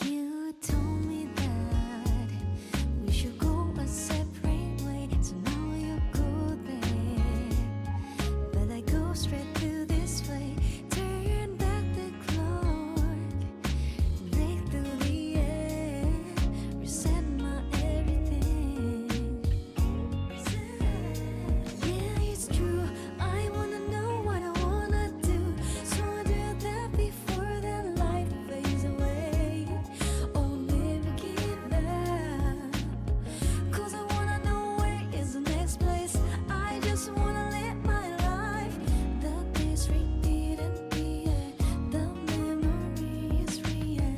You told me that we should go a separate way, so now you go there, but I go straight to this way. Turn back the clock, break through the air, reset my everything. Yeah, it's true, I wanna know what I wanna do, so I do that before the light fades away. Oh, never give up, 'cause I wanna know where is the next place. I just wanna live my life. The days repeat and react, the memory is real.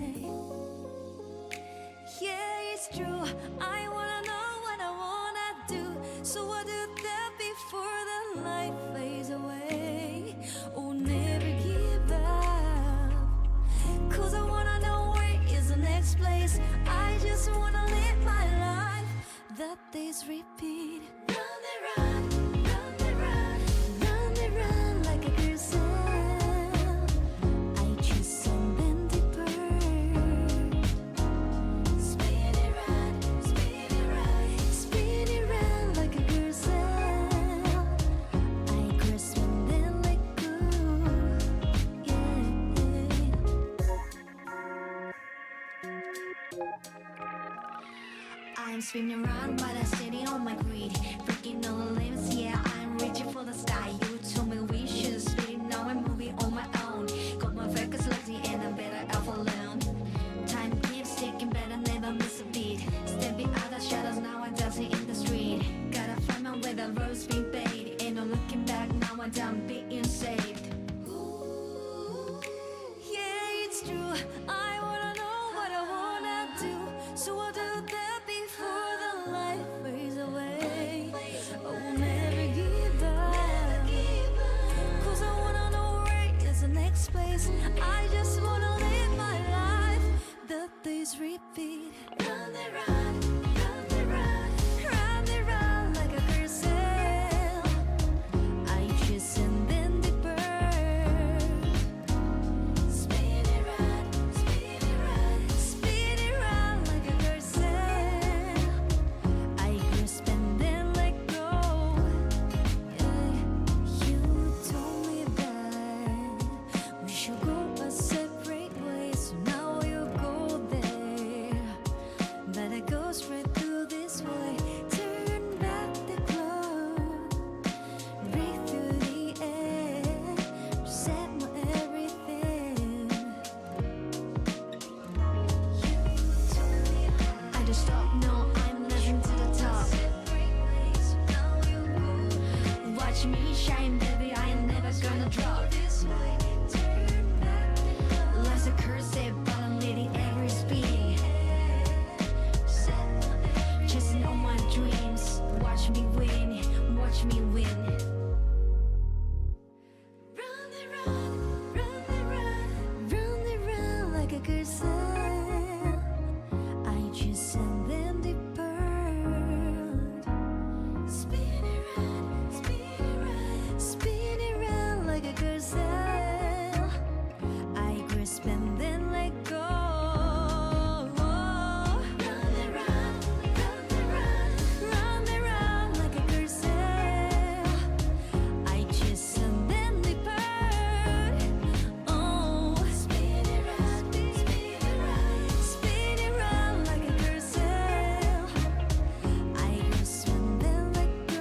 Yeah, it's true, I wanna know what I wanna do, so I do that before the light fades away. Oh, never give up, 'cause I wanna know where is the next place. I just wanna live my life. The days repeat. Run and run, run and run, run and run like a gazelle. I choose something deeper. Spin it round, spin it round, spin it round like a gazelle. I grasp and then let go. I'm spinning around, but I'm standing on my grid. Breaking all the limits, yeah, I'm reaching for the sky. You told me we should speak, now I'm moving on my own. Got my focus lazy and I'm better off alone. Time keeps ticking, better never miss a beat. Stepping out the shadows, now I'm dancing in the street. Gotta find my way, the road's been paid. Ain't no looking back, now I'm done being saved. Yeah, it's true, I wanna know what I wanna do, so I'll do that before the light fades away. Oh, never give up, 'cause I wanna know where is the next place. I just wanna live my life. The days repeat. Run and run, run and run, run and run like a gazelle. I chase and then deeper. Spin it round, spin it round, spin it round like a gazelle. I grasp and then let go. Yeah. You told me that we should go a separate way, so now you go there, but I go straight through this way. Turn back the clock, break through the air, reset my everything. I just stop, no, I'm living to the top. Watch me shine, baby, I ain't never gonna drop. Life's a curse, but I'm leading every speed. Chasing all my dreams, watch me win, watch me win. Run and run, run and run, run and run like a gazelle. I chase and then depart. Spin it round, spin it round, spin it round like a gazelle. I grasp and then let go. Run and run, run and run, run and run like a gazelle. I chase and then depart. Oh, spin it round, spin it round, spin it round like a gazelle. I grasp and then let go.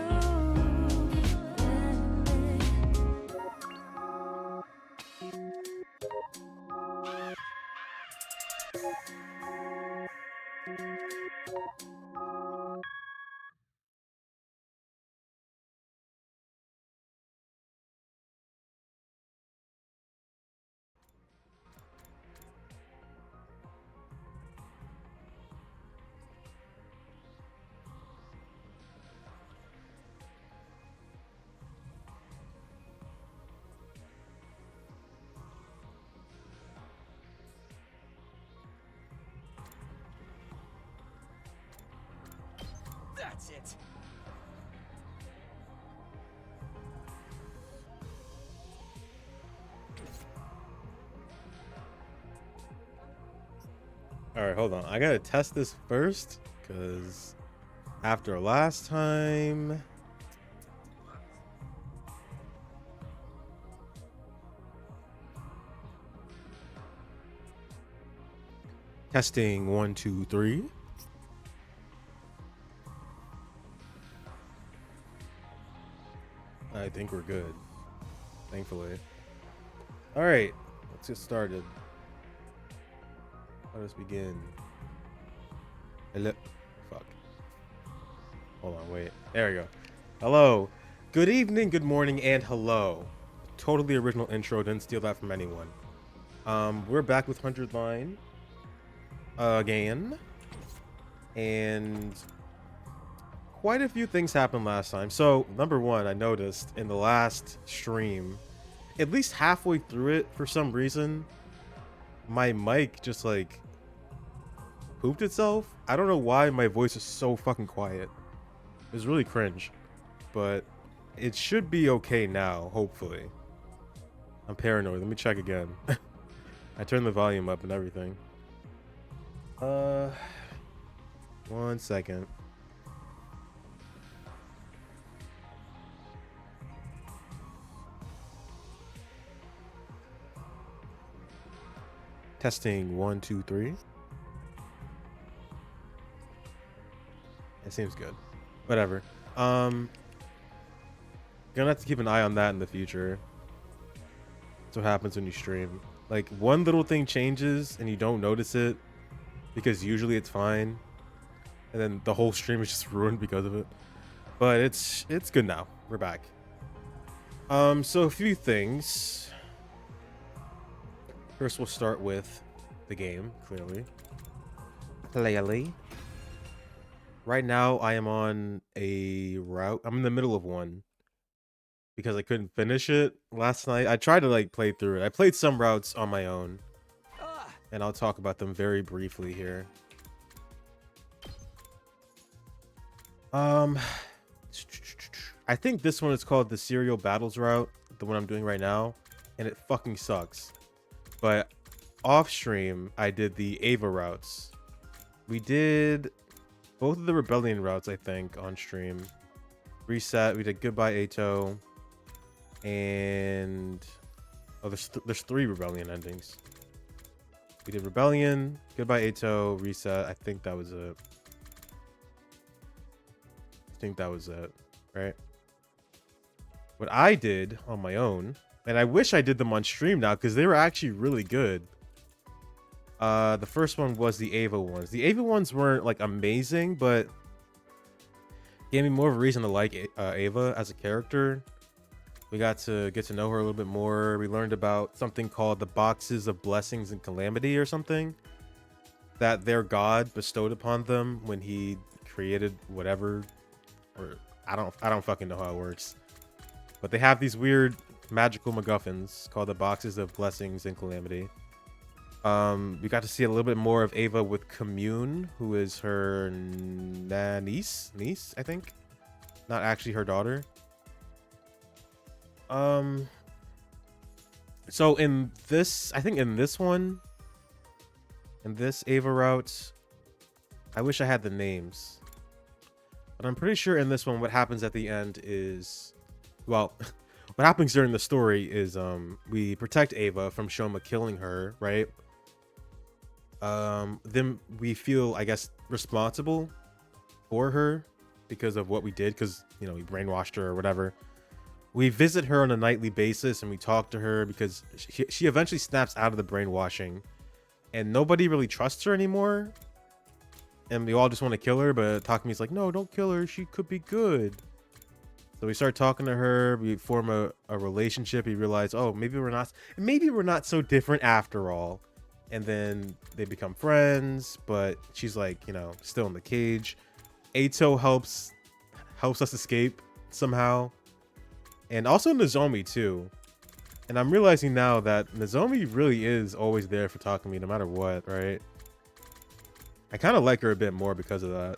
That's it! All right, hold on. I gotta test this first because after last time. Testing 1, 2, 3. I think we're good. Thankfully. All right, let's get started. Let us begin. Hello. Fuck. Hold on, wait. There we go. Hello. Good evening, good morning, and hello. Totally original intro. Didn't steal that from anyone. We're back with 100 Line again, and quite a few things happened last time. So, number one, I noticed in the last stream, at least halfway through it, for some reason, my mic just like pooped itself. I don't know why my voice is so fucking quiet. It was really cringe, but it should be okay now, hopefully. I'm paranoid. Let me check again. I turned the volume up and everything. 1 second. Testing 1, 2, 3. It seems good. Whatever. Gonna have to keep an eye on that in the future. That's what happens when you stream. Like, one little thing changes and you don't notice it because usually it's fine, and then the whole stream is just ruined because of it. But it's good now. We're back. So a few things. First, we'll start with the game, clearly. Right now, I am on a route. I'm in the middle of one because I couldn't finish it last night. I tried to like play through it. I played some routes on my own, and I'll talk about them very briefly here. I think this one is called the Serial Battles route, the one I'm doing right now, and it fucking sucks. But off stream, I did the Ava routes. We did both of the Rebellion routes, I think, on stream. Reset. We did Goodbye Ato, and oh, there's 3 Rebellion endings. We did Rebellion, Goodbye Ato, Reset. I think that was it. Right? What I did on my own, and I wish I did them on stream now because they were actually really good. The first one was the Ava ones. The Ava ones weren't like amazing, but gave me more of a reason to like Ava as a character. We got to get to know her a little bit more. We learned about something called the Boxes of Blessings and Calamity or something that their god bestowed upon them when he created whatever, or I don't fucking know how it works. But they have these weird magical MacGuffins called the Boxes of Blessings and Calamity. We got to see a little bit more of Ava with Commune, who is her niece, I think. Not actually her daughter. So in this, I think in this Ava route, I wish I had the names. But I'm pretty sure in this one, what happens at the end is, well, what happens during the story is we protect Ava from Shoma killing her, right? Then we feel, I guess, responsible for her because of what we did, because, you know, we brainwashed her or whatever. We visit her on a nightly basis and we talk to her because she eventually snaps out of the brainwashing and nobody really trusts her anymore. And we all just want to kill her, but Takami's like, no, don't kill her. She could be good. So we start talking to her. We form a relationship. We realize, oh, maybe we're not so different after all. And then they become friends, but she's like, you know, still in the cage. Ato helps us escape somehow. And also Nozomi too. And I'm realizing now that Nozomi really is always there for Takami no matter what, right? I kind of like her a bit more because of that.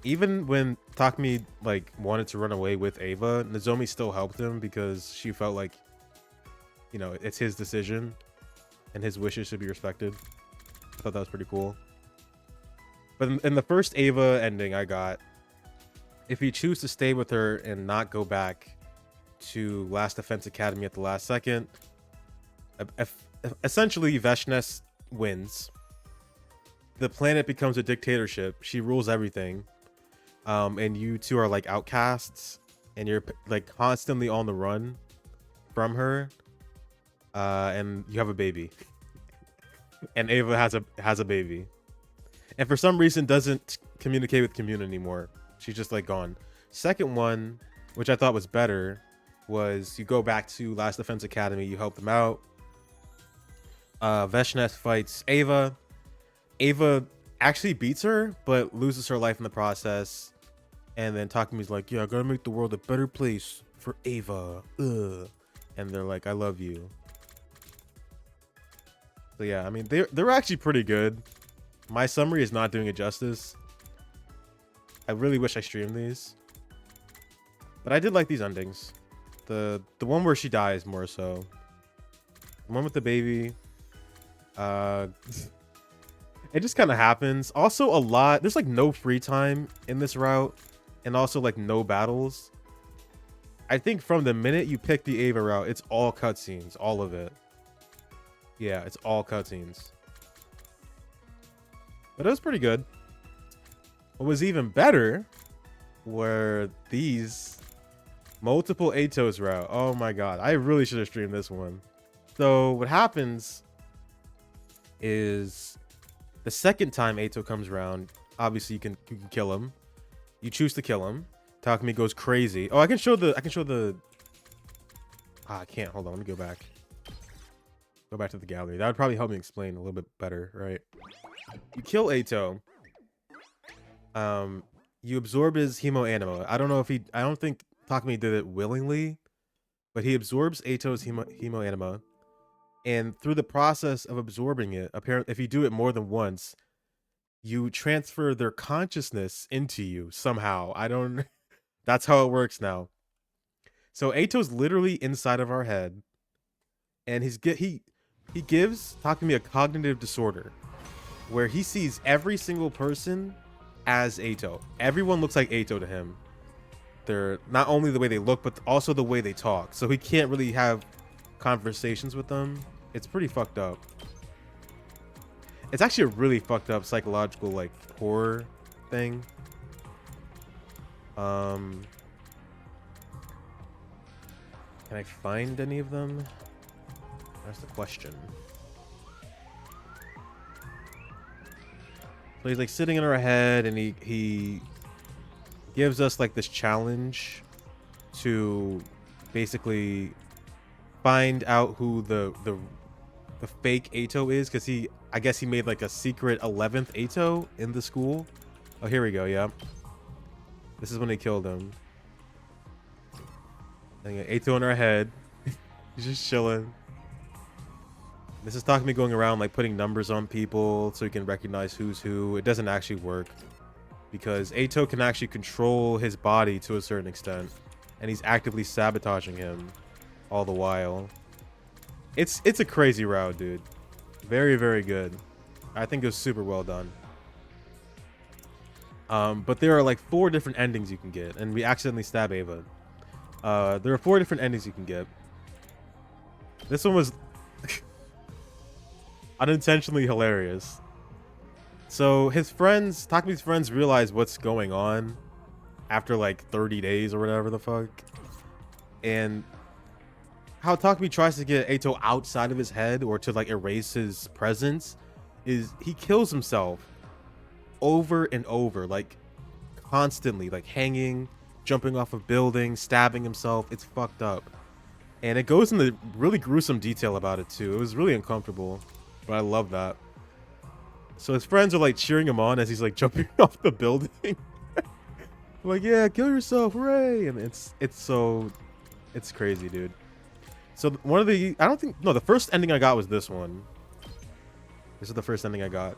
Even when Takami like wanted to run away with Ava, Nozomi still helped him because she felt like, you know, it's his decision and his wishes should be respected. I thought that was pretty cool. But in the first Ava ending I got, if you choose to stay with her and not go back to Last Defense Academy at the last second, essentially Veshnes wins. The planet becomes a dictatorship. She rules everything. And you two are like outcasts, and you're like constantly on the run from her. And you have a baby. And Ava has a baby. And for some reason doesn't communicate with Commune anymore. She's just like gone. Second one, which I thought was better, was you go back to Last Defense Academy, you help them out. Veshnes fights Ava. Ava actually beats her, but loses her life in the process. And then Takumi's like, yeah, I gotta make the world a better place for Ava. Ugh. And they're like, I love you. So yeah, I mean, they're actually pretty good. My summary is not doing it justice. I really wish I streamed these. But I did like these endings. The one where she dies more so. The one with the baby. It just kind of happens. Also a lot. There's like no free time in this route. And also like no battles. I think from the minute you pick the Ava route, it's all cutscenes. All of it. Yeah, it's all cutscenes. But it was pretty good. What was even better were these multiple Atos route. Oh my god, I really should have streamed this one. So what happens is the second time Ato comes around, obviously you can kill him. You choose to kill him. Takumi goes crazy. Oh, I can show the I can't. Hold on, let me go back. Go back to the gallery. That would probably help me explain a little bit better, right? You kill Ato. You absorb his hemo anima. I don't know if I don't think Takumi did it willingly, but he absorbs Ato's hemo anima, and through the process of absorbing it, apparently, if you do it more than once, you transfer their consciousness into you somehow. I don't. That's how it works now. So Ato's literally inside of our head, and he gives Takumi a cognitive disorder, where he sees every single person as Ato. Everyone looks like Ato to him. They're not only the way they look, but also the way they talk. So he can't really have conversations with them. It's pretty fucked up. It's actually a really fucked up psychological like horror thing. Can I find any of them? That's the question. So he's like sitting in our head, and he gives us like this challenge to basically find out who the fake Ato is, because I guess he made like a secret 11th Ato in the school. Oh, here we go. Yeah, this is when they killed him. And Ato in our head. He's just chilling. This is Takumi going around like putting numbers on people so he can recognize who's who. It doesn't actually work because Ato can actually control his body to a certain extent, and he's actively sabotaging him all the while. It's a crazy route, dude. Very, very good. I think it was super well done. But there are like 4 different endings you can get, and we accidentally stab Ava. There are 4 different endings you can get. This one was unintentionally hilarious. So Takumi's friends realize what's going on after like 30 days or whatever the fuck. And how Takumi tries to get Ato outside of his head or to like erase his presence is he kills himself over and over, like constantly, like hanging, jumping off of buildings, stabbing himself. It's fucked up. And it goes into really gruesome detail about it too. It was really uncomfortable, but I love that. So his friends are like cheering him on as he's like jumping off the building. Like, yeah, kill yourself, hooray! And it's crazy, dude. So one of the the first ending I got was this one. This is the first ending I got.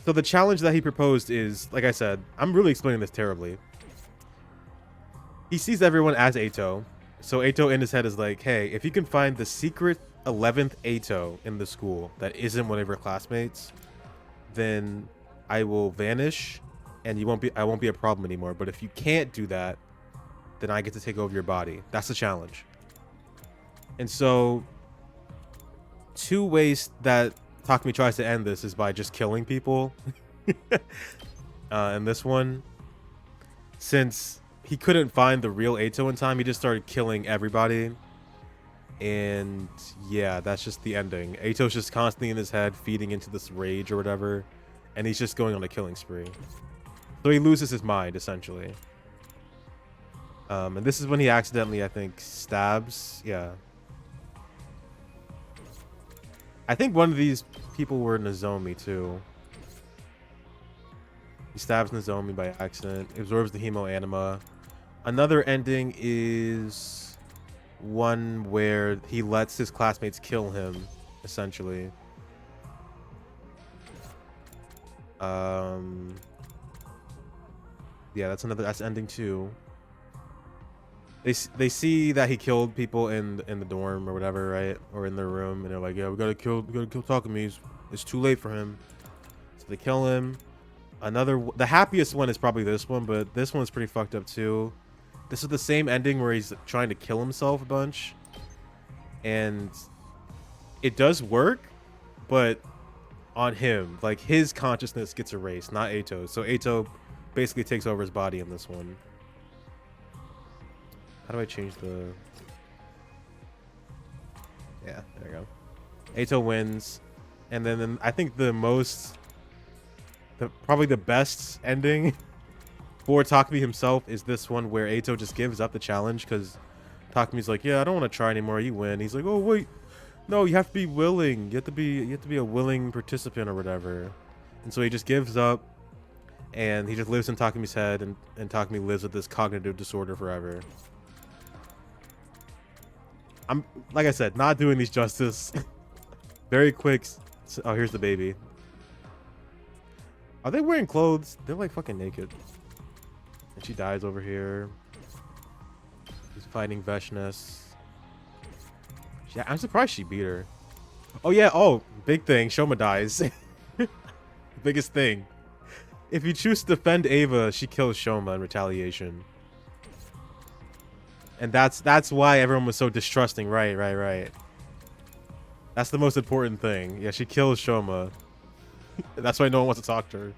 So the challenge that he proposed is, like I said, I'm really explaining this terribly. He sees everyone as Ato. So Ato in his head is like, hey, if you can find the secret 11th Ato in the school that isn't one of your classmates, then I will vanish and I won't be a problem anymore. But if you can't do that, then I get to take over your body. That's the challenge. And so 2 ways that Takumi tries to end this is by just killing people. And this one, since he couldn't find the real Ato in time, he just started killing everybody. And yeah, that's just the ending. Ato's just constantly in his head, feeding into this rage or whatever, and he's just going on a killing spree. So he loses his mind, essentially. And this is when he accidentally, I think, stabs. Yeah. I think one of these people were Nozomi, too. He stabs Nozomi by accident, absorbs the hemo anima. Another ending is one where he lets his classmates kill him, essentially. Yeah, that's ending 2. They see that he killed people in the dorm or whatever, right? Or in their room, and they're like, yeah, we gotta kill Takumi. It's too late for him. So they kill him. The happiest one is probably this one, but this one's pretty fucked up too. This is the same ending where he's trying to kill himself a bunch. And it does work, but on him. Like, his consciousness gets erased, not Ato. So Ato basically takes over his body in this one. How do I change the... Yeah, there we go. Ato wins. And then I think probably the best ending for Takumi himself is this one where Ato just gives up the challenge because Takumi's like, yeah, I don't want to try anymore. You win. He's like, oh wait, no, you have to be willing. You have to be a willing participant or whatever. And so he just gives up, and he just lives in Takumi's head, and Takumi lives with this cognitive disorder forever. I'm, like I said, not doing these justice. Very quick. Oh, here's the baby. Are they wearing clothes? They're like fucking naked. And she dies over here. He's fighting Veshness. Yeah, I'm surprised she beat her. Oh yeah, oh, big thing. Shoma dies. Biggest thing. If you choose to defend Ava, she kills Shoma in retaliation. And that's why everyone was so distrusting. Right. That's the most important thing. Yeah, she kills Shoma. That's why no one wants to talk to her.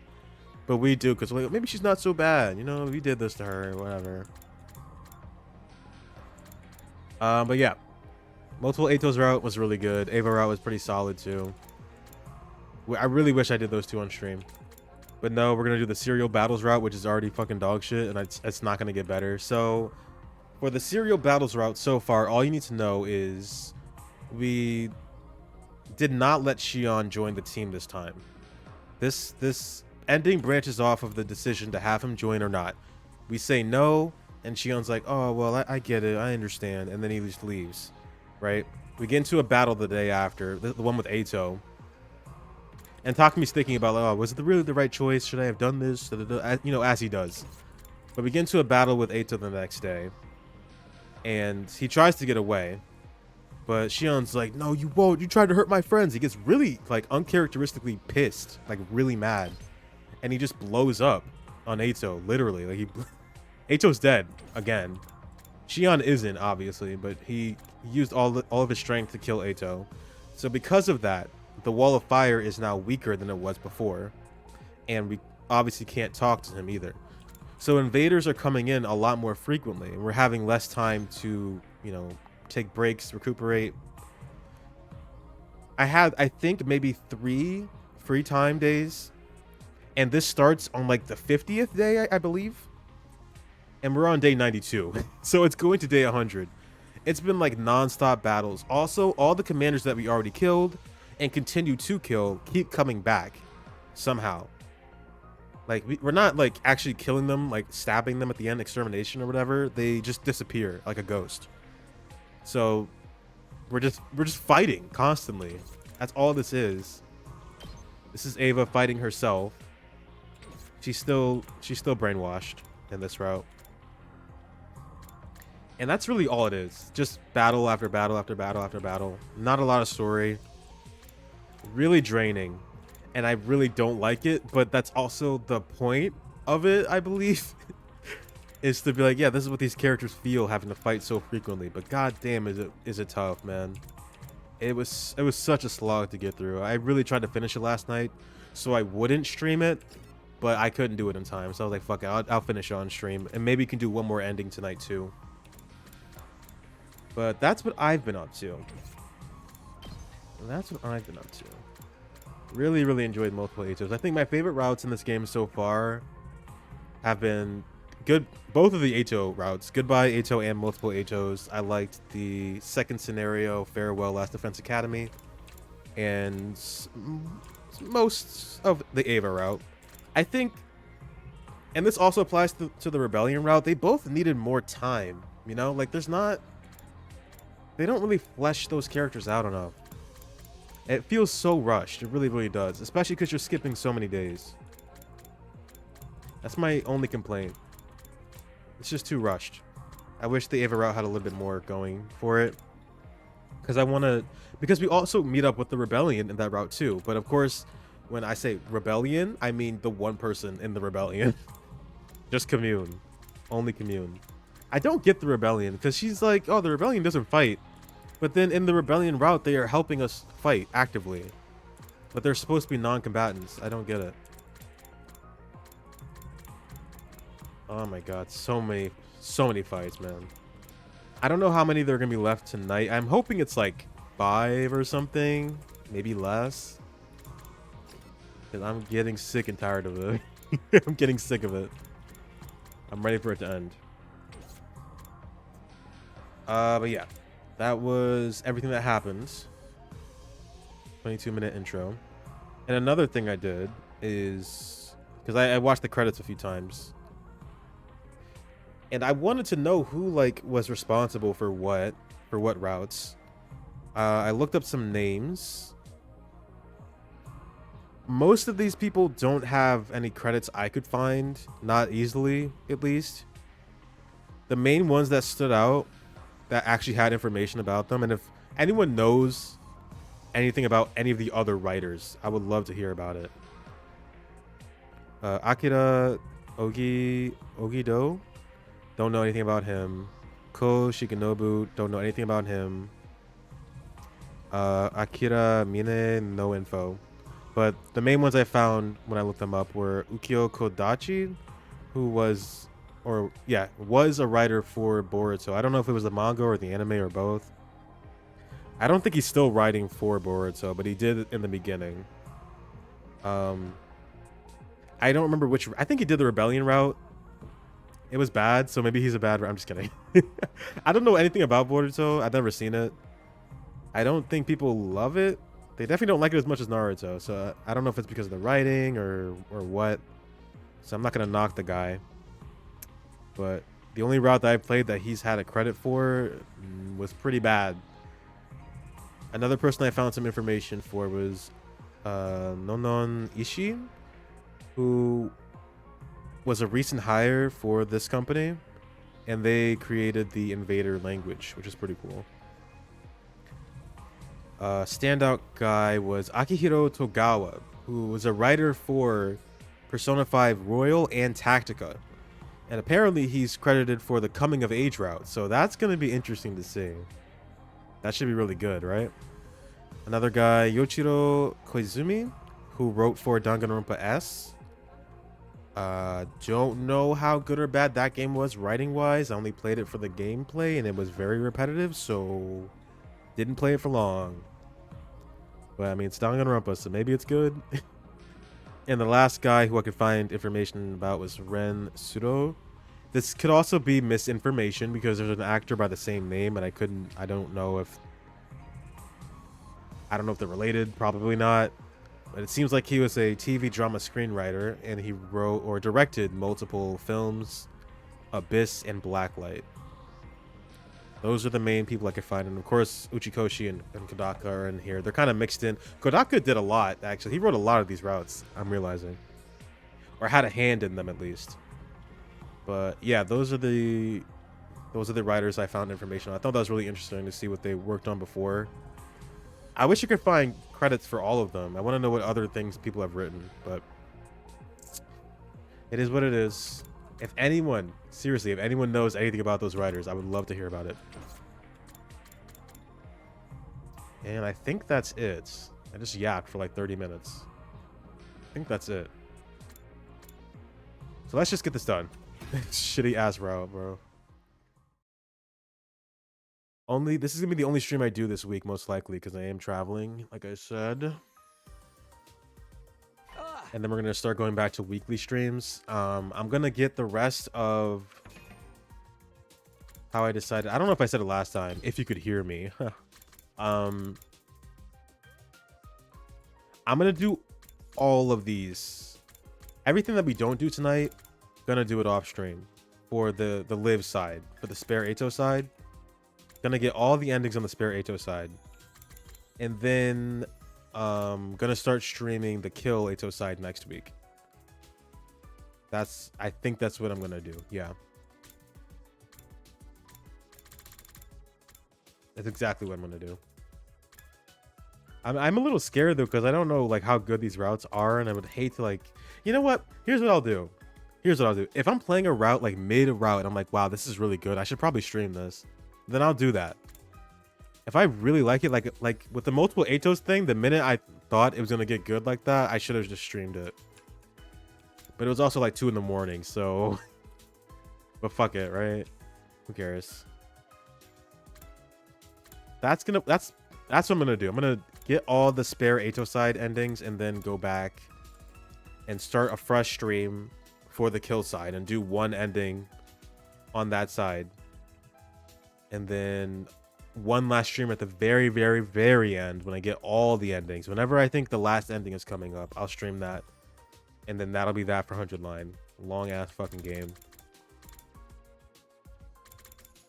But we do, because like, maybe she's not so bad. You know, we did this to her, whatever. But yeah. Multiple Ato's route was really good. Ava route was pretty solid, too. I really wish I did those 2 on stream. But no, we're going to do the serial battles route, which is already fucking dog shit, and it's not going to get better. So, for the serial battles route so far, all you need to know is we did not let Shion join the team this time. This ending branches off of the decision to have him join or not. We say no, and Shion's like, oh, well, I get it. I understand. And then he just leaves, right? We get into a battle the day after, the one with Ato. And Takumi's thinking about, like, oh, was it really the right choice? Should I have done this? You know, as he does. But we get into a battle with Ato the next day. And he tries to get away. But Shion's like, no, you won't. You tried to hurt my friends. He gets really, like, uncharacteristically pissed. Like, really mad. And he just blows up on Ato, literally. Like, Ato's dead, again. Shion isn't, obviously, but he used all of his strength to kill Ato. So because of that, the wall of fire is now weaker than it was before. And we obviously can't talk to him either. So invaders are coming in a lot more frequently, and we're having less time to, you know, take breaks, recuperate. I think maybe 3 free time days, and this starts on like the 50th day, I believe, and we're on day 92. So it's going to day 100. It's been like non-stop battles. Also, all the commanders that we already killed and continue to kill keep coming back somehow. Like, we're not like actually killing them, like stabbing them at the end, extermination or whatever. They just disappear like a ghost. So we're just fighting constantly. That's all this is. This is Ava fighting herself. She's still brainwashed in this route. And that's really all it is. Just battle after battle after battle after battle. Not a lot of story. Really draining. And I really don't like it, but that's also the point of it, I believe. Is to be like, yeah, this is what these characters feel having to fight so frequently. But god damn, is it tough, man. It was such a slog to get through. I really tried to finish it last night so I wouldn't stream it, but I couldn't do it in time. So I was like, fuck it, I'll finish it on stream. And maybe you can do one more ending tonight too. But that's what I've been up to. Really, really enjoyed multiple Atos. I think my favorite routes in this game so far have been good. Both of the Ato routes, goodbye Ato and multiple Atos. I liked the second scenario, farewell Last Defense Academy, and most of the Ava route. I think, and this also applies to the Rebellion route, they both needed more time, you know? Like, they don't really flesh those characters out enough. It feels so rushed. It really, really does. Especially because you're skipping so many days. That's my only complaint. It's just too rushed. I wish the Ava route had a little bit more going for it. Because we also meet up with the Rebellion in that route too. But of course, when I say Rebellion, I mean the one person in the Rebellion. Just Commune. Only Commune. I don't get the Rebellion because she's like, oh, the Rebellion doesn't fight. But then in the Rebellion route, they are helping us fight actively. But they're supposed to be non-combatants. I don't get it. Oh my god, so many fights, man. I don't know how many there are gonna be left tonight. I'm hoping it's like 5 or something, maybe less. Because I'm getting sick and tired of it. I'm getting sick of it. I'm ready for it to end. But yeah, that was everything that happened. 22-minute intro. And another thing I did is, because I watched the credits a few times, and I wanted to know who like was responsible for what routes. I looked up some names. Most of these people don't have any credits I could find, not easily at least. The main ones that stood out that actually had information about them, and if anyone knows anything about any of the other writers, I would love to hear about it. Akira Ogido, don't know anything about him. Ko Shikinobu, don't know anything about him. Akira Mine, no info. But the main ones I found when I looked them up were Ukyo Kodachi, who was a writer for Boruto. I don't know if it was the manga or the anime or both. I don't think he's still writing for Boruto, but he did in the beginning. I don't remember which. I think he did the Rebellion route. It was bad, so maybe he's a bad. I'm just kidding. I don't know anything about Boruto. I've never seen it. I don't think people love it. They definitely don't like it as much as Naruto. So I don't know if it's because of the writing or what. So I'm not gonna knock the guy. But the only route that I played that he's had a credit for was pretty bad. Another person I found some information for was Nonon Ishii, who was a recent hire for this company, and they created the Invader language, which is pretty cool. Standout guy was Akihiro Togawa, who was a writer for Persona 5 Royal and Tactica. And apparently he's credited for the coming of age route, so that's going to be interesting to see. That should be really good, right? Another guy, Yoichiro Koizumi, who wrote for Danganronpa S. Don't know how good or bad that game was writing-wise. I only played it for the gameplay, and it was very repetitive, so didn't play it for long. But, I mean, it's Danganronpa, so maybe it's good. And the last guy who I could find information about was Ren Sudo. This could also be misinformation because there's an actor by the same name, and I don't know if they're related. Probably not. But it seems like he was a TV drama screenwriter, and he wrote or directed multiple films, Abyss and Blacklight. Those are the main people I could find. And of course, Uchikoshi and Kodaka are in here. They're kind of mixed in. Kodaka did a lot, actually. He wrote a lot of these routes, I'm realizing. Or had a hand in them, at least. But yeah, those are the Those are the writers I found information on. I thought that was really interesting to see what they worked on before. I wish you could find credits for all of them. I want to know what other things people have written, but it is what it is. If anyone, seriously, if anyone knows anything about those writers, I would love to hear about it. And I think that's it. I just yapped for like 30 minutes. I think that's it. So let's just get this done. Shitty ass route, bro. This is gonna be the only stream I do this week, most likely, because I am traveling, like I said. And then we're gonna start going back to weekly streams. I'm gonna get the rest of how I decided. I don't know if I said it last time. If you could hear me, I'm gonna do all of these. Everything that we don't do tonight, gonna do it off stream for the live side, for the spare Ato side. Gonna get all the endings on the spare Ato side, and then gonna start streaming the kill Ato side next week. I think that's what I'm gonna do. Yeah, that's exactly what I'm gonna do. I'm a little scared though, because I don't know like how good these routes are, and I would hate to like, you know what? Here's what I'll do. If I'm playing a route like mid route and I'm like, wow, this is really good, I should probably stream this. Then I'll do that. If I really like it, like with the multiple Atos thing, the minute I thought it was gonna get good like that, I should have just streamed it. But it was also like 2 in the morning, so but fuck it, right? Who cares? That's what I'm gonna do. I'm gonna get all the spare Ato side endings and then go back and start a fresh stream for the kill side and do one ending on that side. And then one last stream at the very, very, very end when I get all the endings. Whenever I think the last ending is coming up, I'll stream that. And then that'll be that for 100 line. Long ass fucking game.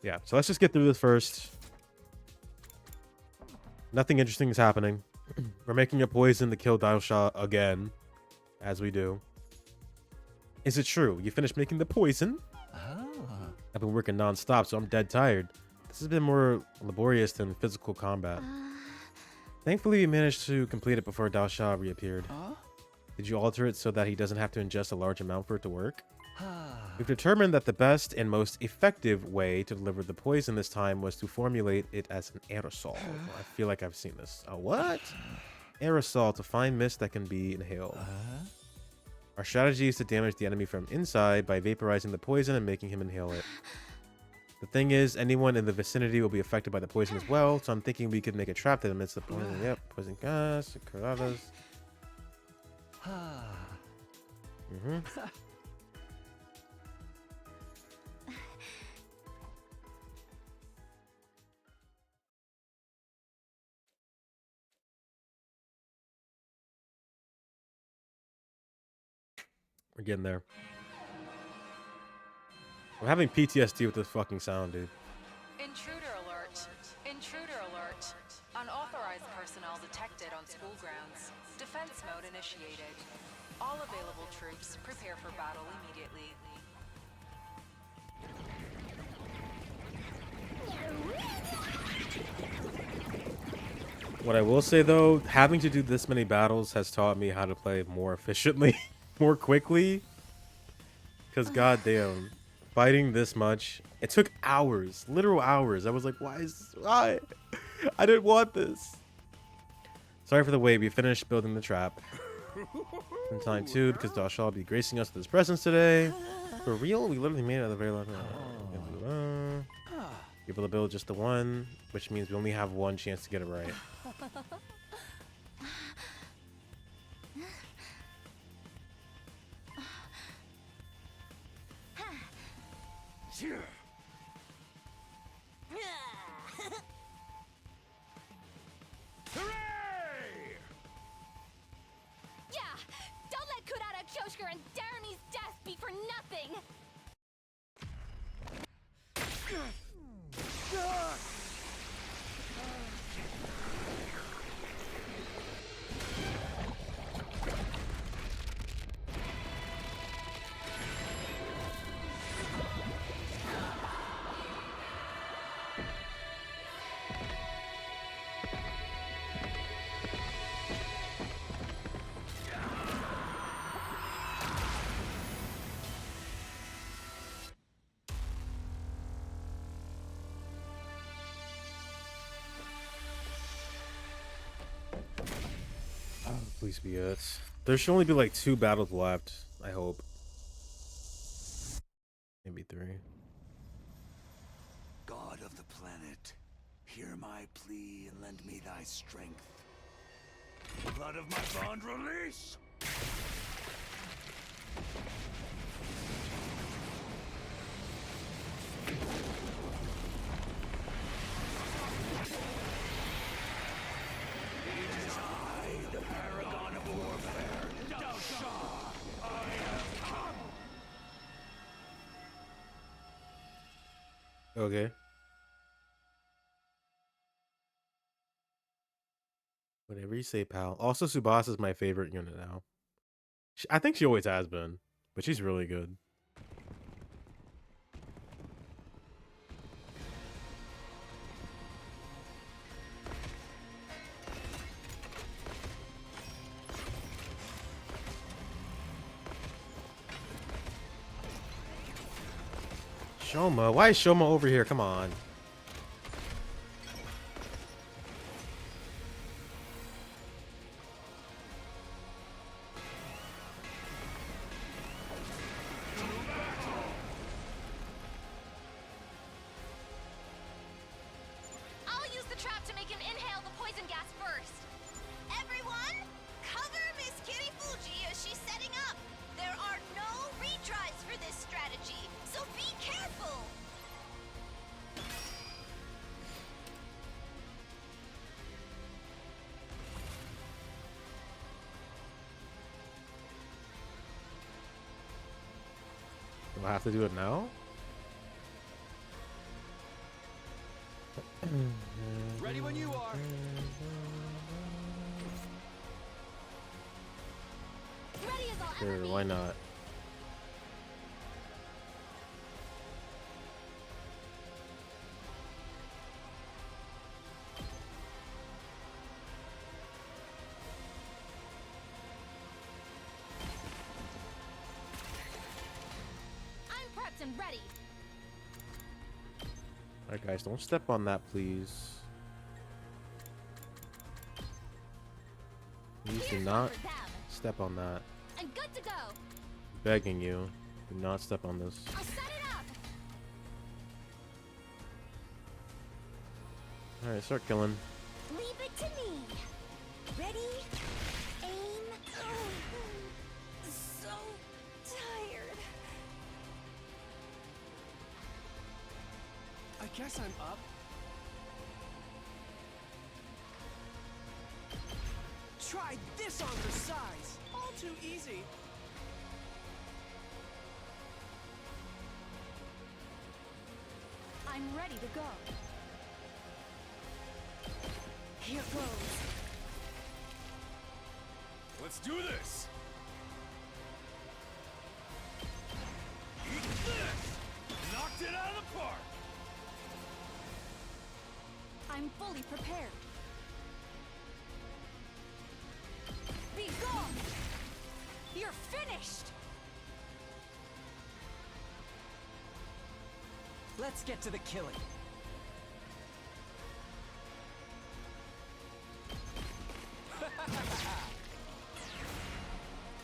Yeah, so let's just get through this first. Nothing interesting is happening. We're making a poison to kill Dialshot again, as we do. Is it true? You finished making the poison? I've been working non-stop, so I'm dead tired. This has been more laborious than physical combat. Thankfully, we managed to complete it before Dialshot reappeared. Did you alter it so that he doesn't have to ingest a large amount for it to work? We've determined that the best and most effective way to deliver the poison this time was to formulate it as an aerosol. I feel like I've seen this. A what? Aerosol, to fine mist that can be inhaled. Our strategy is to damage the enemy from inside by vaporizing the poison and making him inhale it. The thing is, anyone in the vicinity will be affected by the poison as well, so I'm thinking we could make a trap that emits the poison. Yep, poison gas, coladas. We're getting there. I'm having PTSD with this fucking sound, dude. Intruder alert. Intruder alert. Unauthorized personnel detected on school grounds. Defense mode initiated. All available troops prepare for battle immediately. What I will say though, having to do this many battles has taught me how to play more efficiently, more quickly. Because goddamn, fighting this much, it took hours, literal hours. I was like, why? I didn't want this. Sorry for the wait. We finished building the trap in time too, because Dialshot will be gracing us with his presence today. For real, we literally made it at the very last minute. You're able to build just the one, which means we only have one chance to get it right. Yeah! Don't let Kurara Kyoshker and Darumi's death be for nothing! these be it. There should only be like 2 battles left, I hope. Maybe 3. God of the planet, hear my plea and lend me thy strength. Blood of my bond release! It is I, the paragon of warfare, Flowchart. I have come! Okay. Whatever you say, pal. Also, Tsubasa is my favorite unit now. I think she always has been, but she's really good. Shoma, why is Shoma over here? Come on. I'll use the trap to make him inhale the poison gas first. Everyone, cover Miss Kitty Fuji as she's setting up. There are no retries for this strategy, so be careful. Do I have to do it now? Ready when you are. Ready as I'll ever Sure, be. why not? I'm prepped and ready. Alright, guys, don't step on that, please. Please do Here's not one for them. step on that. I'm good to go. Begging you, do not step on this. I'll set it up. Alright, start killing. Leave it to me. Ready? Aim. So tired. I guess I'm up. Try this on her size. All too easy. I'm ready to go. Here goes. Let's do this. Eat this. Knocked it out of the park. I'm fully prepared. Be gone! You're finished! Let's get to the killing.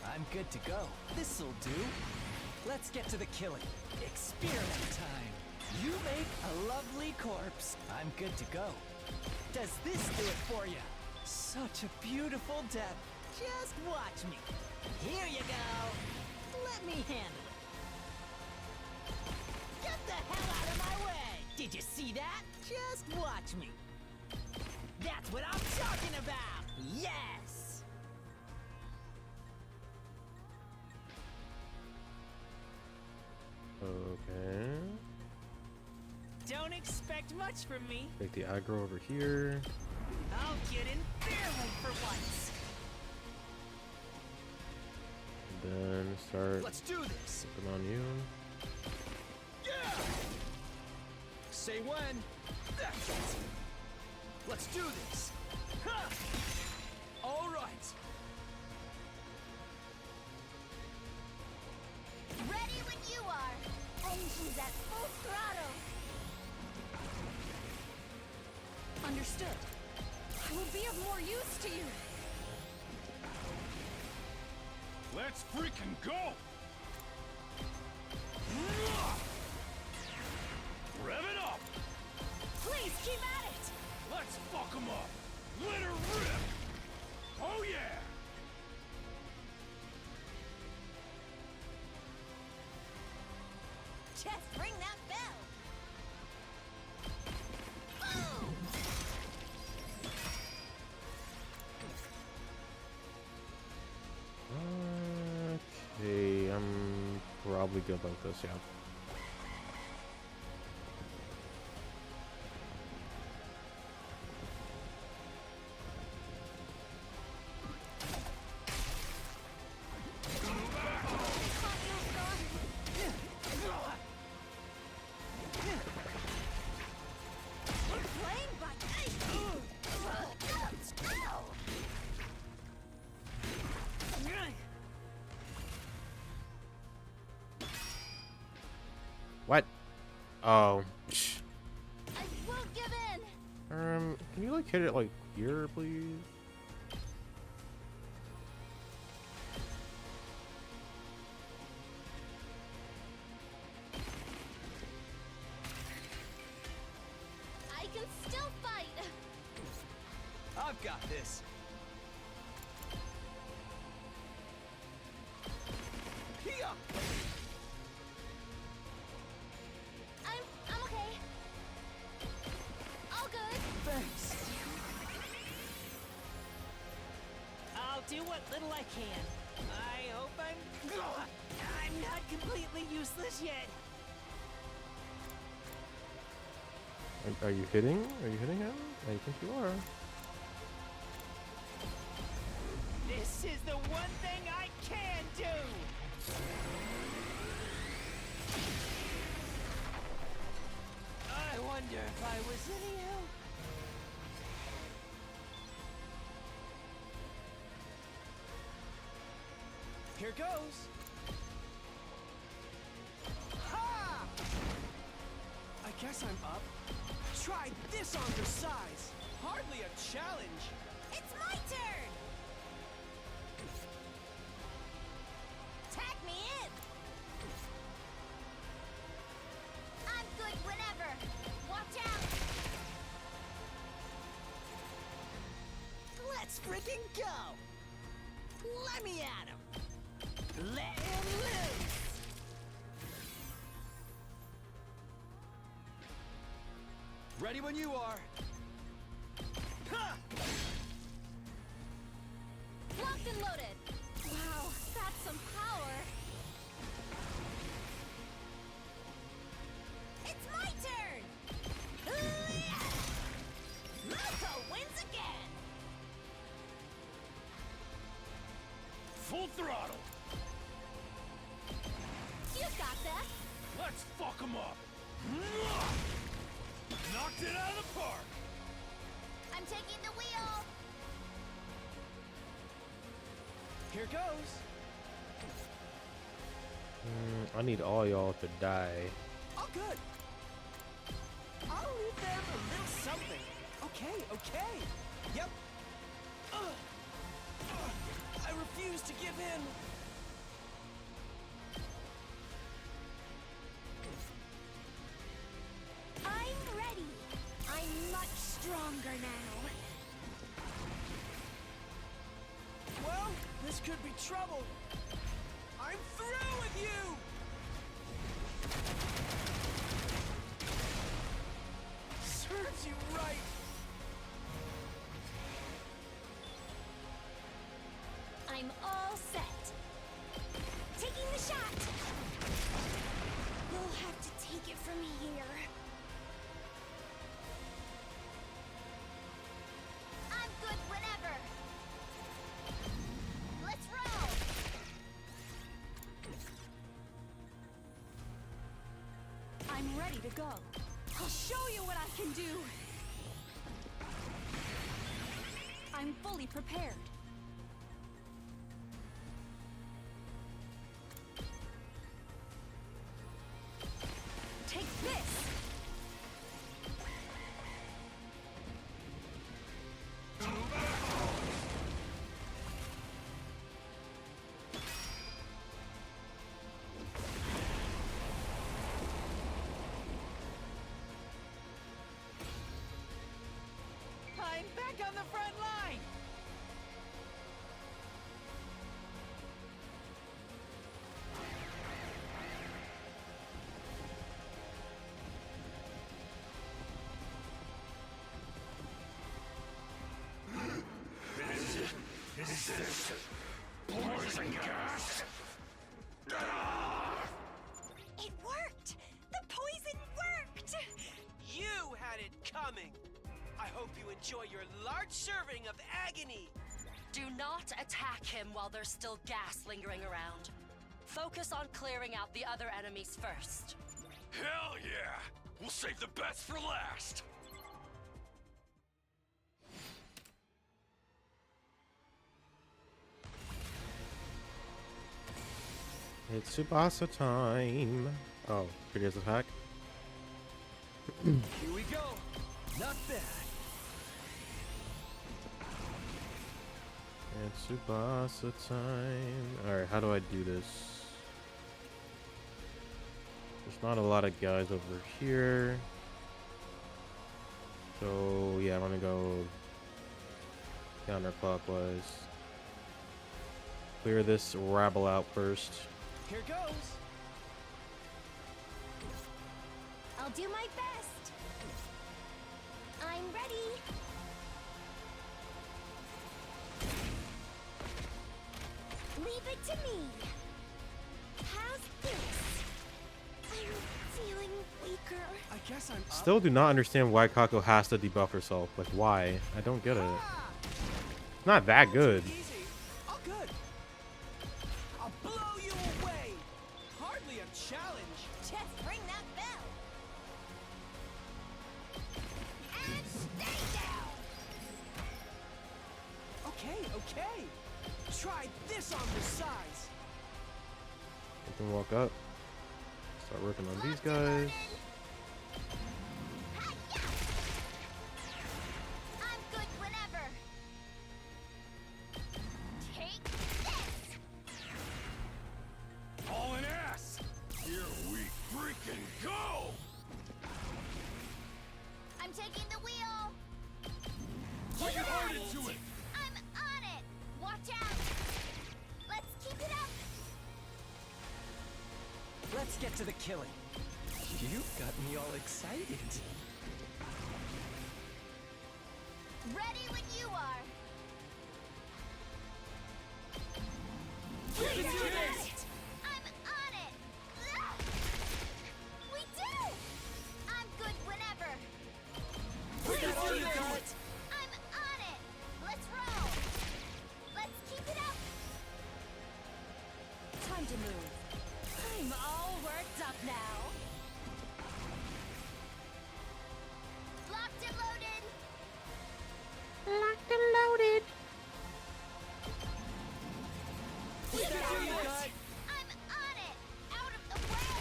I'm good to go. This'll do. Let's get to the killing. Experiment time. You make a lovely corpse. I'm good to go. Does this do it for you? Such a beautiful death. Just watch me. Here you go. Let me handle it. Get the hell out of my way! Did you see that? Just watch me. That's what I'm talking about! Yes! Okay. Don't expect much from me. Take the aggro over here. I'll get in barely for once. And then start Let's do this. putting on you. Yeah! Say when. That's it. Let's do this. Ha! All right. Ready when you are. Engines at full throttle. Understood. I will be of more use to you. Let's freaking go! Rev it up! Please keep at it! Let's fuck 'em up! Let her rip! Oh yeah! Just ring that bell! Boom! Okay, I'm probably good about this, yeah. Playing by What? Oh. Psh. I won't give in! Can you like hit it like here, please? I can still fight! I've got this. Here. I'm okay. All good. Thanks. I'll do what little I can. I hope I'm not completely useless yet. Are you hitting? Are you hitting him? I think you are. This is the one thing I can do. I wonder if I was any help. Here goes. Ha! I guess I'm up. Try this on your size. Hardly a challenge. It's my turn! Tag me in! I'm good whenever. Watch out! Let's freaking go. Let me at him. Let him loose. Ready when you are. Ha! Locked and loaded! Wow, that's some power! It's my turn! Ooh-yah! Mako wins again! Full throttle! You got that! Let's fuck 'em up! Knocked it out of the park! I'm taking the wheel! Here goes. I need all y'all to die. All good. I'll leave them a little something. Okay, okay. Yep. I refuse to give in. I'm ready! I'm much stronger now. Well, this could be trouble. I'm through with you! Serves you right. I'm all set. Taking the shot! You'll have to take it from here. I'm good whenever. Let's roll! I'm ready to go. I'll show you what I can do. I'm fully prepared. Take this! Back on the front line! Is this poison gas? It worked! The poison worked! You had it coming! I hope you enjoy your large serving of agony! Do not attack him while there's still gas lingering around. Focus on clearing out the other enemies first. Hell yeah! We'll save the best for last! It's Tsubasa time. Oh, previous attack. Here we go. Not bad. It's Tsubasa time. Alright, how do I do this? There's not a lot of guys over here. So, yeah, I'm gonna go counterclockwise. Clear this rabble out first. Here goes. I'll do my best. I'm ready. Leave it to me. How's this? I'm feeling weaker. I guess I'm up. Still do not understand why Kako has to debuff herself. Like, why? I don't get it. It's not that good. Easy. All good. I'll blow you away. Hardly a challenge. Just ring that bell. And stay down. Okay, okay. Try this on the size. We can walk up. Start working on these guys. I'm good whenever. Take this. All an ass! Here we freaking go! I'm taking the wheel. Put your heart into it! I'm on it. Watch out. Let's keep it up. Let's get to the killing. You got me all excited. Ready when you are. We can do this! I'm on it. Ah! We did it. I'm good whenever. We can do this! I'm on it. Let's roll. Let's keep it up. Time to move. I'm all worked up now. Locked and loaded. Locked and loaded. We can do it. I'm on it. Out of the way.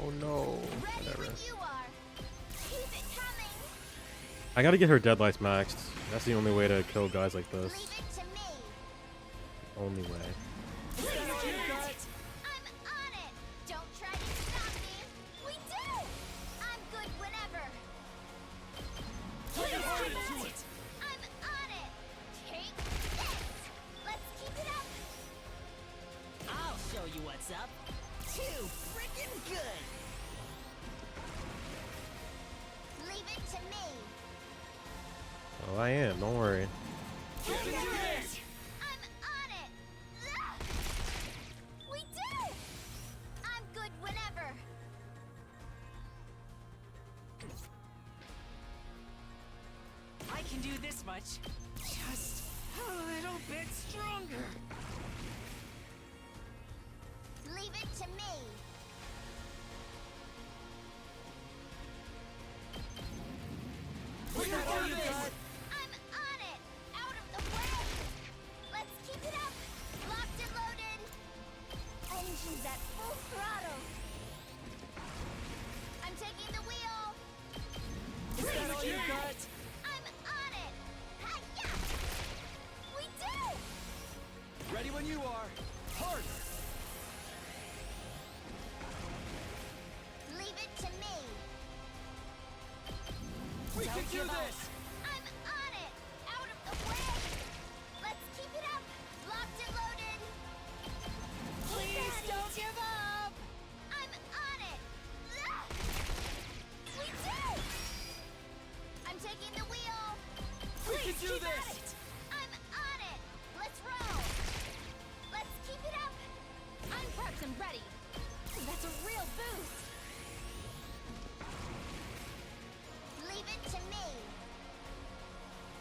Oh no. Ready Whatever. when you are. Keep it coming. I gotta get her deadlights maxed. That's the only way to kill guys like this. Leave it to me. Only way. I'm on it. Don't try to stop me. We did it. I'm good whenever. Put your heart into it! I'm on it. Take this. Let's keep it up. I'll show you what's up. Too freaking good! Leave it to me. Oh, I am. Don't worry. We can do this! I'm on it. Ah! We did it. I'm good whenever. I can do this much. Just a little bit stronger. Leave it to me. We can do this! I'm on it. Out of the way. Let's keep it up. Locked and loaded. Engines at full throttle. I'm taking the wheel. Is that all you got? I'm on it. Hi-ya! We did it. Ready when you are. Harder. Leave it to me. We Don't can do give up. this!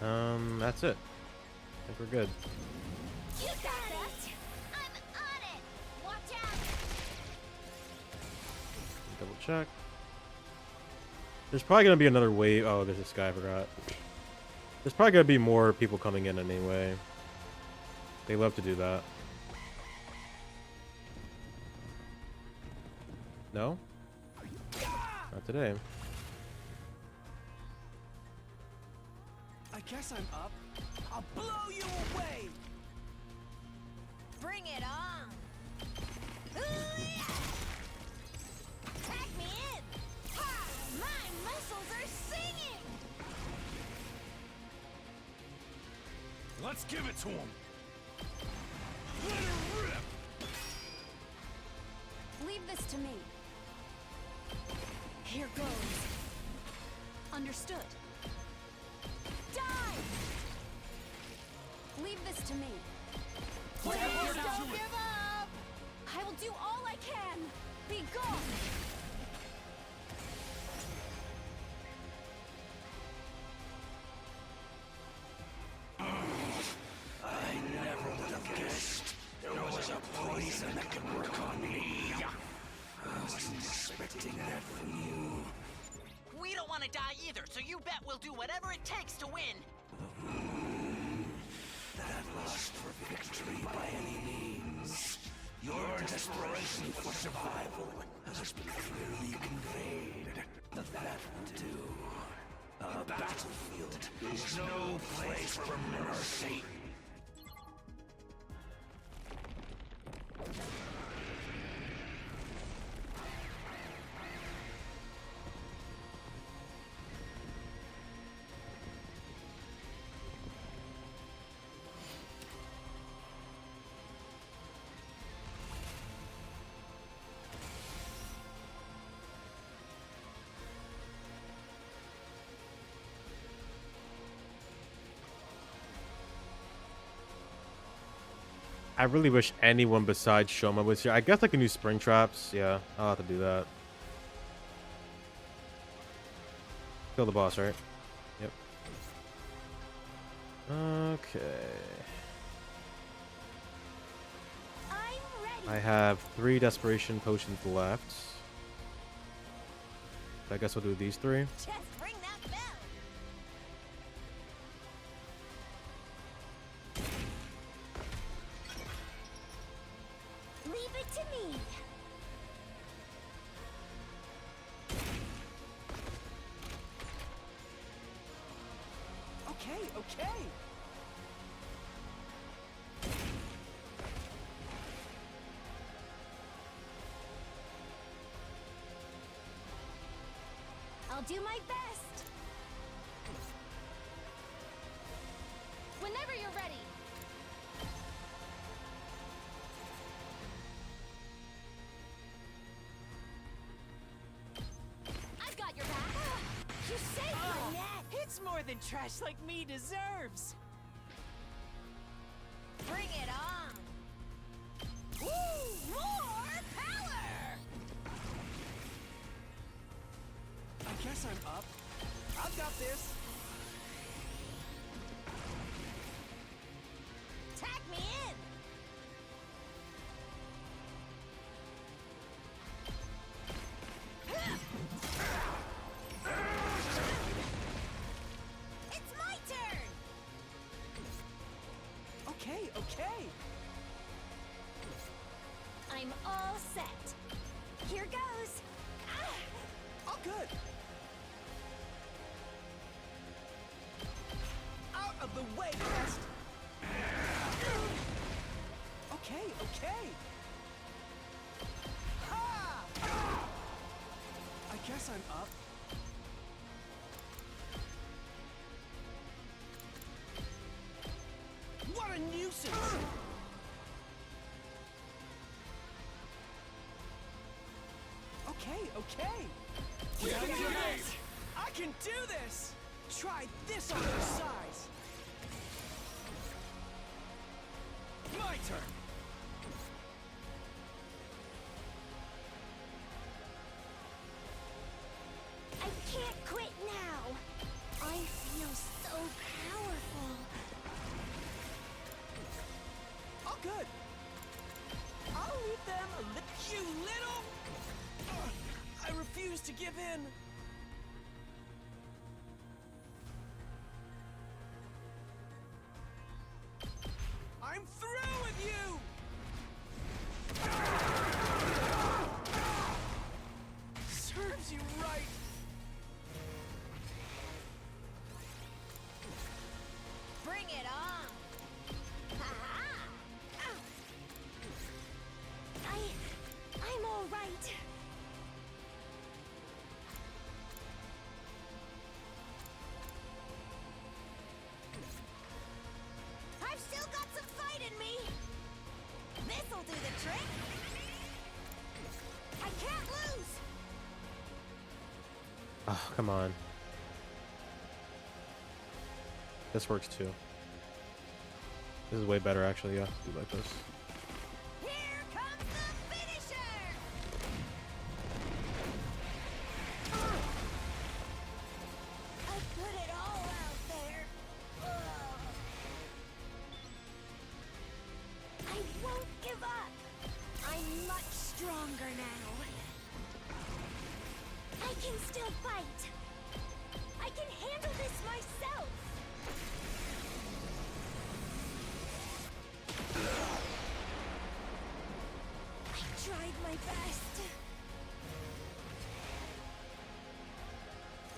That's it. I think we're good. You got it! I'm on it! Watch out! Double check. There's probably gonna be another wave. Oh, there's this guy. I forgot. There's probably gonna be more people coming in anyway. They love to do that. No? Not today. I guess I'm up. I'll blow you away! Bring it on! Ooh-yah! Tag me in! Ha! My muscles are singing! Let's give it to him. Let her rip. Leave this to me. Here goes. Understood. Die! Leave this to me. Please Whatever don't to it. give up! I will do all I can. Be gone. I never would have guessed there was a poison that could work on me. I wasn't expecting that from you. We don't want to die either, so you bet we'll do whatever it takes to win. That lust for victory by any means. Your desperation for survival has been clearly conveyed. That will do. A battlefield is no place for mercy. I really wish anyone besides Shoma was here. I guess I can use spring traps. Yeah, I'll have to do that. Kill the boss, right? Yep. Okay. I'm ready! I have 3 desperation potions left. I guess we'll do these 3. Just ring that bell! Leave it to me! Okay, okay! I'll do my best! Whenever you're ready. I've got your back. You saved my neck! It's more than trash like me deserves. Bring it on! Woo! More power! I guess I'm up. I've got this. Tag me in! It's my turn! Okay, okay! I'm all set. Here goes. Ah! All good! Out of the way, Pest! Okay, okay! Ha! I guess I'm up. What a nuisance! Okay, okay! You I got can do it. this! I can do this! Try this on your size! My turn! I can't quit now. I feel so powerful. to give in. I'm through with you! Serves you right. Bring it on! Ha-ha! I'm all right. I've still got some fight in me. This'll do the trick. I can't lose. Oh, come on. This works too. This is way better, actually. Yeah, do like this. Here comes the finisher. I put it all out there. Ugh. I won't give up. I'm much stronger now. I can still fight. I can handle this myself. I tried my best.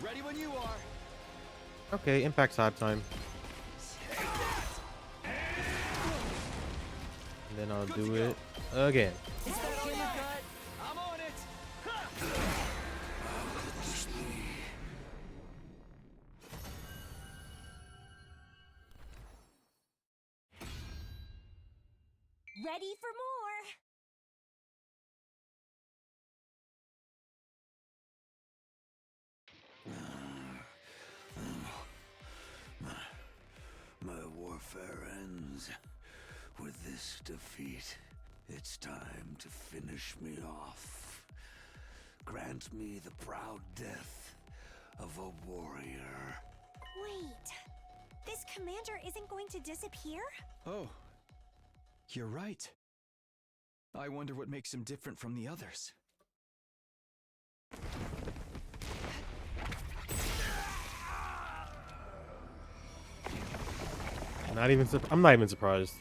Ready when you are. Okay, impact side time. And then I'll do it again. Is that all you got? I'm on it. Ha! Ready for more. My warfare ends with this defeat. It's time to finish me off. Grant me the proud death of a warrior. Wait. This commander isn't going to disappear? Oh, you're right. I wonder what makes him different from the others. I'm not even surprised.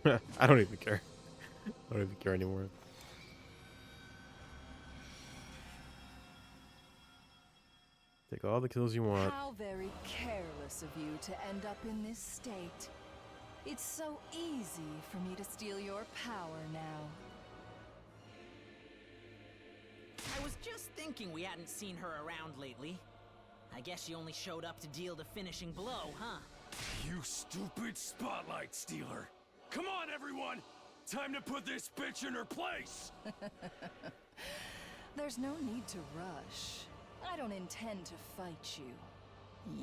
I don't even care. I don't even care anymore. Take all the kills you want. How very careless of you to end up in this state. It's so easy for me to steal your power now. I was just thinking we hadn't seen her around lately. I guess she only showed up to deal the finishing blow, huh? You stupid spotlight stealer! Come on, everyone! Time to put this bitch in her place! There's no need to rush. I don't intend to fight you.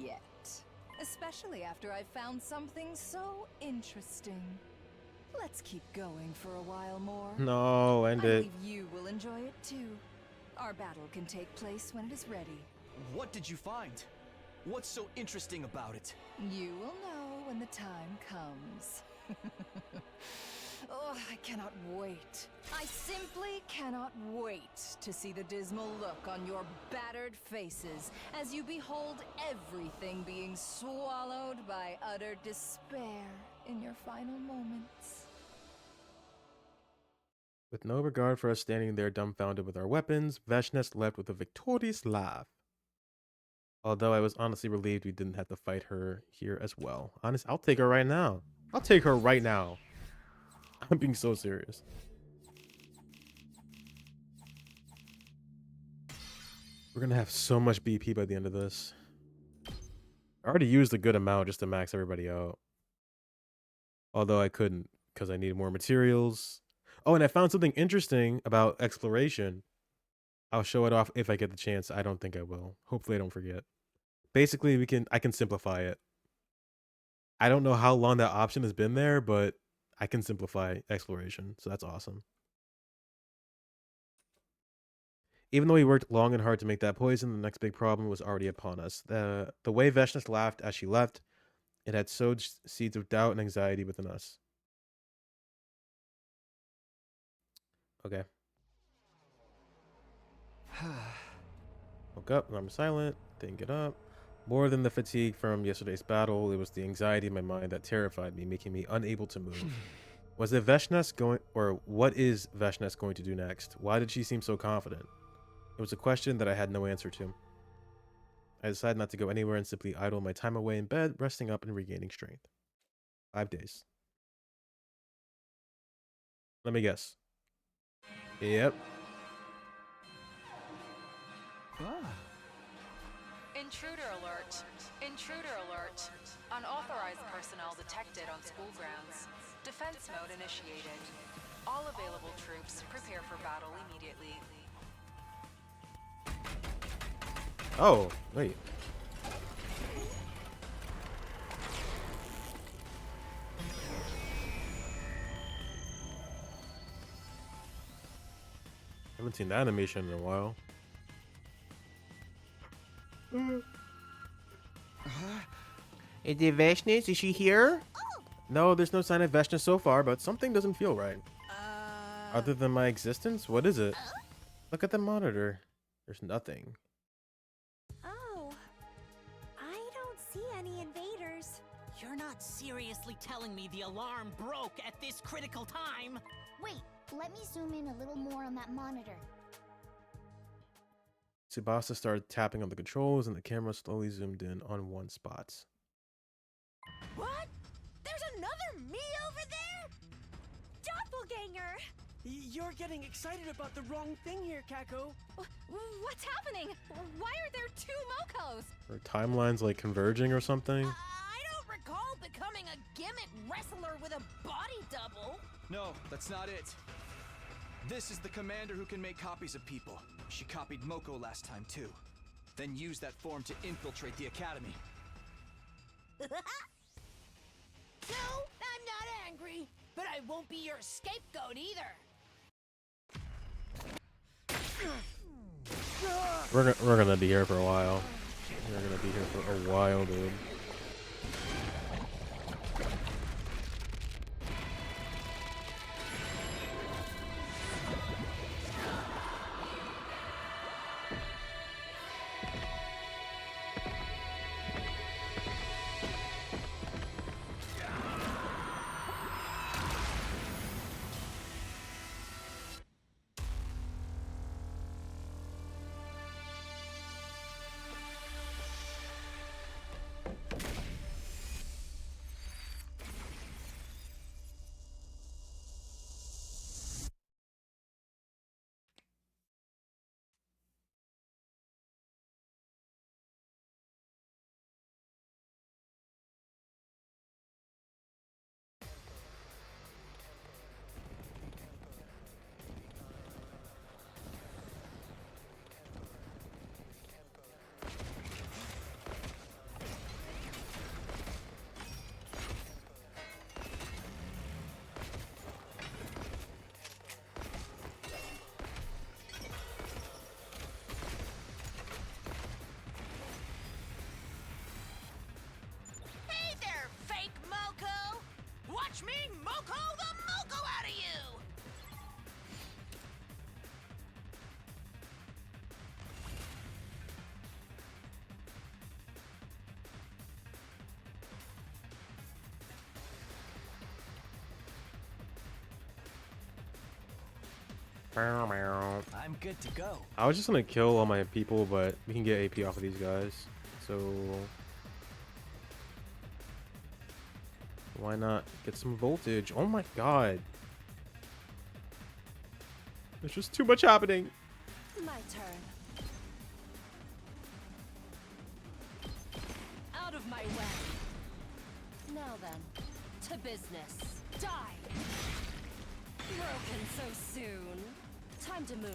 Yet. Especially after I've found something so interesting. Let's keep going for a while more. No, end I it. believe you will enjoy it too. Our battle can take place when it is ready. What did you find? What's so interesting about it? You will know when the time comes. Oh, I cannot wait. I simply cannot wait to see the dismal look on your battered faces as you behold everything being swallowed by utter despair in your final moments. With no regard for us standing there dumbfounded with our weapons, Veshness left with a victorious laugh. Although I was honestly relieved we didn't have to fight her here as well. Honest, I'll take her right now. I'll take her right now. I'm being so serious. We're gonna have so much BP by the end of this. I already used a good amount just to max everybody out. Although I couldn't because I needed more materials. Oh, and I found something interesting about exploration. I'll show it off if I get the chance. I don't think I will. Hopefully I don't forget. Basically, I can simplify it. I don't know how long that option has been there, but I can simplify exploration, so that's awesome. Even though we worked long and hard to make that poison, the next big problem was already upon us. The way Veshness laughed as she left, it had sowed seeds of doubt and anxiety within us. Okay. Woke up, and I'm silent, didn't get up. More than the fatigue from yesterday's battle, it was the anxiety in my mind that terrified me, making me unable to move. Was it Veshnes going, or what is Veshnes going to do next? Why did she seem so confident? It was a question that I had no answer to. I decided not to go anywhere and simply idle my time away in bed, resting up and regaining strength. 5 days. Let me guess. Yep. Intruder alert. Intruder alert. Unauthorized personnel detected on school grounds. Defense mode initiated. All available troops prepare for battle immediately. Oh, wait. Haven't seen that animation in a while. Is it Veshnes? Is she here? No, there's no sign of Veshnes so far, but something doesn't feel right. Other than my existence? What is it? Look at the monitor. There's nothing. Oh, I don't see any invaders. You're not seriously telling me the alarm broke at this critical time? Wait, let me zoom in a little more on that monitor. Tsubasa started tapping on the controls and the camera slowly zoomed in on one spot. What? There's another me over there? Doppelganger! You're getting excited about the wrong thing here, Kako. What's happening? Why are there two Mokos? Are timelines like converging or something? I don't recall becoming a gimmick wrestler with a body double. No, that's not it. This is the commander who can make copies of people. She copied Moko last time, too. Then used that form to infiltrate the academy. No, I'm not angry, but I won't be your scapegoat either. We're gonna be here for a while. We're gonna be here for a while, dude. Hey there, fake Moko! Watch me Moko the Moko out of you! I'm good to go. I was just gonna kill all my people, but we can get AP off of these guys. So why not get some voltage? Oh my god. There's just too much happening. My turn. Out of my way. Now then, to business. Die! Broken so soon. Time to move.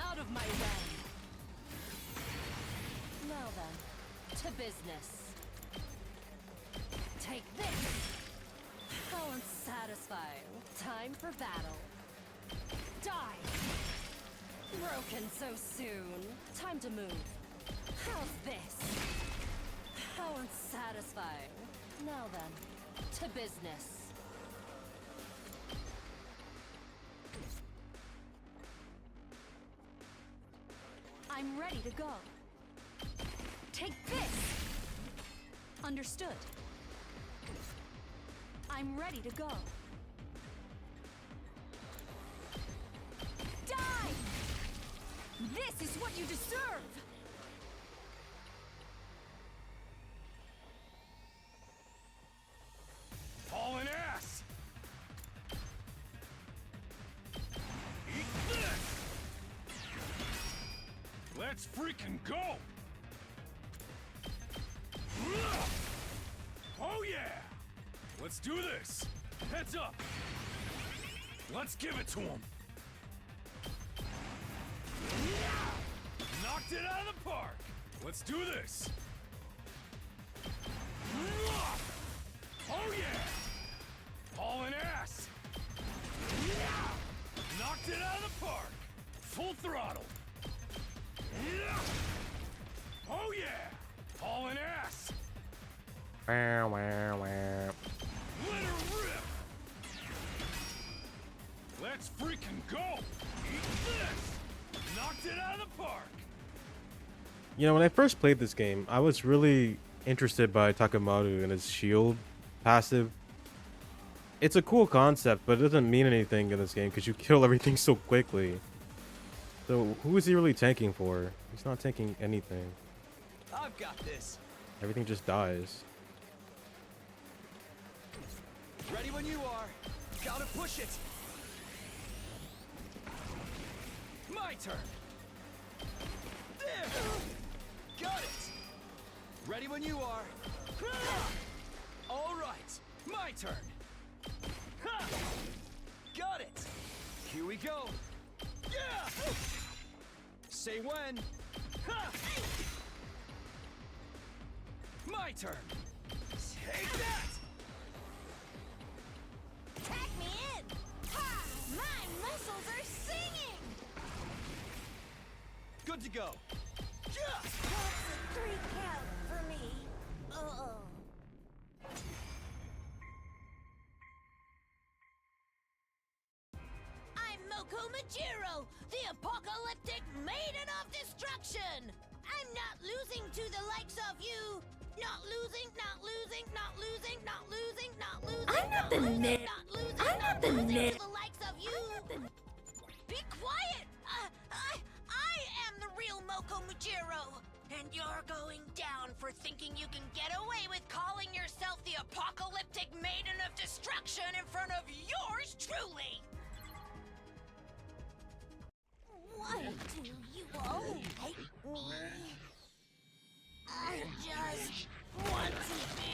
Out of my way. Now then, to business. Take this! How unsatisfying. Time for battle. Die! Broken so soon. Time to move. How's this? How unsatisfying. Now then, to business. I'm ready to go. Take this! Understood. I'm ready to go. Die! This is what you deserve! Hauling ass! Eat this! Let's freaking go! Oh yeah! Let's do this! Heads up! Let's give it to him! Knocked it out of the park! Let's do this! Oh yeah! Hauling ass! Knocked it out of the park! Full throttle! Oh yeah! Hauling ass! Wow, wow, wow. Let her rip! Let's freaking go! Eat this! Knocked it out of the park! You know, when I first played this game, I was really interested by Takamaru and his shield passive. It's a cool concept, but it doesn't mean anything in this game because you kill everything so quickly. So who is he really tanking for? He's not tanking anything. I've got this. Everything just dies. Ready when you are. Gotta push it. My turn. There. Got it. Ready when you are. All right. My turn. Ha! Got it. Here we go. Yeah. Say when. Ha! My turn. Take that. Tag me in! Ha! My muscles are singing! Good to go. Yeah. That's a 3 count for me. Uh-oh. I'm Moko Majiro, the apocalyptic maiden of destruction! I'm not losing to the likes of you! Not losing, not losing, not losing, not losing, not losing, I'm not not the losing, net. not losing, I'm not the losing net. to the likes of you! Be quiet! I am the real Moko Mujiro! And you're going down for thinking you can get away with calling yourself the apocalyptic maiden of destruction in front of yours truly! Why do you all hate me? I just want to be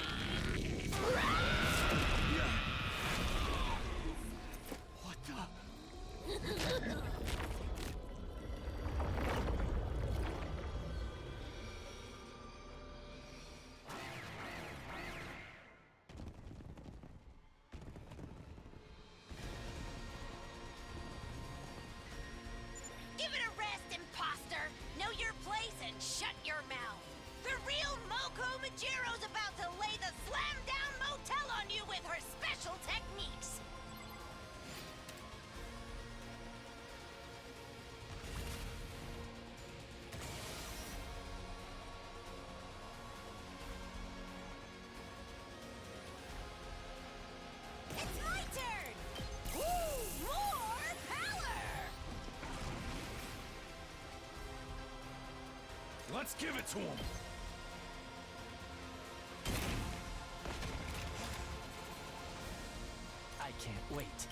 What the? Give it a rest, imposter! Know your place and shut your mouth! The real Moko Majiro's about to lay the slam-down motel on you with her special techniques! It's my turn! Woo! More power! Let's give it to him! I can't wait.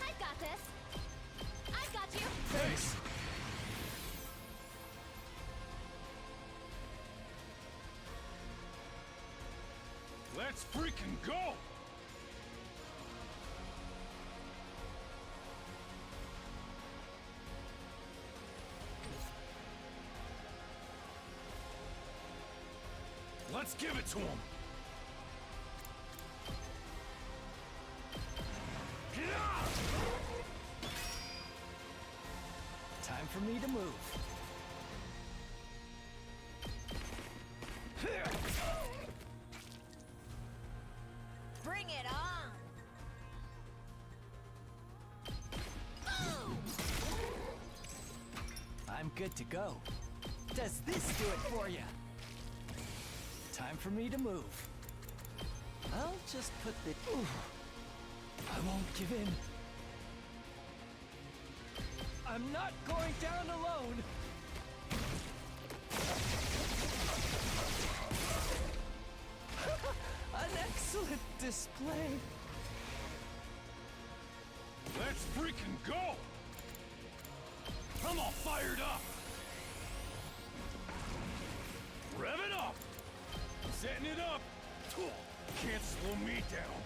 I've got this! I've got you! Thanks! Let's freaking go! Let's give it to him! Time for me to move. Bring it on! good to go. Does this do it for you? Time for me to move. I'll just put the... Ooh. I won't give in. I'm not going down alone. An excellent display. Let's freaking go! I'm all fired up! Rev it up! Setting it up! Can't slow me down.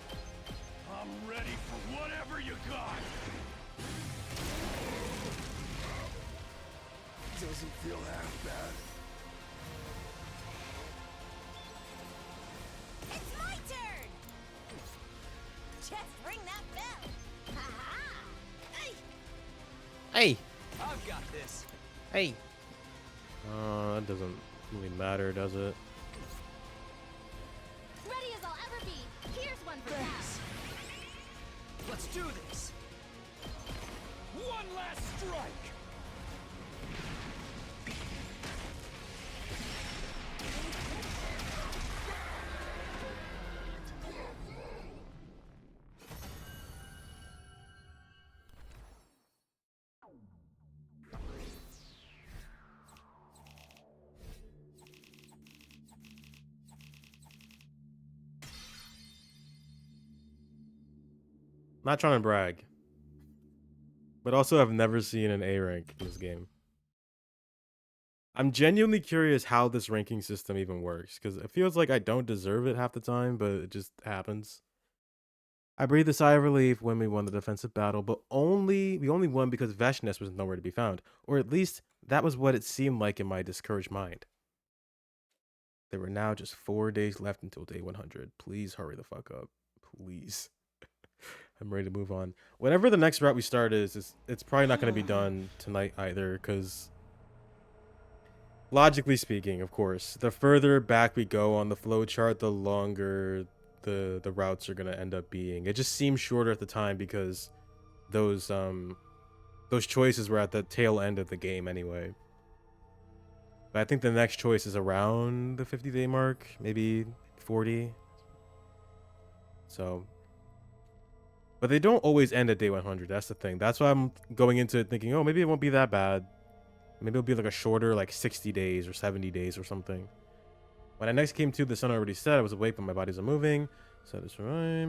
I'm ready for whatever you got! Doesn't feel half bad. It's my turn! Just ring that bell! Ha-ha! Hey! Hey! I've got this. Hey! That doesn't really matter, does it? Ready as I'll ever be. Here's one for Thanks. Let's do this. One last strike! Not trying to brag, but also I've never seen an A rank in this game. I'm genuinely curious how this ranking system even works, because it feels like I don't deserve it half the time, but it just happens. I breathed a sigh of relief when we won the defensive battle, but we only won because Veshness was nowhere to be found, or at least that was what it seemed like in my discouraged mind. There were now just 4 days left until day 100. Please hurry the fuck up. Please. I'm ready to move on. Whatever the next route we start is it's probably not going to be done tonight either, because logically speaking, of course, the further back we go on the flowchart, the longer the routes are going to end up being. It just seems shorter at the time because those choices were at the tail end of the game anyway. But I think the next choice is around the 50-day mark, maybe 40. So, but they don't always end at day 100. That's the thing. That's why I'm going into it thinking, oh, maybe it won't be that bad. Maybe it'll be like a shorter, like 60 days or 70 days or something. When I next came to, the sun already set. I was awake, but my bodies are moving. Set is right.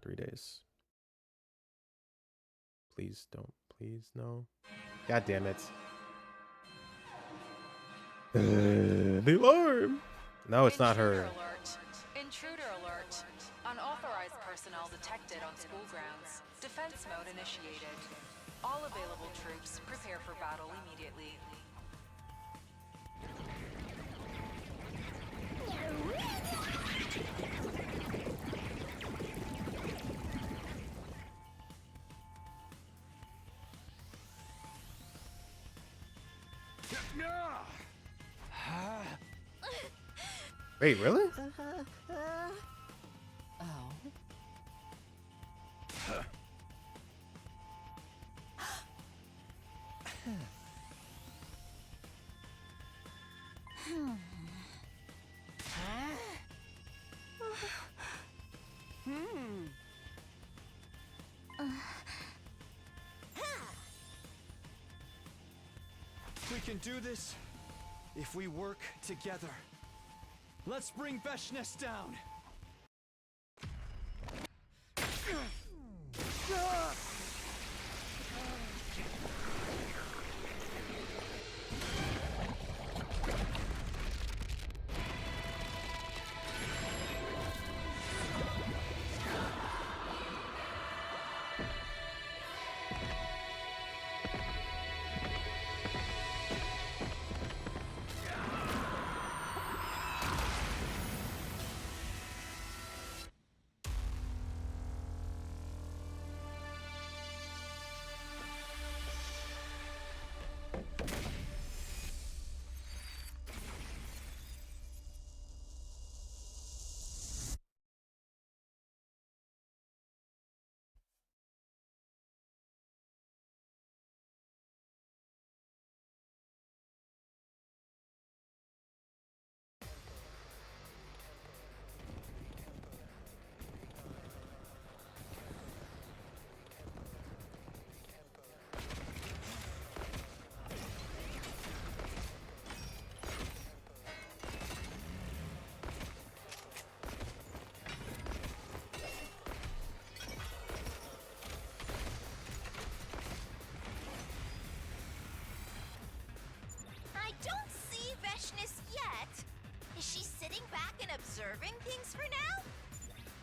3 days. Please don't. Please no. God damn it. The alarm. No, it's not her. Intruder alert. Intruder alert. Unauthorized personnel detected on school grounds. Defense mode initiated. All available troops prepare for battle immediately. Wait, really? Oh. We can do this if we work together. Let's bring Veshness down. yet. Is she sitting back and observing things for now?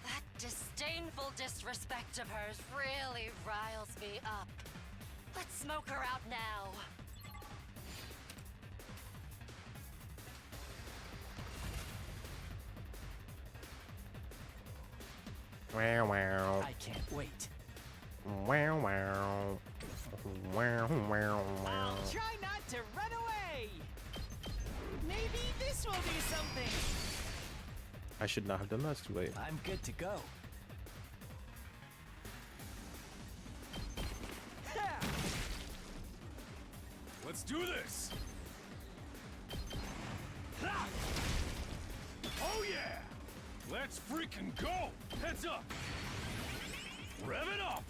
That disdainful disrespect of hers really riles me up. Let's smoke her out now. Wow, wow. I can't wait. Wow, wow. Wow, wow, wow. I'll try not to run away. Maybe this will do something. I should not have done that. It's too late. I'm good to go. Ha! Let's do this! Ha! Oh yeah! Let's freaking go! Heads up! Rev it up!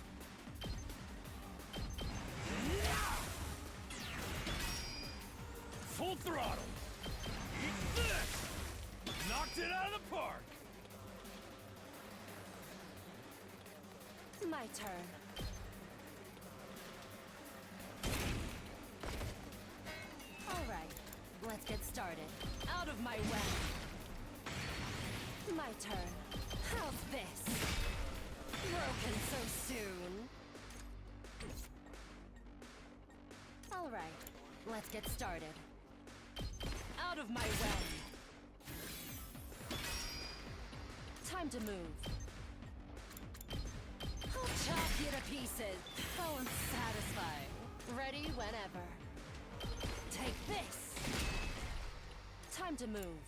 Full throttle! Eat this! Knocked it out of the park! My turn. All right, let's get started. Out of my way. My turn. How's this? Broken so soon. All right, let's get started. Out of my way. Time to move. I'll chop you to pieces. How unsatisfying. Ready whenever. Take this. Time to move.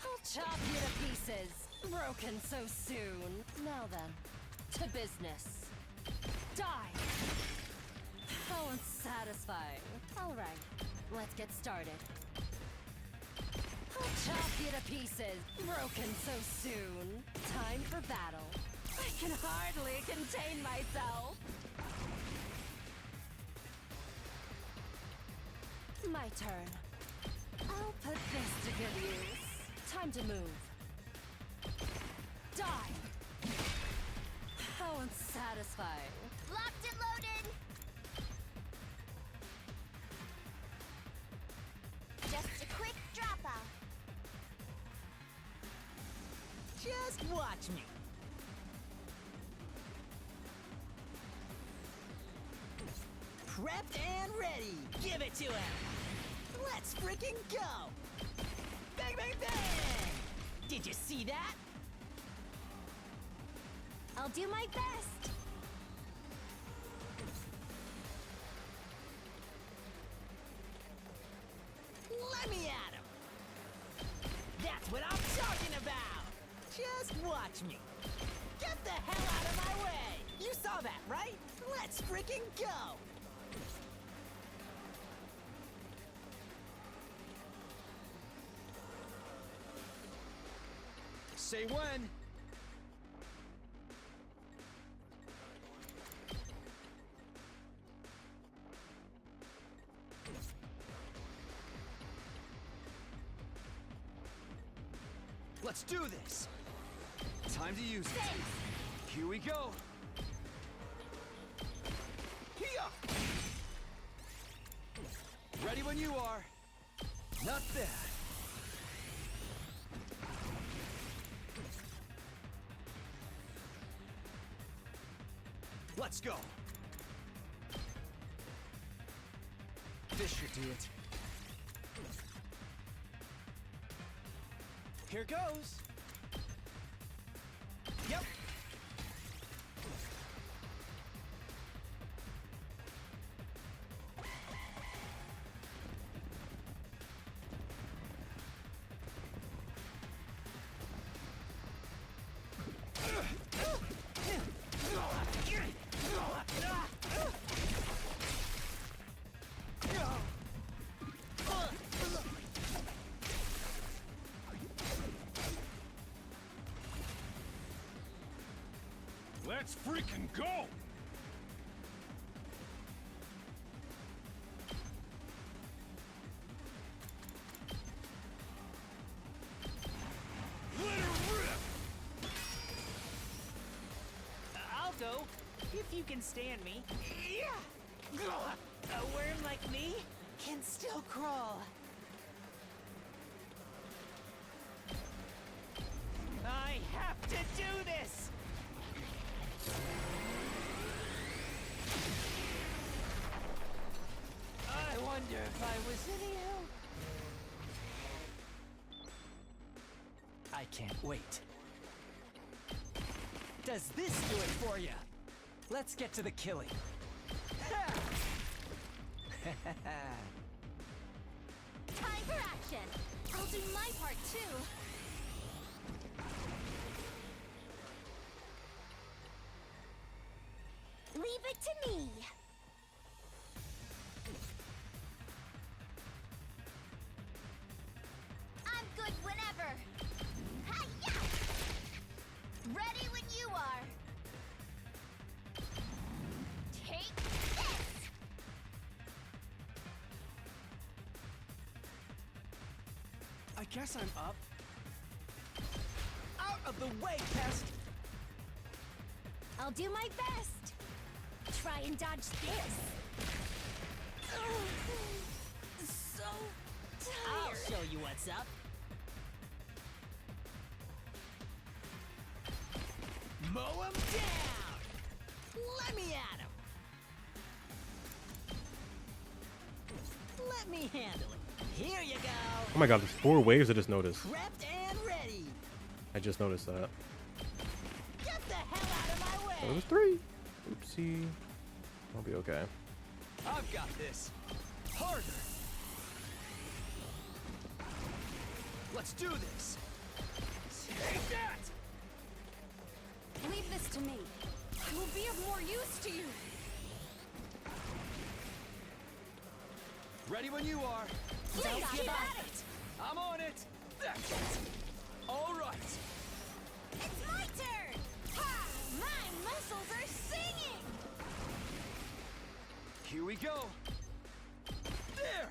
I'll chop you to pieces. Broken so soon. Now then, to business. Die. How unsatisfying. All right, let's get started. I'll chop you to pieces. Broken so soon. Time for battle. I can hardly contain myself. My turn. I'll put this to good use. Time to move. Die. How unsatisfying. Locked and loaded. Just a quick drop off. Just watch me. Prepped and ready. Give it to him. Let's freaking go. Bang, bang, bang. Did you see that? I'll do my best. Let me at him. That's what I'm talking about. Just watch me. Get the hell out of my way. You saw that, right? Let's freaking go. Say when. Let's do this. Time to use it. Here we go. Here. Ready when you are. Not bad. Let's go. This should do it. Here goes. Yep. Let's freaking go! Let her rip! I'll go, if you can stand me. A worm like me can still crawl. I can't wait. Does this do it for you? Let's get to the killing. Time for action. I'll do my part too. Leave it to me. I'm good whenever. Hi-ya! Ready when you are. Take this! I guess I'm up. Out of the way, pest! I'll do my best. Try and dodge this. So I'll tired. show you what's up. Mow 'em down! Let me at 'em! Let me handle it. Here you go! Oh my god, there's 4 waves I just noticed. Prepped and ready! I just noticed that. Get the hell out of my way! Oh, there's 3. Oopsie. I'll be okay. I've got this. Harder. Let's do this. Take that! Leave this to me. I will be of more use to you. Ready when you are. Don't Keep give up. at it. I'm on it. That's it. All right. It's my turn! Ha! My muscles are singing! Here we go. There.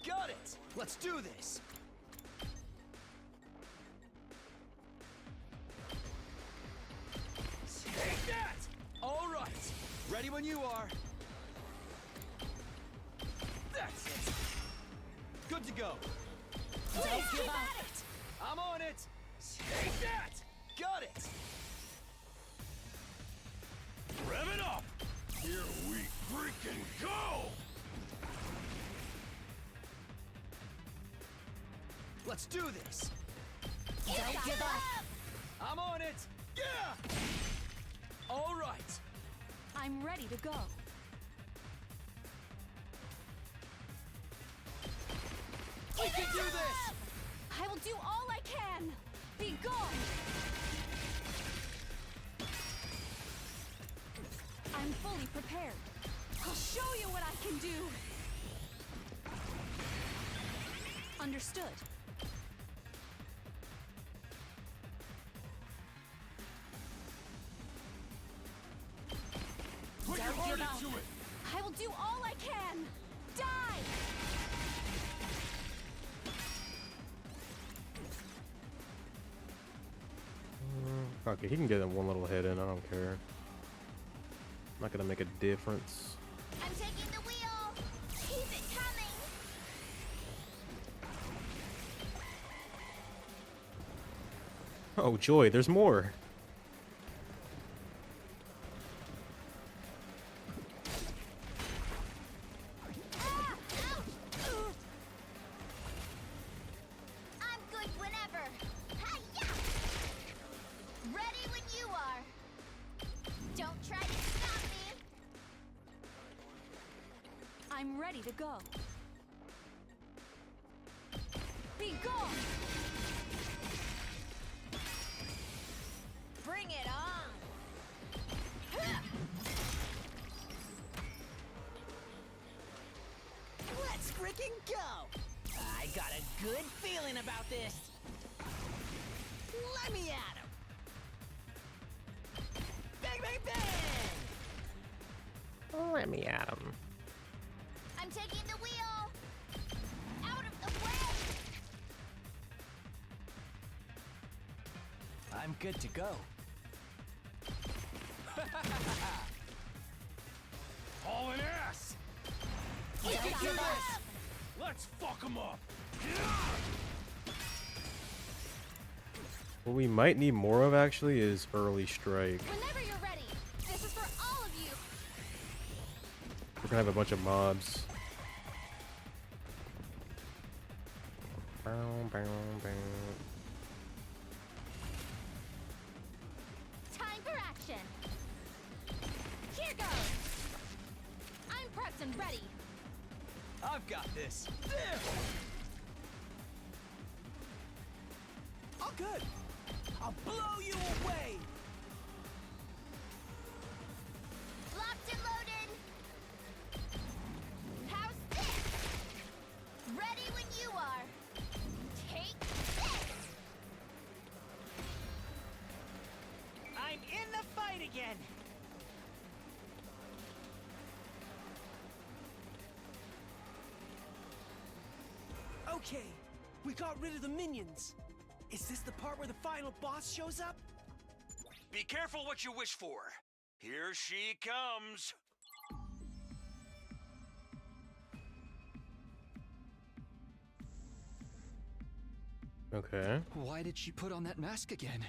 Got it. Let's do this. Take that. All right. Ready when you are. That's it. Good to go. Don't give Keep up. at it! I'm on it. Take that. Got it. Rev it up! Here we freaking go! Let's do this. Don't give up. I'm on it. Yeah. All right. I'm ready to go. We can do this. I will do all I can. Be gone. I'm fully prepared. I'll show you what I can do. Understood. Put your Don't heart give up. into it! I will do all I can. Die! Okay, he can get in one little hit in. I don't care. Not gonna make a difference. I'm taking the wheel! Keep it coming! Oh joy, there's more. Ah! Ouch! Ooh. I'm good whenever. Hi-ya! Ready when you are. Don't try to stop me. I'm ready to go. Be gone! Bring it on! Let's freaking go! I got a good feeling about this. Let me at him! Bang, bang, bang! Let me at him. I'm taking the wheel. Out of the way. I'm good to go. Hauling ass! Don't give up! Let's fuck 'em up! What we might need more of actually is early strike. Whenever you're ready. This is for all of you. We're gonna have a bunch of mobs. Time for action. Here goes. I'm prepped and ready. I've got this. All good. I'll blow you away. Locked and loaded. How's this? Ready when you are. Take this. I'm in the fight again. Okay, we got rid of the minions. Is this the part where the final boss shows up? Be careful what you wish for. Here she comes. Okay. Why did she put on that mask again?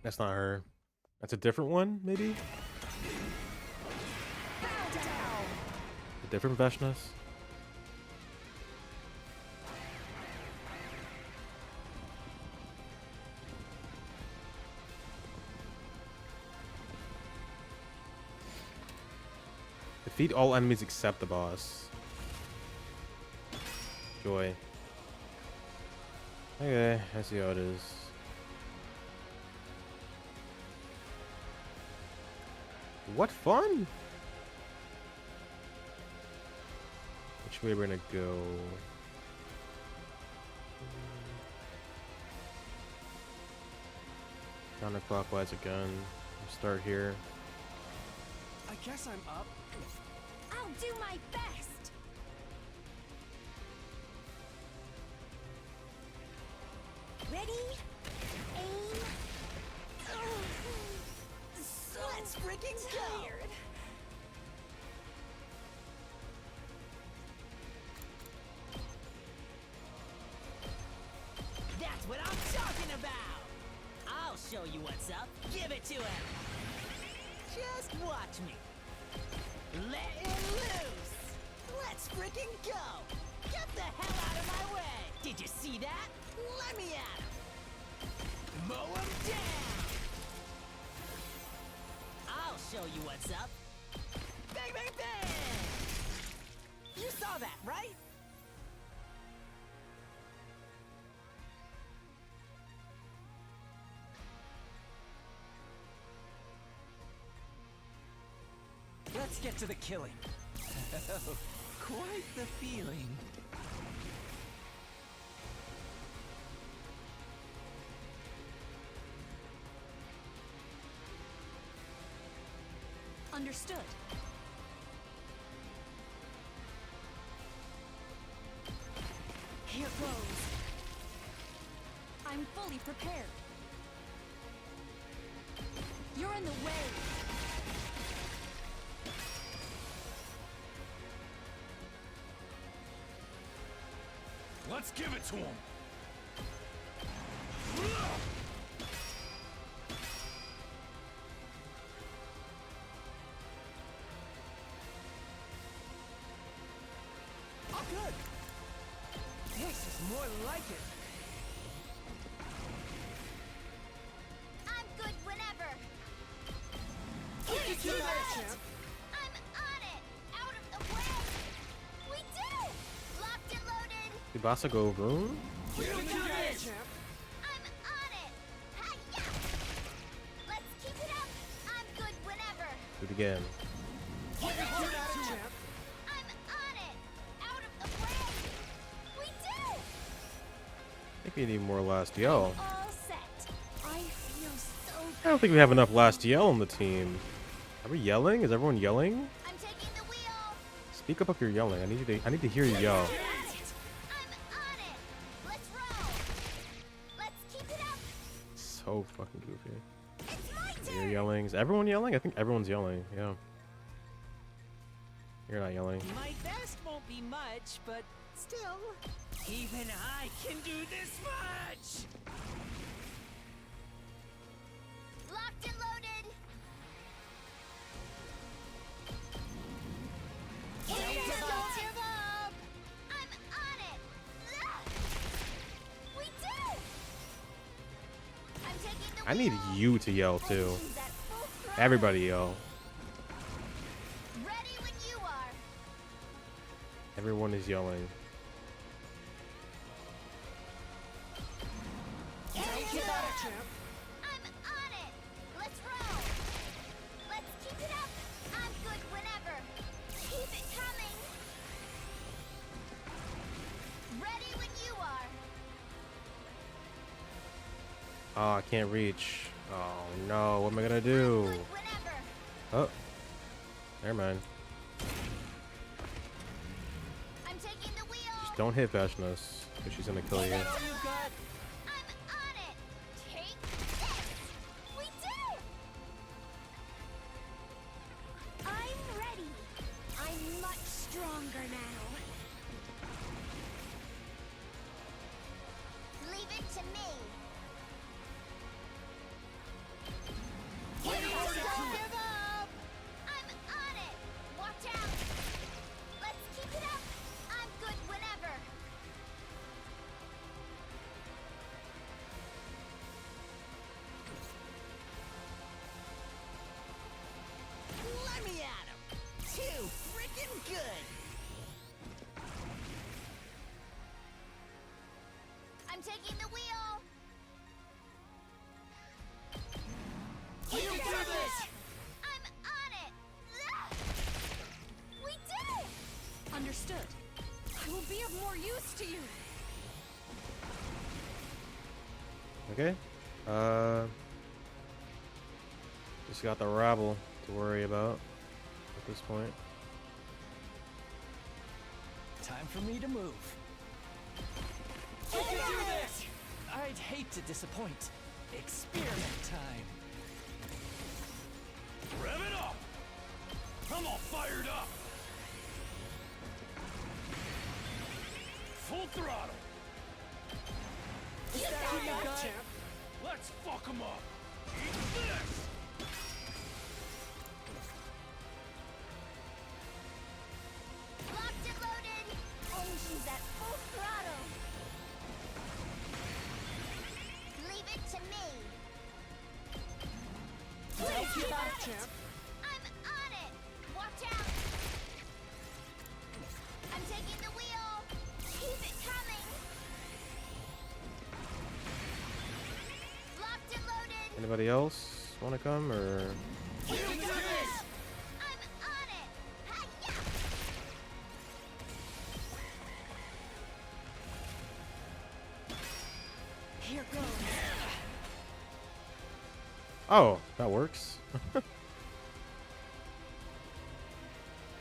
That's not her. That's a different one, maybe? A different Veshnas? Defeat all enemies except the boss. Joy. Okay, I see how it is. What fun! Which way we're gonna go? Counterclockwise again. We'll start here. I guess I'm up. I'll do my best. Ready? Aim. So Let's freaking go. tired. That's what I'm talking about. I'll show you what's up. Give it to him. Just watch me. Let it loose. Let's freaking go. Get the hell out of my way. Did you see that? Let me at him. Mow him down. I'll show you what's up. Bang, bang, bang. You saw that, right? Let's get to the killing. Quite the feeling. Understood. Here goes. I'm fully prepared. You're in the way. Let's give it to him. All good. This is more like it. I'm good whenever. You do that, champ. I'm on it. Out of the way. We did it. Locked and loaded. Did Basa go room? You do that, champ. I'm on it. Hi-ya. Let's keep it up. I'm good whenever. Do it again. You do that, champ. I'm on it. Out of the way. We did it. I think we need more last yell. All set. I feel so I don't think we have enough last yell on the team. Are we yelling? Is everyone yelling? I'm taking the wheel. Speak up if you're yelling. I need to hear you yell. I'm on it. Let's roll. Let's keep it up. So fucking goofy. It's my You're turn. yelling. Is everyone yelling? I think everyone's yelling. Yeah. You're not yelling. My best won't be much, but still. Even I can do this much! Locked and loaded. Don't give up. I need you to yell too. Engines at full throttle. Everybody yell. Ready when you are. Everyone is yelling. Don't give up, champ. I'm on it. Let's roll. Let's keep it up. I'm good whenever. Keep it coming. Ready when you are. Oh, I can't reach. Oh no, what am I gonna do? Good whenever. Oh, never mind. I'm taking the wheel. Just don't hit Vashnos, because she's gonna kill you. All you got. I'm on it. Take this. We did it. I'm ready. I'm much stronger now. Leave it to me. Don't give up. I'm on it. Watch out. Let's keep it up. I'm good whenever. Let me at him. Too freaking good. I'm taking the wheel. You can do this. I'm on it. We did it. Understood. I will be of more use to you. Okay. Just got the rabble to worry about at this point. Time for me to move. You can do this. I'd hate to disappoint. Experiment time. Rev it up! I'm all fired up! Full throttle! Is that all you got, champ? Let's fuck 'em up! Eat this! Locked and loaded. Engines at full throttle. Leave it to me. Don't give up, champ. I'm on it. Watch out. I'm taking the wheel. Keep it coming. Locked and loaded. Anybody else want to come or? You can do this. I'm on it. Hi-ya! Here goes. Oh, that works.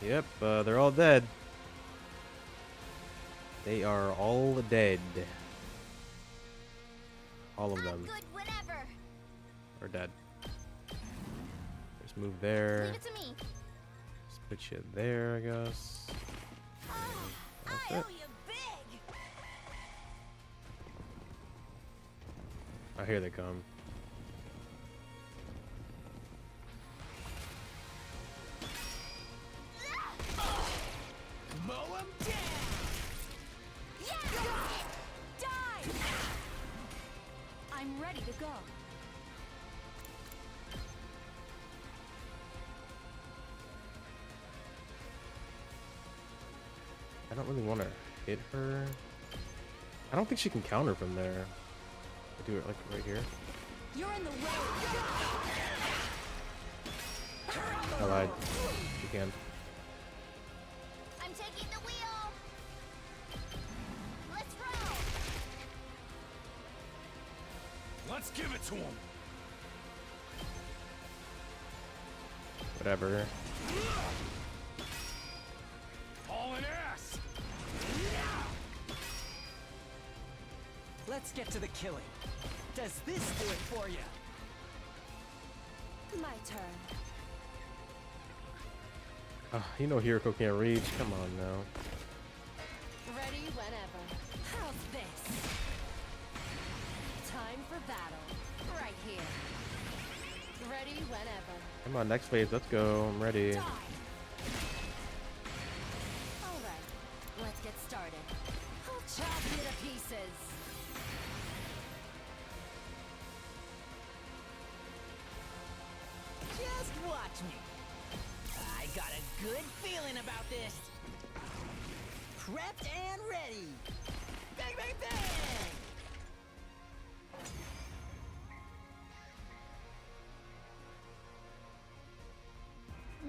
Yep, they're all dead. They are all dead. All of I'm them good whenever. are dead. Just move there. Leave it to me. Just put you there, I guess. I That's owe it. you big. Oh, here they come. Mow him down. Die! I'm ready to go. I don't really want to hit her. I don't think she can counter from there. I do it like right here. You're in the way. I lied. She can. I'm taking the wheel. Let's roll. Let's give it to him! Whatever. Hauling ass! Let's get to the killing. Does this do it for you? My turn. You know Hiroko can't reach. Come on now. Ready whenever. How's this? Time for battle. Right here. Ready whenever. Come on, next phase. Let's go. I'm ready. Die! Alright, let's get started. I'll chop you to pieces. watch me. I got a good feeling about this. Prepped and ready. Bang, bang, bang!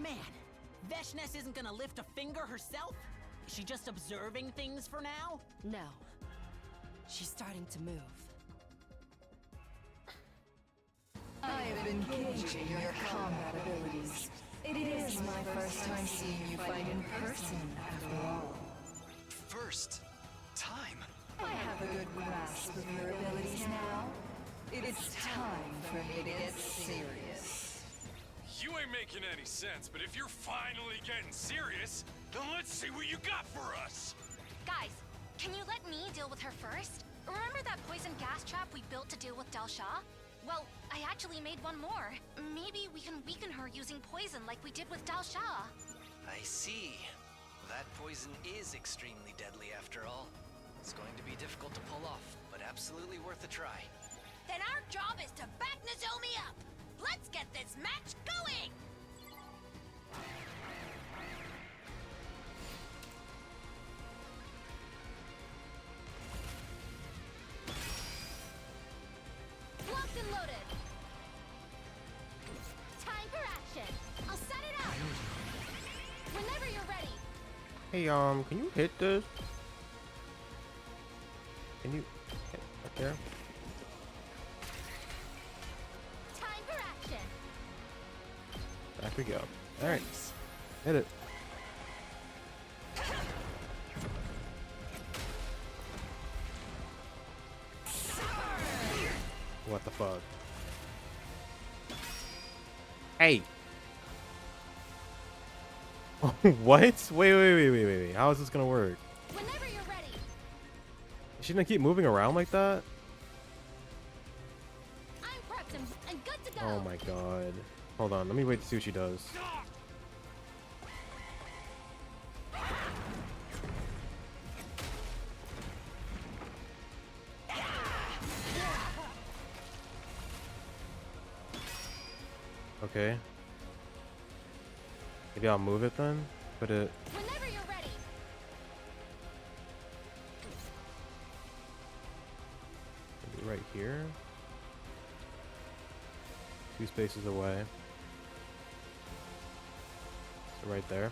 Man, Veshness isn't gonna lift a finger herself? Is she just observing things for now? No. She's starting to move. I have been gauging your combat abilities. It is my first time seeing you fight in person, after all. First time. I have a good grasp of your abilities now. It's time for me to get serious. You ain't making any sense, but if you're finally getting serious, then let's see what you got for us. Guys, can you let me deal with her first? Remember that poison gas trap we built to deal with Dal Shah? Well, I actually made one more. Maybe we can weaken her using poison like we did with Dal Shah. I see. That poison is extremely deadly after all. It's going to be difficult to pull off, but absolutely worth a try. Then our job is to back Nozomi up. Let's get this match going! Locked and loaded. Time for action. I'll set it up. Whenever you're ready. Hey, can you hit this? Can you hit right there? Time for action. Back we go. All right, hit it. What the fuck? Hey. What? Wait. How is this gonna work? Whenever you're ready. Is she gonna keep moving around like that? I'm prepped and good to go. Oh my god. Hold on, let me wait to see what she does. Okay. Maybe I'll move it then. Put it Whenever you're ready. maybe right here. 2 spaces away. So right there.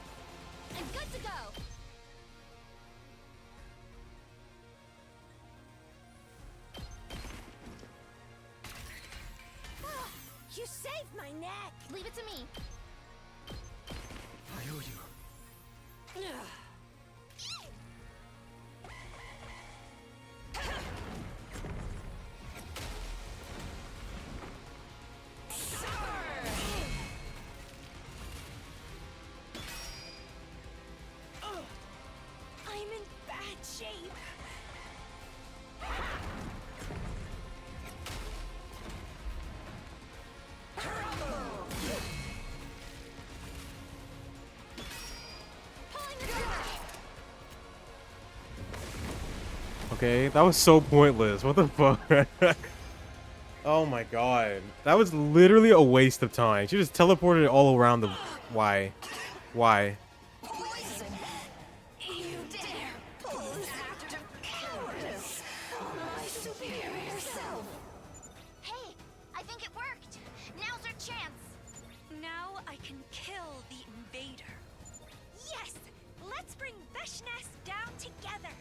And good to go. You saved my neck. Leave it to me. I owe you. I'm in bad shape. Pulling the trigger. Okay, that was so pointless. What the fuck? Oh my god. That was literally a waste of time. She just teleported it all around the... Why? Why? Poison! You dare pull this act of cowardice on my superior self! Hey, I think it worked. Now's our chance. Now I can kill the invader. Yes! Let's bring Veshness down together.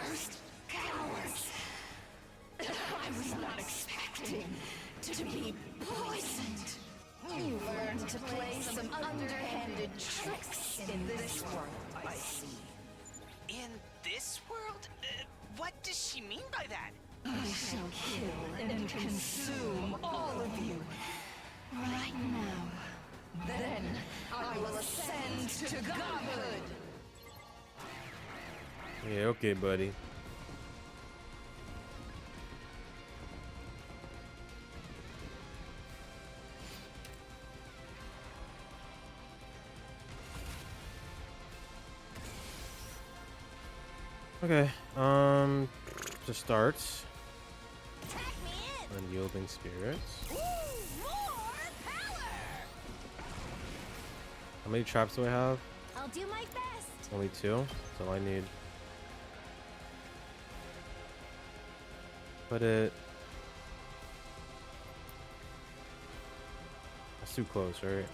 Cursed cowards! I was not expecting to be poisoned. You learned to play some underhanded tricks in this world, I see. In this world? What does she mean by that? I shall kill and consume all of you right now. Then I will ascend to godhood. Yeah, okay, buddy. Okay, to start. Tag me in. Unyielding spirits. Ooh, more power. How many traps do I have? I'll do my best. Only 2. That's all I need. Put it. That's too close, right?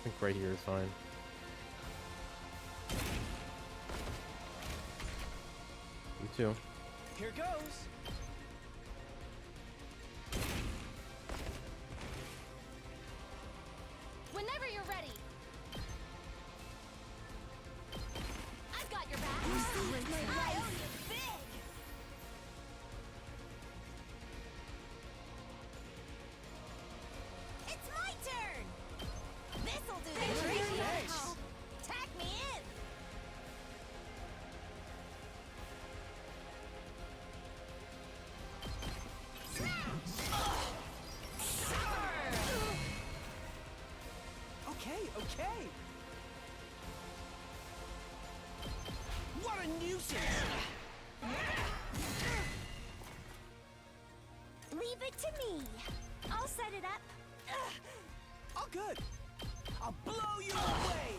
I think right here is fine. You too. Here goes. Whenever you're ready. I've got your back. I owe you big. It's my turn. This'll do the trick. Nice. Tag me in. Okay, okay. What a nuisance! Leave it to me. I'll set it up. All good. I'll blow you away.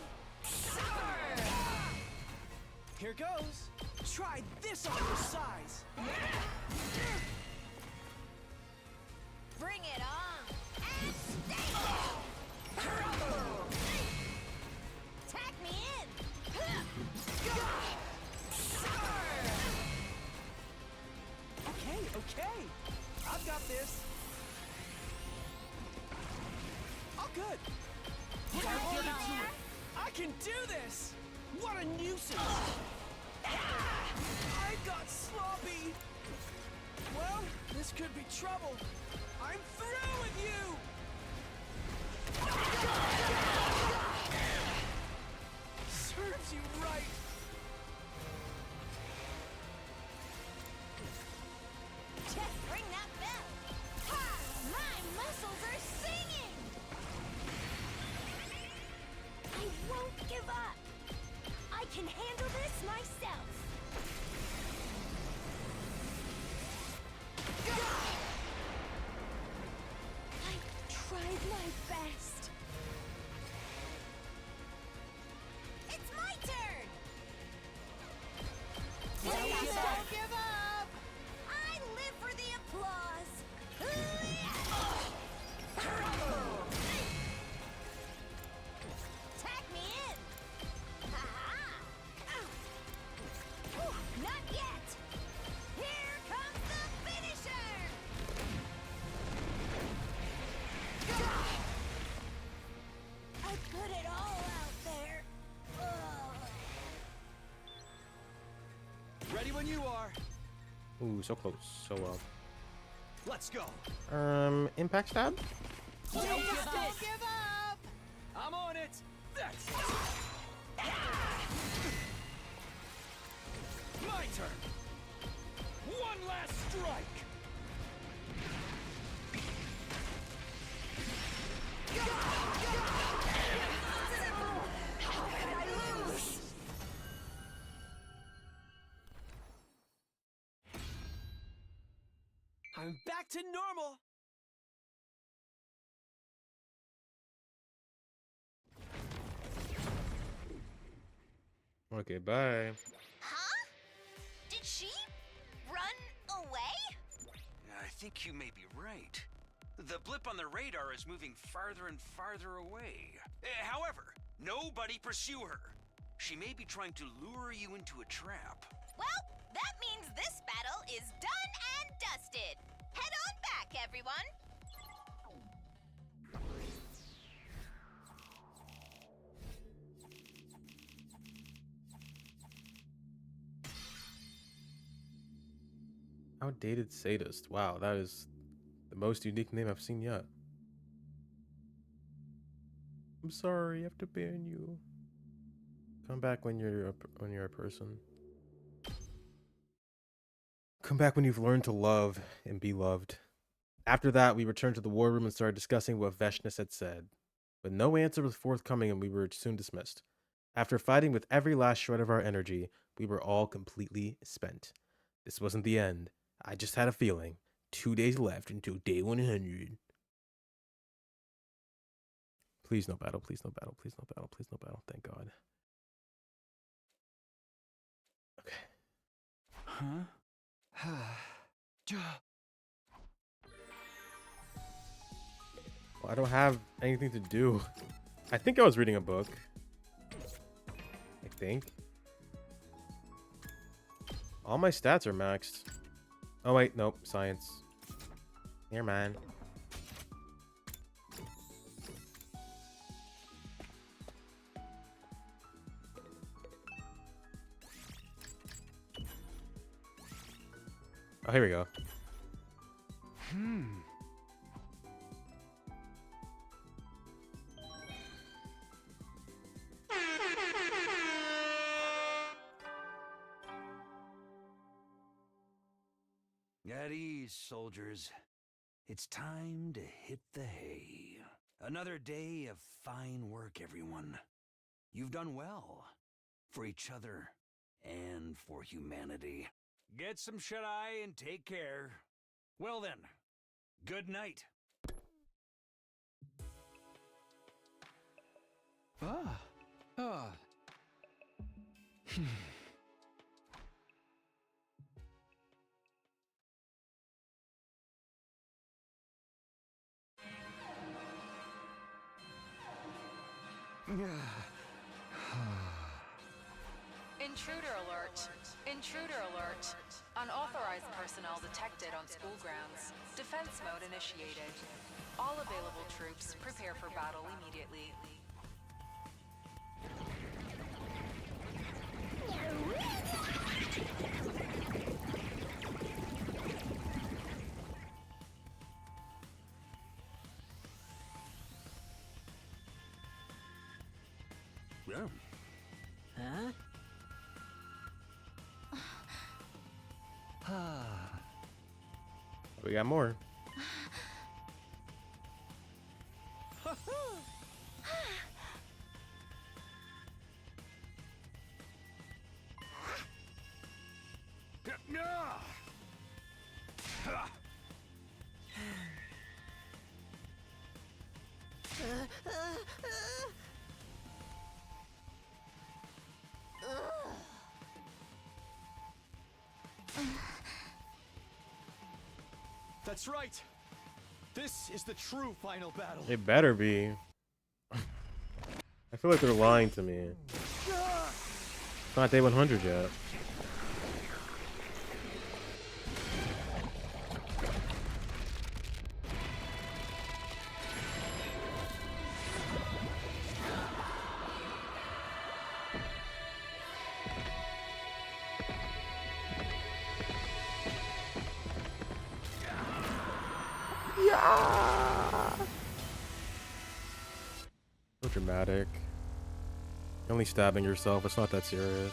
Here goes. Try this on your size. Bring it on. And stay. Tag me in. Okay, okay. I've got this. All good. Gotta get into it. I can do this. What a nuisance. I got sloppy. Well, this could be trouble. I'm through with you. Serves you right. Just ring that bell. Ha! My muscles are singing. I won't give up. I can handle this myself. I tried my best. It's my turn. Don't give up. I live for the applause. Tag me in. Not yet. Here comes the finisher. I put it all out there. Ready when you are. Ooh, so close. So well. Let's go. Impact stab? Don't give up. I'm on it. That's it. My turn. One last strike. How could I lose? I'm back to normal. Okay, bye. Huh? Did she run away? I think you may be right. The blip on the radar is moving farther and farther away. However, nobody pursue her. She may be trying to lure you into a trap. Well, that means this battle is done and dusted. Head on back, everyone. Outdated sadist. Wow, that is the most unique name I've seen yet. I'm sorry, I have to ban you. Come back when you're a person. Come back when you've learned to love and be loved. After that, we returned to the war room and started discussing what Veshness had said. But no answer was forthcoming and we were soon dismissed. After fighting with every last shred of our energy, we were all completely spent. This wasn't the end. I just had a feeling. 2 days left until day 100. Please no battle, please no battle, please no battle, please no battle. Thank God. Okay. Huh? Well, I don't have anything to do. I think I was reading a book. I think. All my stats are maxed. Oh wait, nope, science. Here, man. Oh, here we go. At ease, soldiers. It's time to hit the hay. Another day of fine work, everyone. You've done well. For each other and for humanity. Get some shut-eye and take care. Well then, good night. Intruder alert! Intruder alert! Unauthorized personnel detected on school grounds. Defense mode initiated. All available troops prepare for battle immediately. Yeah. Huh? We got more. That's right. This is the true final battle. It better be. I feel like they're lying to me. It's not day 100 yet. So dramatic. You're only stabbing yourself. It's not that serious.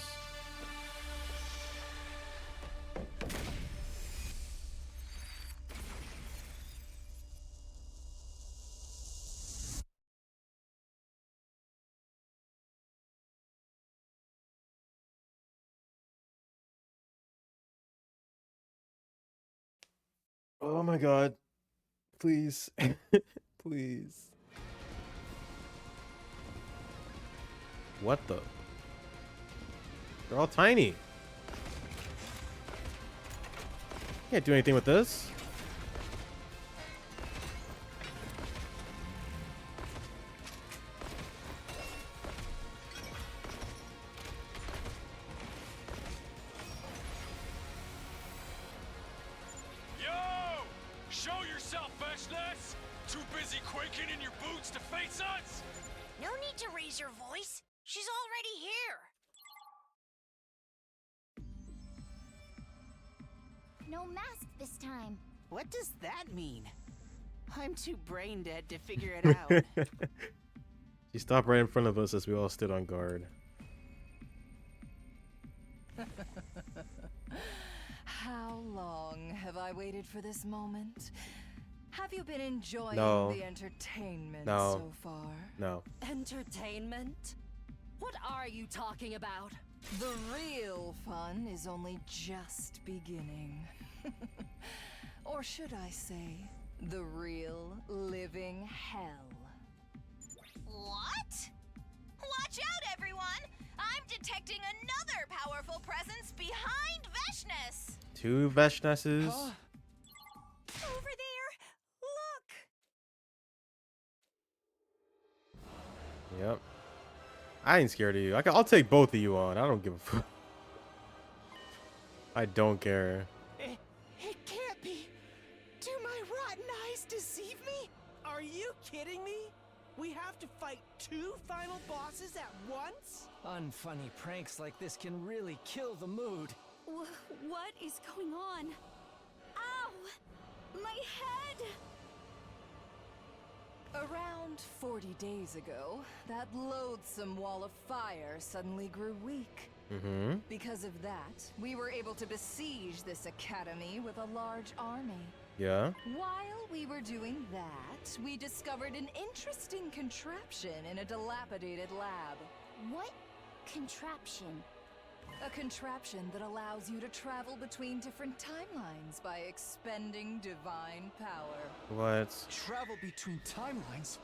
Oh my God. Please. Please. What the? They're all tiny. Can't do anything with this. Yo! Show yourself, Feshness! Too busy quaking in your boots to face us? No need to raise your voice. She's already here. No mask this time. What does that mean? I'm too brain dead to figure it out. She stopped right in front of us as we all stood on guard. How long have I waited for this moment? Have you been enjoying No. the entertainment No. so far? No. Entertainment? What are you talking about? The real fun is only just beginning. Or should I say, the real living hell. What? Watch out, everyone! I'm detecting another powerful presence behind Veshness! 2 Veshnesses. Huh? Over there! Look! Yep. I ain't scared of you. I'll take both of you on. I don't give a fuck. I don't care. It can't be. Do my rotten eyes deceive me? Are you kidding me? We have to fight 2 final bosses at once? Unfunny pranks like this can really kill the mood. What is going on? Ow! My head! Around 40 days ago, that loathsome wall of fire suddenly grew weak. Mm-hmm. Because of that, we were able to besiege this academy with a large army. Yeah. While we were doing that, we discovered an interesting contraption in a dilapidated lab. What contraption? A contraption that allows you to travel between different timelines by expending divine power. What? Travel between timelines?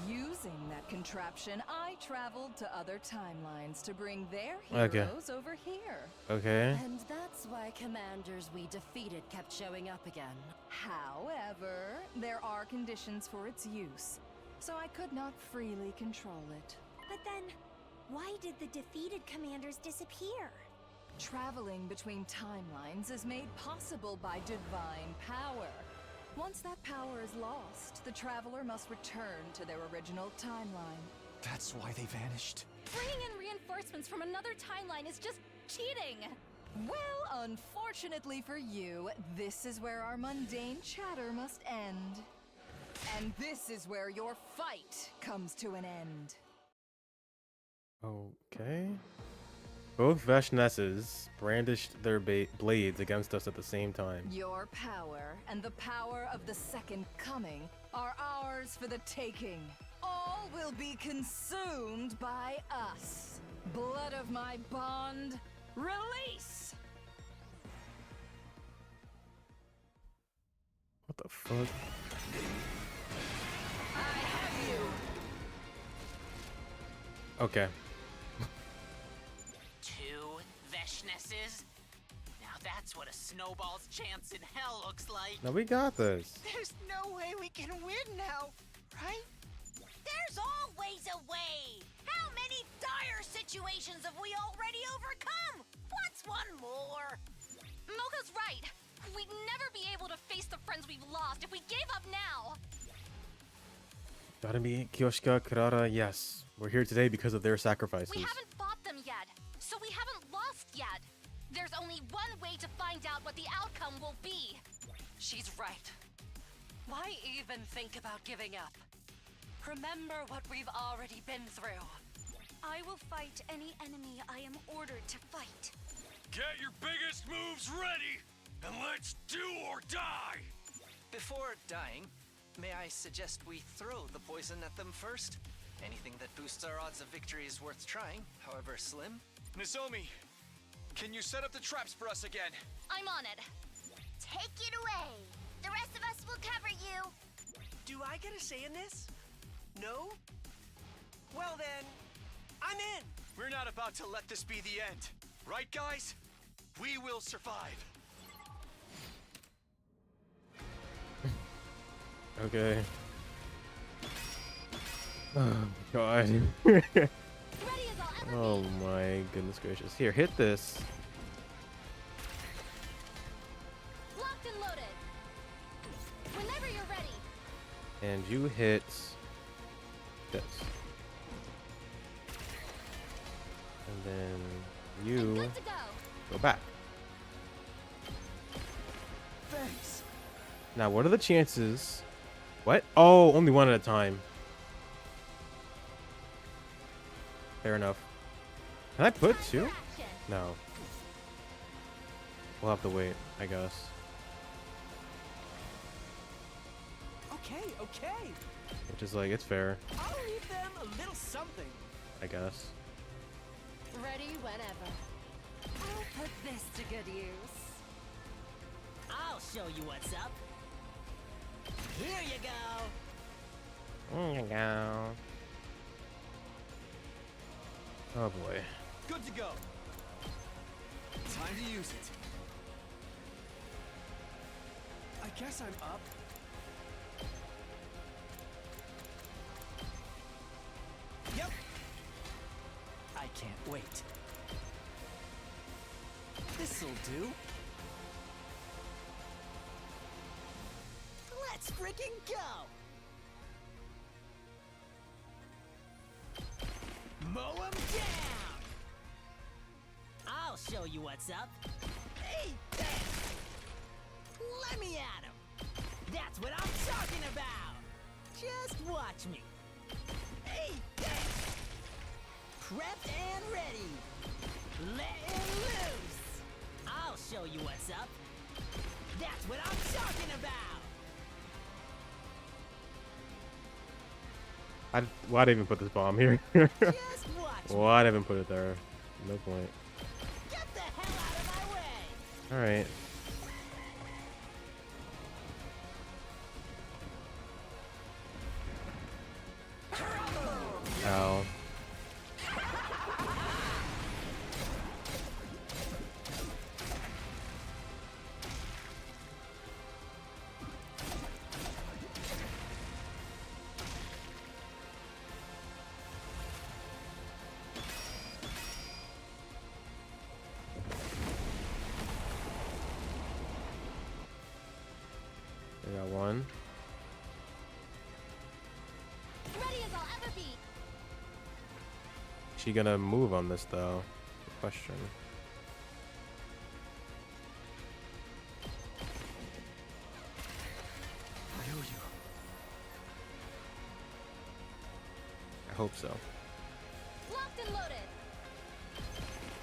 Using that contraption, I traveled to other timelines to bring their Okay. heroes over here. Okay. And that's why commanders we defeated kept showing up again. However, there are conditions for its use, so I could not freely control it. But then, why did the defeated commanders disappear? Traveling between timelines is made possible by divine power. Once that power is lost, the traveler must return to their original timeline. That's why they vanished. Bringing in reinforcements from another timeline is just cheating! Well, unfortunately for you, this is where our mundane chatter must end. And this is where your fight comes to an end. Okay. Both Veshnesses brandished their blades against us at the same time. Your power and the power of the Second Coming are ours for the taking. All will be consumed by us. Blood of my bond, release! What the fuck? I have you! Okay. 2 Veshnesses? Now that's what a snowball's chance in hell looks like. Now we got this. There's no way we can win now, right? There's always a way! How many dire situations have we already overcome? What's one more? Mocha's right! We'd never be able to face the friends we've lost if we gave up now! Darami, Kyoshika, Kurara, yes. We're here today because of their sacrifices. We haven't fought them yet, so we haven't lost yet. There's only one way to find out what the outcome will be. She's right. Why even think about giving up? Remember what we've already been through. I will fight any enemy I am ordered to fight. Get your biggest moves ready, and let's do or die! Before dying, may I suggest we throw the poison at them first? Anything that boosts our odds of victory is worth trying, however slim. Nozomi, can you set up the traps for us again? I'm on it. Take it away! The rest of us will cover you! Do I get a say in this? No? Well then, I'm in! We're not about to let this be the end. Right, guys? We will survive. Okay. Oh god. Ready as I'll ever Oh my goodness gracious. Here, hit this. be. Locked and loaded. Whenever you're ready. And you hit this. And then I'm you good to go. go back. Thanks. Now, what are the chances? What? Oh, only one at a time. Fair enough. Can I put Time 2? for action. No. We'll have to wait, I guess. Okay, okay. Which is like, it's fair, I'll leave them a little something. I guess. Ready whenever. I'll put this to good use. I'll show you what's up. Here you go. There you go. Oh boy. Good to go. Time to use it. I guess I'm up. Yep. I can't wait. This'll do. Let's freaking go. Mow 'em down. I'll show you what's up. Eat this. Let me at 'em. That's what I'm talking about. Just watch me. Eat this. Prepped and ready. Letting loose. I'll show you what's up. That's what I'm talking about. Why'd I even put this bomb here? Just watch me. Why'd I even put it there? No point. Get the hell out of my way. Alright. Ow. I got one. Ready as I'll ever be. She gonna move on this though? Good question. I owe you. I hope so. Locked and loaded.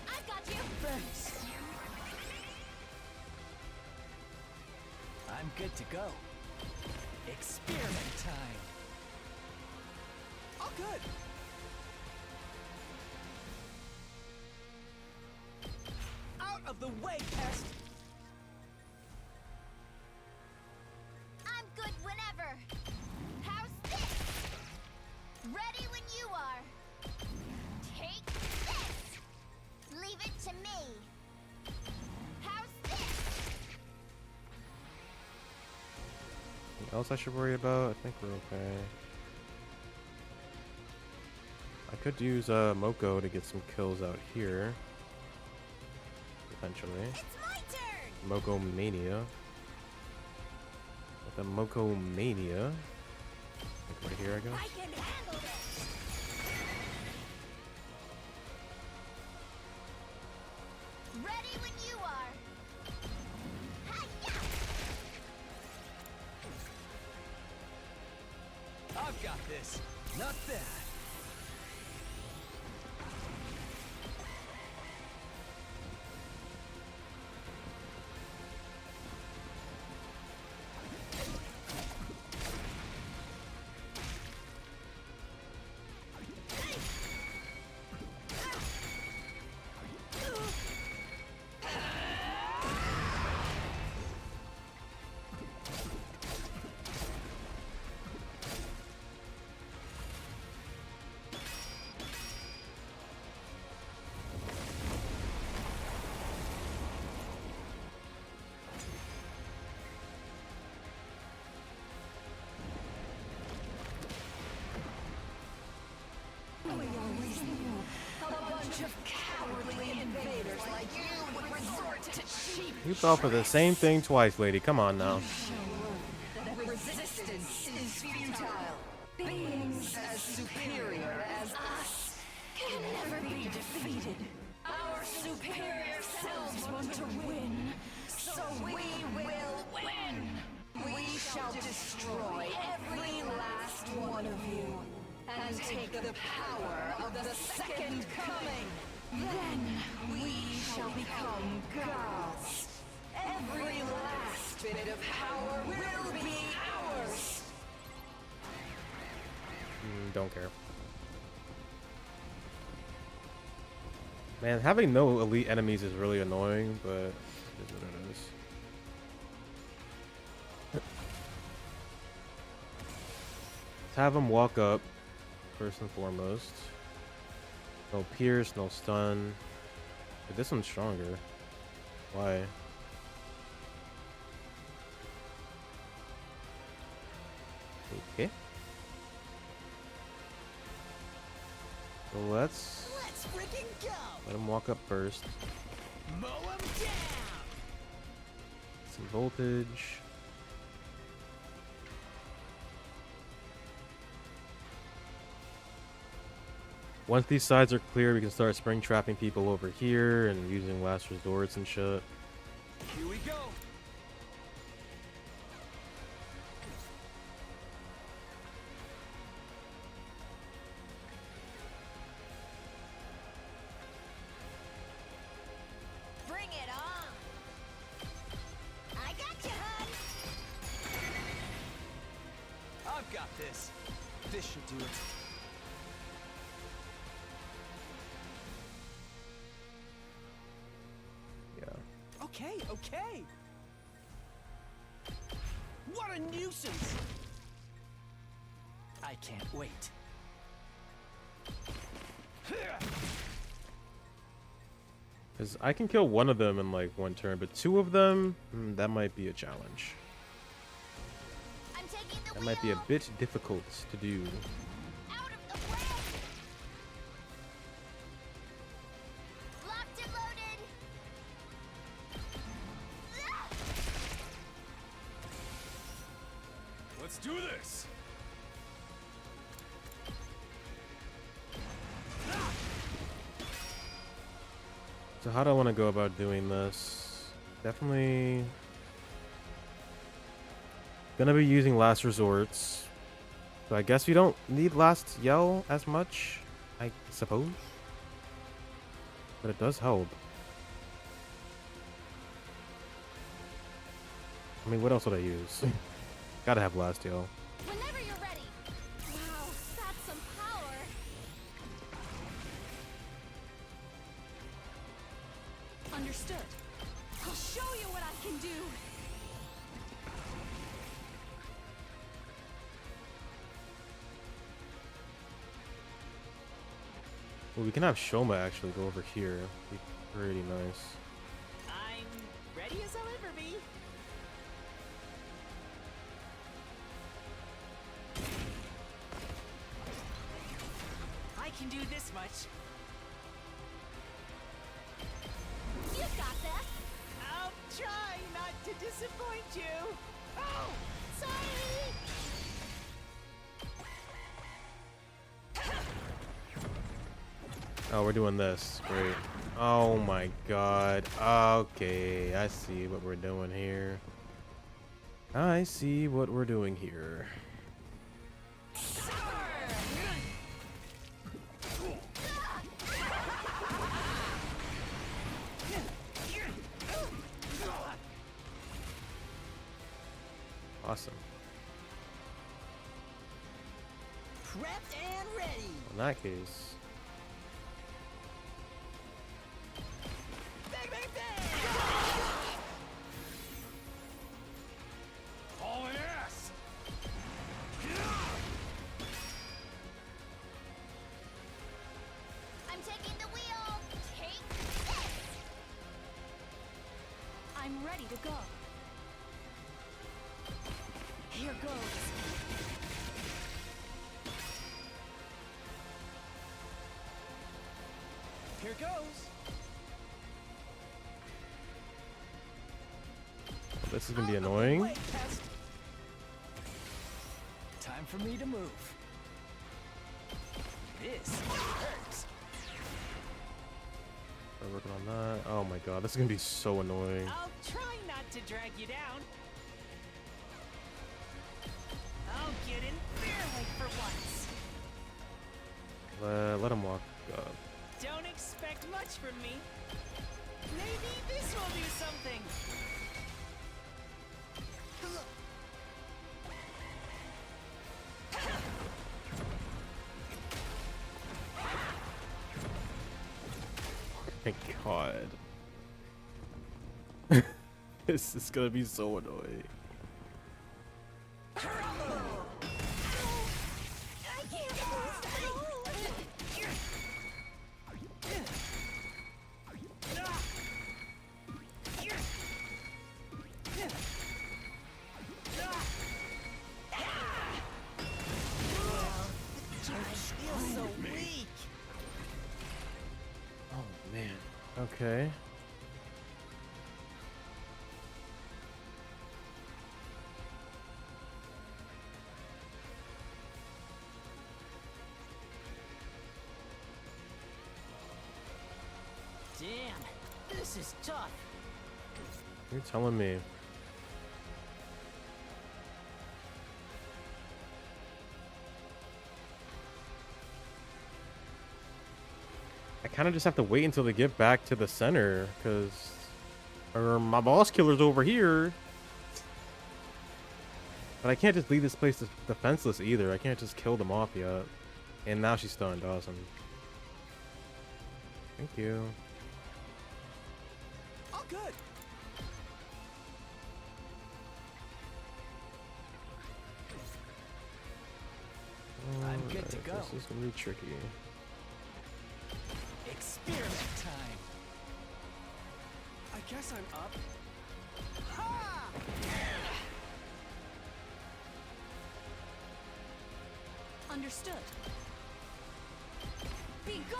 I've got you. Thanks. I'm good to go. Experiment time. All good. Out of the way, pest. I'm good whenever. How's this? Ready when you are. Take this. Leave it to me. How's this? Anything else I should worry about? I think we're okay. I could use Moko to get some kills out here. Potentially. It's my turn. Moko Mania. With the Moko Mania. Like right here, I guess. I can handle this. Ready when you are. Hi-ya! I've got this. Not bad. We always knew a bunch of cowardly invaders like you would resort to cheap You fell for the same thing twice, lady. Come on now. that resistance is futile. Beings as superior as us can never be defeated. Our superior selves want to win, so we will win. We shall destroy every last one of you and take the power of the second coming. Then we shall become gods. Every last bit of power will be ours. Don't care. Man, having no elite enemies is really annoying, but it is what it is. Let's have him walk up first and foremost. No pierce, no stun. But this one's stronger. Why? Okay. So let's freaking go! let him walk up first. Mow him down! Some voltage. Once these sides are clear, we can start spring trapping people over here and using last resorts and shit. Here we go. Bring it on! I got you, hun! I've got this. This should do it. Yeah. Okay, okay. What a nuisance! I can't wait. Because I can kill one of them in like one turn, but two of them, that might be a challenge. I'm taking the That might be a bit difficult to do. out of the way! Locked and loaded! Let's do this! So how do I want to go about doing this? Definitely gonna be using last resorts. So I guess we don't need last yell as much, I suppose. But it does help. I mean, what else would I use? Gotta have last yell. Whenever you're ready. Wow, that's some power. Understood. I'll show you what I can do. Well, we can have Shoma actually go over here. Be pretty nice. I'm ready as I'll ever be. I can do this much. You got this! I'll try not to disappoint you. Oh, sorry. Oh, we're doing this. Great. Oh my god. Okay, I see what we're doing here. I see what we're doing here. Awesome. Prepped and ready. In that case, Bang, bang, bang. Hauling ass! I'm taking the wheel! Take this! I'm ready to go. Here goes. Here goes. this is gonna be annoying. Wait, Pest. Time for me to move. This hurts. We're working on that. Oh my god, this is gonna be so annoying. I'll try not to drag you down. I'll get in fairly for once. Let him walk up. Don't expect much from me. Maybe this will do something. my god. This is gonna be so annoying. Feels so weak. Oh man. Okay. Damn, this is tough. You're telling me. I kind of just have to wait until they get back to the center, because my boss killer's over here. But I can't just leave this place defenseless either. I can't just kill them off yet. And now she's stunned. Awesome. Thank you. All good. I'm good to go. This is gonna be tricky. Experiment time. I guess I'm up. Understood. Be gone!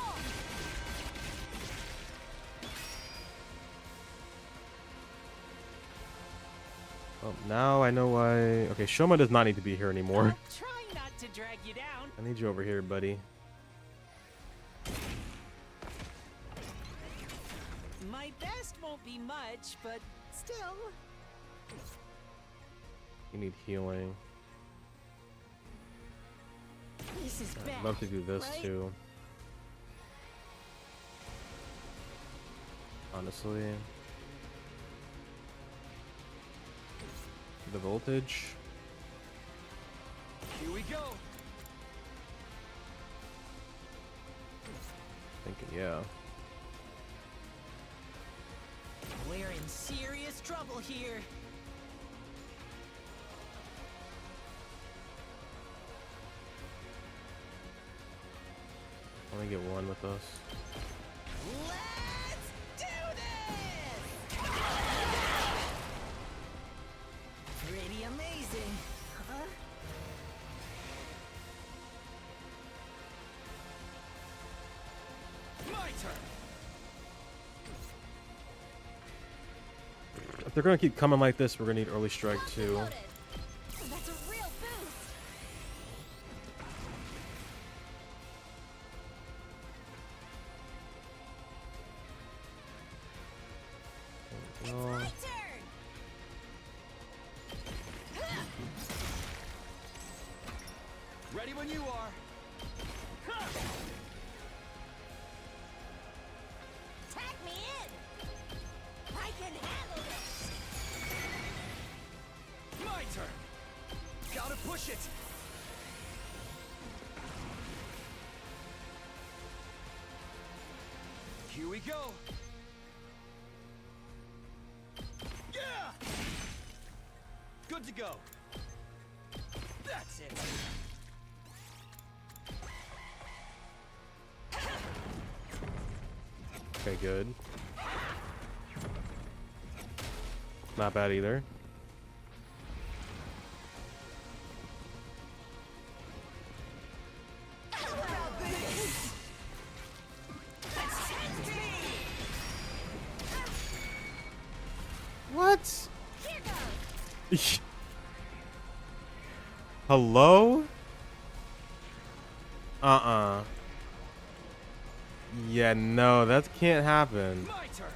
Oh, now I know why. Okay, Shoma does not need to be here anymore. Try not to drag you down. I need you over here, buddy. My best won't be much, but still. You need healing. This is bad. I'd love to do this right? too. Honestly. The voltage. Here we go. Thinking, yeah. We're in serious trouble here. Only get one with us. Let's do this! Pretty amazing, huh? My turn. If they're gonna keep coming like this, we're gonna need early strike too. Loaded. That's a real boost. Oh, My turn. Ready when you are. Tag me in. I can handle this. My turn. Gotta push it. Here we go. Yeah! Good to go. That's it. okay, good. Not bad either. What? Hello? Yeah, no, that can't happen. My turn.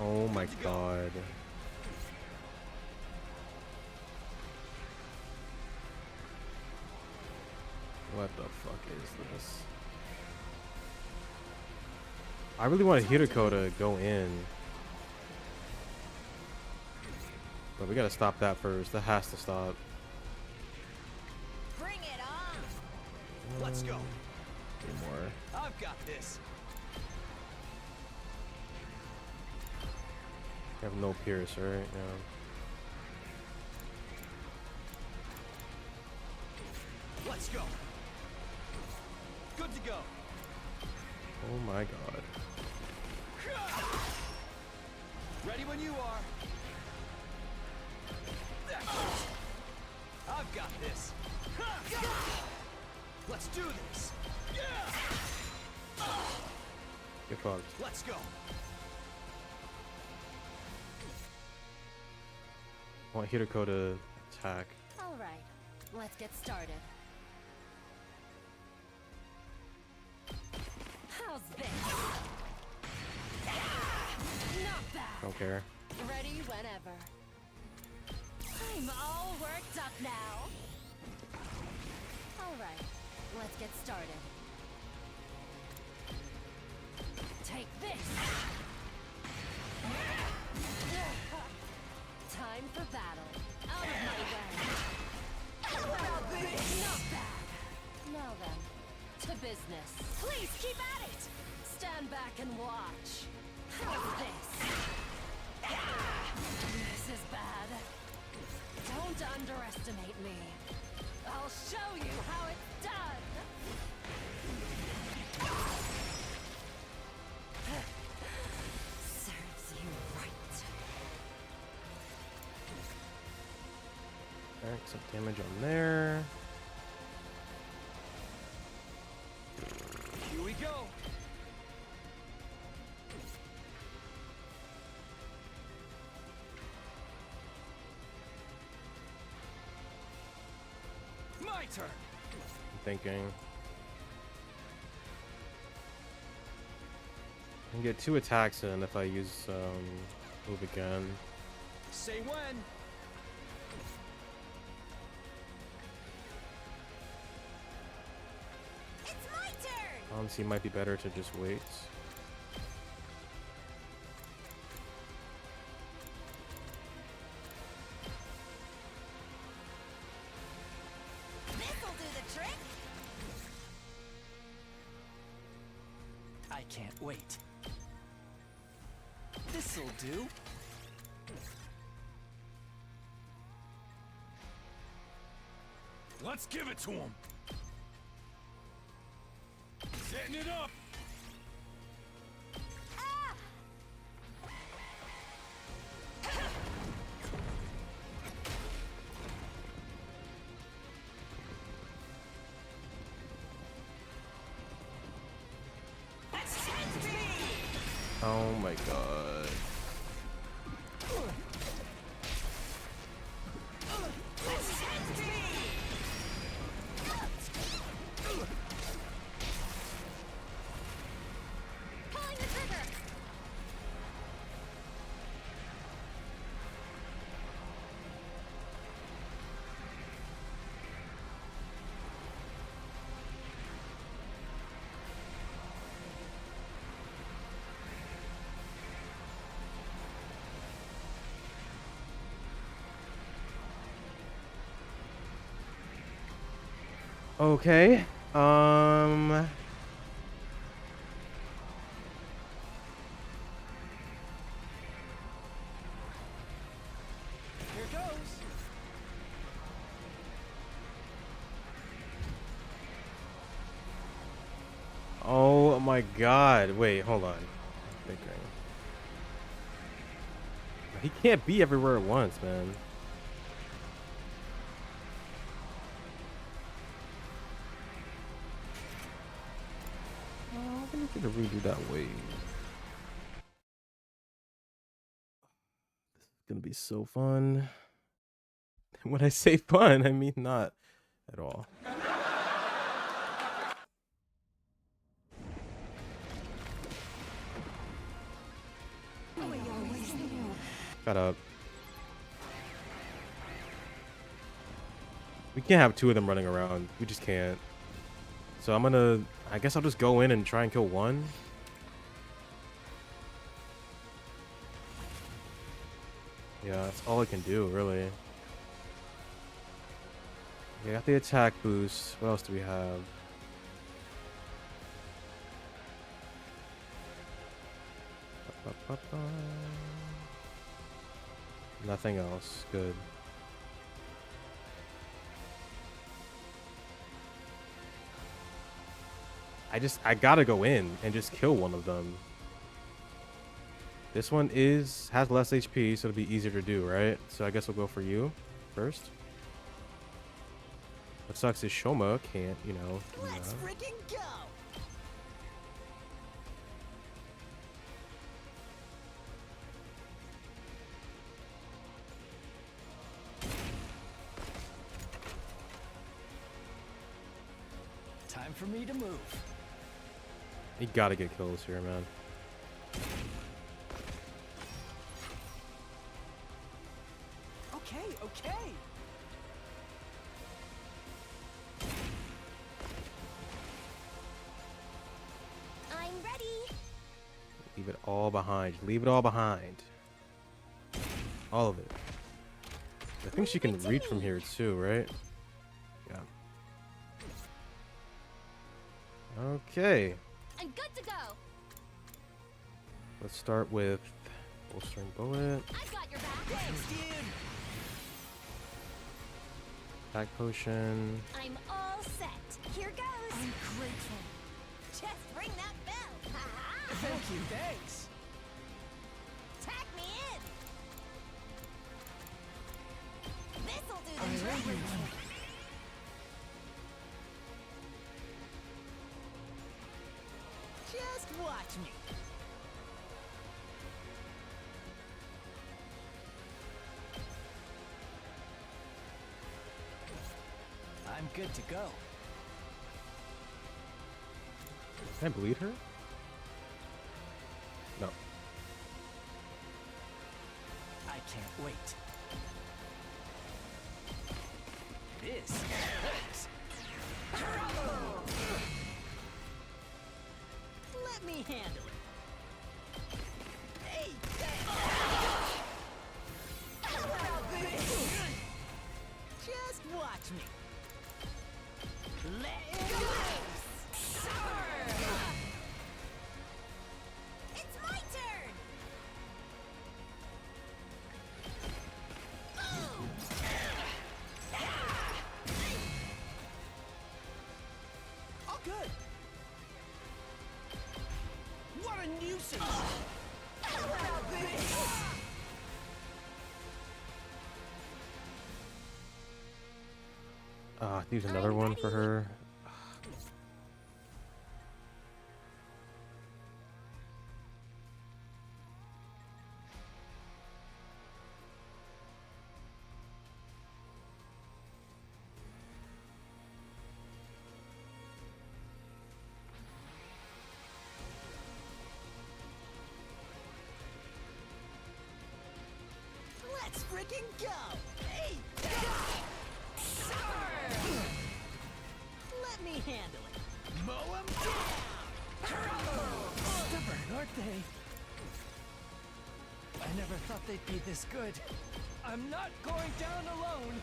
Oh my god. What the fuck is this? I really want Hirako to go in. But we gotta stop that first. That has to stop. Bring it on. Let's go. 3 more. I've got this. I have no pierce, right? Yeah. Let's go. Good to go. Oh my god. Ready when you are. I've got this. Let's do this. Get fucked. Let's go. I want Hiroko to attack. All right, let's get started. How's this? Not bad. Don't care. Ready whenever. I'm all worked up now. All right, let's get started. Take this. Time for battle. Out of my way. How about this? Not bad. Now then, to business. Please keep at it. Stand back and watch. How's this? This is bad. Don't underestimate me. I'll show you how it's done. Serves you right. Alright, some damage on there. Here we go. My turn. I'm thinking. I can get 2 attacks in if I use move again. Say when. It's my turn! Honestly, it might be better to just wait. This'll do the trick! I can't wait. This'll do. Let's give it to him. Setting it up. Ah! Oh my god. Pulling the trigger! Okay. Here goes. Oh my god. Wait, hold on. I'm thinking. He can't be everywhere at once, man. I'm gonna need to redo that wave. This is gonna be so fun. When I say fun, I mean not at all. Shut up. We can't have 2 of them running around. We just can't. So I guess I'll just go in and try and kill one. Yeah, that's all I can do, really. We got the attack boost. What else do we have? Ba-ba-ba. Nothing else. Good. I gotta go in and just kill one of them. This one has less HP, so it'll be easier to do, right? So I guess we'll go for you first. What sucks is Shoma can't, you know. Let's freaking go! Time for me to move. You gotta get kills here, man. Okay, okay. I'm ready. Leave it all behind. Leave it all behind. All of it. I think she can reach from here too, right? Yeah. Okay. I'm good to go. Let's start with bolstering bullet. I've got your back. Thanks, dude! Back potion. I'm all set. Here goes. I'm grateful. Just ring that bell. Ha-ha. Thank you. Thanks. Tag me in. This'll do I'm the trick. ready. Just watch me. I'm good to go. Can I bleed her? No. I can't wait. This hurts. Let me handle it. Hey! How about this? Just watch me. Let it loose! It's my turn. All good. What a nuisance. How about this? Use another one for her. Let's freaking go! Hey! Let me handle it. Mow 'em down. Stubborn, aren't they? I never thought they'd be this good. I'm not going down alone.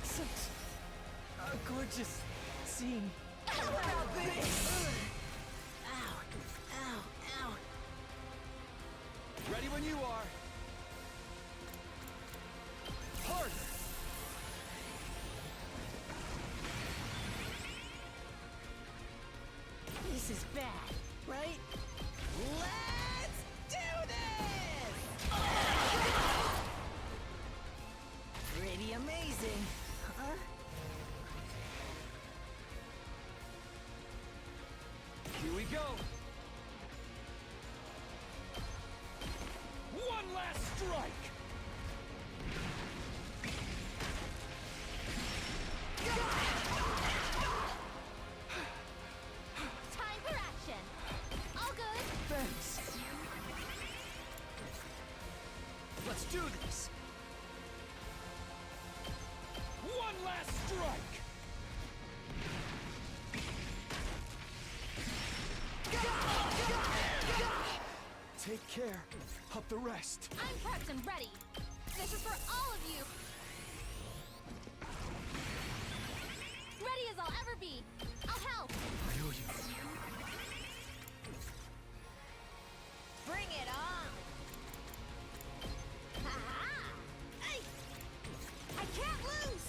Such a gorgeous scene. How about this? Ow! Ow! Ow! Ready when you are. Harder. This is bad, right? Let's do this! Pretty amazing, huh? Here we go. One last strike. Time for action. All good. Thanks. Let's do this. One last strike. Take care of the rest. I'm prepped and ready. This is for all of you. ready as I'll ever be. I'll help. Bring it on! Ha-ha! Hey! I can't lose!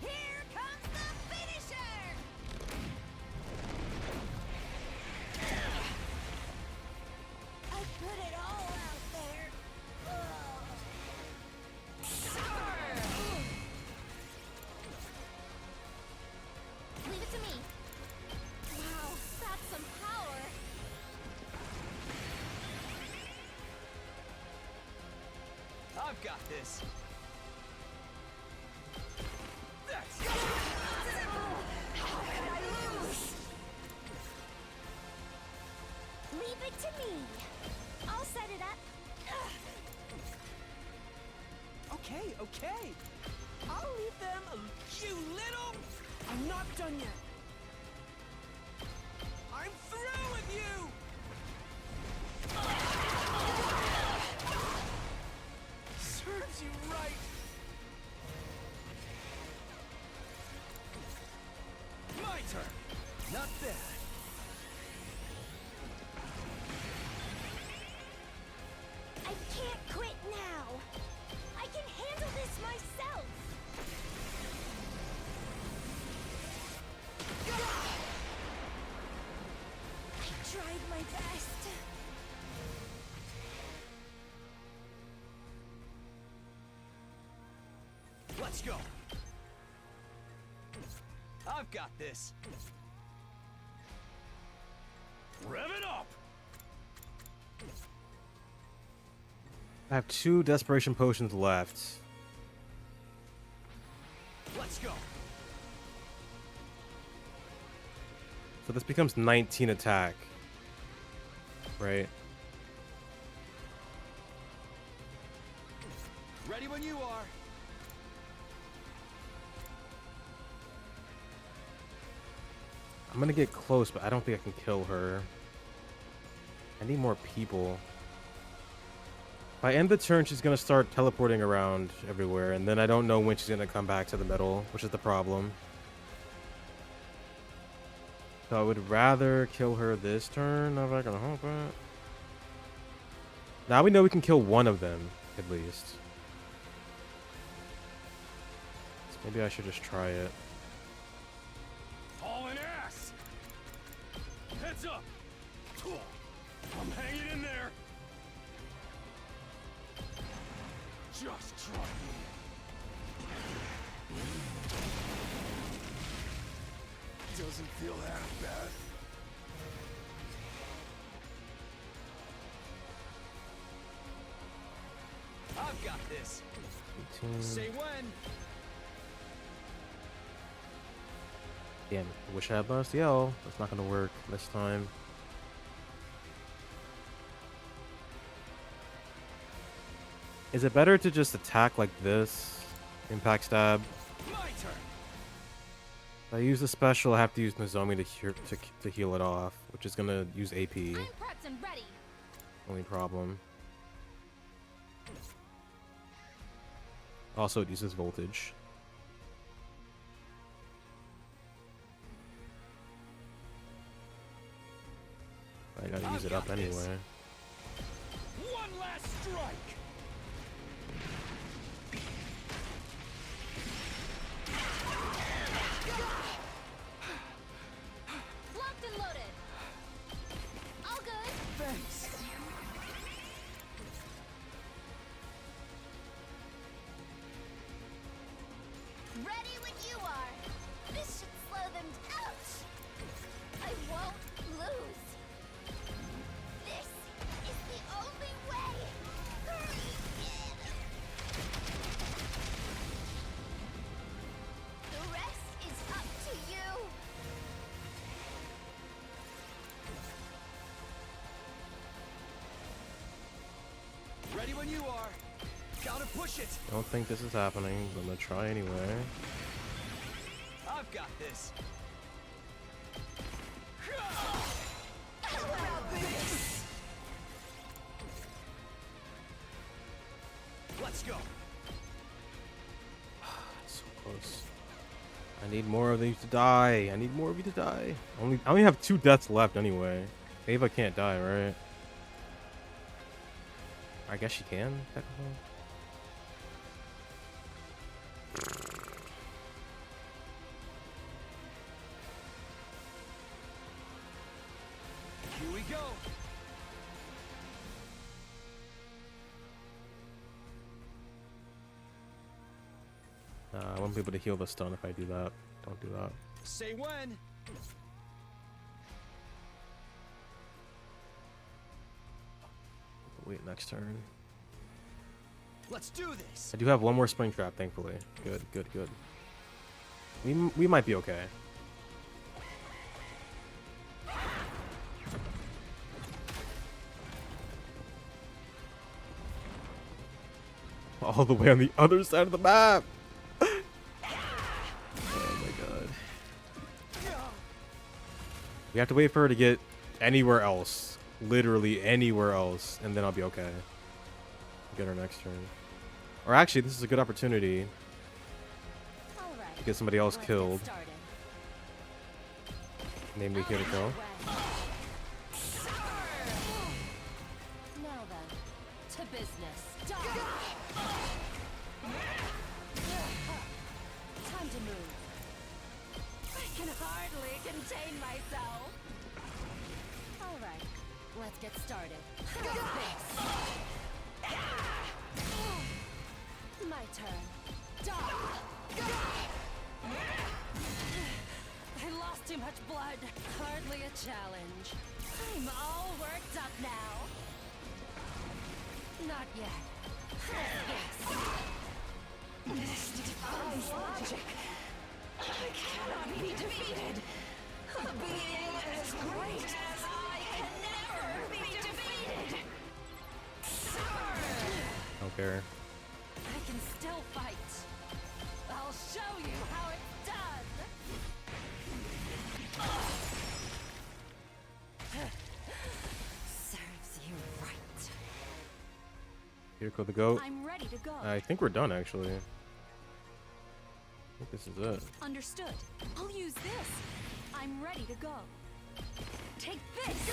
Here comes the finisher! I put it all out there. Leave it to me. Wow, that's some power. I've got this. How could I lose? Leave it to me. I'll set it up. Okay, okay. I'll leave them. You little. I'm not done yet. I'm through with you. Serves you right. My turn. Not bad. I can't quit now. I can handle this myself. I tried my best. Let's go. I've got this. Rev it up! I have 2 desperation potions left. Let's go. So this becomes 19 attack. Right? Ready when you are. I'm gonna get close, but I don't think I can kill her. I need more people. By end of the turn, she's gonna start teleporting around everywhere, and then I don't know when she's gonna come back to the middle, which is the problem. So I would rather kill her this turn, if I can help it. Now we know we can kill one of them, at least. So maybe I should just try it. Hauling ass! Heads up! I'm hanging in there! Just try me. Doesn't feel half bad. I've got this. 18. Say when. Damn, I wish I had last yell. That's not gonna work this time. Is it better to just attack like this? Impact stab. My turn. If I use the special, I have to use Nozomi to heal it off, which is gonna use AP. I'm prepped and ready. Only problem. Also, it uses voltage. I gotta use it up anyway. One last strike. Locked and loaded. All good. Thanks. Ready when you are. This should slow them down. I won't lose. This is the only way. Hurry in. The rest is up to you. Ready when you are. Gotta push it. I don't think this is happening, but I'm gonna try anyway. I've got this. Let's go. So close. I need more of you to die. I need more of you to die. I only have 2 deaths left anyway. Ava can't die, right? I guess she can, technically. Here we go. I won't be able to heal the stun if I do that. Don't do that. Say when. Wait, next turn. Let's do this. I do have one more spring trap, thankfully. Good, good, good. We might be okay. All the way on the other side of the map. Oh my god. We have to wait for her to get anywhere else. Literally anywhere else. And then I'll be okay. Get her next turn. Or actually, this is a good opportunity to get somebody else killed. Namely Kiriko. Now then, to business. Time to move. I can hardly contain myself. All right, let's get started. My turn. I lost too much blood. Hardly a challenge. I'm all worked up now. Not yet. This defies logic. I cannot be defeated. A being as great as I can never be defeated. Don't care. I can still fight. I'll show you how it's done. Serves you right. Kiriko the goat. I'm ready to go. I think we're done, actually. I think this is it. Understood. I'll use this. I'm ready to go. Take this.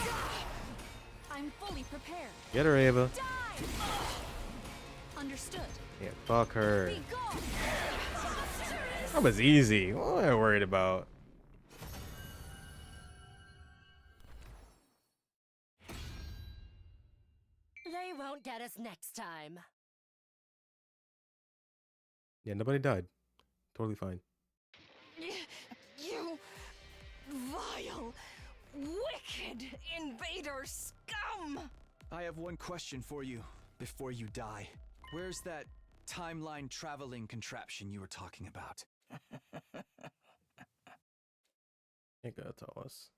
I'm fully prepared. Get her, Ava. Die. Understood. Yeah, fuck her. Be gone. That was easy. What am I worried about? They won't get us next time. Yeah, nobody died. Totally fine. You vile, wicked invader scum! I have one question for you before you die. Where's that timeline traveling contraption you were talking about? Ain't gonna tell us.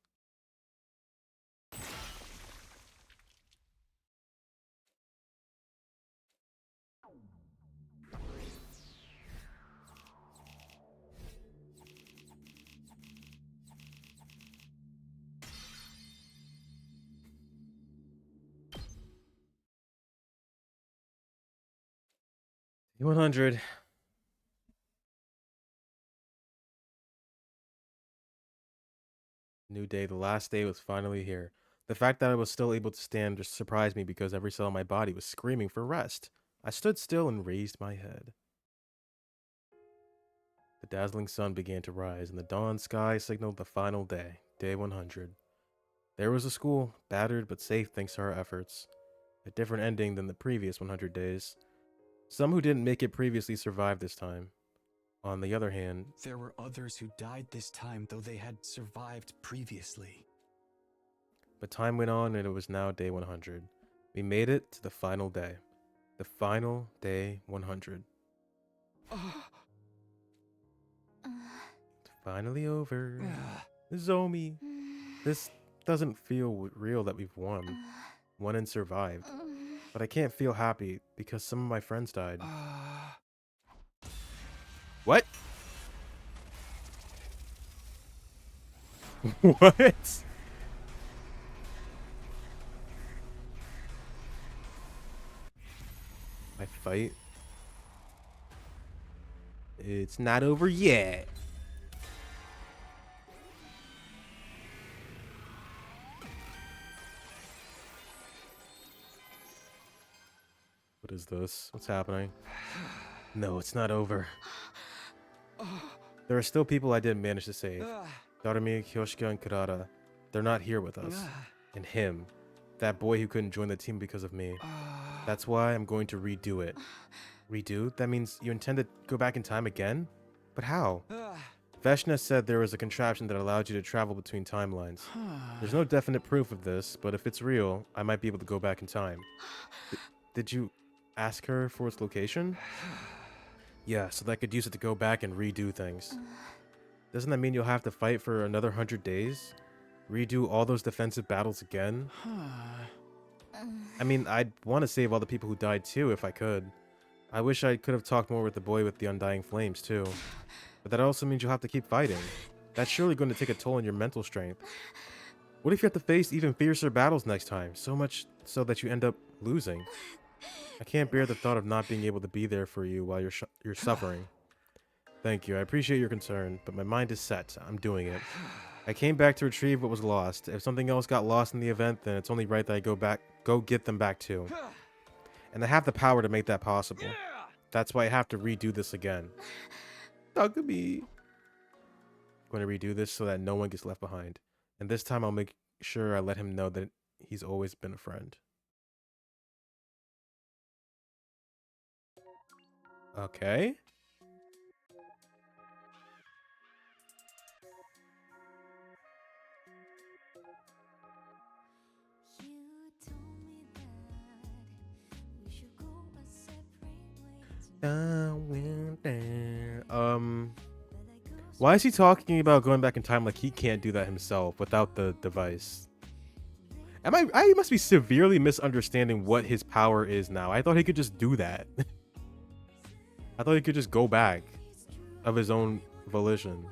T100. New day. The last day was finally here. The fact that I was still able to stand just surprised me because every cell in my body was screaming for rest. I stood still and raised my head. The dazzling sun began to rise, and the dawn sky signaled the final day, day 100. There was a school, battered but safe thanks to our efforts. A different ending than the previous 100 days. Some who didn't make it previously survived this time. On the other hand, There were others who died this time, though they had survived previously. but time went on and it was now day 100. We made it to the final day. The final day 100. It's finally over. Zomi. This doesn't feel real that we've won. Won and survived. But I can't feel happy because some of my friends died. What? What? My fight? It's not over yet. What is this? What's happening? No, it's not over. There are still people I didn't manage to save. Darumi, Kyoshika, and Kurata. They're not here with us. And him. That boy who couldn't join the team because of me. That's why I'm going to redo it. Redo? That means you intend to go back in time again? But how? Veshna said there was a contraption that allowed you to travel between timelines. There's no definite proof of this, but if it's real, I might be able to go back in time. Did you ask her for its location? Yeah, so that I could use it to go back and redo things. Doesn't that mean you'll have to fight for another 100 days? Redo all those defensive battles again? I mean, I'd want to save all the people who died too, if I could. I wish I could have talked more with the boy with the undying flames too. But that also means you'll have to keep fighting. That's surely going to take a toll on your mental strength. What if you have to face even fiercer battles next time? So much so that you end up losing. I can't bear the thought of not being able to be there for you while you're suffering. Thank you, I appreciate your concern, but my mind is set. I'm doing it. I came back to retrieve what was lost. If something else got lost in the event, then it's only right that I go get them back too. And I have the power to make that possible. That's why I have to redo this again. Takumi. I'm going to redo this so that no one gets left behind. And this time I'll make sure I let him know that he's always been a friend. Okay. Why is he talking about going back in time like he can't do that himself without the device? I must be severely misunderstanding what his power is now. I thought he could just do that. I thought he could just go back of his own volition.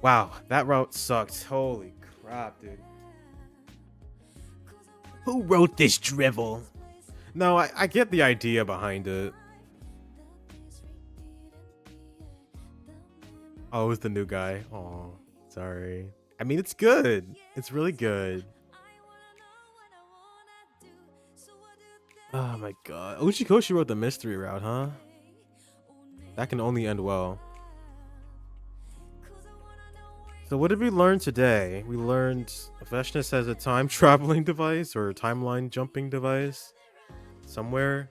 Wow, that route sucked. Holy crap, dude. Who wrote this drivel? No, I get the idea behind it. Oh, it's the new guy. Oh, sorry. I mean, it's good. It's really good. Oh my god. Uchikoshi wrote the mystery route, huh? That can only end well. So what did we learn today? We learned Veshna has a time traveling device or timeline jumping device somewhere.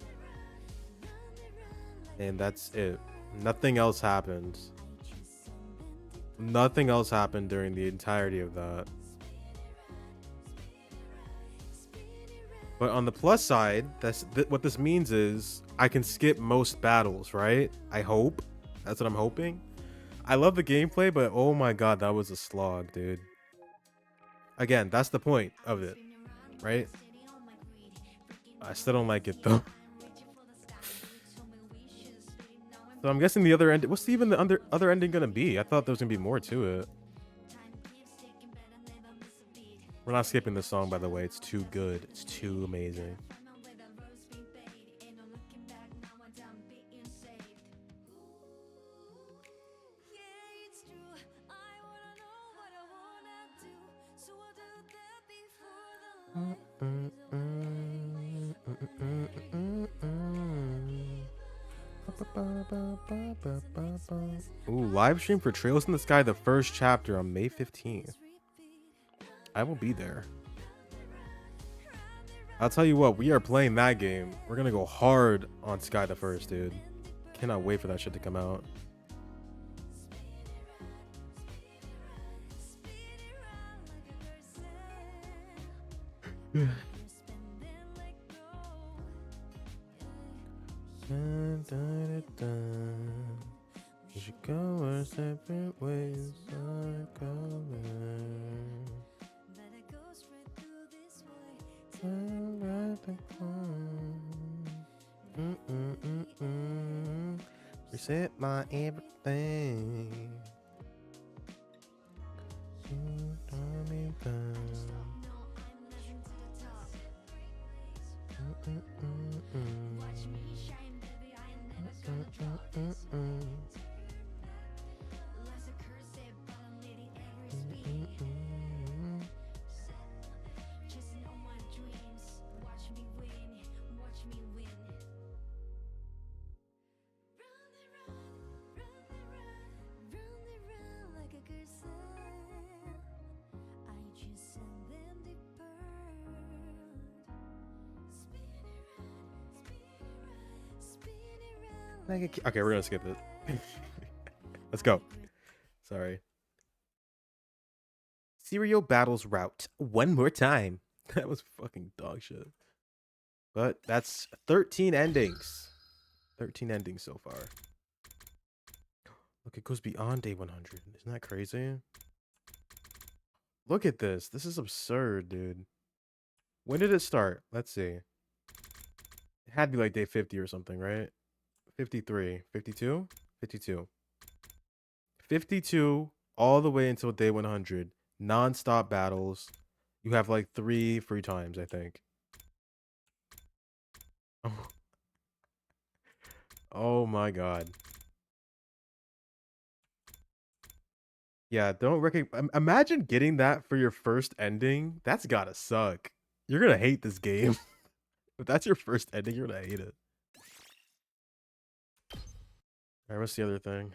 And that's it. Nothing else happened. Nothing else happened during the entirety of that. But on the plus side, what this means is I can skip most battles, right? I hope. That's what I'm hoping. I love the gameplay, but oh my god, that was a slog, dude. Again, that's the point of it, right? I still don't like it though. So I'm guessing the other end. What's even the other ending gonna be? I thought there was gonna be more to it. We're not skipping this song, by the way. It's too good. It's too amazing. Ooh, live stream for Trails in the Sky, the first chapter on May 15th. I will be there. I'll tell you what, we are playing that game. We're gonna go hard on Sky the First, dude. Cannot wait for that shit to come out. We should go our separate ways. Reset my everything. Okay, we're gonna skip it. Let's go. Sorry. Serial battles route one more time. That was fucking dog shit. But that's 13 endings. 13 endings so far. Look, it goes beyond day 100. Isn't that crazy? Look at this. This is absurd, dude. When did it start? Let's see. It had to be like day 50 or something, right? 53. 52? 52. 52 all the way until day 100. Non-stop battles. You have like 3 free times, I think. Oh, oh my god. Yeah, don't recognize. Imagine getting that for your first ending. That's gotta suck. You're gonna hate this game. If that's your first ending, you're gonna hate it. Alright, what's the other thing?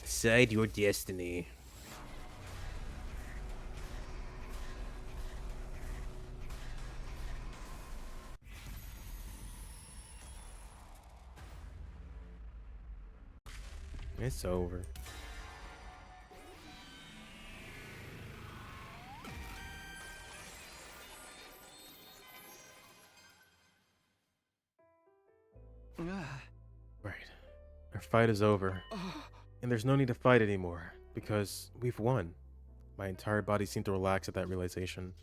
Decide your destiny. It's over. Right. Our fight is over. And there's no need to fight anymore, because we've won. My entire body seemed to relax at that realization,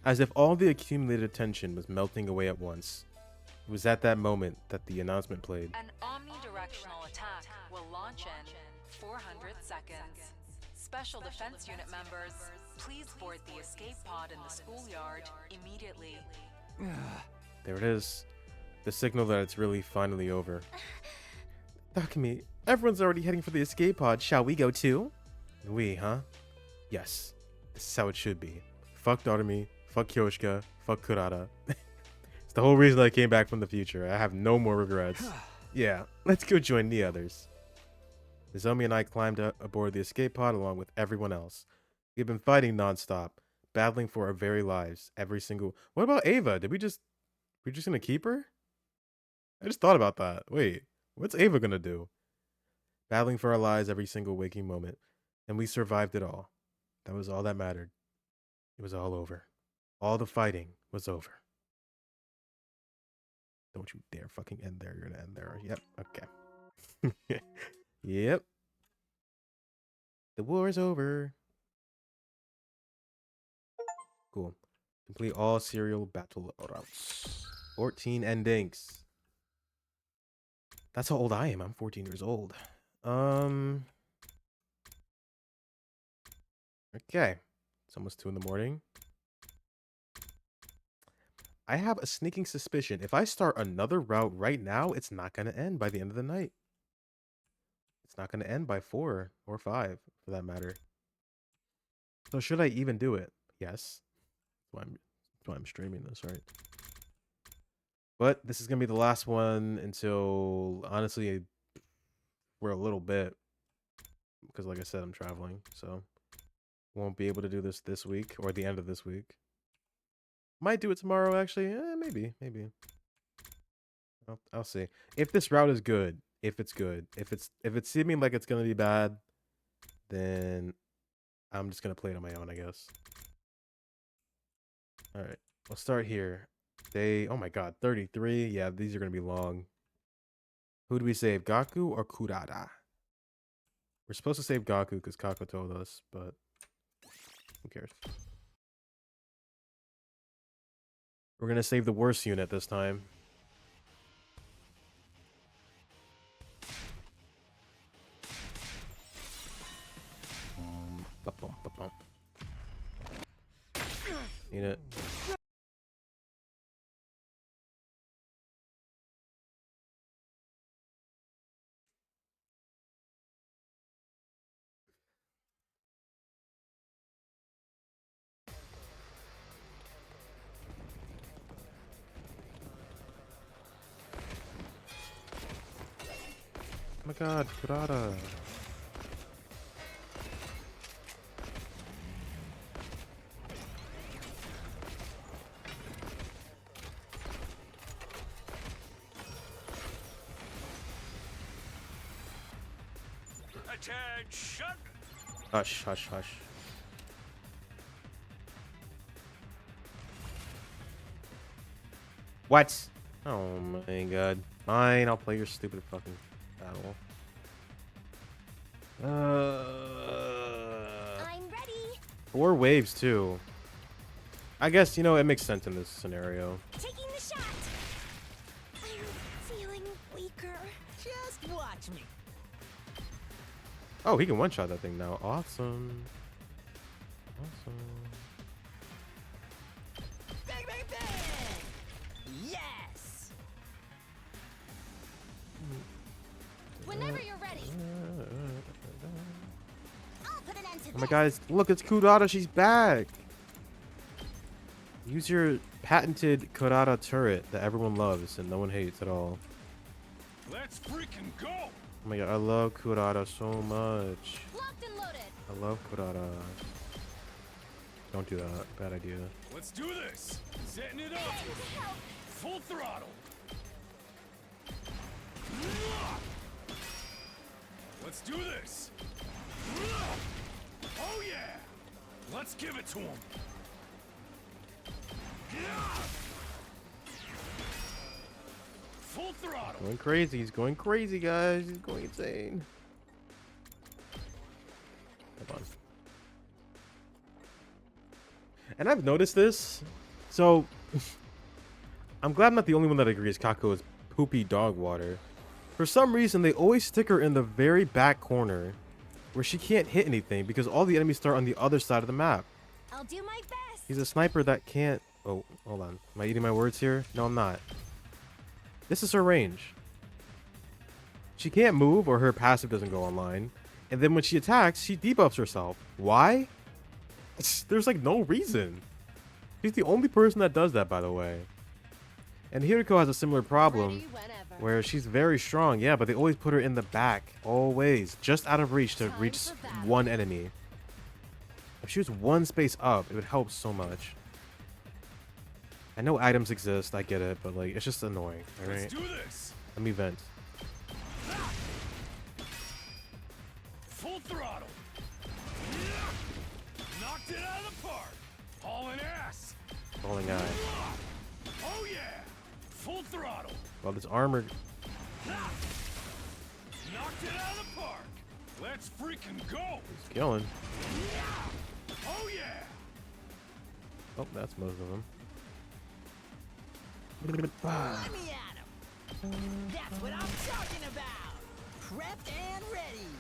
as if all the accumulated tension was melting away at once. It was at that moment that the announcement played. An omnidirectional attack will launch in 400 seconds. Special Defense Unit members, please board the escape pod in the schoolyard immediately. There it is. The signal that it's really finally over. Takumi, everyone's already heading for the escape pod. Shall we go too? We, huh? Yes. This is how it should be. Fuck Doremi, fuck Kyoshika, fuck Kurata. It's the whole reason I came back from the future. I have no more regrets. Yeah, let's go join the others. Nozomi and I climbed aboard the escape pod along with everyone else. We've been fighting nonstop, battling for our very lives, every single... What about Ava? We're just gonna keep her? I just thought about that. Wait, what's Ava gonna do? Battling for our lives every single waking moment. And we survived it all. That was all that mattered. It was all over. All the fighting was over. Don't you dare fucking end there. You're gonna end there. Yep. Okay. Yep. The war is over. Cool. Complete all serial battle routes. 14 endings. That's how old I am. I'm 14 years old. Okay. It's almost 2 in the morning. I have a sneaking suspicion. If I start another route right now, it's not going to end by the end of the night. It's not going to end by 4 or 5, for that matter. So should I even do it? Yes. That's why I'm streaming this, right? But this is going to be the last one until, honestly, for a little bit. Because like I said, I'm traveling, so won't be able to do this week or the end of this week. Might do it tomorrow, actually. Maybe. I'll see. If this route is good, if it's good, if it's seeming like it's gonna be bad, then I'm just gonna play it on my own, I guess. All right, we'll start here. Oh my god, 33. Yeah, these are gonna be long. Who do we save, Gaku or Kurata? We're supposed to save Gaku because Kako told us, but who cares? We're gonna save the worst unit this time. Unit. Oh my god, Kurata. Attention! Hush, hush, hush. What? Oh my god. Fine, I'll play your stupid fucking battle. I'm ready. 4 waves too. I guess, you know, it makes sense in this scenario. Taking the shot. I'm feeling weaker. Just watch me. Oh, he can one-shot that thing now. Awesome. Awesome. Bang, bang, bang! Yes! Whenever you're ready. I'll put an end to Oh my this. guys, look, it's Kurata. She's back. Use your patented Kurata turret that everyone loves and no one hates at all. Let's freaking go! Oh my god, I love Kurata so much. Locked and loaded. I love Kurata. Don't do that. Bad idea. Let's do this! Setting it up! Full throttle! Let's do this! Oh yeah! Let's give it to him! Full throttle! Going crazy. He's going crazy, guys. He's going insane. Hold on. And I've noticed this. So, I'm glad I'm not the only one that agrees Kako is poopy dog water. For some reason, they always stick her in the very back corner where she can't hit anything because all the enemies start on the other side of the map. I'll do my best. He's a sniper that can't... Oh, hold on. Am I eating my words here? No, I'm not. This is her range. She can't move or her passive doesn't go online. And then when she attacks, she debuffs herself. Why? There's like no reason. She's the only person that does that, by the way. And Hiriko has a similar problem Ready whenever. where she's very strong. Yeah, but they always put her in the back. Always. Just out of reach to Time reach for battle. one enemy. If she was one space up, it would help so much. I know items exist, I get it, but like it's just annoying. Alright. Let's do this! Let me vent. Full throttle! Knocked it out of the park! Hauling ass! Falling eye. Oh yeah! Full throttle! Well, this armor. Knocked it out of the park! Let's freaking go! He's killing. Oh yeah! Oh, that's most of them. Let me at him. That's what I'm talking about. Prepped and ready.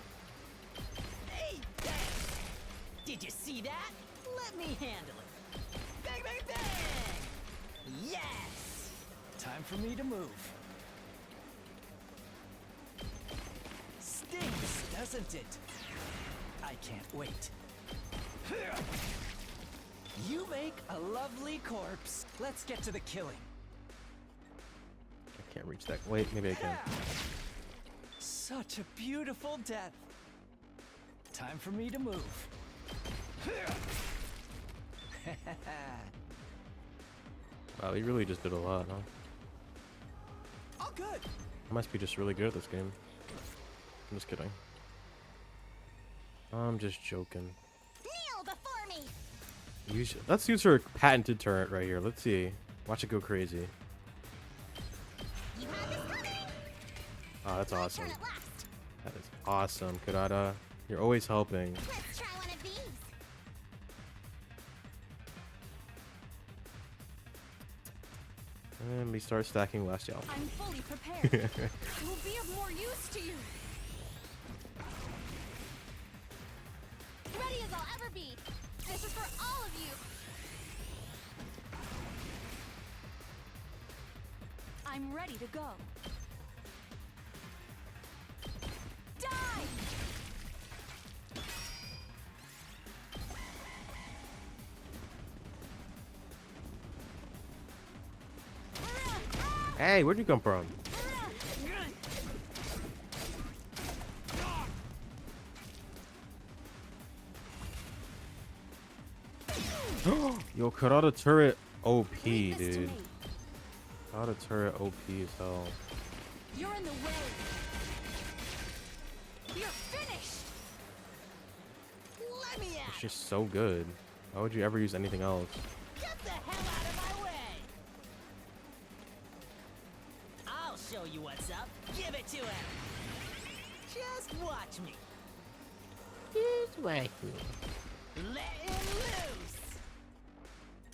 Hey, thanks. Did you see that? Let me handle it. Bang, bang, bang. Yes. Time for me to move. Stings, doesn't it? I can't wait. You make a lovely corpse. Let's get to the killing. I can't reach that. Wait, maybe I can. Such a beautiful death. Time for me to move. Wow, he really just did a lot, huh? All good. I must be just really good at this game. I'm just kidding. I'm just joking. Kneel before me. Let's use her patented turret right here. Let's see. Watch it go crazy. You had this coming. Oh, that's My awesome. turn at last. That is awesome, Kurata. You're always helping. Let's try one of these. And we start stacking last yell. I'm fully prepared. I will be of more use to you. Ready as I'll ever be. This is for all of you. I'm ready to go. Die! Hey, where'd you come from? Yo, Kurata turret OP, Leave this to dude. me. Kurata turret OP as hell. You're in the way. You're finished. Try me It's at just so good. Why would you ever use anything else? Get the hell out of my way! I'll show you what's up. Give it to him. Just watch me. Just watch me. Let him loose.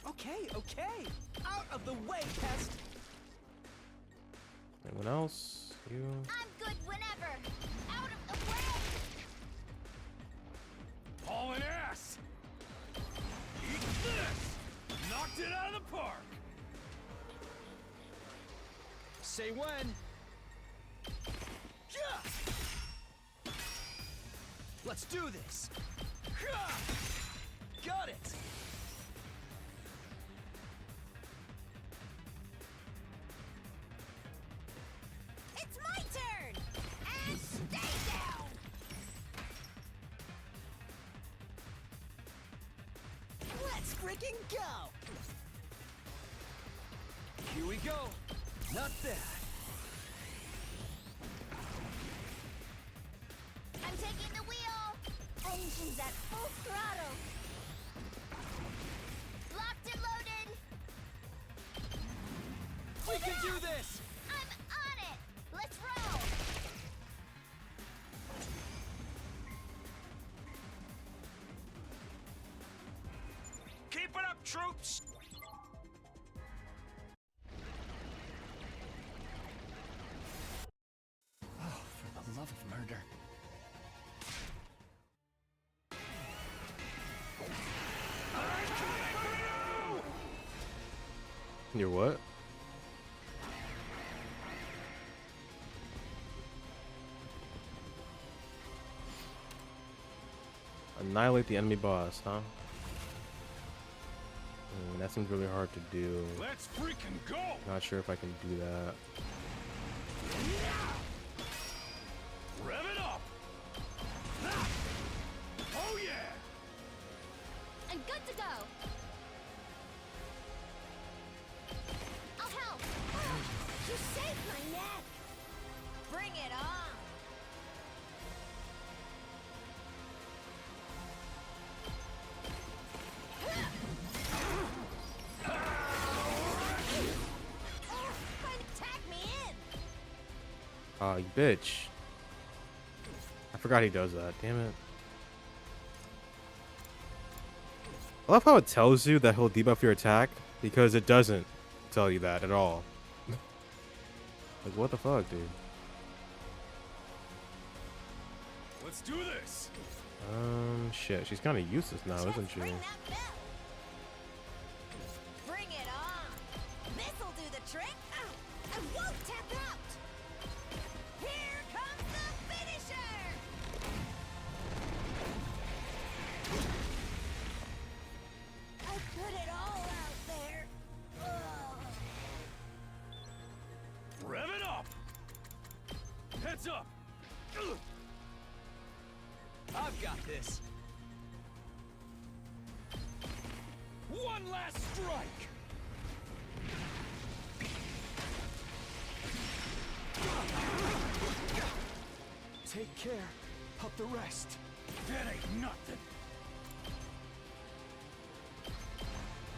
Okay, okay. Out of the way, pest. Anyone else? You? I'm good whenever. Out of the way. Hauling ass! Eat this! Knocked it out of the park! Say when. Yeah. Let's do this. Got it. It's my turn. And stay down. Let's freaking go. Here we go. Not bad. I'm taking the wheel. Engines at full throttle. Locked and loaded. We can do this. I'm on it. Let's roll. Keep it up, troops! Oh, for the love of murder. You're what? Annihilate the enemy boss, huh? That seems really hard to do. Let's freaking go! Not sure if I can do that. Rev it up! Ha! Oh yeah! I'm good to go. I'll help. You saved my neck. Bring it on. Trying to tag me in. You bitch. I forgot he does that. Damn it. I love how it tells you that he'll debuff your attack because it doesn't tell you that at all. Like, what the fuck, dude? Let's do this! Shit. She's kind of useless now, isn't she? Ring that bell. Bring it on. This'll do the trick. I won't tap out. Here comes the finisher. I put it all out there. Ugh. Rev it up! Heads up! Ugh. I've got this. One last strike! Take care of the rest. That ain't nothing!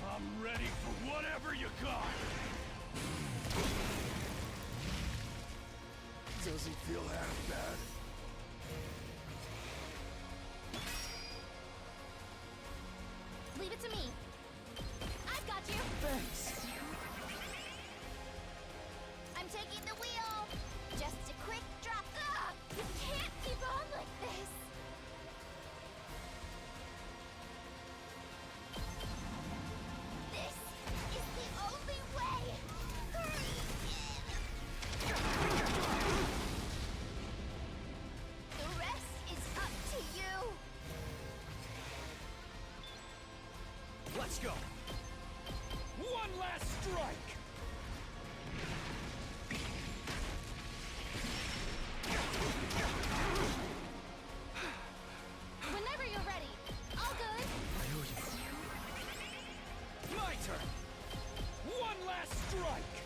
I'm ready for whatever you got! Doesn't feel half bad. Leave it to me. I've got you. Thanks. I'm taking the wheel. Just a quick drop. Ugh! You can't keep on like this. This is the only way. Hurry in. The rest is up to you. Let's go. One last strike! Whenever you're ready. All good. My turn! One last strike!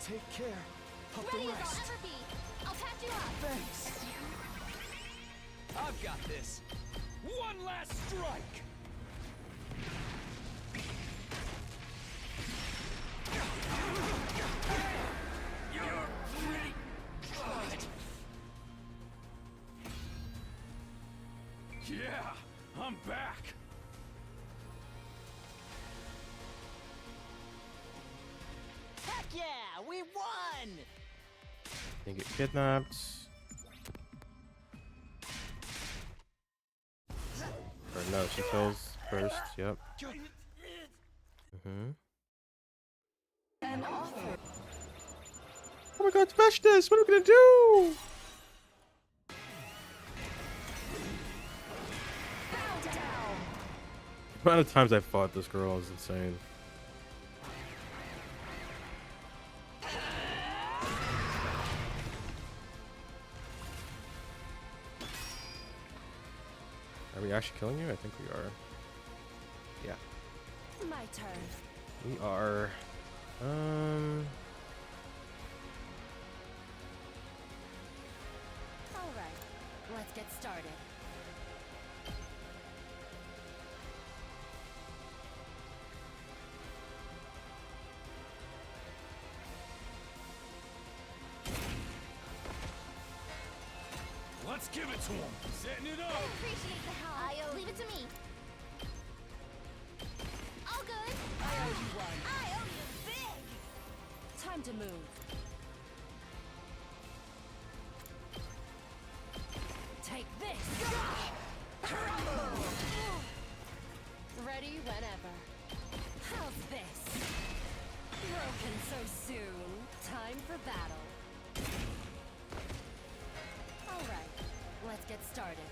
Take care Hope Ready the as rest. I'll ever be. I'll patch you up. Thanks. I've got this. One last strike. You're pretty good. Yeah, I'm back. Heck yeah, we won! They get kidnapped. Or no, she kills first. Yep. Mm-hmm. An offer. Oh my god, smash this! What are we gonna do? Bow down. The amount of times I fought this girl is insane. Are we actually killing you? I think we are. Yeah, My turn. we are. All right, let's get started. Let's give it to him. Setting it I up. appreciate the help. Leave it to me. All good. I owe you one. I owe you big. Time to move. Take this. Ready whenever. How's this? Broken so soon. Time for battle. All right, let's get started.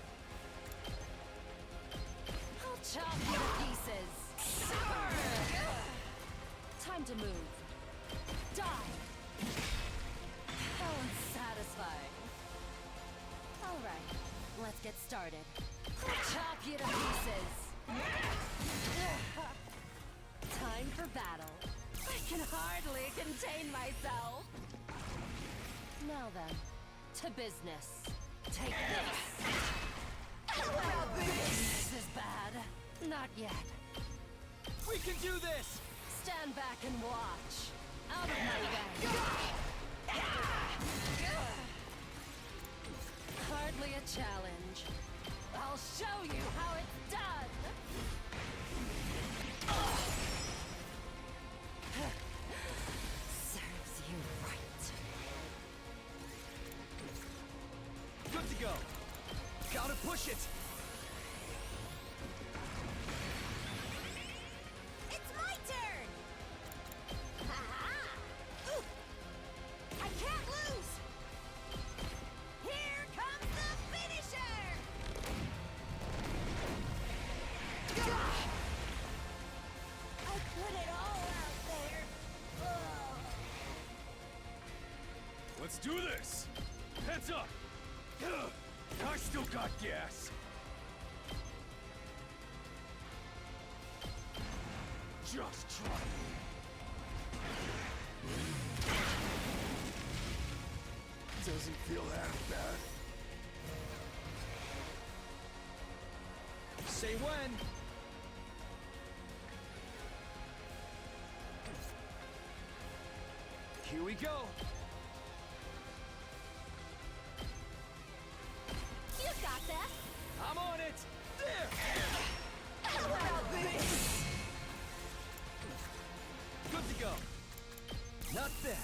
I'll chop you to pieces. Suffer! Time to move. Die. How unsatisfying. All right, let's get started. I'll chop you to pieces. Time for battle. I can hardly contain myself. Now then, to business. Take this. This is bad. Not yet. We can do this. Stand back and watch. Out of my way. Hardly a challenge. I'll show you how it's done. Serves you right. Good to go. Gotta push it. It's my turn! Ha-ha! Ooh! I can't lose! Here comes the finisher! I put it all out there! Ugh. Let's do this. Heads up. Ugh, I still got gas. Just try me. Doesn't feel half bad. Say when. Here we go. You got that. I'm on it. There. How about this? Good to go. Not bad.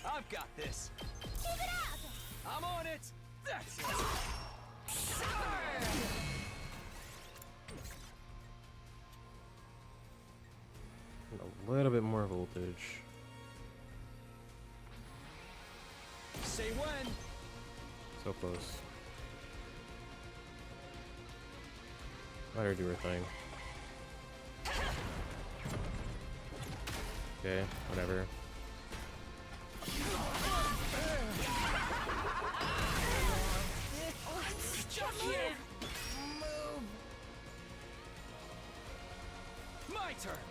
I've got this. Keep it up. I'm on it. That's it. A little bit more voltage. Say when. So close. Let her do her thing. Okay, whatever. My turn.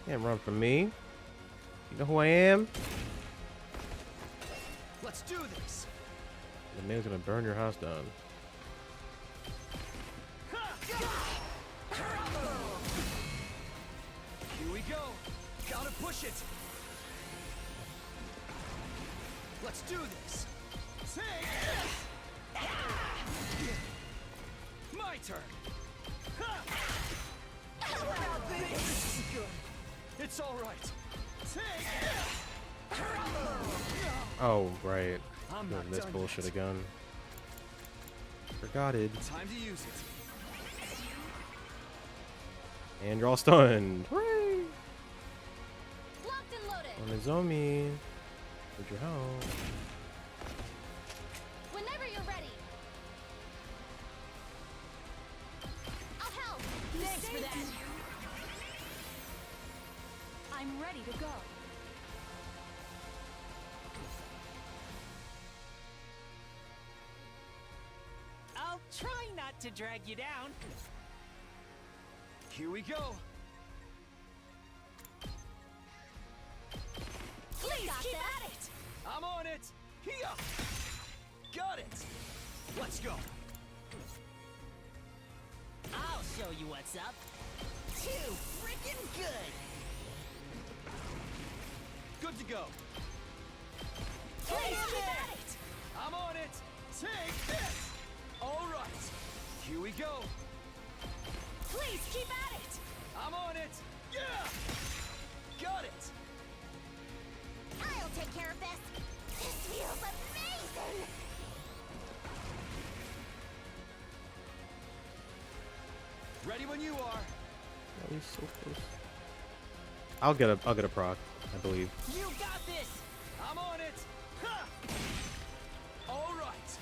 Can't run from me. You know who I am? Let's do this. The man's gonna burn your house down. Here we go. Gotta push it. Let's do this. Take this. My turn. This is good. It's all right. Take this. Oh, right. I'm Doing not this done bullshit yet. again. Forgot it. Time to use it. And you're all stunned. Hooray! Locked and loaded. On his Omi. With your help. Whenever you're ready. I'll help. Thanks for that. I'm ready to go. I'll try not to drag you down. Here we go. Please Got keep that? at it. I'm on it. Here. Got it. Let's go. I'll show you what's up. Too freaking good. Good to go. Please Oh, keep yeah. at it. I'm on it. Take this. All right. Here we go. Please keep at it. I'm on it. Yeah. Got it. I'll take care of this. This feels amazing. Ready when you are. Oh, he's so close. I'll get a proc, I believe. You got this. I'm on it. Ha. All right.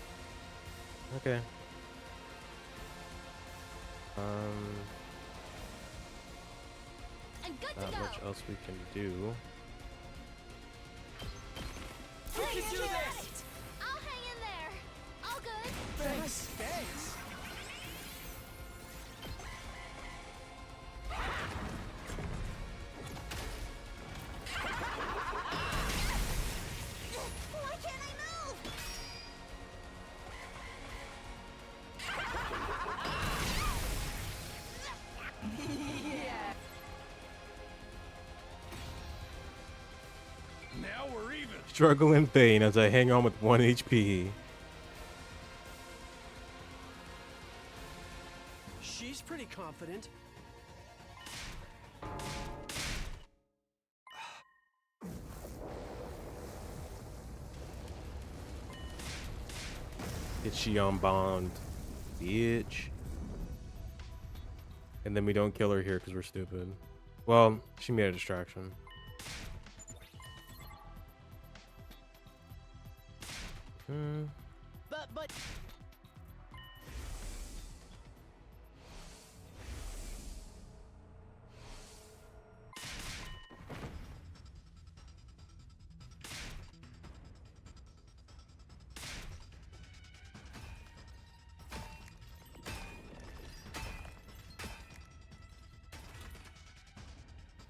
Okay. I'm good to Not go. much else we can do. We Please can do keep at this. it. I'll hang in there. All good. Thanks. Thanks. Why can't I move? Now we're even. Struggle in pain as I hang on with 1 HP. She's pretty confident. Get she on bond, bitch. And then we don't kill her here because we're stupid. Well, she made a distraction. But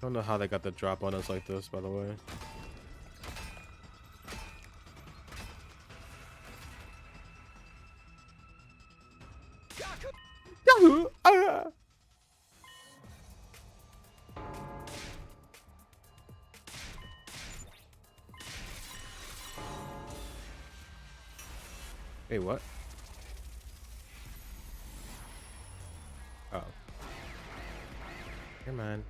I don't know how they got the drop on us like this, by the way. Wait, what? Oh. Come on.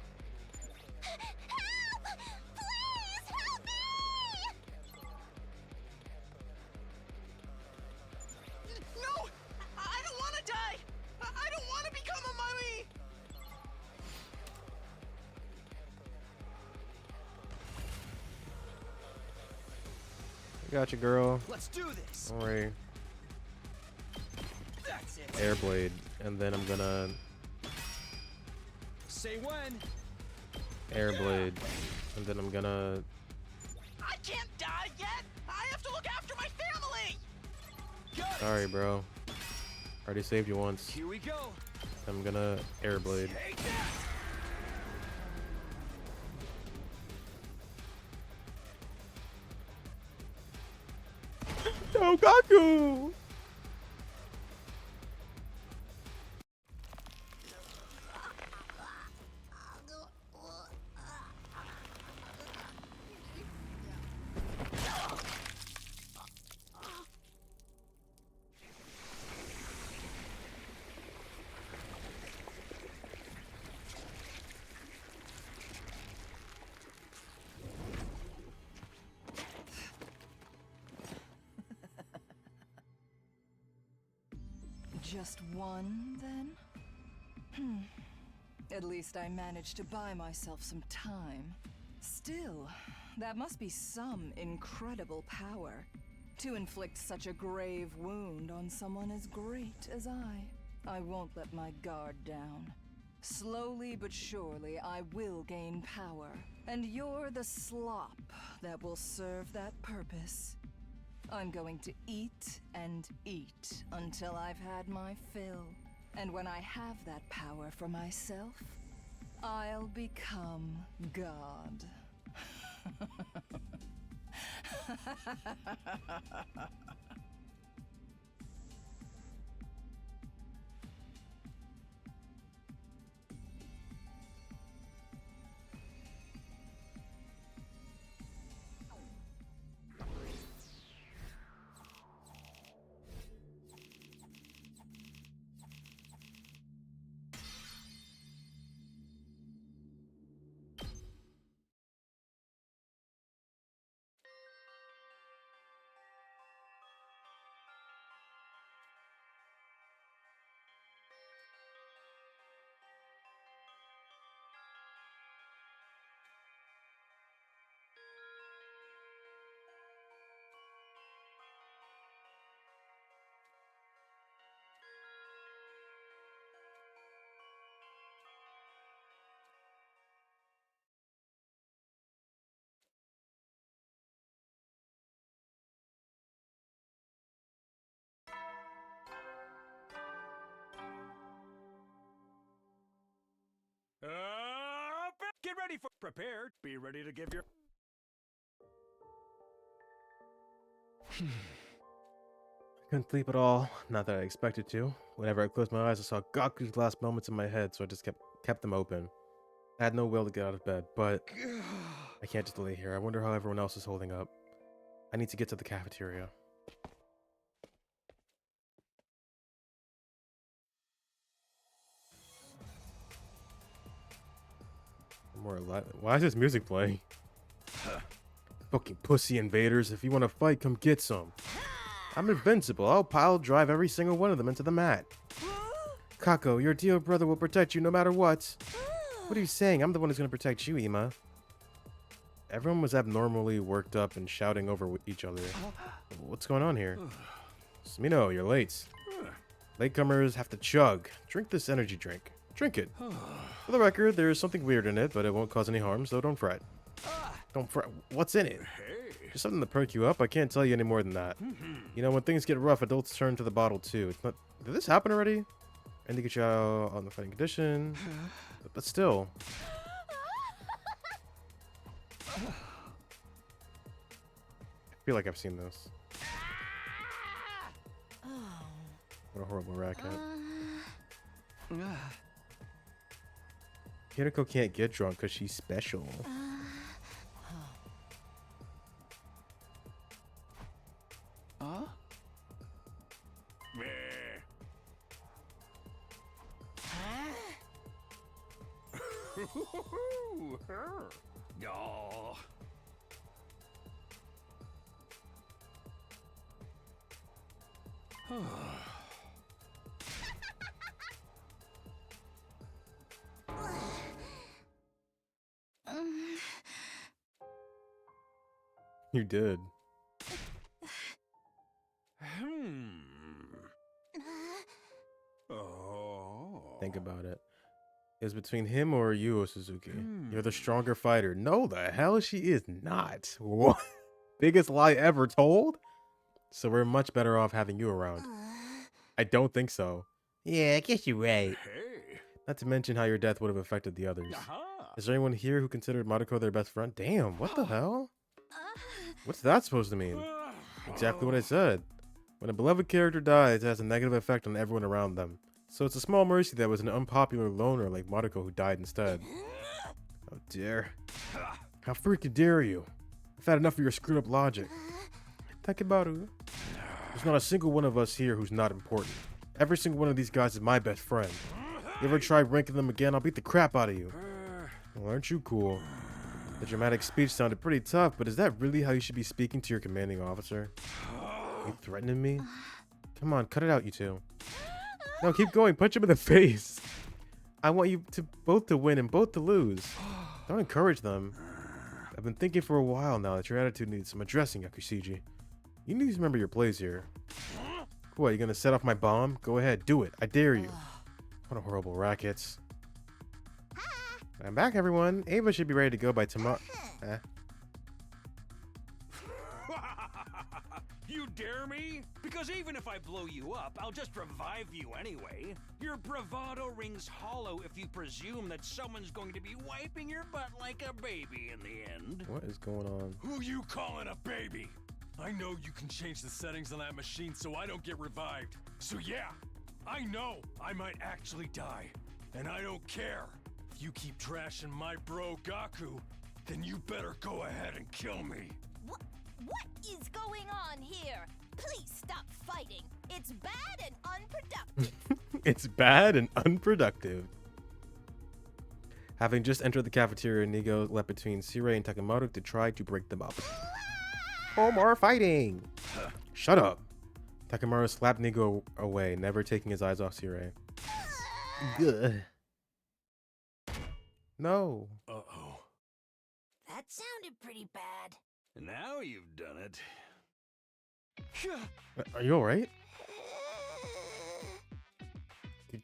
no, I don't want to die. I don't want to become a mummy. I got you, girl. Let's do this. Don't worry. That's it. Airblade, and then I'm gonna Say when. Airblade, and then I'm gonna. I can't die yet. I have to look after my family. Got it. Sorry, bro. Already saved you once. Here we go. I'm gonna Airblade. Take that. Yo. Just one, then? At least I managed to buy myself some time. Still, that must be some incredible power. To inflict such a grave wound on someone as great as I won't let my guard down. Slowly but surely, I will gain power. And you're the slop that will serve that purpose. I'm going to eat and eat until I've had my fill. And when I have that power for myself, I'll become God. Get ready for prepared. Be ready to give your. Couldn't sleep at all. Not that I expected to. Whenever I closed my eyes, I saw Gaku's last moments in my head, so I just kept them open. I had no will to get out of bed, but I can't just lay here. I wonder how everyone else is holding up. I need to get to the cafeteria. Why is this music playing? Fucking pussy invaders. If you want to fight, come get some. I'm invincible. I'll pile drive every single one of them into the mat. Kako, your dear brother will protect you no matter what. What are you saying? I'm the one who's going to protect you, Ima. Everyone was abnormally worked up and shouting over each other. What's going on here? Smino, you're late. Latecomers have to chug. Drink this energy drink. Drink it. For the record, there is something weird in it, but it won't cause any harm, so don't fret. Don't fret. What's in it? Just something to perk you up. I can't tell you any more than that. You know, when things get rough, adults turn to the bottle too. It's not. Did this happen already? And to get you out on the fighting condition. But still. I feel like I've seen this. What a horrible racket. Hiriko can't get drunk because she's special. You did. Think about it. It's between him or you, Suzuki. You're the stronger fighter. No, the hell she is not. What? Biggest lie ever told? So we're much better off having you around. I don't think so. Yeah, I guess you're right. Not to mention how your death would have affected the others. Is there anyone here who considered Maruko their best friend? Damn, what the hell? What's that supposed to mean? Exactly what I said. When a beloved character dies, it has a negative effect on everyone around them. So it's a small mercy that was an unpopular loner like Mariko who died instead. Oh dear. How freaking dare you? I've had enough of your screwed up logic. Takebaru. There's not a single one of us here who's not important. Every single one of these guys is my best friend. You ever try ranking them again, I'll beat the crap out of you. Well, aren't you cool? The dramatic speech sounded pretty tough, but is that really how you should be speaking to your commanding officer? Are you threatening me? Come on, cut it out, you two. No, keep going. Punch him in the face. I want you to both to win and both to lose. Don't encourage them. I've been thinking for a while now that your attitude needs some addressing, Yakushiji. You need to remember your place here. What, you gonna set off my bomb? Go ahead, do it. I dare you. What a horrible rackets. I'm back, everyone. Ava should be ready to go by tomorrow. You dare me? Because even if I blow you up, I'll just revive you anyway. Your bravado rings hollow if you presume that someone's going to be wiping your butt like a baby in the end. What is going on? Who you calling a baby? I know you can change the settings on that machine so I don't get revived. So yeah, I know I might actually die. And I don't care. If you keep trashing my bro Gaku, then you better go ahead and kill me. What is going on here? Please stop fighting. It's bad and unproductive. It's bad and unproductive. Having just entered the cafeteria, Nigo leapt between Sirei and Takemaru to try to break them up. Oh, more fighting! Shut up! Takemaru slapped Nigo away, never taking his eyes off Sirei. Good. No. Uh-oh. That sounded pretty bad. Now you've done it. Are you alright? He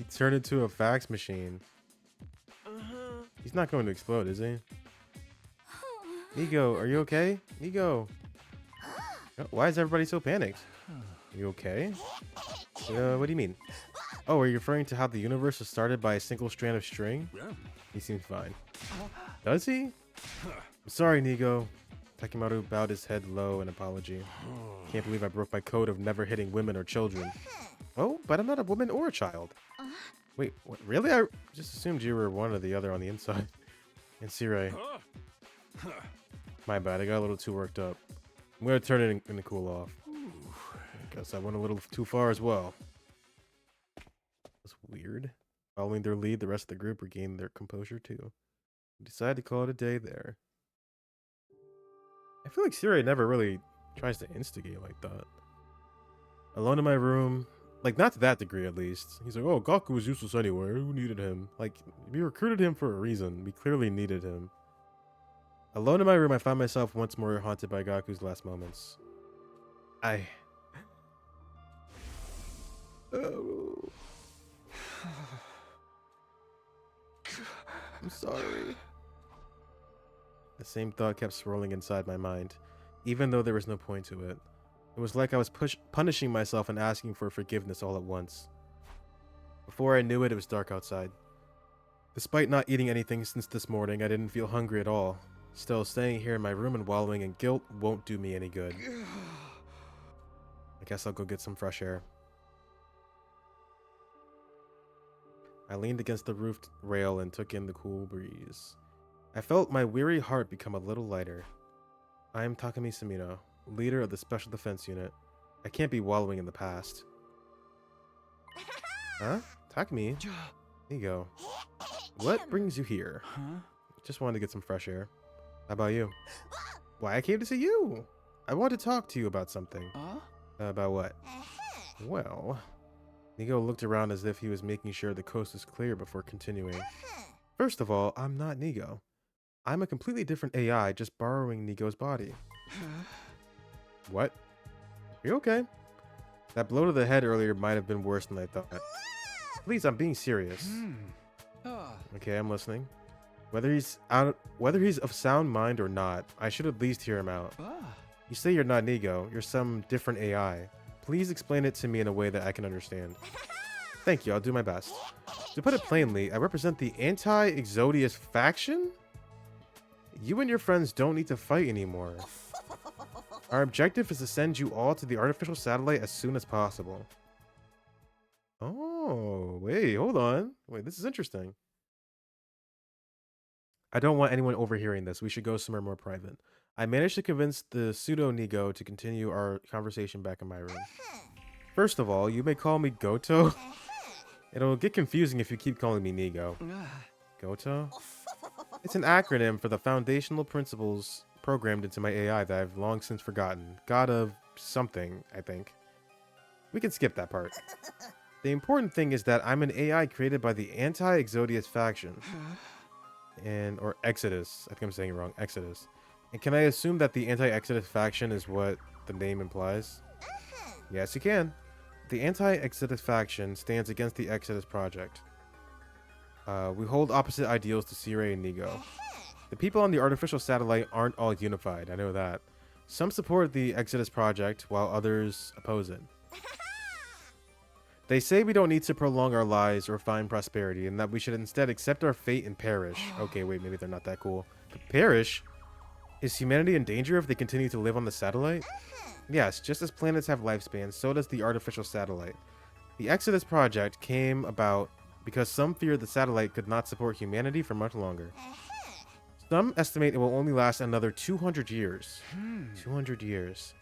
turned into a fax machine. He's not going to explode, is he? Nigo, are you okay? Nigo. Why is everybody so panicked? Are you okay? What do you mean? Oh, are you referring to how the universe was started by a single strand of string? Yeah. He seems fine. Does he? I'm sorry, Nigo. Takemaru bowed his head low in apology. Can't believe I broke my code of never hitting women or children. Oh, but I'm not a woman or a child. Wait, what, really? I just assumed you were one or the other on the inside. And Sirei. My bad, I got a little too worked up. I'm gonna turn it in to cool off. I guess I went a little too far as well. That's weird. Following their lead, the rest of the group regained their composure too. We decided to call it a day there. I feel like Sirei never really tries to instigate like that. Alone in my room, like not to that degree at least. He's like, oh, Gaku was useless anyway. Who needed him? Like, we recruited him for a reason. We clearly needed him. Alone in my room, I find myself once more haunted by Gaku's last moments. Oh. I'm sorry. The same thought kept swirling inside my mind, even though there was no point to it. It was like I was punishing myself and asking for forgiveness all at once. Before I knew it, it was dark outside. Despite not eating anything since this morning, I didn't feel hungry at all. Still, staying here in my room and wallowing in guilt won't do me any good. I guess I'll go get some fresh air. I leaned against the roof rail and took in the cool breeze. I felt my weary heart become a little lighter. I am Takumi Sumino, leader of the Special Defense Unit. I can't be wallowing in the past. Huh? Takumi? Nigo. What brings you here? Huh? Just wanted to get some fresh air. How about you? Why, I came to see you. I want to talk to you about something. About what? Well... Nigo looked around as if he was making sure the coast was clear before continuing. First of all, I'm not Nigo. I'm a completely different AI, just borrowing Nigo's body. What? Are you okay? That blow to the head earlier might have been worse than I thought. Please, I'm being serious. Okay, I'm listening. Whether he's of sound mind or not, I should at least hear him out. You say you're not Nigo, you're some different AI. Please explain it to me in a way that I can understand. Thank you, I'll do my best. To put it plainly, I represent the anti-Exodius faction? You and your friends don't need to fight anymore. Our objective is to send you all to the artificial satellite as soon as possible. Oh, wait, hold on. Wait, this is interesting. I don't want anyone overhearing this. We should go somewhere more private. I managed to convince the pseudo-Nigo to continue our conversation back in my room. First of all, you may call me Goto. It'll get confusing if you keep calling me Nigo. Goto? It's an acronym for the foundational principles programmed into my AI that I've long since forgotten. God of something, I think. We can skip that part. The important thing is that I'm an AI created by the anti-Exodius faction. Or Exodus. I think I'm saying it wrong. Exodus. And can I assume that the anti-Exodus faction is what the name implies? Yes, you can. The anti-Exodus faction stands against the Exodus project. We hold opposite ideals to Sirei and Nigo. The people on the artificial satellite aren't all unified, I know that. Some support the Exodus project, while others oppose it. They say we don't need to prolong our lives or find prosperity, and that we should instead accept our fate and perish. Okay, wait, maybe they're not that cool. But perish? Is humanity in danger if they continue to live on the satellite? Yes, just as planets have lifespans, so does the artificial satellite. The Exodus project came about because some feared the satellite could not support humanity for much longer. Some estimate it will only last another 200 years. 200 years.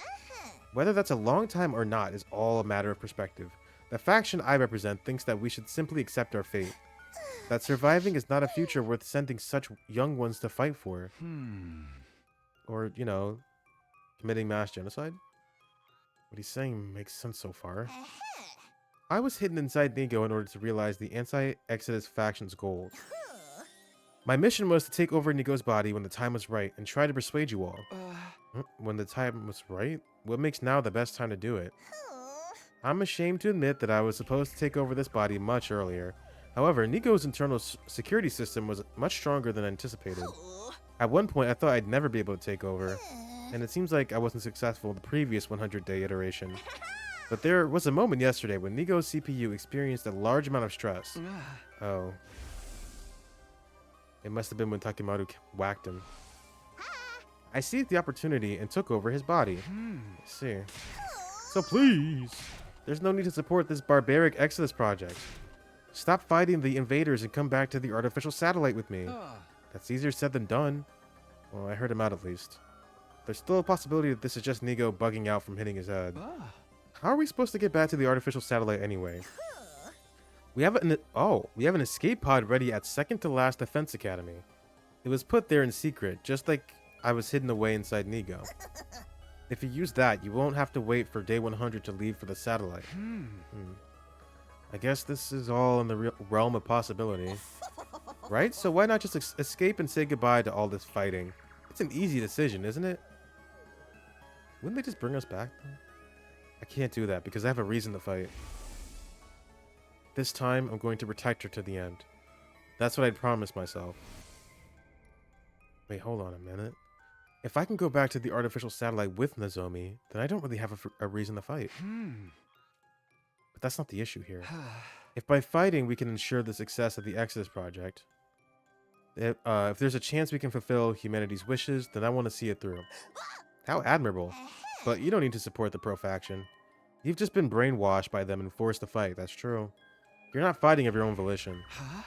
Whether that's a long time or not is all a matter of perspective. The faction I represent thinks that we should simply accept our fate. That surviving is not a future worth sending such young ones to fight for. Or, you know, committing mass genocide? What he's saying makes sense so far. I was hidden inside Nigo in order to realize the anti-Exodus faction's goals. My mission was to take over Nigo's body when the time was right and try to persuade you all. When the time was right? What makes now the best time to do it? I'm ashamed to admit that I was supposed to take over this body much earlier. However, Nigo's internal security system was much stronger than anticipated. At one point, I thought I'd never be able to take over, and it seems like I wasn't successful in the previous 100-day iteration. But there was a moment yesterday when Nigo's CPU experienced a large amount of stress. Oh. It must have been when Takimaru whacked him. I seized the opportunity and took over his body. I see. So please, there's no need to support this barbaric Exodus project. Stop fighting the invaders and come back to the artificial satellite with me. That's easier said than done. Well, I heard him out at least. There's still a possibility that this is just Nigo bugging out from hitting his head. How are we supposed to get back to the artificial satellite anyway? We have an escape pod ready at second to last Defense Academy. It was put there in secret, just like I was hidden away inside Nigo. If you use that, you won't have to wait for day 100 to leave for the satellite. I guess this is all in the realm of possibility. Right? So why not just escape and say goodbye to all this fighting? It's an easy decision, isn't it? Wouldn't they just bring us back, though? I can't do that because I have a reason to fight. This time, I'm going to protect her to the end. That's what I'd promised myself. Wait, hold on a minute. If I can go back to the artificial satellite with Nozomi, then I don't really have a reason to fight. But that's not the issue here. If by fighting we can ensure the success of the Exodus project, if there's a chance we can fulfill humanity's wishes, then I want to see it through. How admirable. But you don't need to support the pro-faction. You've just been brainwashed by them and forced to fight, that's true. You're not fighting of your own volition.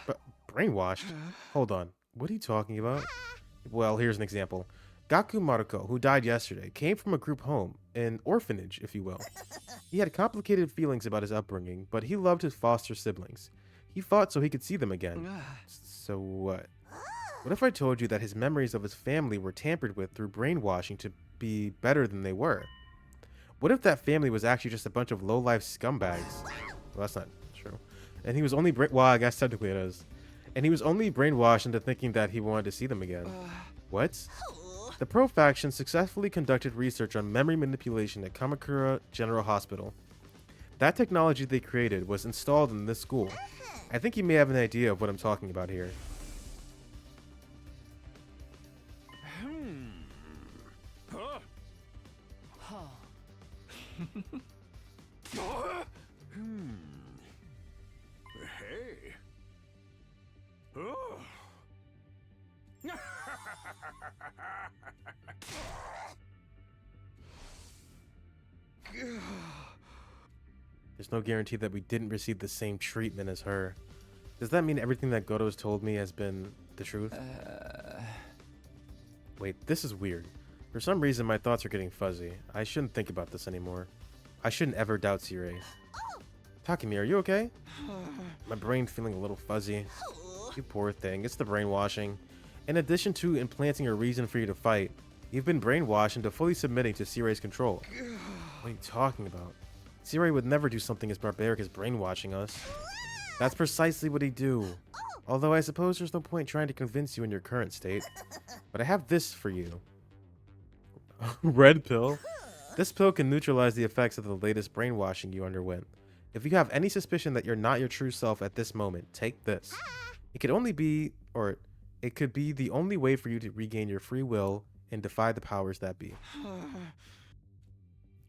But brainwashed? Hold on. What are you talking about? Well, here's an example. Gaku Maruko, who died yesterday, came from a group home, an orphanage, if you will. He had complicated feelings about his upbringing, but he loved his foster siblings. He fought so he could see them again. So what? What if I told you that his memories of his family were tampered with through brainwashing to be better than they were? What if that family was actually just a bunch of low-life scumbags? Well, that's not true. And he was only well, I guess technically it is. And he was only brainwashed into thinking that he wanted to see them again. What? The Pro faction successfully conducted research on memory manipulation at Kamakura General Hospital. That technology they created was installed in this school. I think you may have an idea of what I'm talking about here. Hey. Oh. There's no guarantee that we didn't receive the same treatment as her. Does that mean everything that Goto's told me has been the truth? Wait, this is weird. For some reason, my thoughts are getting fuzzy. I shouldn't think about this anymore. I shouldn't ever doubt Sirei. Takumi, are you okay? My brain's feeling a little fuzzy. You poor thing, it's the brainwashing. In addition to implanting a reason for you to fight, you've been brainwashed into fully submitting to Sirei's control. What are you talking about? Sirei would never do something as barbaric as brainwashing us. That's precisely what he'd do. Although I suppose there's no point trying to convince you in your current state. But I have this for you. Red pill? This pill can neutralize the effects of the latest brainwashing you underwent. If you have any suspicion that you're not your true self at this moment, take this. It could only be, or it could be the only way for you to regain your free will and defy the powers that be.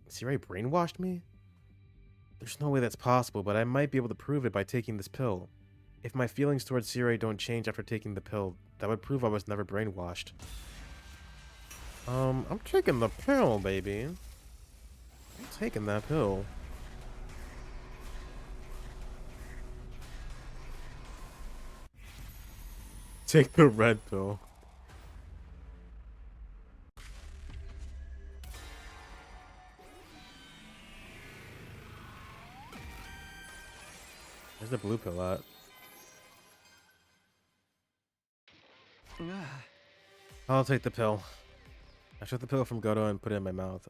Sirei brainwashed me? There's no way that's possible, but I might be able to prove it by taking this pill. If my feelings towards Sirei don't change after taking the pill, that would prove I was never brainwashed. I'm taking the pill, baby. I'm taking that pill. Take the red pill. Where's the blue pill at? I'll take the pill. I took the pill from Goto and put it in my mouth.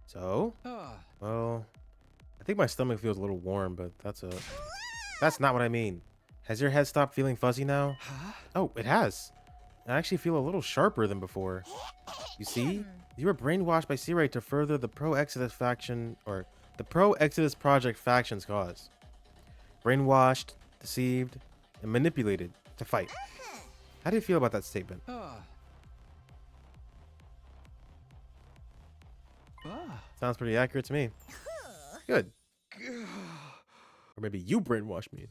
So? Well, I think my stomach feels a little warm, but that's it. That's not what I mean. Has your head stopped feeling fuzzy now? Oh, it has. I actually feel a little sharper than before. You see? You were brainwashed by Sirei to further the Pro-Exodus faction, or the Pro-Exodus Project faction's cause. Brainwashed, deceived, and manipulated to fight. How do you feel about that statement? Sounds pretty accurate to me. Good. Or maybe you brainwashed me.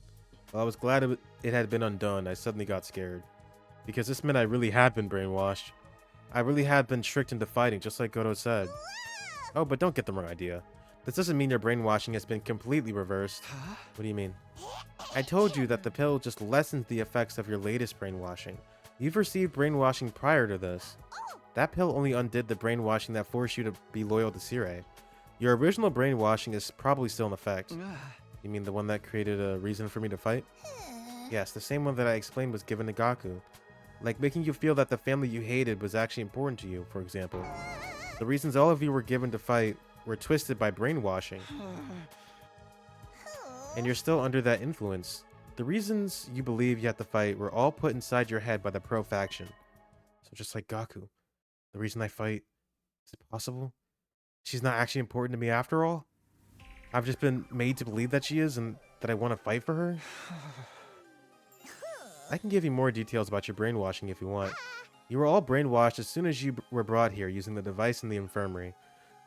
Well, I was glad it had been undone. I suddenly got scared. Because this meant I really had been brainwashed. I really had been tricked into fighting, just like Goto said. Oh, but don't get the wrong idea. This doesn't mean your brainwashing has been completely reversed. What do you mean? I told you that the pill just lessens the effects of your latest brainwashing. You've received brainwashing prior to this. That pill only undid the brainwashing that forced you to be loyal to Sirei. Your original brainwashing is probably still in effect. You mean the one that created a reason for me to fight? Yes, the same one that I explained was given to Gaku. Like making you feel that the family you hated was actually important to you, for example. The reasons all of you were given to fight were twisted by brainwashing. And you're still under that influence. The reasons you believe you have to fight were all put inside your head by the Pro faction. So just like Gaku, the reason I fight, is it possible? She's not actually important to me after all? I've just been made to believe that she is and that I want to fight for her? I can give you more details about your brainwashing if you want. You were all brainwashed as soon as you were brought here using the device in the infirmary.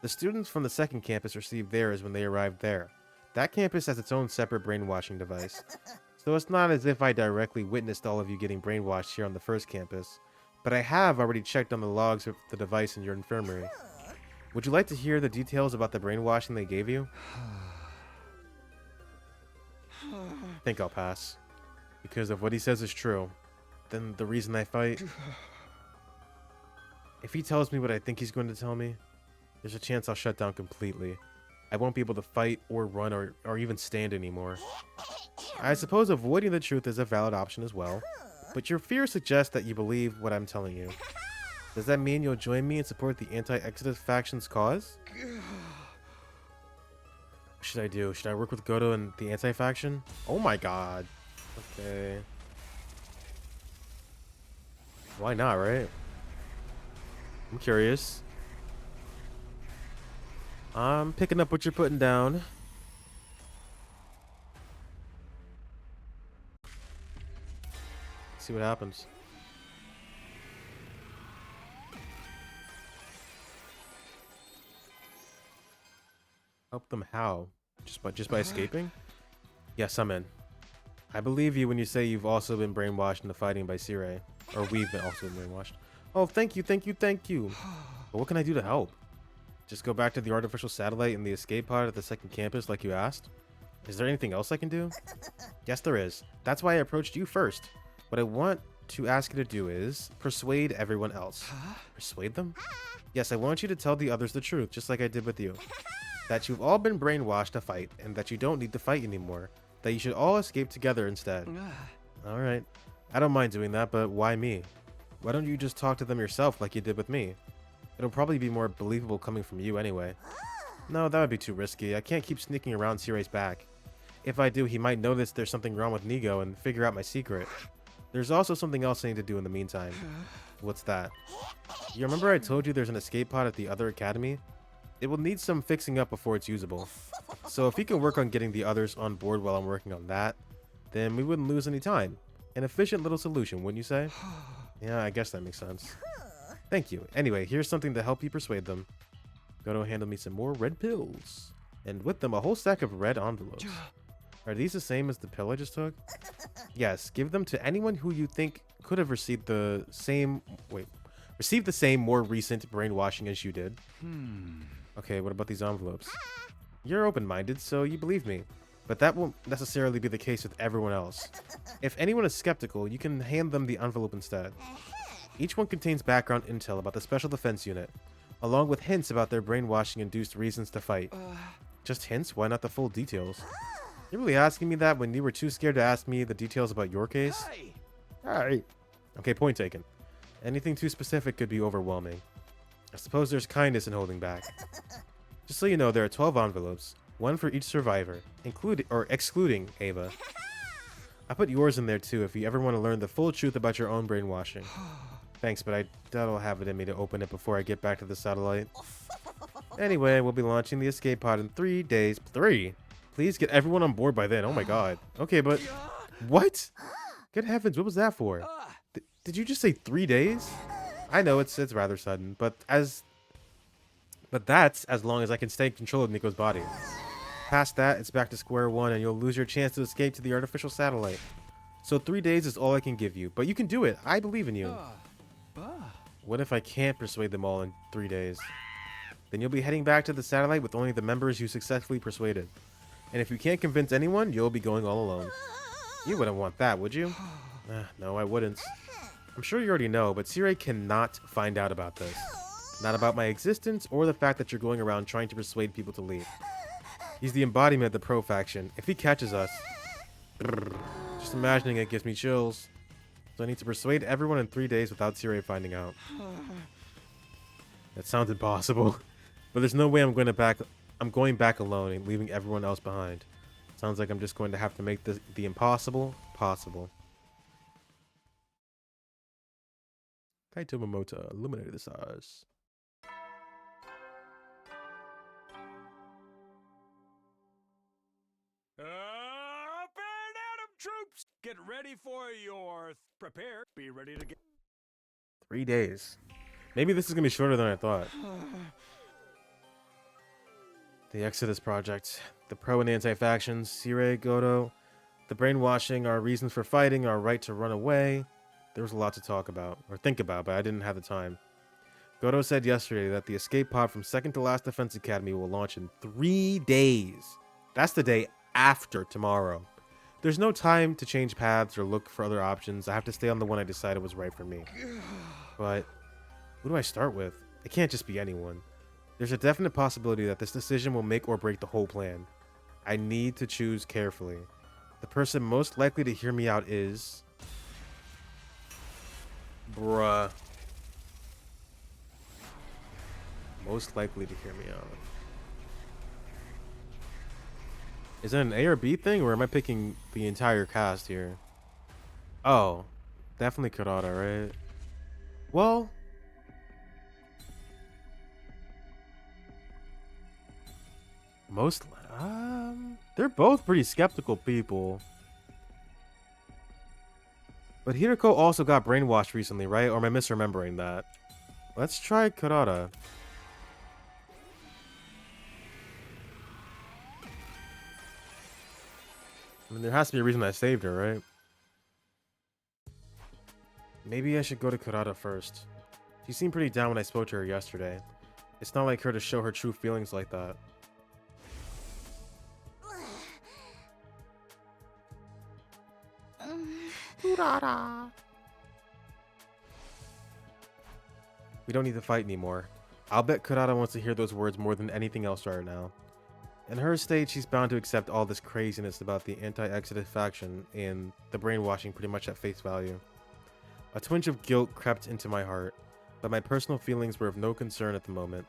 The students from the second campus received theirs when they arrived there. That campus has its own separate brainwashing device. So it's not as if I directly witnessed all of you getting brainwashed here on the first campus. But I have already checked on the logs of the device in your infirmary. Would you like to hear the details about the brainwashing they gave you? I think I'll pass. Because if what he says is true, then the reason I fight... If he tells me what I think he's going to tell me, there's a chance I'll shut down completely. I won't be able to fight or run or even stand anymore. I suppose avoiding the truth is a valid option as well, but your fear suggests that you believe what I'm telling you. Does that mean you'll join me and support the anti-Exodus faction's cause? What should I do? Should I work with Goto and the anti-faction? Oh my god. Okay. Why not, right? I'm curious. I'm picking up what you're putting down. See what happens. Help them how? Just by escaping? Yes, I'm in. I believe you when you say you've also been brainwashed into fighting by Sirei. Or we've been also brainwashed. Oh, thank you, thank you, thank you. But what can I do to help? Just go back to the artificial satellite and the escape pod at the second campus like you asked? Is there anything else I can do? Yes, there is. That's why I approached you first. What I want to ask you to do is persuade everyone else. Persuade them? Yes, I want you to tell the others the truth, just like I did with you. That you've all been brainwashed to fight, and that you don't need to fight anymore. That you should all escape together instead. Alright. I don't mind doing that, but why me? Why don't you just talk to them yourself like you did with me? It'll probably be more believable coming from you anyway. No, that would be too risky. I can't keep sneaking around Siray's back. If I do, he might notice there's something wrong with Nigo and figure out my secret. There's also something else I need to do in the meantime. What's that? You remember I told you there's an escape pod at the other academy? It will need some fixing up before it's usable. So if you can work on getting the others on board while I'm working on that, then we wouldn't lose any time. An efficient little solution, wouldn't you say? Yeah, I guess that makes sense. Thank you. Anyway, here's something to help you persuade them. Go handle me some more red pills. And with them, a whole stack of red envelopes. Are these the same as the pill I just took? Yes, give them to anyone who you think could have received the same... received the same more recent brainwashing as you did. Okay, what about these envelopes? You're open-minded, so you believe me. But that won't necessarily be the case with everyone else. If anyone is skeptical, you can hand them the envelope instead. Each one contains background intel about the Special Defense Unit, along with hints about their brainwashing-induced reasons to fight. Just hints? Why not the full details? You're really asking me that when you were too scared to ask me the details about your case? Alright. Okay, point taken. Anything too specific could be overwhelming. I suppose there's kindness in holding back. Just so you know, there are 12 envelopes, one for each survivor, excluding Ava. I put yours in there too if you ever want to learn the full truth about your own brainwashing. Thanks, but I doubt I'll have it in me to open it before I get back to the satellite. Anyway, we'll be launching the escape pod in 3 days. 3? Please get everyone on board by then. Oh my god. Okay, but... What? Good heavens, what was that for? Did you just say 3 days? I know it's rather sudden, but that's as long as I can stay in control of Nico's body. Past that, it's back to square one and you'll lose your chance to escape to the artificial satellite. So 3 days is all I can give you, but you can do it. I believe in you. What if I can't persuade them all in 3 days? Then you'll be heading back to the satellite with only the members you successfully persuaded. And if you can't convince anyone, you'll be going all alone. You wouldn't want that, would you? No, I wouldn't. I'm sure you already know, but Siray cannot find out about this. Not about my existence or the fact that you're going around trying to persuade people to leave. He's the embodiment of the pro faction. If he catches us... Just imagining it gives me chills. So I need to persuade everyone in 3 days without Siray finding out. That sounds impossible. But there's no way I'm going back alone and leaving everyone else behind. Sounds like I'm just going to have to make the impossible possible. Kaito Momota, illuminated the stars. Up and at 'em, troops! Get ready for your prepare. Be ready to get 3 days. Maybe this is gonna be shorter than I thought. The Exodus Project, the pro and anti-factions, Siray, Goto, the brainwashing, our reasons for fighting, our right to run away. There was a lot to talk about, or think about, but I didn't have the time. Goto said yesterday that the escape pod from second to last Defense Academy will launch in 3 days. That's the day after tomorrow. There's no time to change paths or look for other options. I have to stay on the one I decided was right for me. But who do I start with? It can't just be anyone. There's a definite possibility that this decision will make or break the whole plan. I need to choose carefully. The person most likely to hear me out is... Bruh. Most likely to hear me out. Is it an A or B thing, or am I picking the entire cast here? Oh, definitely Kurata, right? Well, they're both pretty skeptical people. But Hiroko also got brainwashed recently, right? Or am I misremembering that? Let's try Kurata. I mean, there has to be a reason I saved her, right? Maybe I should go to Kurata first. She seemed pretty down when I spoke to her yesterday. It's not like her to show her true feelings like that. Kurata. We don't need to fight anymore. I'll bet Kurata wants to hear those words more than anything else right now. In her state, she's bound to accept all this craziness about the anti-Exodus faction and the brainwashing pretty much at face value. A twinge of guilt crept into my heart, but my personal feelings were of no concern at the moment.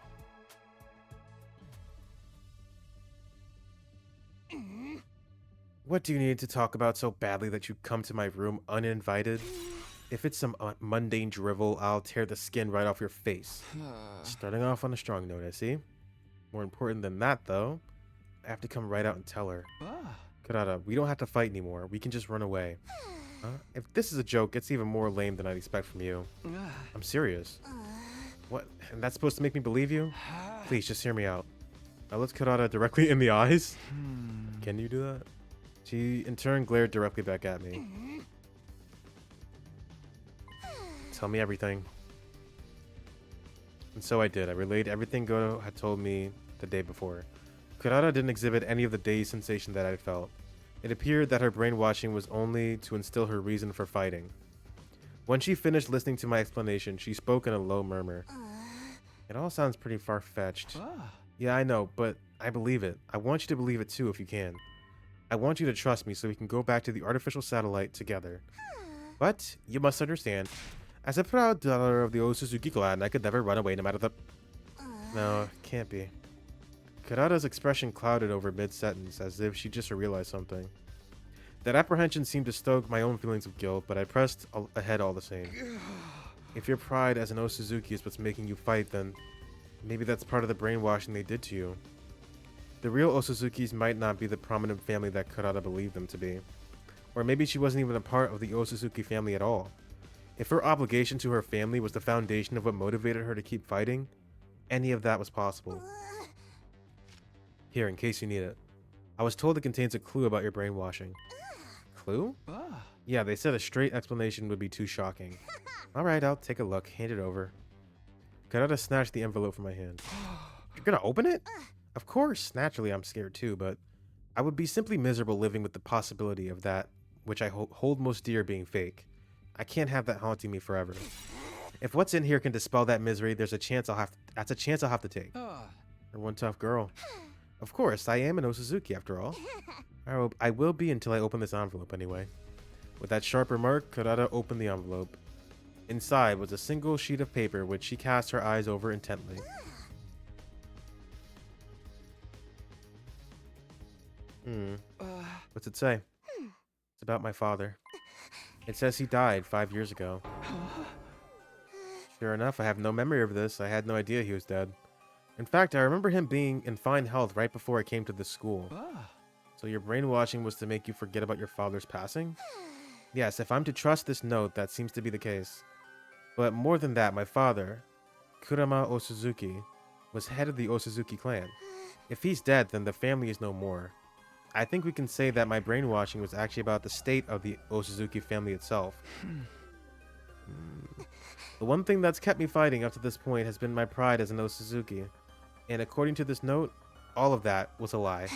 What do you need to talk about so badly that you come to my room uninvited? If it's some mundane drivel, I'll tear the skin right off your face. Starting off on a strong note, I see. More important than that, though, I have to come right out and tell her. Kurata, we don't have to fight anymore. We can just run away. If this is a joke, it's even more lame than I'd expect from you. I'm serious. What? And that's supposed to make me believe you? Please, just hear me out. Now let's Kurata directly in the eyes. Can you do that? She, in turn, glared directly back at me. Tell me everything. And so I did. I relayed everything Goto had told me the day before. Kurata didn't exhibit any of the dazed sensation that I felt. It appeared that her brainwashing was only to instill her reason for fighting. When she finished listening to my explanation, she spoke in a low murmur. It all sounds pretty far-fetched. Yeah, I know, but I believe it. I want you to believe it too if you can. I want you to trust me so we can go back to the artificial satellite together. But you must understand, as a proud daughter of the Osuzuki clan, I could never run away no matter the... No, it can't be. Kurata's expression clouded over mid-sentence, as if she just realized something. That apprehension seemed to stoke my own feelings of guilt, but I pressed ahead all the same. If your pride as an Osuzuki is what's making you fight, then maybe that's part of the brainwashing they did to you. The real Osuzukis might not be the prominent family that Kurata believed them to be. Or maybe she wasn't even a part of the Osuzuki family at all. If her obligation to her family was the foundation of what motivated her to keep fighting, any of that was possible. Here, in case you need it. I was told it contains a clue about your brainwashing. Clue? Yeah, they said a straight explanation would be too shocking. Alright, I'll take a look. Hand it over. Kurata snatched the envelope from my hand. You're gonna open it? Of course, naturally I'm scared too, but I would be simply miserable living with the possibility of that which I hold most dear being fake. I can't have that haunting me forever. If what's in here can dispel that misery, that's a chance I'll have to take. You're one tough girl. Of course, I am an Osuzuki after all. I will be until I open this envelope anyway. With that sharp remark, Kurata opened the envelope. Inside was a single sheet of paper which she cast her eyes over intently. What's it say? It's about my father. It says he died 5 years ago. Sure enough, I have no memory of this. I had no idea he was dead. In fact, I remember him being in fine health right before I came to this school. So your brainwashing was to make you forget about your father's passing? Yes, if I'm to trust this note, that seems to be the case. But more than that, my father, Kurama Osuzuki, was head of the Osuzuki clan. If he's dead, then the family is no more. I think we can say that my brainwashing was actually about the state of the Osuzuki family itself. The one thing that's kept me fighting up to this point has been my pride as an Osuzuki. And according to this note, all of that was a lie.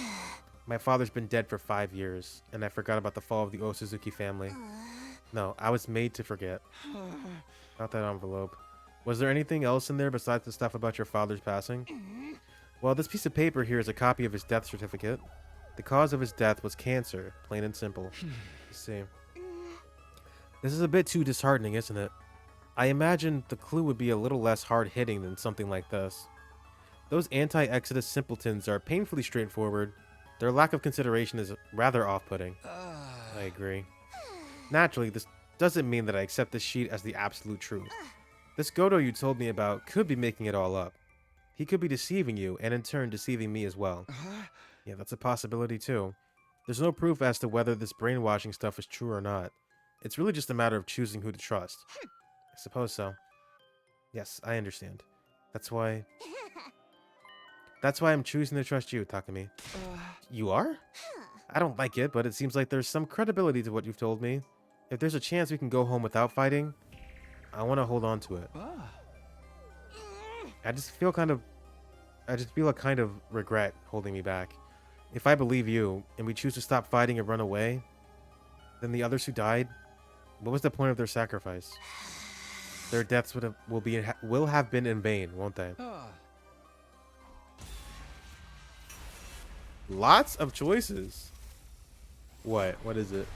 My father's been dead for 5 years, and I forgot about the fall of the Osuzuki family. No, I was made to forget. Not that envelope. Was there anything else in there besides the stuff about your father's passing? Well, this piece of paper here is a copy of his death certificate. The cause of his death was cancer, plain and simple. You see. This is a bit too disheartening, isn't it? I imagined the clue would be a little less hard-hitting than something like this. Those anti-Exodus simpletons are painfully straightforward. Their lack of consideration is rather off-putting. I agree. Naturally, this doesn't mean that I accept this sheet as the absolute truth. This Goto you told me about could be making it all up. He could be deceiving you, and in turn deceiving me as well. Yeah, that's a possibility too. There's no proof as to whether this brainwashing stuff is true or not. It's really just a matter of choosing who to trust. I suppose so. Yes, I understand. That's why I'm choosing to trust you, Takumi. You are? I don't like it, but it seems like there's some credibility to what you've told me. If there's a chance we can go home without fighting, I want to hold on to it. I just feel a kind of regret holding me back. If I believe you, and we choose to stop fighting and run away, then the others who died, what was the point of their sacrifice? Their deaths will have been in vain, won't they? Lots of choices. What? What is it?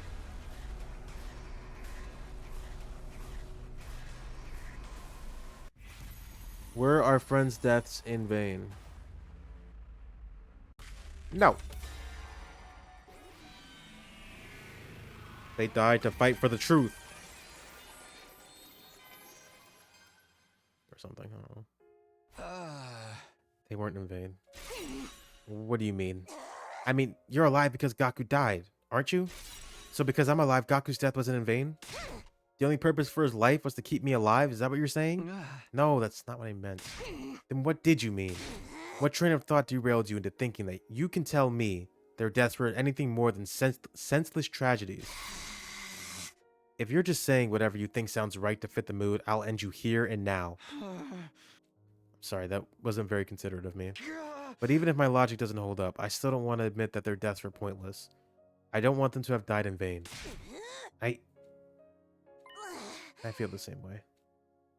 Were our friends' deaths in vain? No. They died to fight for the truth. Or something, I don't know. They weren't in vain. What do you mean? I mean, you're alive because Gaku died, aren't you? So because I'm alive, Gaku's death wasn't in vain? The only purpose for his life was to keep me alive? Is that what you're saying? No, that's not what I meant. Then what did you mean? What train of thought derailed you into thinking that you can tell me their deaths were anything more than senseless tragedies? If you're just saying whatever you think sounds right to fit the mood, I'll end you here and now. Sorry, that wasn't very considerate of me. But even if my logic doesn't hold up, I still don't want to admit that their deaths were pointless. I don't want them to have died in vain. I feel the same way.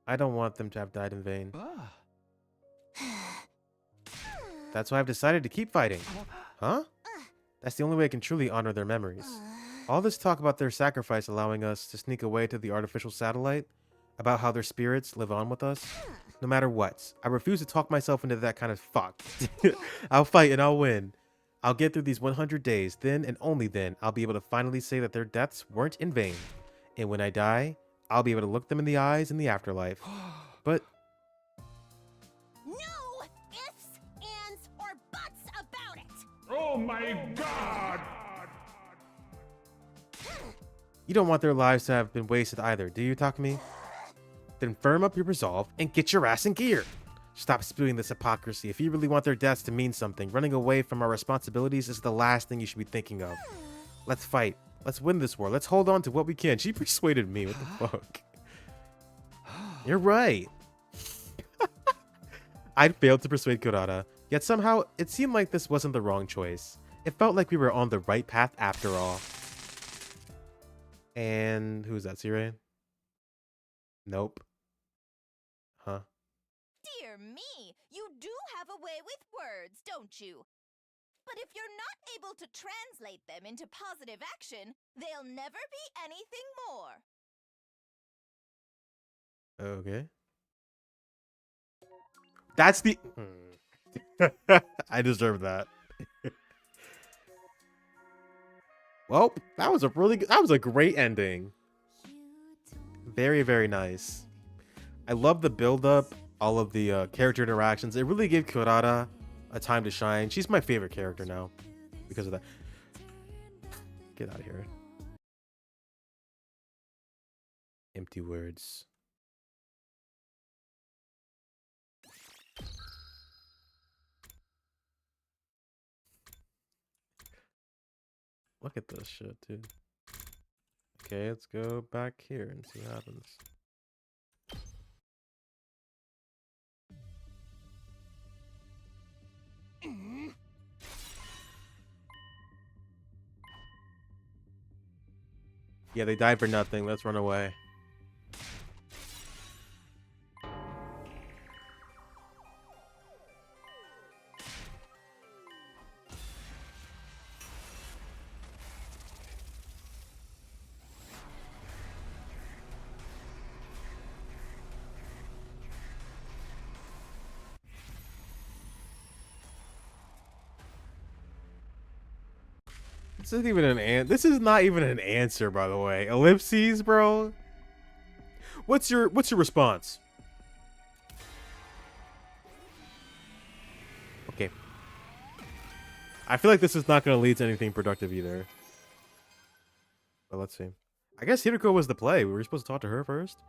I don't want them to have died in vain. That's why I've decided to keep fighting. Huh? That's the only way I can truly honor their memories. All this talk about their sacrifice allowing us to sneak away to the artificial satellite, about how their spirits live on with us, no matter what. I refuse to talk myself into that kind of fuck. I'll fight and I'll win. I'll get through these 100 days. Then and only then, I'll be able to finally say that their deaths weren't in vain. And when I die, I'll be able to look them in the eyes in the afterlife. But No ifs, ands, or buts about it! Oh my god! you don't want their lives to have been wasted either, do you, Takumi? Then firm up your resolve and get your ass in gear. Stop spewing this hypocrisy. If you really want their deaths to mean something, running away from our responsibilities is the last thing you should be thinking of. Let's fight. Let's win this war. Let's hold on to what we can. She persuaded me. What the fuck? You're right. I'd failed to persuade Kurata, yet somehow it seemed like this wasn't the wrong choice. It felt like we were on the right path after all. And who's that, Sire? Nope. Huh? Dear me, you do have a way with words, don't you? But if you're not able to translate them into positive action, they'll never be anything more. Okay. That's the... I deserve that. Well, that was a really good... That was a great ending. Very, very nice. I love the build-up, all of the character interactions. It really gave Kurata a time to shine. She's my favorite character now because of that. Get out of here. Empty words. Look at this shit, dude. Okay, let's go back here and see what happens. Yeah, they died for nothing. Let's run away. This isn't even this is not even an answer, by the way. Ellipses, bro. What's your response? Okay. I feel like this is not going to lead to anything productive either. But let's see. I guess Hiriko was the play. We were supposed to talk to her first.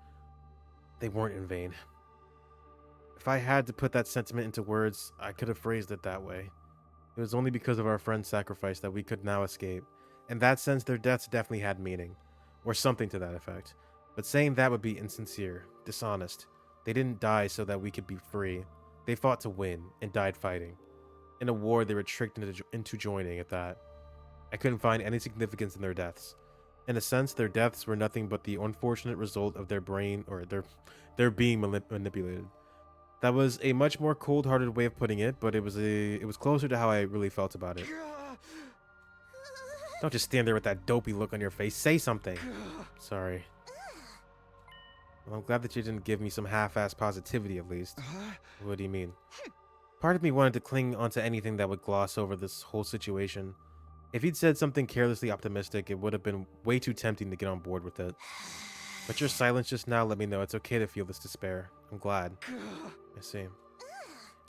They weren't in vain. If I had to put that sentiment into words, I could have phrased it that way. It was only because of our friend's sacrifice that we could now escape. In that sense, their deaths definitely had meaning. Or something to that effect. But saying that would be insincere, dishonest. They didn't die so that we could be free. They fought to win and died fighting. In a war they were tricked into joining at that. I couldn't find any significance in their deaths. In a sense, their deaths were nothing but the unfortunate result of their brain or their being manipulated. That was a much more cold-hearted way of putting it, but it was closer to how I really felt about it. Don't just stand there with that dopey look on your face. Say something. Sorry. Well, I'm glad that you didn't give me some half-assed positivity at least. What do you mean? Part of me wanted to cling onto anything that would gloss over this whole situation. If he'd said something carelessly optimistic, it would have been way too tempting to get on board with it. But your silence just now let me know it's okay to feel this despair. I'm glad. I see.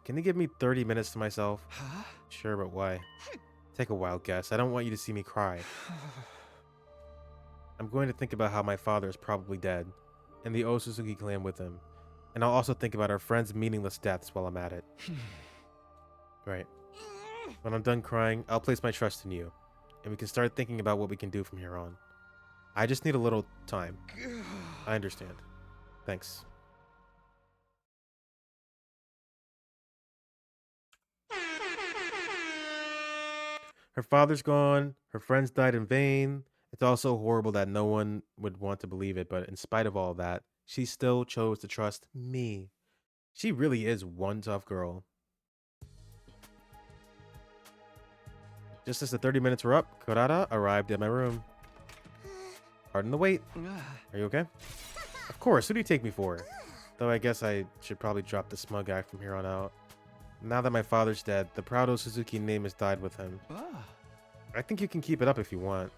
Can you give me 30 minutes to myself? Sure, but why? Take a wild guess. I don't want you to see me cry. I'm going to think about how my father is probably dead, and the Osuzuki clan with him. And I'll also think about our friends' meaningless deaths while I'm at it. Right. When I'm done crying, I'll place my trust in you, and we can start thinking about what we can do from here on. I just need a little time. I understand. Thanks. Her father's gone, her friends died in vain. It's also horrible that no one would want to believe it, but in spite of all that, she still chose to trust me. She really is one tough girl. Just as the 30 minutes were up, Kurata arrived at my room. Pardon the wait. Are you okay? Of course, who do you take me for? Though I guess I should probably drop the smug act from here on out. Now that my father's dead, the proud Osuzuki name has died with him. I think you can keep it up if you want.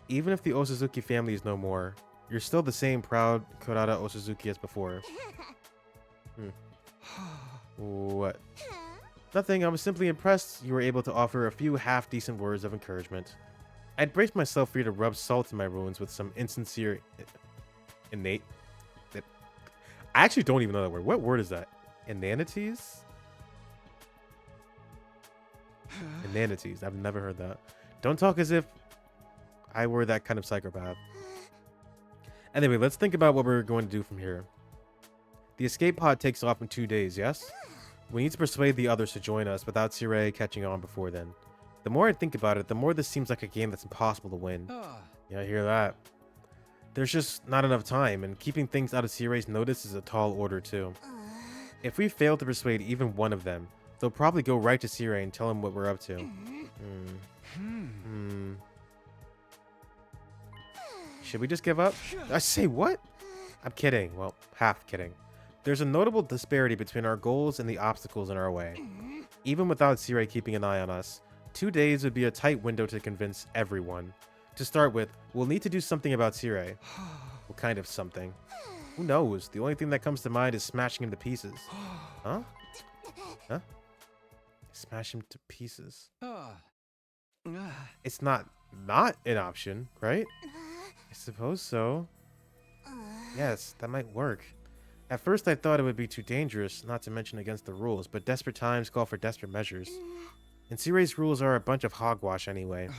Even if the Osuzuki family is no more, you're still the same proud Kurata Osuzuki as before. What? Nothing, I was simply impressed you were able to offer a few half-decent words of encouragement. I'd braced myself for you to rub salt in my wounds with some insincere... innate... I actually don't even know that word. What word is that? Inanities? Inanities. I've never heard that. Don't talk as if I were that kind of psychopath. Anyway, let's think about what we're going to do from here. The escape pod takes off in 2 days, yes? We need to persuade the others to join us without Sirei catching on before then. The more I think about it, the more this seems like a game that's impossible to win. Yeah, I hear that. There's just not enough time, and keeping things out of Sirei's notice is a tall order too. If we fail to persuade even one of them, they'll probably go right to Sirei and tell him what we're up to. Should we just give up? I say what? I'm kidding. Well, half kidding. There's a notable disparity between our goals and the obstacles in our way. Even without Sirei keeping an eye on us, 2 days would be a tight window to convince everyone. To start with, we'll need to do something about Sirei. What kind of something? Who knows? The only thing that comes to mind is smashing him to pieces. Huh? Huh? Smash him to pieces. It's not an option, right? I suppose so. Yes, that might work. At first I thought it would be too dangerous, not to mention against the rules, but desperate times call for desperate measures. And Sirei's rules are a bunch of hogwash anyway.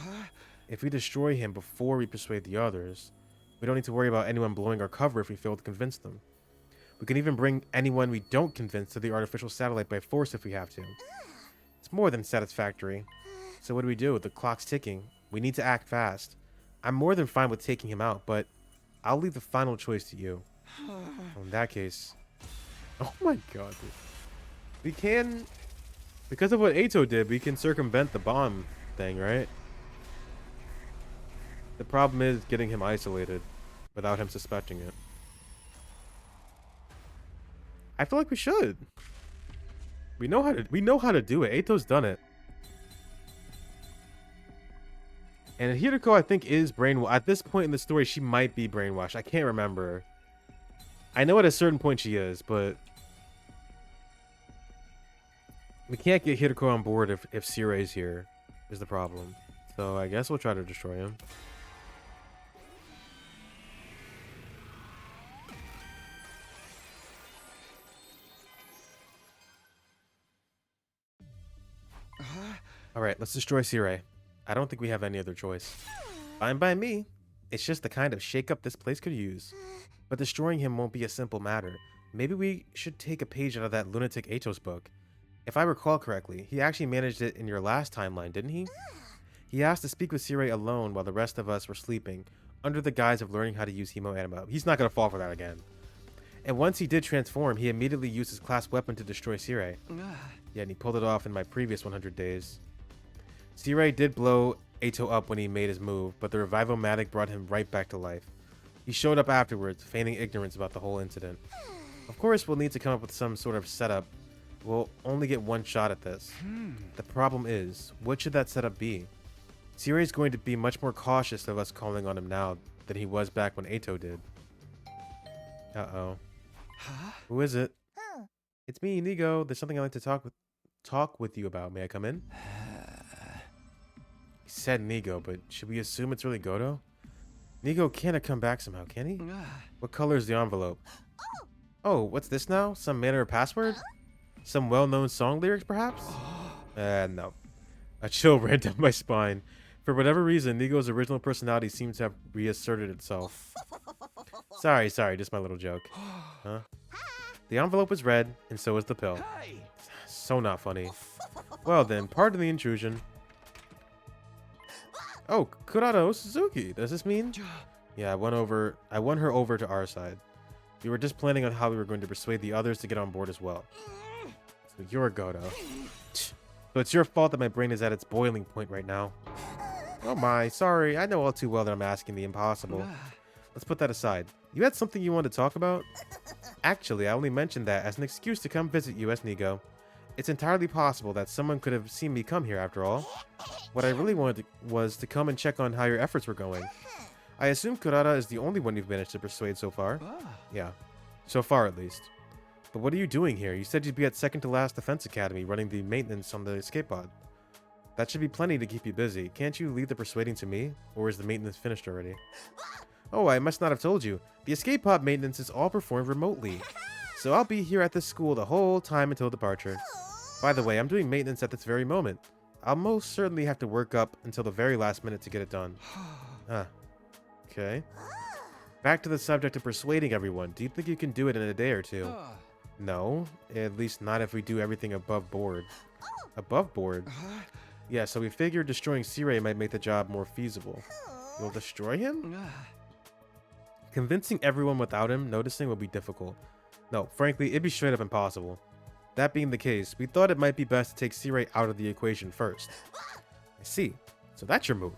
If we destroy him before we persuade the others, we don't need to worry about anyone blowing our cover if we fail to convince them. We can even bring anyone we don't convince to the artificial satellite by force if we have to. It's more than satisfactory. So what do? The clock's ticking. We need to act fast. I'm more than fine with taking him out, but I'll leave the final choice to you. Well, in that case... Oh my god, dude. We can... Because of what Eito did, we can circumvent the bomb thing, right? The problem is getting him isolated without him suspecting it. I feel like we should. We know how to do it. Eito's done it. And Hiriko, I think, is brainwashed. At this point in the story, she might be brainwashed. I can't remember. I know at a certain point she is, but we can't get Hiriko on board if Sirei's here, is the problem. So I guess we'll try to destroy him. Alright, let's destroy Sirei. I don't think we have any other choice. Fine by me. It's just the kind of shakeup this place could use. But destroying him won't be a simple matter. Maybe we should take a page out of that lunatic Atos book. If I recall correctly, he actually managed it in your last timeline, didn't he? He asked to speak with Sirei alone while the rest of us were sleeping, under the guise of learning how to use Hemo Anima. He's not going to fall for that again. And once he did transform, he immediately used his class weapon to destroy Sirei. Yeah, and he pulled it off in my previous 100 days. Sirei did blow Ato up when he made his move, but the Revivomatic brought him right back to life. He showed up afterwards, feigning ignorance about the whole incident. Of course, we'll need to come up with some sort of setup. We'll only get one shot at this. The problem is, what should that setup be? Sirei's going to be much more cautious of us calling on him now than he was back when Ato did. Uh-oh. Huh? Who is it? It's me, Nigo. There's something I'd like to talk with you about. May I come in? He said Nigo, but should we assume it's really Godo? Nigo can't have come back somehow, can he? What color is the envelope? Oh, what's this now? Some manner of password? Some well-known song lyrics, perhaps? No. A chill ran down my spine. For whatever reason, Nigo's original personality seems to have reasserted itself. Sorry, just my little joke. Huh? The envelope was red, and so was the pill. So not funny. Well then, pardon the intrusion. Oh, Kurado Suzuki. Does this mean? Yeah, I won her over to our side. We were just planning on how we were going to persuade the others to get on board as well. So you're Godo. So it's your fault that my brain is at its boiling point right now. Oh my, sorry. I know all too well that I'm asking the impossible. Let's put that aside. You had something you wanted to talk about? Actually, I only mentioned that as an excuse to come visit you as Nigo. It's entirely possible that someone could have seen me come here after all. What I really wanted was to come and check on how your efforts were going. I assume Kurata is the only one you've managed to persuade so far. Yeah, so far at least. But what are you doing here? You said you'd be at second to last defense academy running the maintenance on the escape pod. That should be plenty to keep you busy. Can't you leave the persuading to me? Or is the maintenance finished already? Oh, I must not have told you. The escape pod maintenance is all performed remotely. So I'll be here at this school the whole time until departure. By the way, I'm doing maintenance at this very moment. I'll most certainly have to work up until the very last minute to get it done. Okay. Back to the subject of persuading everyone. Do you think you can do it in a day or two? No, at least not if we do everything above board. Above board? Yeah, so we figured destroying Sirei might make the job more feasible. You'll destroy him? Convincing everyone without him noticing will be difficult. No, frankly, it'd be straight up impossible. That being the case, we thought it might be best to take Sirei out of the equation first. I see. So that's your move.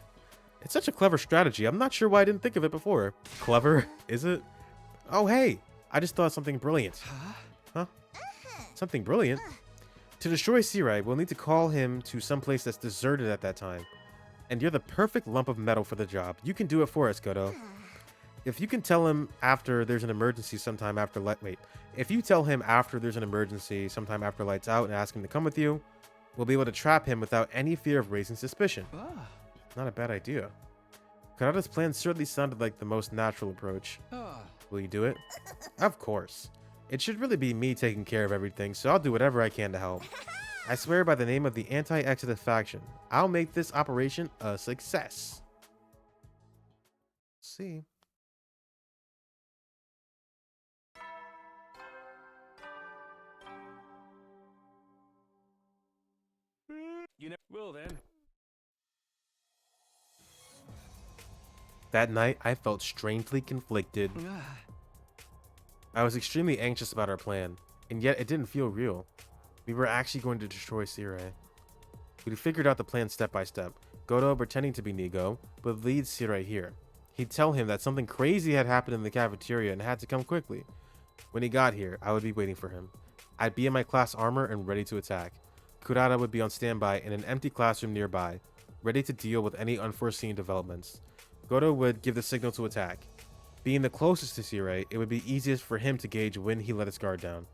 It's such a clever strategy. I'm not sure why I didn't think of it before. Clever? Is it? Oh, hey. I just thought of something brilliant. Huh? Something brilliant? To destroy Sirei, we'll need to call him to some place that's deserted at that time. And you're the perfect lump of metal for the job. You can do it for us, Godo. If you can tell him after there's an emergency sometime after if you tell him after there's an emergency sometime after lights out and ask him to come with you, we'll be able to trap him without any fear of raising suspicion. Not a bad idea. Karada's plan certainly sounded like the most natural approach. Will you do it? Of course. It should really be me taking care of everything, so I'll do whatever I can to help. I swear by the name of the anti-Exodus faction, I'll make this operation a success. Let's see. You know, well then. That night, I felt strangely conflicted. I was extremely anxious about our plan, and yet it didn't feel real. We were actually going to destroy Sirei. We figured out the plan step by step. Godo, pretending to be Nigo, would lead Sirei here. He'd tell him that something crazy had happened in the cafeteria and had to come quickly. When he got here, I would be waiting for him. I'd be in my class armor and ready to attack. Kurata would be on standby in an empty classroom nearby, ready to deal with any unforeseen developments. Godo would give the signal to attack. Being the closest to Sirei, it would be easiest for him to gauge when he let his guard down.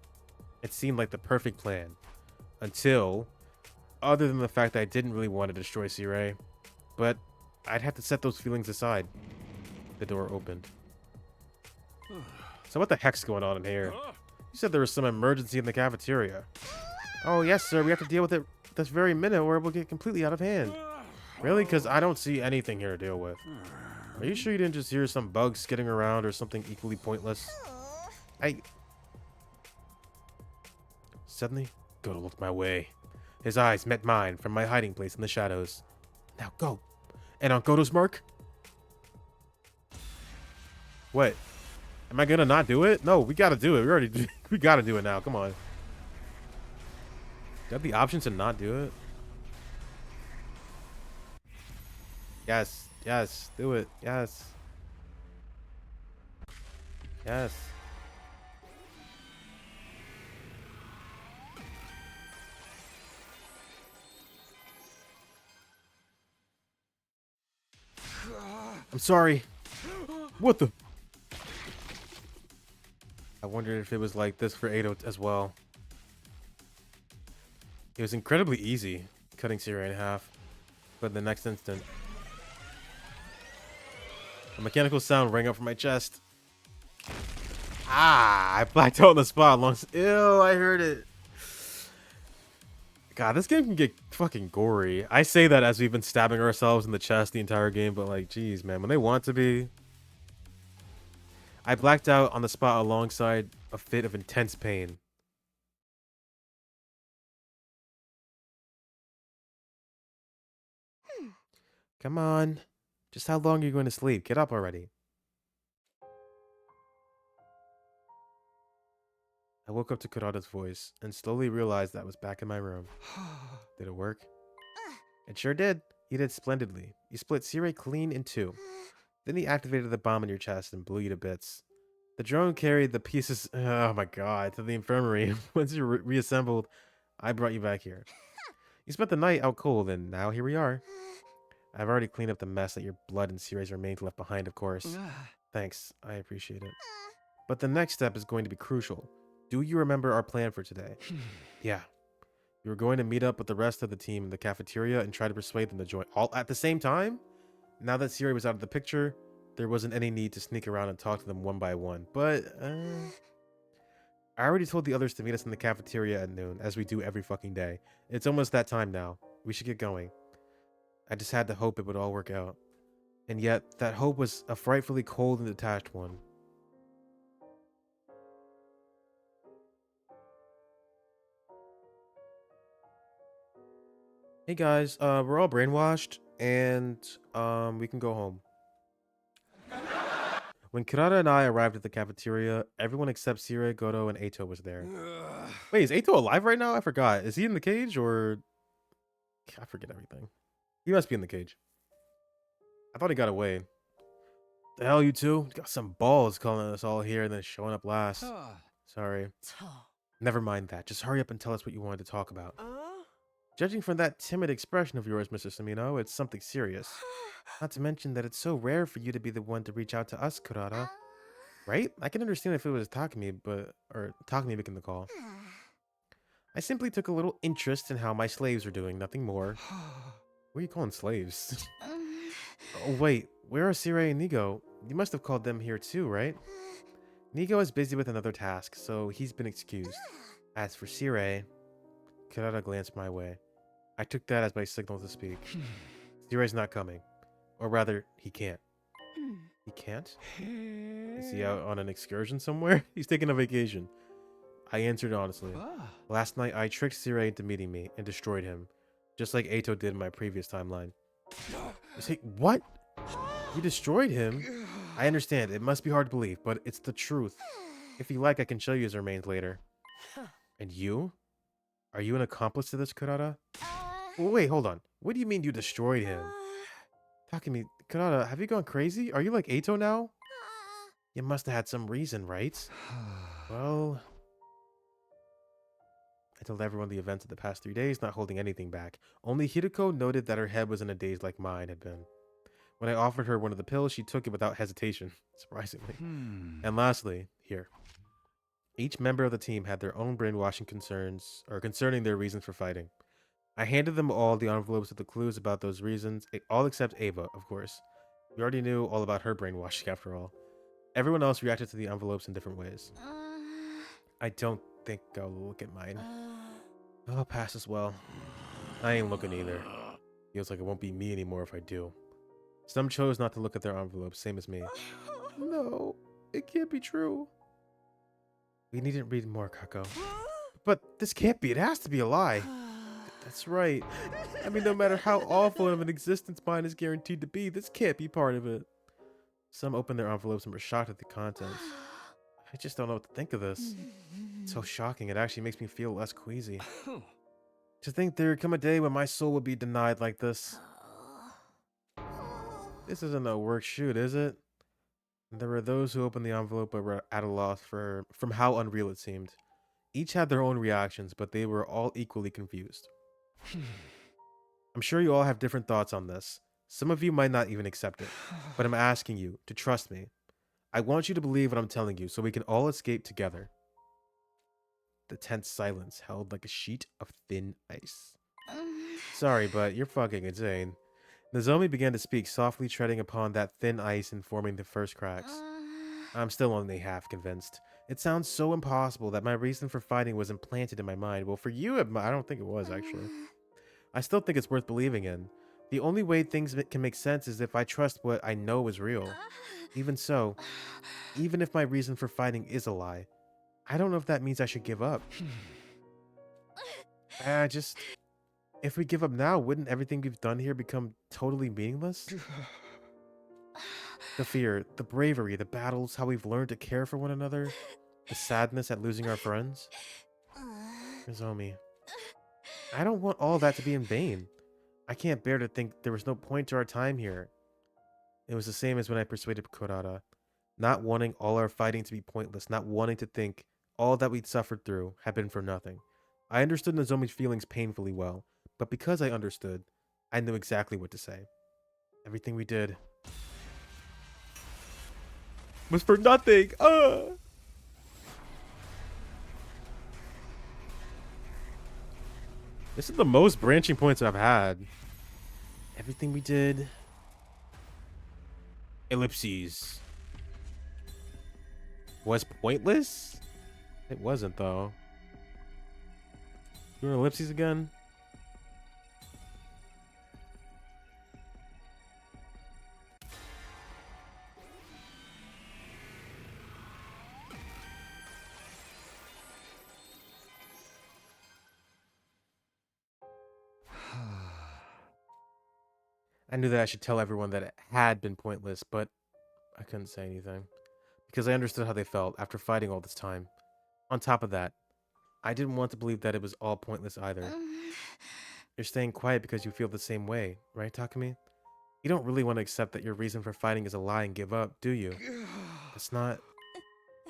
It seemed like the perfect plan. Until, other than the fact that I didn't really want to destroy Sirei, but I'd have to set those feelings aside. The door opened. So what the heck's going on in here? You said there was some emergency in the cafeteria. Oh yes, sir, we have to deal with it this very minute or it will get completely out of hand. Really? Because I don't see anything here to deal with. Are you sure you didn't just hear some bugs skidding around or something equally pointless? Suddenly, Goto looked my way. His eyes met mine from my hiding place in the shadows. Now go. And on Goto's mark. What? Am I gonna not do it? No, we gotta do it. We gotta do it now. Come on. Do you have the option to not do it? Yes. Yes. Do it. Yes. Yes. I'm sorry. What the? I wondered if it was like this for Ado as well. It was incredibly easy, cutting Sierra in half. But the next instant, a mechanical sound rang out from my chest. Ah, I blacked out on the spot. Ew, I heard it. God, this game can get fucking gory. I say that as we've been stabbing ourselves in the chest the entire game, but like, geez, man, when they want to be. I blacked out on the spot alongside a fit of intense pain. Come on. Just how long are you going to sleep? Get up already. I woke up to Kurata's voice and slowly realized that I was back in my room. Did it work? It sure did. He did splendidly. He split Sirei clean in two. Then he activated the bomb in your chest and blew you to bits. The drone carried the pieces, oh my god, to the infirmary. Once you reassembled, I brought you back here. You spent the night out cold, and now here we are. I've already cleaned up the mess that your blood and Sirei's remains left behind, of course. Thanks, I appreciate it. But the next step is going to be crucial. Do you remember our plan for today? Yeah. We were going to meet up with the rest of the team in the cafeteria and try to persuade them to join all at the same time? Now that Sirei was out of the picture, there wasn't any need to sneak around and talk to them one by one. But, I already told the others to meet us in the cafeteria at noon, as we do every fucking day. It's almost that time now. We should get going. I just had to hope it would all work out. And yet, that hope was a frightfully cold and detached one. Hey guys, we're all brainwashed, and we can go home. When Kurata and I arrived at the cafeteria, everyone except Sirei, Goto, and Eito was there. Wait, is Eito alive right now? I forgot. Is he in the cage, or... I forget everything. He must be in the cage. I thought he got away. The hell, you two? Got some balls calling us all here and then showing up last. Sorry. Never mind that. Just hurry up and tell us what you wanted to talk about. Judging from that timid expression of yours, Mr. Samino, it's something serious. Not to mention that it's so rare for you to be the one to reach out to us, Kurata. Right? I can understand if it was Takumi, or Takumi making the call. I simply took a little interest in how my slaves are doing, nothing more. What are you calling slaves? Oh, wait. Where are Sirei and Nigo? You must have called them here too, right? Nigo is busy with another task, so he's been excused. As for Sirei, Kurata glanced my way. I took that as my signal to speak. Sirei's not coming. Or rather, he can't. He can't? Is he out on an excursion somewhere? He's taking a vacation. I answered honestly. Last night, I tricked Sirei into meeting me and destroyed him. Just like Eito did in my previous timeline. What? You destroyed him? I understand. It must be hard to believe, but it's the truth. If you like, I can show you his remains later. And you? Are you an accomplice to this, Kurata? Wait, hold on. What do you mean you destroyed him? Takumi, Kurata, have you gone crazy? Are you like Eito now? You must have had some reason, right? Well... I told everyone the events of the past 3 days, not holding anything back. Only Hiriko noted that her head was in a daze like mine had been. When I offered her one of the pills, she took it without hesitation, surprisingly. And lastly, here. Each member of the team had their own brainwashing concerning their reasons for fighting. I handed them all the envelopes with the clues about those reasons, all except Ava, of course. We already knew all about her brainwashing after all. Everyone else reacted to the envelopes in different ways. I don't think I'll look at mine. I'll pass as well. I ain't looking either. Feels like it won't be me anymore if I do. Some chose not to look at their envelopes, same as me. No, it can't be true. We needn't read more, Kako. But this can't be. It has to be a lie. That's right. I mean, no matter how awful of an existence mine is guaranteed to be, this can't be part of it. Some opened their envelopes and were shocked at the contents. I just don't know what to think of this. It's so shocking, it actually makes me feel less queasy. To think there would come a day when my soul would be denied like this. This isn't a work shoot, is it? There were those who opened the envelope but were at a loss from how unreal it seemed. Each had their own reactions, but they were all equally confused. I'm sure you all have different thoughts on this. Some of you might not even accept it, but I'm asking you to trust me. I want you to believe what I'm telling you so we can all escape together. The tense silence held like a sheet of thin ice. Sorry, but you're fucking insane. Nozomi began to speak, softly treading upon that thin ice and forming the first cracks. I'm still only half convinced. It sounds so impossible that my reason for fighting was implanted in my mind. Well, for you, I don't think it was, actually. I still think it's worth believing in. The only way things can make sense is if I trust what I know is real. Even so, even if my reason for fighting is a lie, I don't know if that means I should give up. If we give up now, wouldn't everything we've done here become totally meaningless? The fear, the bravery, the battles, how we've learned to care for one another, the sadness at losing our friends. Nozomi, I don't want all that to be in vain. I can't bear to think there was no point to our time here. It was the same as when I persuaded Kurata. Not wanting all our fighting to be pointless, not wanting to think all that we'd suffered through had been for nothing. I understood Nozomi's feelings painfully well, but because I understood, I knew exactly what to say. Everything we did was for nothing. This is the most branching points I've had. Everything we did. Ellipses. Was pointless? It wasn't, though. You want ellipses again? I knew that I should tell everyone that it had been pointless, but I couldn't say anything. Because I understood how they felt after fighting all this time. On top of that, I didn't want to believe that it was all pointless either. You're staying quiet because you feel the same way, right, Takumi? You don't really want to accept that your reason for fighting is a lie and give up, do you? That's not...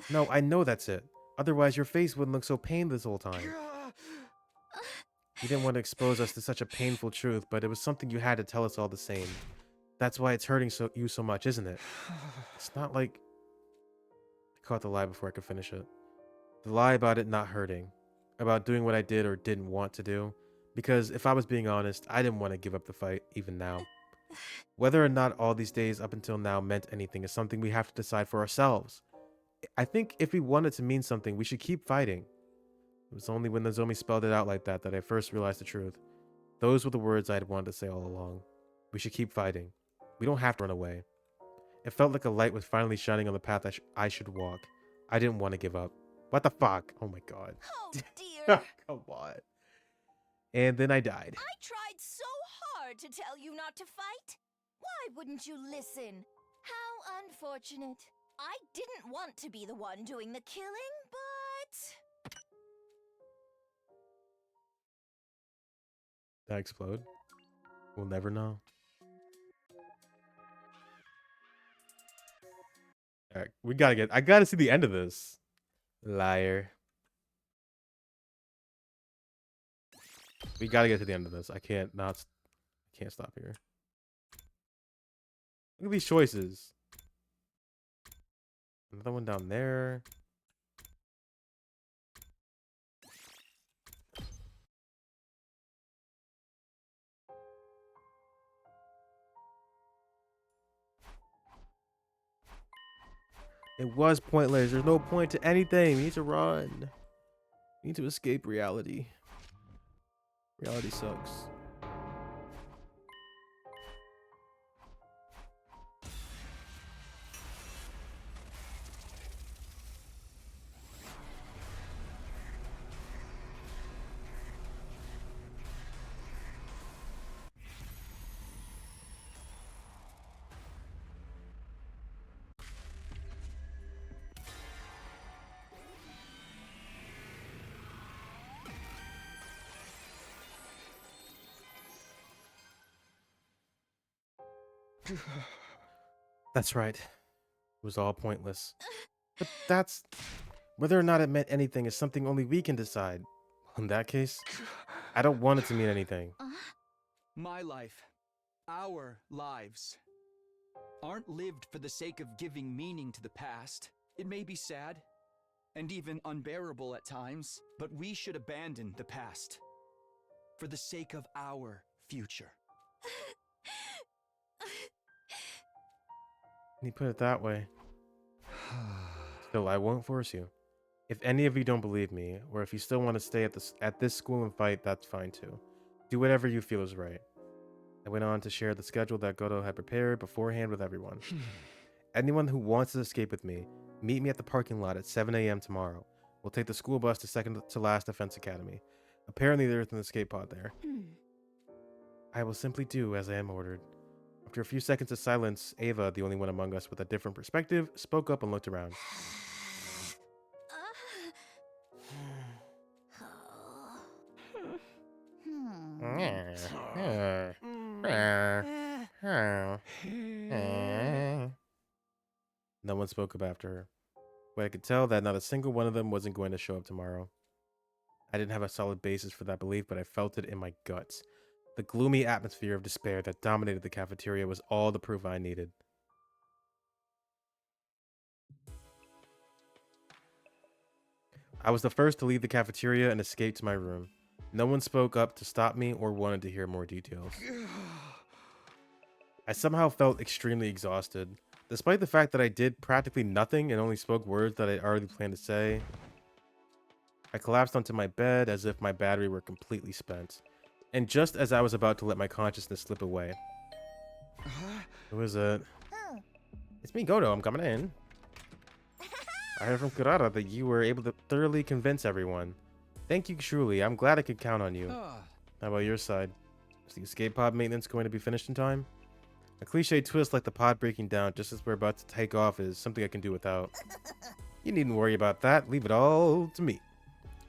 No, I know that's it. Otherwise, your face wouldn't look so pained this whole time. You didn't want to expose us to such a painful truth, but it was something you had to tell us all the same. That's why it's hurting you so much, isn't it? It's not like... I caught the lie before I could finish it. The lie about it not hurting. About doing what I did or didn't want to do. Because if I was being honest, I didn't want to give up the fight, even now. Whether or not all these days up until now meant anything is something we have to decide for ourselves. I think if we want it to mean something, we should keep fighting. It was only when Nozomi spelled it out like that that I first realized the truth. Those were the words I had wanted to say all along. We should keep fighting. We don't have to run away. It felt like a light was finally shining on the path I should walk. I didn't want to give up. What the fuck? Oh my god. Oh dear. Come on. And then I died. I tried so hard to tell you not to fight. Why wouldn't you listen? How unfortunate. I didn't want to be the one doing the killing, but... Did I explode? We'll never know. Alright, I gotta see the end of this. Liar. We gotta get to the end of this. I can't stop here. Look at these choices. Another one down there. It was pointless. There's no point to anything. We need to run. We need to escape reality. Reality sucks. That's right. It was all pointless. But that's... Whether or not it meant anything is something only we can decide. In that case, I don't want it to mean anything. My life, our lives, aren't lived for the sake of giving meaning to the past. It may be sad, and even unbearable at times, but we should abandon the past for the sake of our future. You put it that way. Still, I won't force you. If any of you don't believe me, or if you still want to stay at this school and fight, that's fine too. Do whatever you feel is right. I went on to share the schedule that Goto had prepared beforehand with everyone. Anyone who wants to escape with me, meet me at the parking lot at 7 a.m. tomorrow. We'll take the school bus to second to last Defense Academy. Apparently there's an escape pod there. I will simply do as I am ordered. After a few seconds of silence, Ava, the only one among us with a different perspective, spoke up and looked around. No one spoke up after her, but I could tell that not a single one of them wasn't going to show up tomorrow. I didn't have a solid basis for that belief, but I felt it in my guts. The gloomy atmosphere of despair that dominated the cafeteria was all the proof I needed. I was the first to leave the cafeteria and escape to my room. No one spoke up to stop me or wanted to hear more details. I somehow felt extremely exhausted. Despite the fact that I did practically nothing and only spoke words that I already planned to say, I collapsed onto my bed as if my battery were completely spent. And just as I was about to let my consciousness slip away. Who is it? It's me, Goto. I'm coming in. I heard from Kurara that you were able to thoroughly convince everyone. Thank you truly. I'm glad I could count on you. How about your side? Is the escape pod maintenance going to be finished in time? A cliche twist like the pod breaking down just as we're about to take off is something I can do without. You needn't worry about that. Leave it all to me.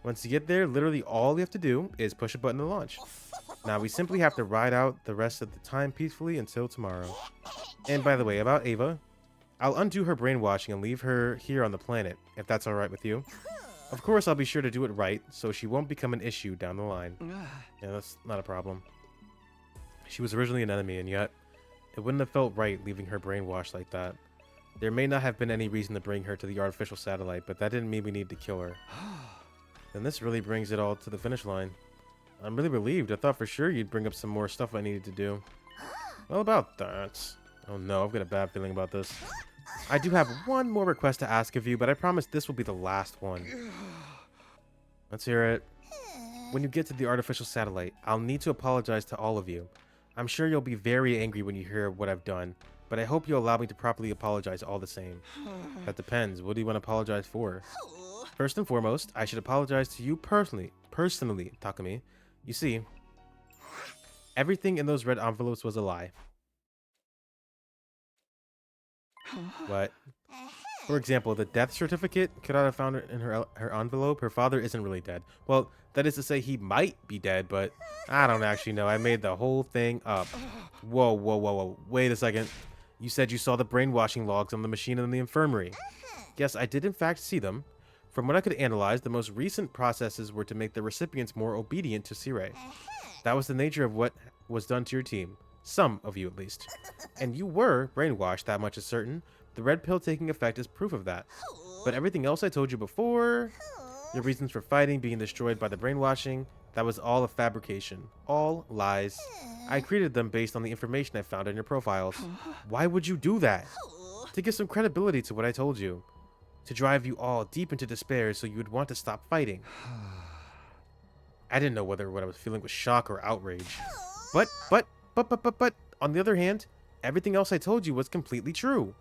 Once you get there, literally all we have to do is push a button to launch. Now we simply have to ride out the rest of the time peacefully until tomorrow. And by the way, about Ava, I'll undo her brainwashing and leave her here on the planet, if that's alright with you. Of course, I'll be sure to do it right, so she won't become an issue down the line. Yeah, that's not a problem. She was originally an enemy, and yet, it wouldn't have felt right leaving her brainwashed like that. There may not have been any reason to bring her to the artificial satellite, but that didn't mean we needed to kill her. Then this really brings it all to the finish line. I'm really relieved. I thought for sure you'd bring up some more stuff I needed to do. Well, about that. Oh no, I've got a bad feeling about this. I do have one more request to ask of you, but I promise this will be the last one. Let's hear it. When you get to the artificial satellite, I'll need to apologize to all of you. I'm sure you'll be very angry when you hear what I've done, but I hope you'll allow me to properly apologize all the same. That depends. What do you want to apologize for? First and foremost, I should apologize to you personally, Takumi. You see, everything in those red envelopes was a lie. What? For example, the death certificate Kurata found in her envelope, her father isn't really dead. Well, that is to say he might be dead, but I don't actually know. I made the whole thing up. Whoa, whoa, whoa, whoa. Wait a second. You said you saw the brainwashing logs on the machine in the infirmary. Yes, I did in fact see them. From what I could analyze, the most recent processes were to make the recipients more obedient to Sirei. That was the nature of what was done to your team. Some of you, at least. And you were brainwashed, that much is certain. The red pill taking effect is proof of that. But everything else I told you before, your reasons for fighting, being destroyed by the brainwashing, that was all a fabrication. All lies. I created them based on the information I found in your profiles. Why would you do that? To give some credibility to what I told you. To drive you all deep into despair so you would want to stop fighting. I didn't know whether what I was feeling was shock or outrage. But, on the other hand, everything else I told you was completely true.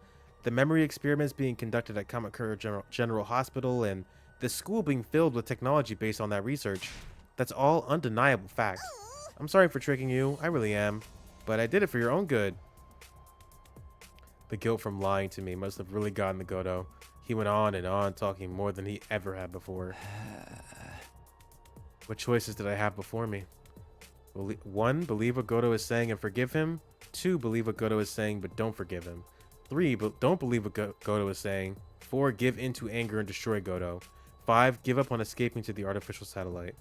The memory experiments being conducted at Kamakura General Hospital and the school being filled with technology based on that research. That's all undeniable fact. I'm sorry for tricking you, I really am. But I did it for your own good. The guilt from lying to me must have really gotten the Goto. He went on and on, talking more than he ever had before. What choices did I have before me? 1. Believe what Goto is saying and forgive him. 2. Believe what Goto is saying but don't forgive him. 3. Don't believe what Goto is saying. 4. Give in to anger and destroy Goto. 5. Give up on escaping to the artificial satellite.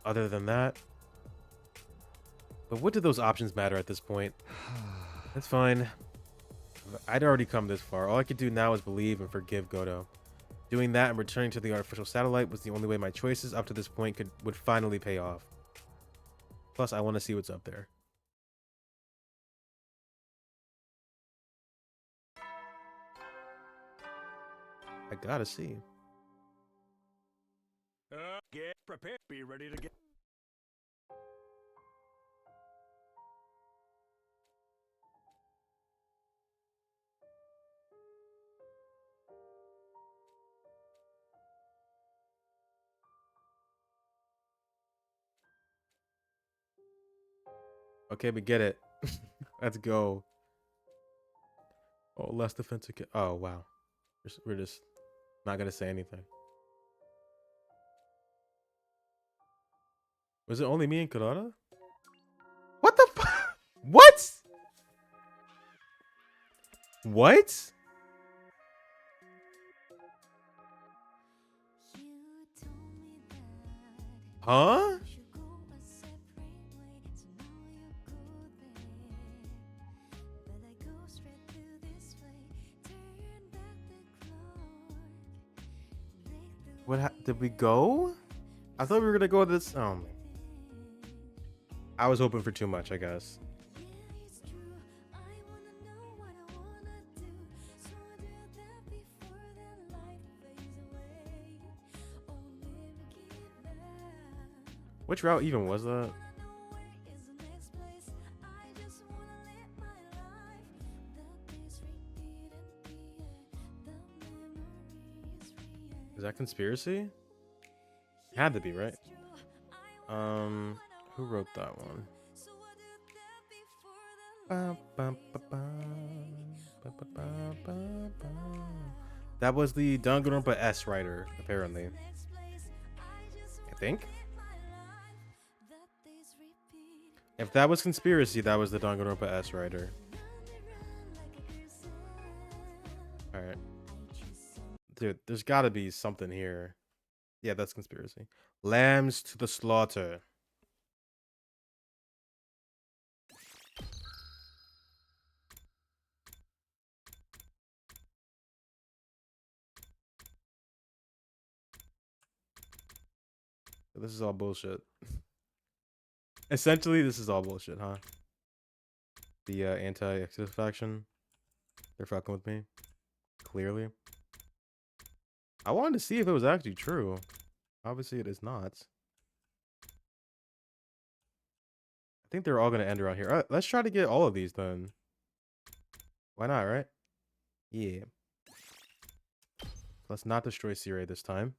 Other than that... But what do those options matter at this point? That's fine. I'd already come this far. All I could do now is believe and forgive Goto. Doing that and returning to the artificial satellite was the only way my choices up to this point would finally pay off. Plus, I want to see what's up there. I gotta see. Get prepared. Be ready to get. Okay, we get it. Let's go. Oh, less defensive. Oh, wow. We're just not gonna say anything. Was it only me and Kurata? What the fuck? What? What? Huh? What did we go? I thought we were gonna go this. I was hoping for too much, I guess. Which route even was that? Is that conspiracy? Had to be, right? Who wrote that one? That was the Danganronpa S writer, apparently. I think. If that was conspiracy, that was the Danganronpa S writer. Alright. Dude, there's gotta be something here. Yeah, that's conspiracy. Lambs to the slaughter. This is all bullshit. Essentially, this is all bullshit, huh? The anti-Exodus faction. They're fucking with me. Clearly. I wanted to see if it was actually true. Obviously, it is not. I think they're all going to end around here. All right, let's try to get all of these done. Why not, right? Yeah. Let's not destroy Sirei this time.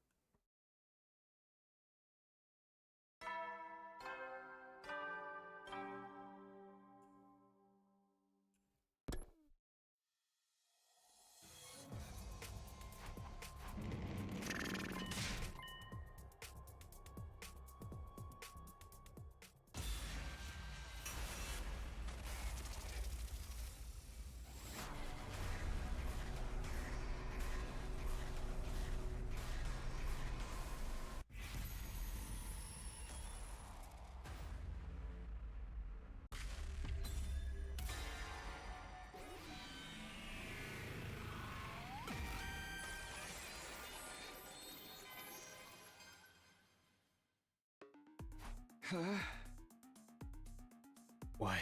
Why?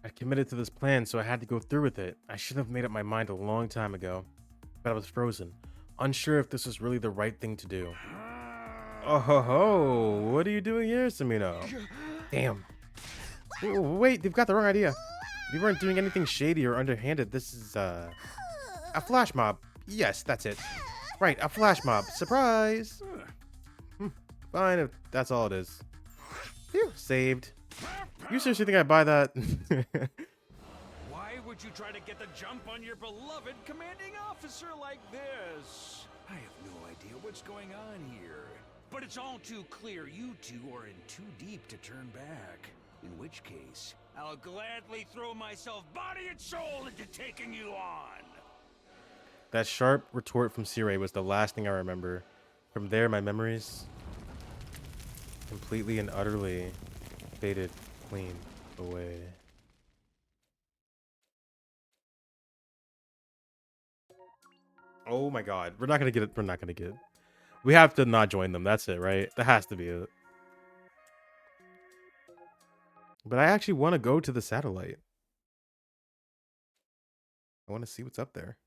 I committed to this plan, so I had to go through with it. I should have made up my mind a long time ago. But I was frozen, unsure if this was really the right thing to do. Oh ho ho! What are you doing here, Samino? Damn. Wait, they've got the wrong idea. We weren't doing anything shady or underhanded. This is, a flash mob. Yes, that's it. Right, a flash mob. Surprise! Fine, if that's all it is. Phew, saved. You seriously think I'd buy that? Why would you try to get the jump on your beloved commanding officer like this? I have no idea what's going on here. But it's all too clear you two are in too deep to turn back. In which case, I'll gladly throw myself body and soul into taking you on. That sharp retort from Sirei was the last thing I remember. From there, my memories completely and utterly faded clean away. Oh my god. We're not gonna get it. We're not gonna get it. We have to not join them. That's it, right? That has to be it. But I actually want to go to the satellite. I want to see what's up there.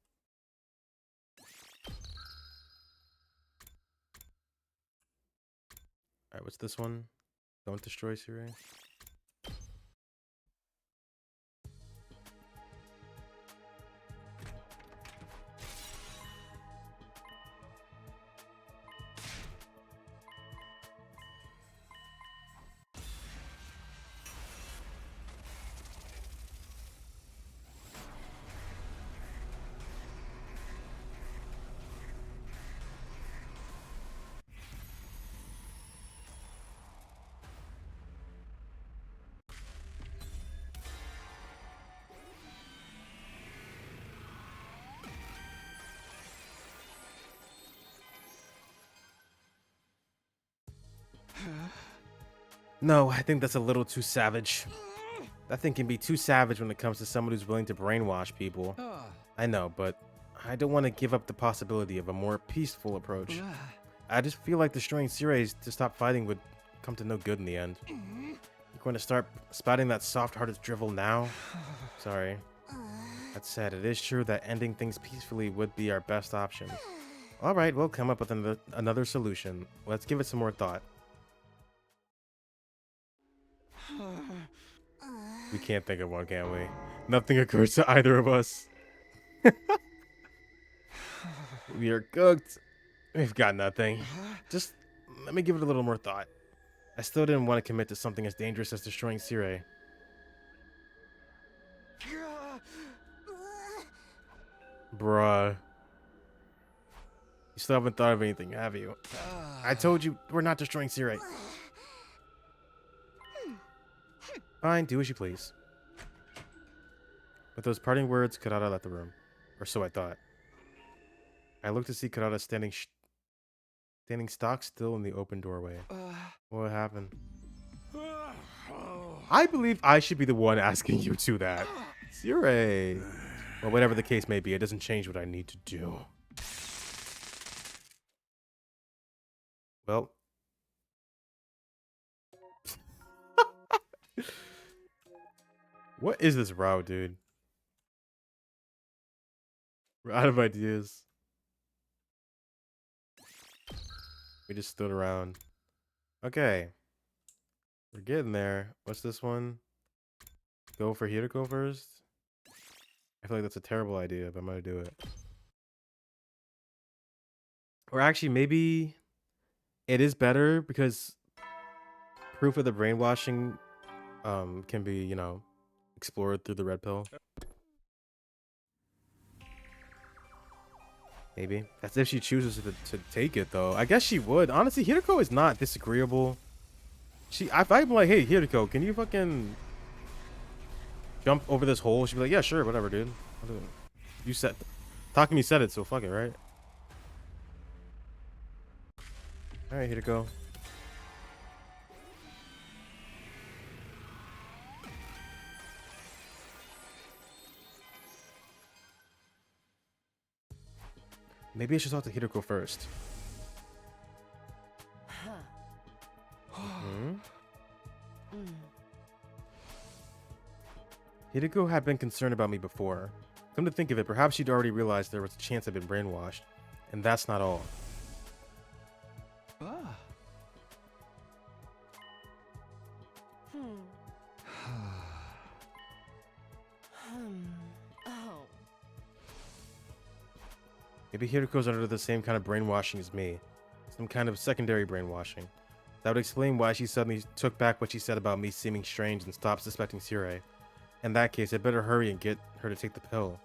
Alright, what's this one? Don't destroy Sirei. No, I think that's a little too savage. That thing can be too savage when it comes to someone who's willing to brainwash people. I know, but I don't want to give up the possibility of a more peaceful approach. I just feel like destroying Sirei to stop fighting would come to no good in the end. You're going to start spouting that soft-hearted drivel now? Sorry. That said, it is true that ending things peacefully would be our best option. Alright, we'll come up with another solution. Let's give it some more thought. We can't think of one, can we? Nothing occurs to either of us. We are cooked. We've got nothing. Just let me give it a little more thought. I still didn't want to commit to something as dangerous as destroying Sirei. Bruh. You still haven't thought of anything, have you? I told you we're not destroying Sirei. Fine, do as you please. With those parting words, Karada left the room. Or so I thought. I looked to see Karada standing stock still in the open doorway. What happened? I believe I should be the one asking you to that. Sirei. Well, whatever the case may be, it doesn't change what I need to do. Well. What is this route, dude? We're out of ideas. We just stood around. Okay. We're getting there. What's this one? Go for Hiriko first? I feel like that's a terrible idea, but I'm gonna do it. Or actually, maybe it is better because proof of the brainwashing can be, you know, explored through the red pill. Maybe. That's if she chooses to take it, though. I guess she would. Honestly, Hiriko is not disagreeable. If I'm like, hey, Hiriko, can you fucking jump over this hole? She'd be like, yeah, sure, whatever, dude. You said, talking me said it, so fuck it, right? All right, Hiriko. Maybe I should talk to Hiriko first. Hiriko had been concerned about me before. Come to think of it, perhaps she'd already realized there was a chance I'd been brainwashed. And that's not all. Maybe Hiriko's under the same kind of brainwashing as me. Some kind of secondary brainwashing. That would explain why she suddenly took back what she said about me seeming strange and stopped suspecting Sirei. In that case, I'd better hurry and get her to take the pill.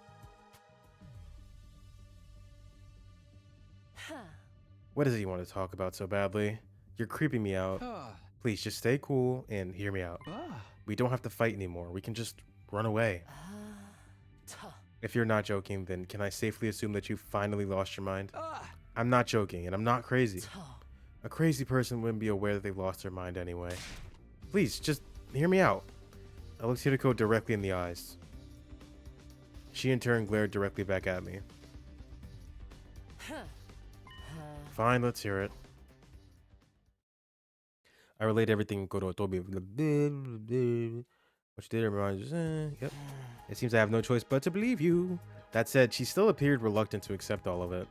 What is it you want to talk about so badly? You're creeping me out. Please, just stay cool and hear me out. We don't have to fight anymore. We can just run away. If you're not joking, then can I safely assume that you finally lost your mind? I'm not joking, and I'm not crazy. A crazy person wouldn't be aware that they've lost their mind anyway. Please, just hear me out. I looked Hideko directly in the eyes. She in turn glared directly back at me. Fine, let's hear it. I relayed everything Goro told me. What you did reminds yep. It seems I have no choice but to believe you. That said, she still appeared reluctant to accept all of it.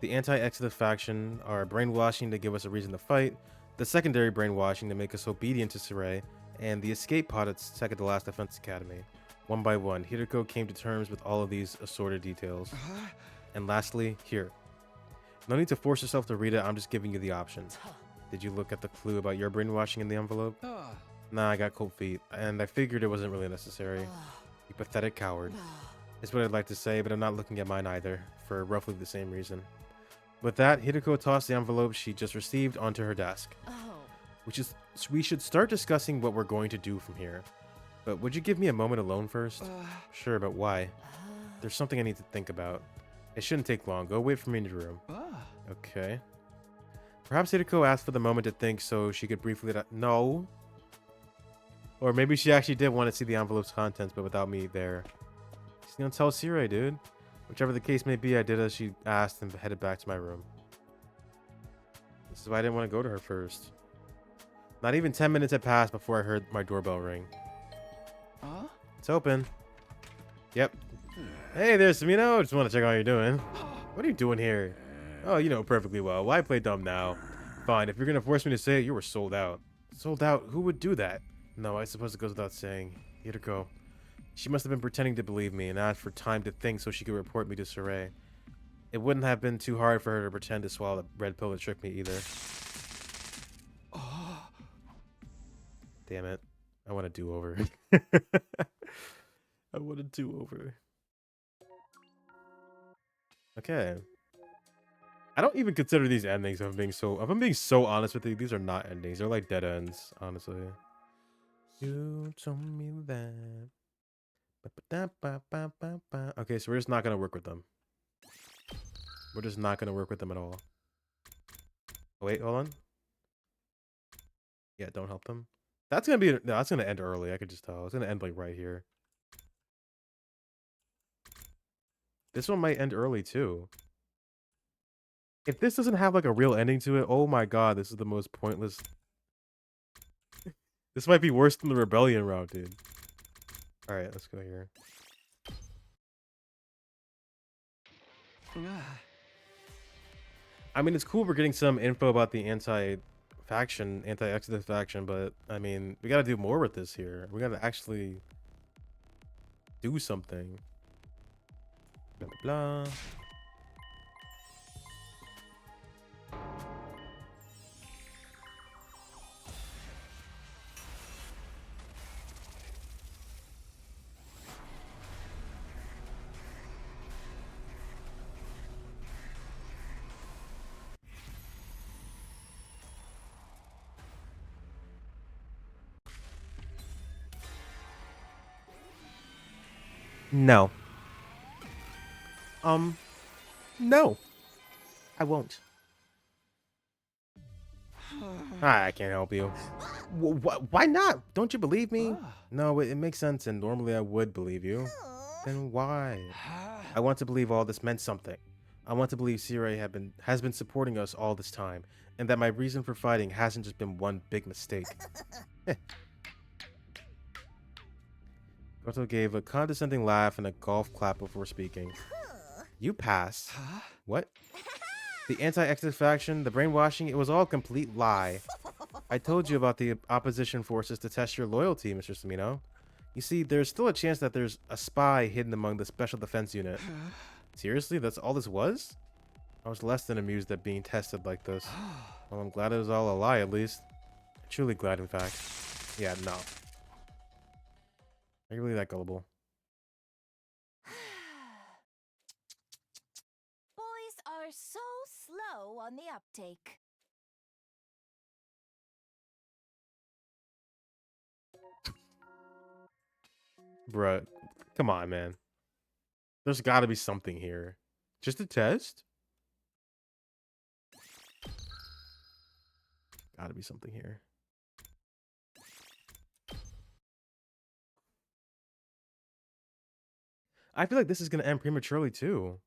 The anti-Exodus faction are brainwashing to give us a reason to fight, the secondary brainwashing to make us obedient to Sarai, and the escape pod at second to last defense academy. One by one, Hideko came to terms with all of these assorted details. And lastly, here. No need to force yourself to read it, I'm just giving you the options. Did you look at the clue about your brainwashing in the envelope? Nah, I got cold feet, and I figured it wasn't really necessary. You pathetic coward. Is what I'd like to say, but I'm not looking at mine either, for roughly the same reason. With that, Hideko tossed the envelope she just received onto her desk. We should start discussing what we're going to do from here. But would you give me a moment alone first? Sure, but why? There's something I need to think about. It shouldn't take long. Go wait for me in your room. Okay. Perhaps Hideko asked for the moment to think so she could briefly... No. Or maybe she actually did want to see the envelope's contents, but without me there. She's gonna tell Sirei, dude. Whichever the case may be, I did as she asked and headed back to my room. This is why I didn't want to go to her first. Not even 10 minutes had passed before I heard my doorbell ring. It's open. Yep. Hey there, Samino. Just want to check out how you're doing. What are you doing here? Oh, you know perfectly well. Why play dumb now? Fine, if you're gonna force me to say it, you were sold out. Sold out? Who would do that? No, I suppose it goes without saying. Hideko. She must have been pretending to believe me and asked for time to think so she could report me to Sarai. It wouldn't have been too hard for her to pretend to swallow the red pill that tricked me either. Damn it. I want a do-over. I want a do-over. Okay. I don't even consider these endings if I'm being so honest with you. These are not endings. They're like dead ends, honestly. You told me that. Okay, so we're just not gonna work with them. We're just not gonna work with them at all. Oh, wait, hold on. Yeah, don't help them. That's gonna be no, that's gonna end early. I could just tell. It's gonna end like right here. This one might end early too. If this doesn't have like a real ending to it, oh my god, this is the most pointless. This might be worse than the rebellion route, dude. All right, let's go here. I mean, it's cool we're getting some info about the anti-Exodus faction, but I mean, we gotta do more with this here. We gotta actually do something. Blah, blah, blah. No. No. I won't. I can't help you. Why not? Don't you believe me? No, it makes sense, and normally I would believe you. Then why? I want to believe all this meant something. I want to believe Sirei has been supporting us all this time, and that my reason for fighting hasn't just been one big mistake. Goto gave a condescending laugh and a golf clap before speaking. You pass. What? The anti-Exodus faction, the brainwashing, it was all a complete lie. I told you about the opposition forces to test your loyalty, Mr. Samino. You see, there's still a chance that there's a spy hidden among the special defense unit. Seriously? That's all this was? I was less than amused at being tested like this. Well, I'm glad it was all a lie, at least. Truly glad, in fact. Yeah, no. Are you really that gullible? Boys are so slow on the uptake. Bruh, come on, man. There's got to be something here. Just a test? Got to be something here. I feel like this is going to end prematurely, too.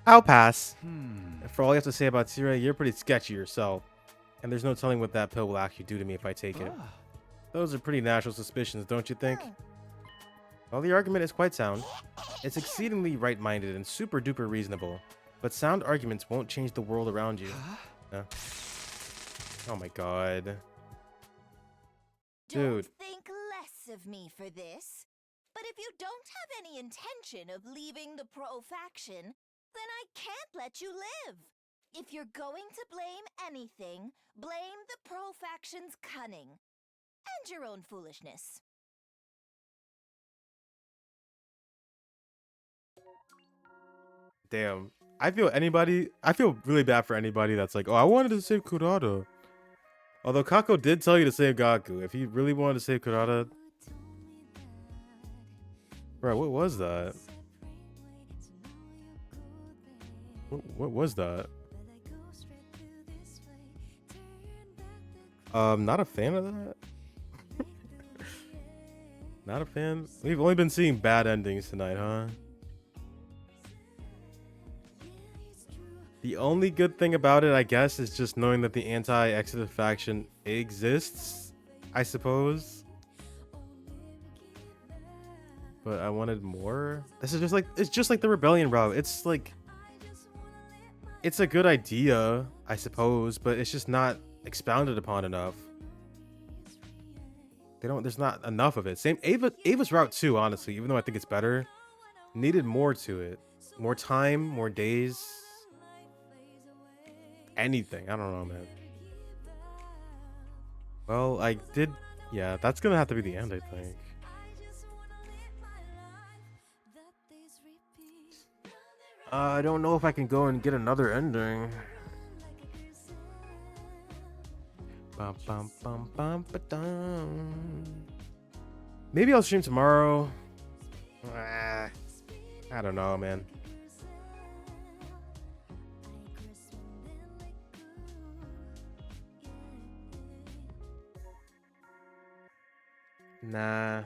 I'll pass. For all you have to say about Tira, you're pretty sketchy yourself. And there's no telling what that pill will actually do to me if I take it. Those are pretty natural suspicions, don't you think? Well, the argument is quite sound. It's exceedingly right-minded and super duper reasonable. But sound arguments won't change the world around you. Oh my god. Dude. Don't think less of me for this. But if you don't have any intention of leaving the pro faction, then I can't let you live. If you're going to blame anything, blame the pro faction's cunning. And your own foolishness. Damn. I feel really bad for anybody that's like, oh, I wanted to save Kurata. Although Kako did tell you to save Gaku. If he really wanted to save Kurata. Bro, what was that? What was that? Not a fan of that. Not a fan. We've only been seeing bad endings tonight, huh? The only good thing about it, I guess, is just knowing that the anti-Exodus faction exists, I suppose. But I wanted more. This is just like, it's just like the rebellion route. It's like, it's a good idea, I suppose, but it's just not expounded upon enough. There's not enough of it. Same Ava's route too, honestly, even though I think it's better, needed more to it. More time, more days. Anything. I don't know, man. Well, I did. Yeah, that's gonna have to be the end, I think. I don't know if I can go and get another ending. Bum, bum, bum, bum, ba-dum. Maybe I'll stream tomorrow. I don't know, man. Nah.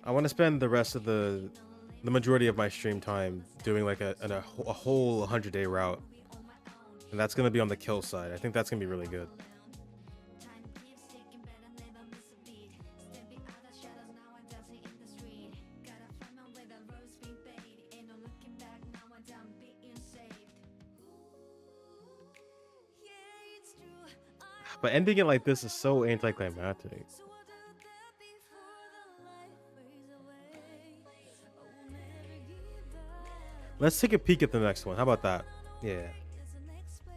I want to spend the rest of the majority of my stream time doing like a whole 100-day route. And that's going to be on the kill side. I think that's going to be really good. But ending it like this is so anticlimactic. Let's take a peek at the next one. How about that? Yeah.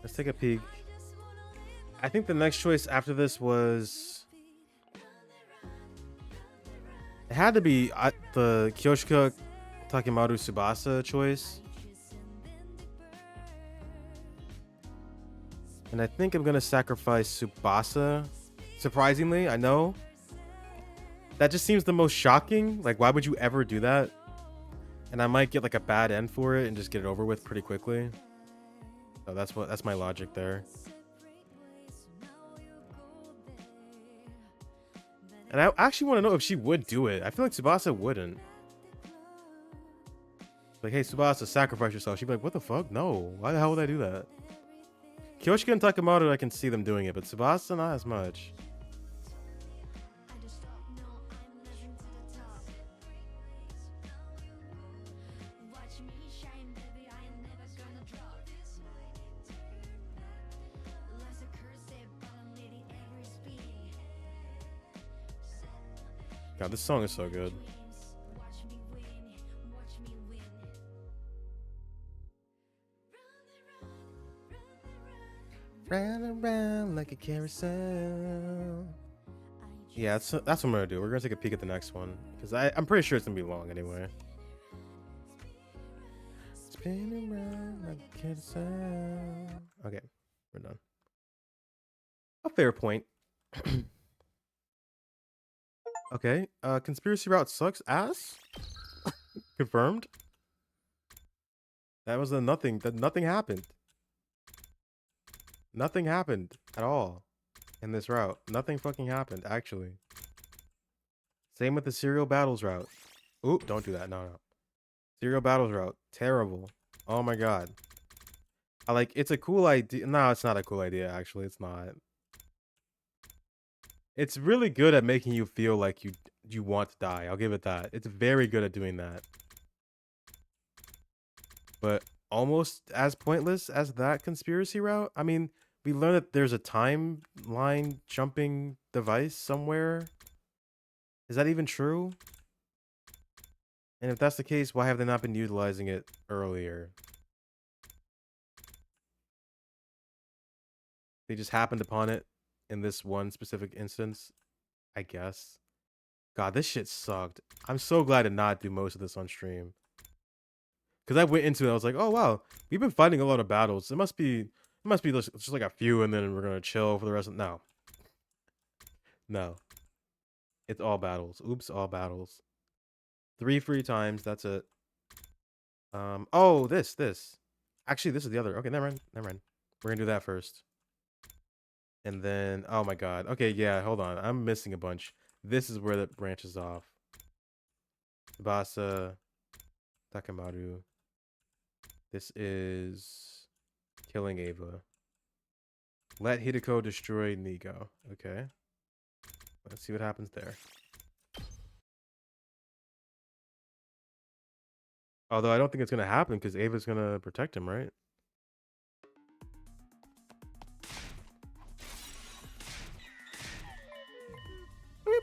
Let's take a peek. I think the next choice after this was... It had to be the Kyoshika Takemaru Tsubasa choice. And I think I'm going to sacrifice Tsubasa. Surprisingly, I know. That just seems the most shocking. Like, why would you ever do that? And I might get like a bad end for it and just get it over with pretty quickly. So that's my logic there. And I actually want to know if she would do it. I feel like Tsubasa wouldn't. Like, hey, Tsubasa, sacrifice yourself. She'd be like, what the fuck? No. Why the hell would I do that? Kyoshika and Takemoto, I can see them doing it, but Tsubasa, not as much. God, this song is so good. Round around like a carousel. Yeah, that's what I'm gonna do. We're gonna take a peek at the next one because I'm pretty sure it's gonna be long anyway. Spin around like a carousel. Okay, we're done. A fair point. Okay, conspiracy route sucks ass. Confirmed. That was a nothing. That nothing happened. Nothing happened at all in this route. Nothing fucking happened, actually. Same with the serial battles route. Oop, don't do that. No, no. Serial battles route. Terrible. Oh my god. It's a cool idea. No, it's not a cool idea, actually. It's not. It's really good at making you feel like you want to die. I'll give it that. It's very good at doing that. But almost as pointless as that conspiracy route. I mean, we learned that there's a timeline jumping device somewhere. Is that even true? And if that's the case, why have they not been utilizing it earlier? They just happened upon it in this one specific instance, I guess. God, this shit sucked. I'm so glad to not do most of this on stream. Because I went into it, I was like, oh wow, we've been fighting a lot of battles. It must be just like a few and then we're gonna chill for the rest of no. No. It's all battles. Oops, all battles. 3 free times, that's it. Oh, this. Actually, this is the other. Okay, never mind. We're gonna do that first. And then, oh my god. Okay, yeah, hold on. I'm missing a bunch. This is where that branches off. Tsubasa, Takemaru. This is killing Ava. Let Hideko destroy Nigo. Okay. Let's see what happens there. Although I don't think it's going to happen because Ava's going to protect him, right?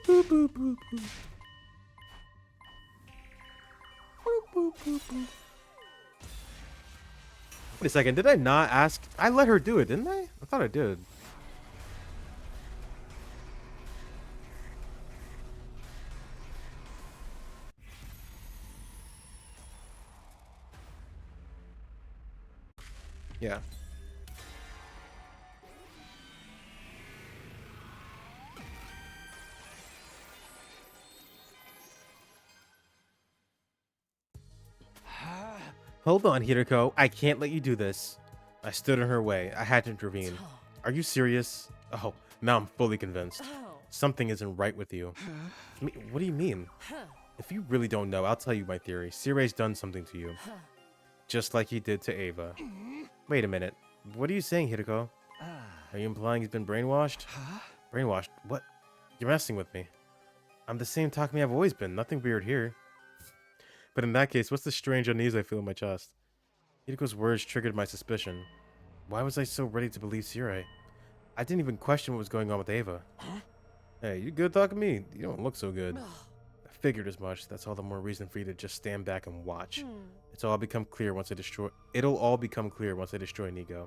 Boop, boop, boop, boop. Boop, boop, boop, boop. Wait a second, did I not ask? I let her do it, didn't I? I thought I did. Yeah. Hold on, Hideko. I can't let you do this. I stood in her way. I had to intervene. Are you serious? Oh, now I'm fully convinced. Something isn't right with you. What do you mean? If you really don't know, I'll tell you my theory. Sirai's done something to you. Just like he did to Ava. Wait a minute. What are you saying, Hideko? Are you implying he's been brainwashed? Brainwashed? What? You're messing with me. I'm the same Takumi I've always been. Nothing weird here. But in that case, what's the strange unease I feel in my chest? Hideko's words triggered my suspicion. Why was I so ready to believe Sirai? I didn't even question what was going on with Ava. Hey, you good talking to me? You don't look so good. I figured as much. That's all the more reason for you to just stand back and watch. It'll all become clear once I destroy Nigo.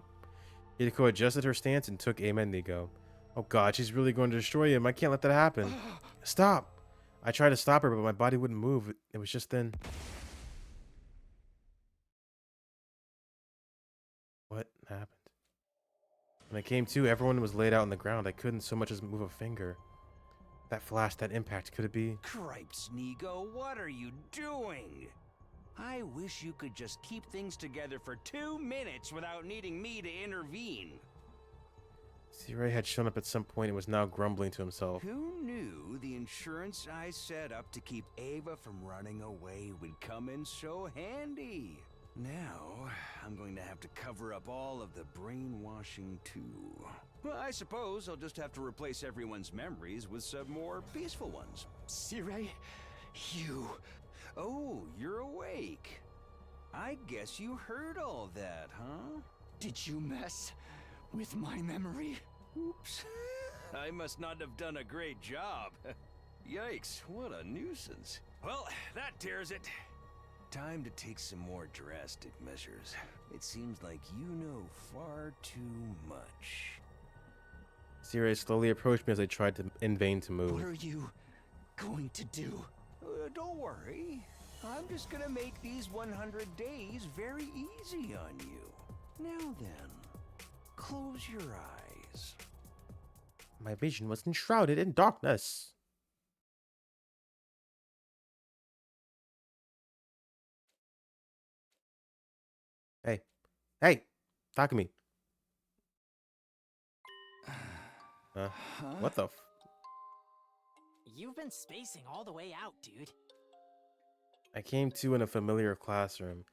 Hideko adjusted her stance and took aim at Nigo. Oh god, she's really going to destroy him. I can't let that happen. Stop! I tried to stop her, but my body wouldn't move. It was just then. What happened? When I came to, everyone was laid out on the ground. I couldn't so much as move a finger. That flash, that impact, could it be? Cripes, Nigo, what are you doing? I wish you could just keep things together for 2 minutes without needing me to intervene. Ray had shown up at some point and was now grumbling to himself. Who knew the insurance I set up to keep Ava from running away would come in so handy? Now, I'm going to have to cover up all of the brainwashing too. Well, I suppose I'll just have to replace everyone's memories with some more peaceful ones. Sirei, you... Oh, you're awake. I guess you heard all that, huh? Did you mess with my memory? Oops. I must not have done a great job. Yikes, what a nuisance. Well, that tears it. Time to take some more drastic measures. It seems like you know far too much. Ray slowly approached me as I tried to in vain to move. What are you going to do? Don't worry. I'm just gonna make these 100 days very easy on you. Now then, close your eyes. My vision was enshrouded in darkness. Hey. Hey! Talk to me. What the f... You've been spacing all the way out, dude. I came to in a familiar classroom.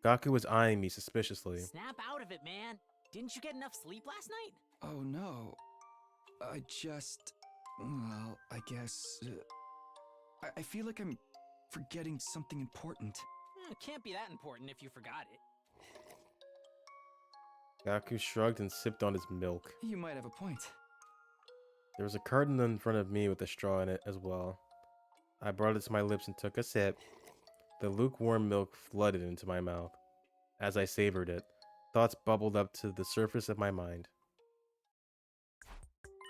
Gaku was eyeing me suspiciously. Snap out of it, man. Didn't you get enough sleep last night? Oh no. I just... Well, I guess... I feel like I'm forgetting something important. It can't be that important if you forgot it. Gaku shrugged and sipped on his milk. You might have a point. There was a carton in front of me with a straw in it as well. I brought it to my lips and took a sip. The lukewarm milk flooded into my mouth. As I savored it, thoughts bubbled up to the surface of my mind.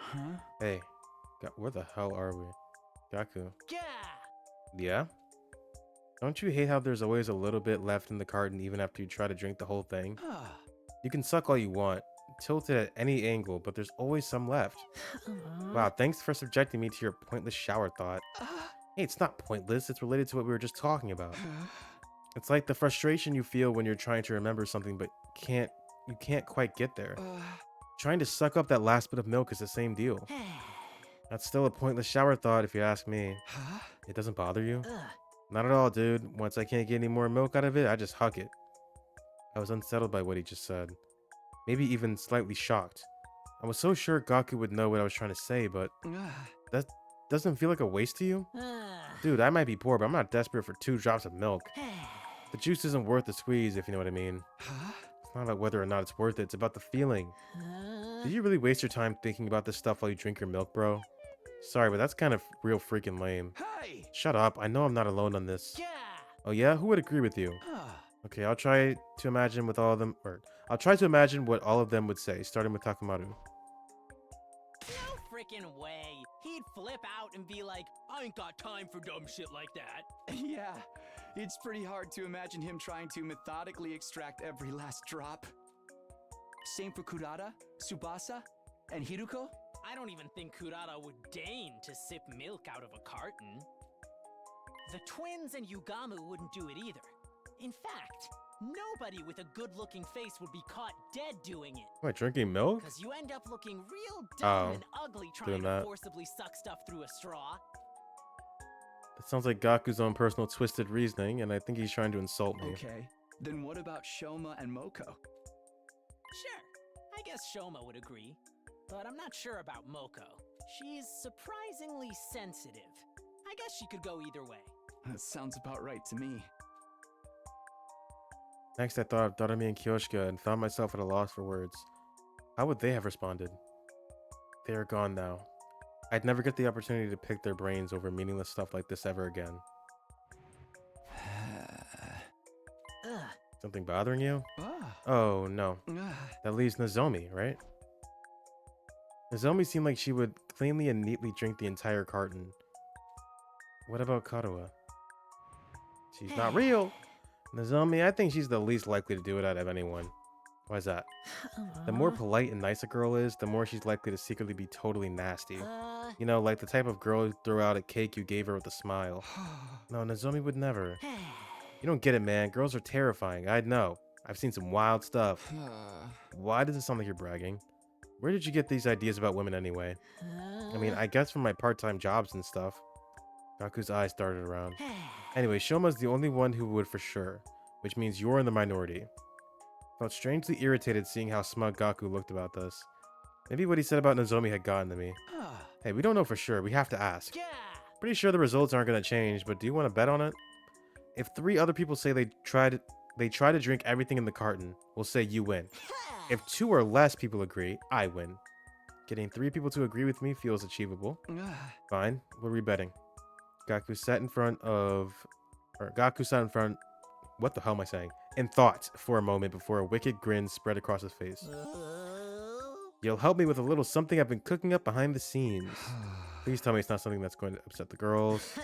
Huh? Hey, where the hell are we? Gaku. Yeah! Yeah? Don't you hate how there's always a little bit left in the carton even after you try to drink the whole thing? You can suck all you want, tilt it at any angle, but there's always some left. Wow, thanks for subjecting me to your pointless shower thought. Hey, it's not pointless, it's related to what we were just talking about. It's like the frustration you feel when you're trying to remember something but you can't quite get there. Trying to suck up that last bit of milk is the same deal. That's still a pointless shower thought if you ask me. It doesn't bother you? Not at all, dude. Once I can't get any more milk out of it, I just hug it. I was unsettled by what he just said. Maybe even slightly shocked. I was so sure Gaku would know what I was trying to say, but that doesn't feel like a waste to you? Dude, I might be poor, but I'm not desperate for 2 drops of milk. The juice isn't worth the squeeze, if you know what I mean. It's not about whether or not it's worth it, it's about the feeling. Did you really waste your time thinking about this stuff while you drink your milk, bro? Sorry, but that's kind of real freaking lame. Hey! Shut up, I know I'm not alone on this. Yeah! Oh yeah? Who would agree with you? Okay, I'll try to imagine with all of them, or I'll try to imagine what all of them would say, starting with Takamaru. No freaking way. He'd flip out and be like, I ain't got time for dumb shit like that. Yeah, it's pretty hard to imagine him trying to methodically extract every last drop. Same for Kurata, Tsubasa, and Hiruko? I don't even think Kurata would deign to sip milk out of a carton. The twins and Yugamu wouldn't do it either. In fact, nobody with a good-looking face would be caught dead doing it. What, drinking milk? Because you end up looking real dumb and ugly trying to that. forcibly suck stuff through a straw. That sounds like Gaku's own personal twisted reasoning, and I think he's trying to insult me. Okay, then what about Shoma and Moko? Sure, I guess Shoma would agree. But I'm not sure about Moko. She's surprisingly sensitive. I guess she could go either way. That sounds about right to me. Next, I thought of Doremi and Kyoshika and found myself at a loss for words. How would they have responded? They are gone now. I'd never get the opportunity to pick their brains over meaningless stuff like this ever again. Something bothering you? Oh, no. That leaves Nozomi, right? Nozomi seemed like she would cleanly and neatly drink the entire carton. What about Karuha? She's not real! Nozomi, I think she's the least likely to do it out of anyone. Why is that? The more polite and nice a girl is, the more she's likely to secretly be totally nasty. You know, like the type of girl who threw out a cake you gave her with a smile. No, Nozomi would never. You don't get it, man. Girls are terrifying. I know. I've seen some wild stuff. Why does it sound like you're bragging? Where did you get these ideas about women anyway? I mean, I guess from my part-time jobs and stuff. Gaku's eyes darted around. Anyway, Shoma's the only one who would for sure, which means you're in the minority. Felt strangely irritated seeing how smug Gaku looked about this. Maybe what he said about Nozomi had gotten to me. Hey, we don't know for sure. We have to ask. Pretty sure the results aren't going to change, but do you want to bet on it? If 3 other people say they try to drink everything in the carton, we'll say you win. If 2 or less people agree, I win. Getting 3 people to agree with me feels achievable. Fine. What are we betting? Gaku sat in front. What the hell am I saying? In thought for a moment before a wicked grin spread across his face. You'll help me with a little something I've been cooking up behind the scenes. Please tell me it's not something that's going to upset the girls.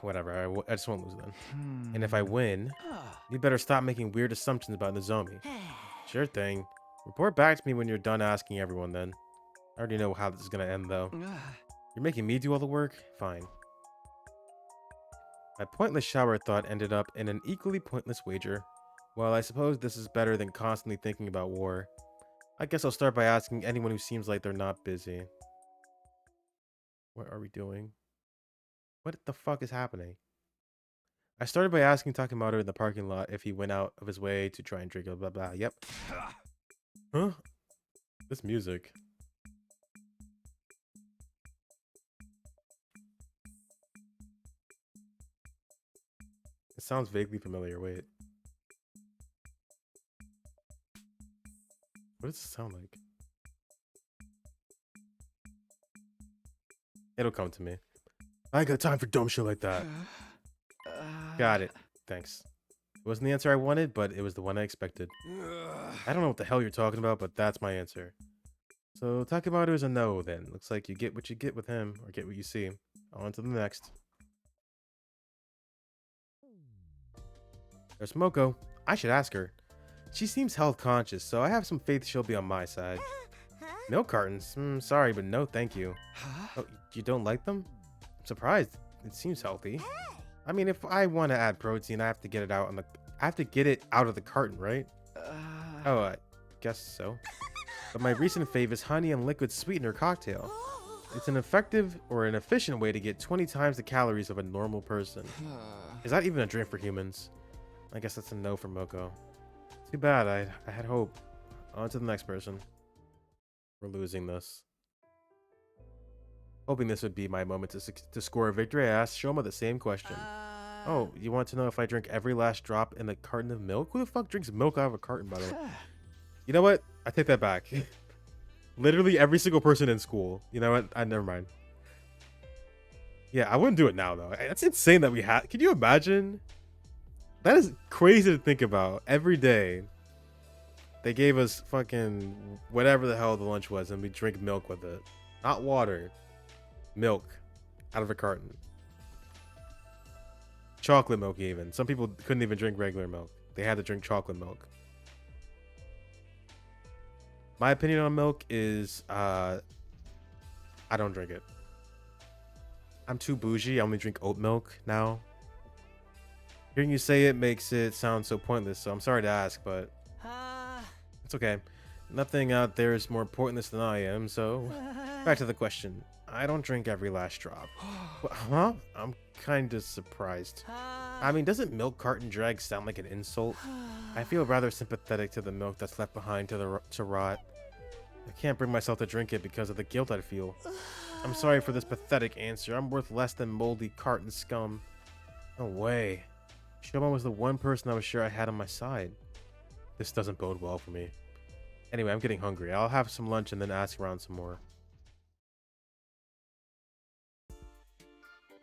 Whatever, I just won't lose then. And if I win, you better stop making weird assumptions about Nozomi. Sure thing. Report back to me when you're done asking everyone then. I already know how this is going to end though. You're making me do all the work? Fine. My pointless shower thought ended up in an equally pointless wager. Well, I suppose this is better than constantly thinking about war. I guess I'll start by asking anyone who seems like they're not busy. What are we doing? What the fuck is happening? I started by asking Takemoto in the parking lot if he went out of his way to try and drink blah blah blah. Yep. Huh? This music. It sounds vaguely familiar. Wait. What does it sound like? It'll come to me. I ain't got time for dumb shit like that. Got it. Thanks. It wasn't the answer I wanted, but it was the one I expected. I don't know what the hell you're talking about, but that's my answer. So Takemoto is a no then. Looks like you get what you get with him, or get what you see. On to the next. There's Moko. I should ask her. She seems health conscious, so I have some faith she'll be on my side. Milk cartons? Sorry, but no thank you. Oh, you don't like them? I'm surprised. It seems healthy. I mean, if I want to add protein, I have to get it out of the carton, right? Oh, I guess so. But my recent fave is honey and liquid sweetener cocktail. It's an effective or an efficient way to get 20 times the calories of a normal person. Is that even a drink for humans? I guess that's a no for Moko. Too bad, I had hope. On to the next person. We're losing this. Hoping this would be my moment to score a victory, I asked Shoma the same question. Oh, you want to know if I drink every last drop in the carton of milk? Who the fuck drinks milk out of a carton, by the way? You know what? I take that back. Literally every single person in school. You know what? Never mind. Yeah, I wouldn't do it now, though. That's insane that we had. Can you imagine? That is crazy to think about. Every day, they gave us fucking whatever the hell the lunch was, and we drink milk with it. Not water. Milk. Out of a carton. Chocolate milk, even. Some people couldn't even drink regular milk. They had to drink chocolate milk. My opinion on milk is, I don't drink it. I'm too bougie. I only drink oat milk now. Hearing you say it makes it sound so pointless, so I'm sorry to ask, but it's okay. Nothing out there is more pointless than I am, so back to the question. I don't drink every last drop. Huh? I'm kind of surprised. I mean, doesn't milk carton drag sound like an insult? I feel rather sympathetic to the milk that's left behind to rot. I can't bring myself to drink it because of the guilt I feel. I'm sorry for this pathetic answer. I'm worth less than moldy carton scum. No way. Shoma was the one person I was sure I had on my side. This doesn't bode well for me. Anyway, I'm getting hungry. I'll have some lunch and then ask around some more.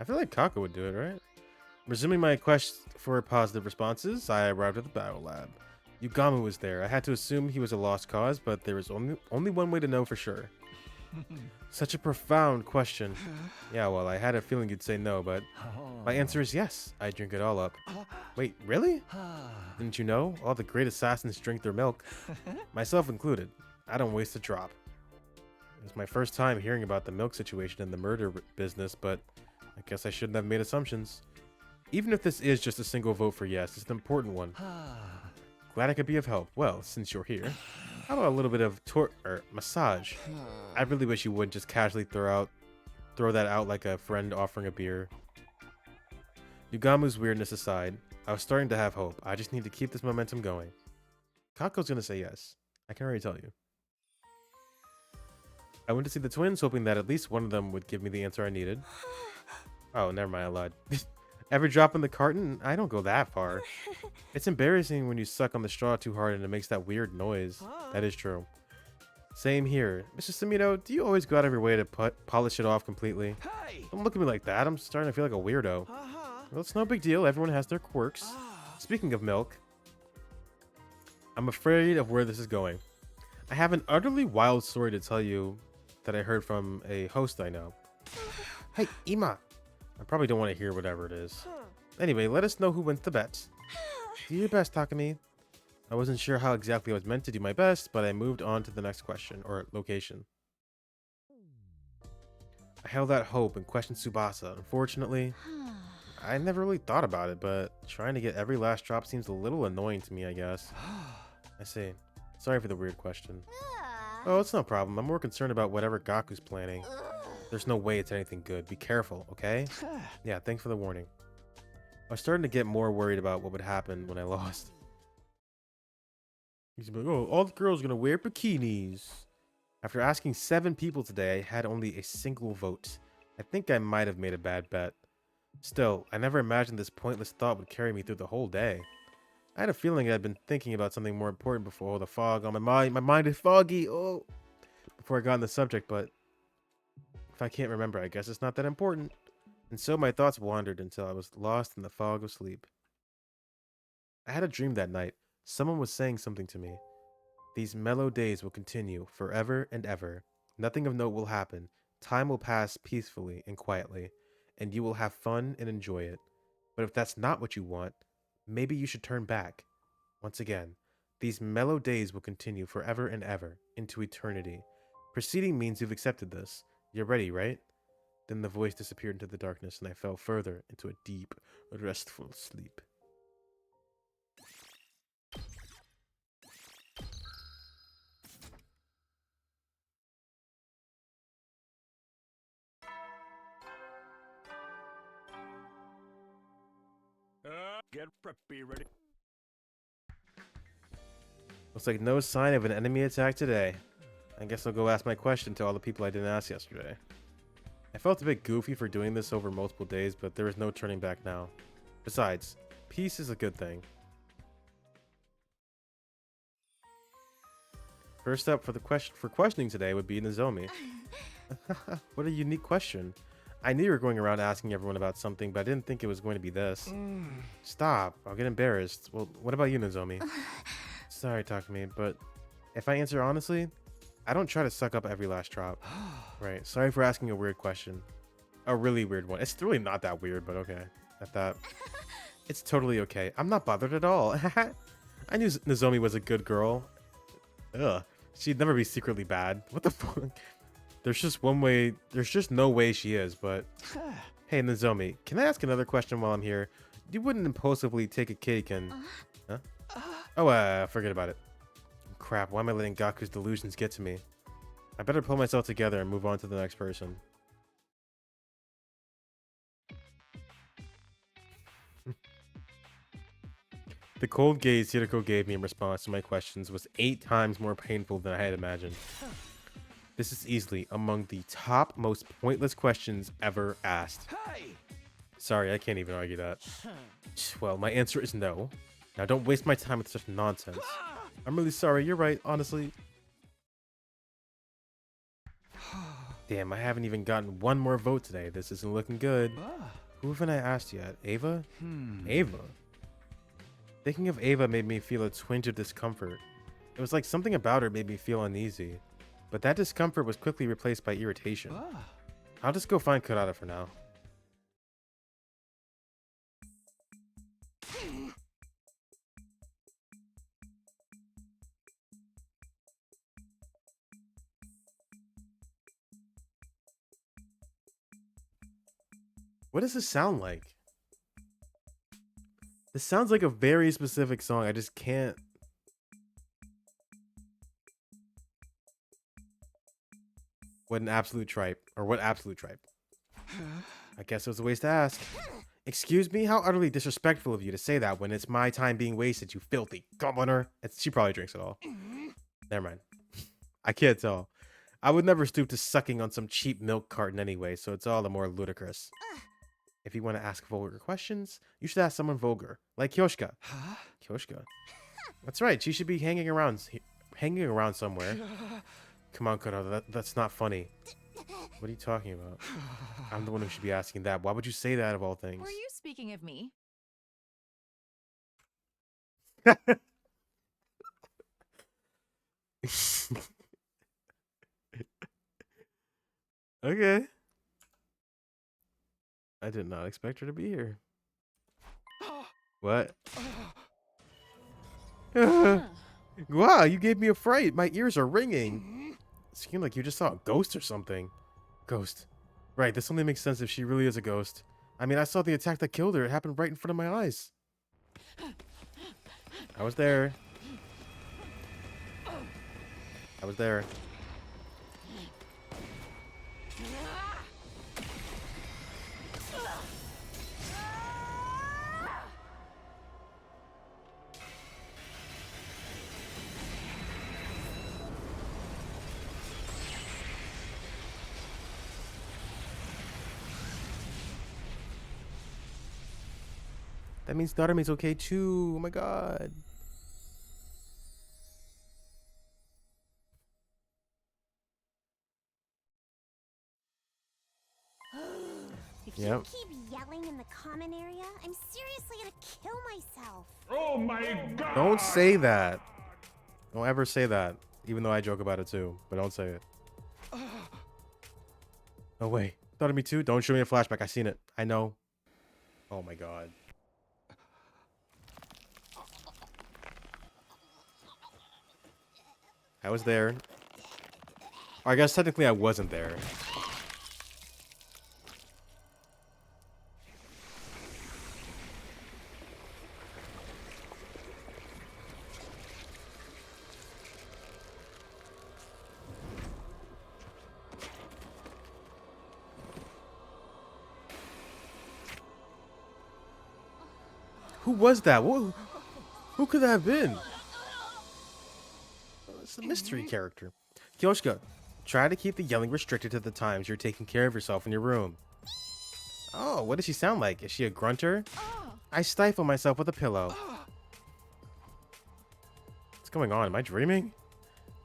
I feel like Kako would do it, right? Resuming my quest for positive responses, I arrived at the battle lab. Yugamu was there. I had to assume he was a lost cause, but there was only one way to know for sure. Such a profound question. Yeah, well, I had a feeling you'd say no, but my answer is yes. I drink it all up. Wait, really? Didn't you know? All the great assassins drink their milk. Myself included. I don't waste a drop. It was my first time hearing about the milk situation in the murder business, but I guess I shouldn't have made assumptions. Even if this is just a single vote for yes, it's an important one. Glad I could be of help. Well, since you're here. How about a little bit of or massage? I really wish you wouldn't just casually throw that out like a friend offering a beer. Yugamu's weirdness aside, I was starting to have hope. I just need to keep this momentum going. Kako's gonna say yes. I can already tell you. I went to see the twins, hoping that at least one of them would give me the answer I needed. Oh, never mind, I lied. Ever drop in the carton? I don't go that far. It's embarrassing when you suck on the straw too hard and it makes that weird noise. That is true. Same here. Mr. Samito, do you always go out of your way to polish it off completely? Hey! Don't look at me like that. I'm starting to feel like a weirdo. Well, it's no big deal. Everyone has their quirks. Speaking of milk, I'm afraid of where this is going. I have an utterly wild story to tell you that I heard from a host I know. Hey, Ima. I probably don't want to hear whatever it is. Anyway, let us know who wins the bets. Do your best, Takumi. I wasn't sure how exactly I was meant to do my best, but I moved on to the next question, or location. I held out hope and questioned Tsubasa. Unfortunately, I never really thought about it, but trying to get every last drop seems a little annoying to me, I guess. I see. Sorry for the weird question. Oh, it's no problem. I'm more concerned about whatever Gaku's planning. There's no way it's anything good. Be careful, okay? Yeah, thanks for the warning. I was starting to get more worried about what would happen when I lost. He's like, oh, all the girls are gonna wear bikinis. After asking 7 people today, I had only a single vote. I think I might have made a bad bet. Still, I never imagined this pointless thought would carry me through the whole day. I had a feeling I'd been thinking about something more important before. Oh, the fog on my mind. My mind is foggy. Oh, before I got on the subject, but if I can't remember, I guess it's not that important. And so my thoughts wandered until I was lost in the fog of sleep. I had a dream that night. Someone was saying something to me. These mellow days will continue forever and ever. Nothing of note will happen. Time will pass peacefully and quietly, and you will have fun and enjoy it. But if that's not what you want, maybe you should turn back. Once again, these mellow days will continue forever and ever, into eternity. Proceeding means you've accepted this. You're ready, right? Then the voice disappeared into the darkness, and I fell further into a deep, restful sleep. Get preppy, ready? Looks like no sign of an enemy attack today. I guess I'll go ask my question to all the people I didn't ask yesterday. I felt a bit goofy for doing this over multiple days, but there is no turning back now. Besides, peace is a good thing. First up for questioning today would be Nozomi. What a unique question. I knew you were going around asking everyone about something, but I didn't think it was going to be this. Stop, I'll get embarrassed. Well, what about you, Nozomi? Sorry, Takumi, but if I answer honestly, I don't try to suck up every last drop. Right, sorry for asking a weird question. A really weird one. It's really not that weird, but okay. At that. It's totally okay. I'm not bothered at all. I knew Nozomi was a good girl. Ugh. She'd never be secretly bad. What the fuck? There's just no way she is, but... Hey, Nozomi, can I ask another question while I'm here? You wouldn't impulsively take a cake and... Huh? Oh, forget about it. Crap, why am I letting Gaku's delusions get to me? I better pull myself together and move on to the next person. The cold gaze Hiroko gave me in response to my questions was 8 times more painful than I had imagined. This is easily among the top most pointless questions ever asked. Sorry, I can't even argue that. Well, my answer is no. Now don't waste my time with such nonsense. I'm really sorry, you're right, honestly. Damn, I haven't even gotten one more vote today. This isn't looking good. Who haven't I asked yet? Ava? Ava? Thinking of Ava made me feel a twinge of discomfort. It was like something about her made me feel uneasy. But that discomfort was quickly replaced by irritation. I'll just go find Kurata for now. What does this sound like? This sounds like a very specific song. I just can't What an absolute tripe. Or what absolute tripe? I guess it was a waste to ask. Excuse me? How utterly disrespectful of you to say that when it's my time being wasted, you filthy gobliner. She probably drinks it all. Never mind. I can't tell. I would never stoop to sucking on some cheap milk carton anyway, so it's all the more ludicrous. If you want to ask vulgar questions, you should ask someone vulgar, like Kyoshka. Huh? Kyoshka? That's right, she should be hanging around somewhere. Come on, Kuro, that's not funny. What are you talking about? I'm the one who should be asking that. Why would you say that of all things? Were you speaking of me? Okay. I did not expect her to be here. What? Wow, you gave me a fright. My ears are ringing. It seemed like you just saw a ghost or something. Ghost. Right, this only makes sense if she really is a ghost. I mean, I saw the attack that killed her. It happened right in front of my eyes. I was there. I was there. That means Narumi's okay too. Oh my god. If Yep. you keep yelling in the common area, I'm seriously gonna kill myself. Oh my god! Don't say that. Don't ever say that. Even though I joke about it too. But don't say it. No way. Narumi too? Don't show me a flashback. I seen it. I know. Oh my god. I was there. Or I guess technically I wasn't there. Who was that? Who could that have been? It's a mystery character. Kyoshka, try to keep the yelling restricted to the times you're taking care of yourself in your room. Oh, what does she sound like? Is she a grunter? I stifle myself with a pillow. What's going on? Am I dreaming?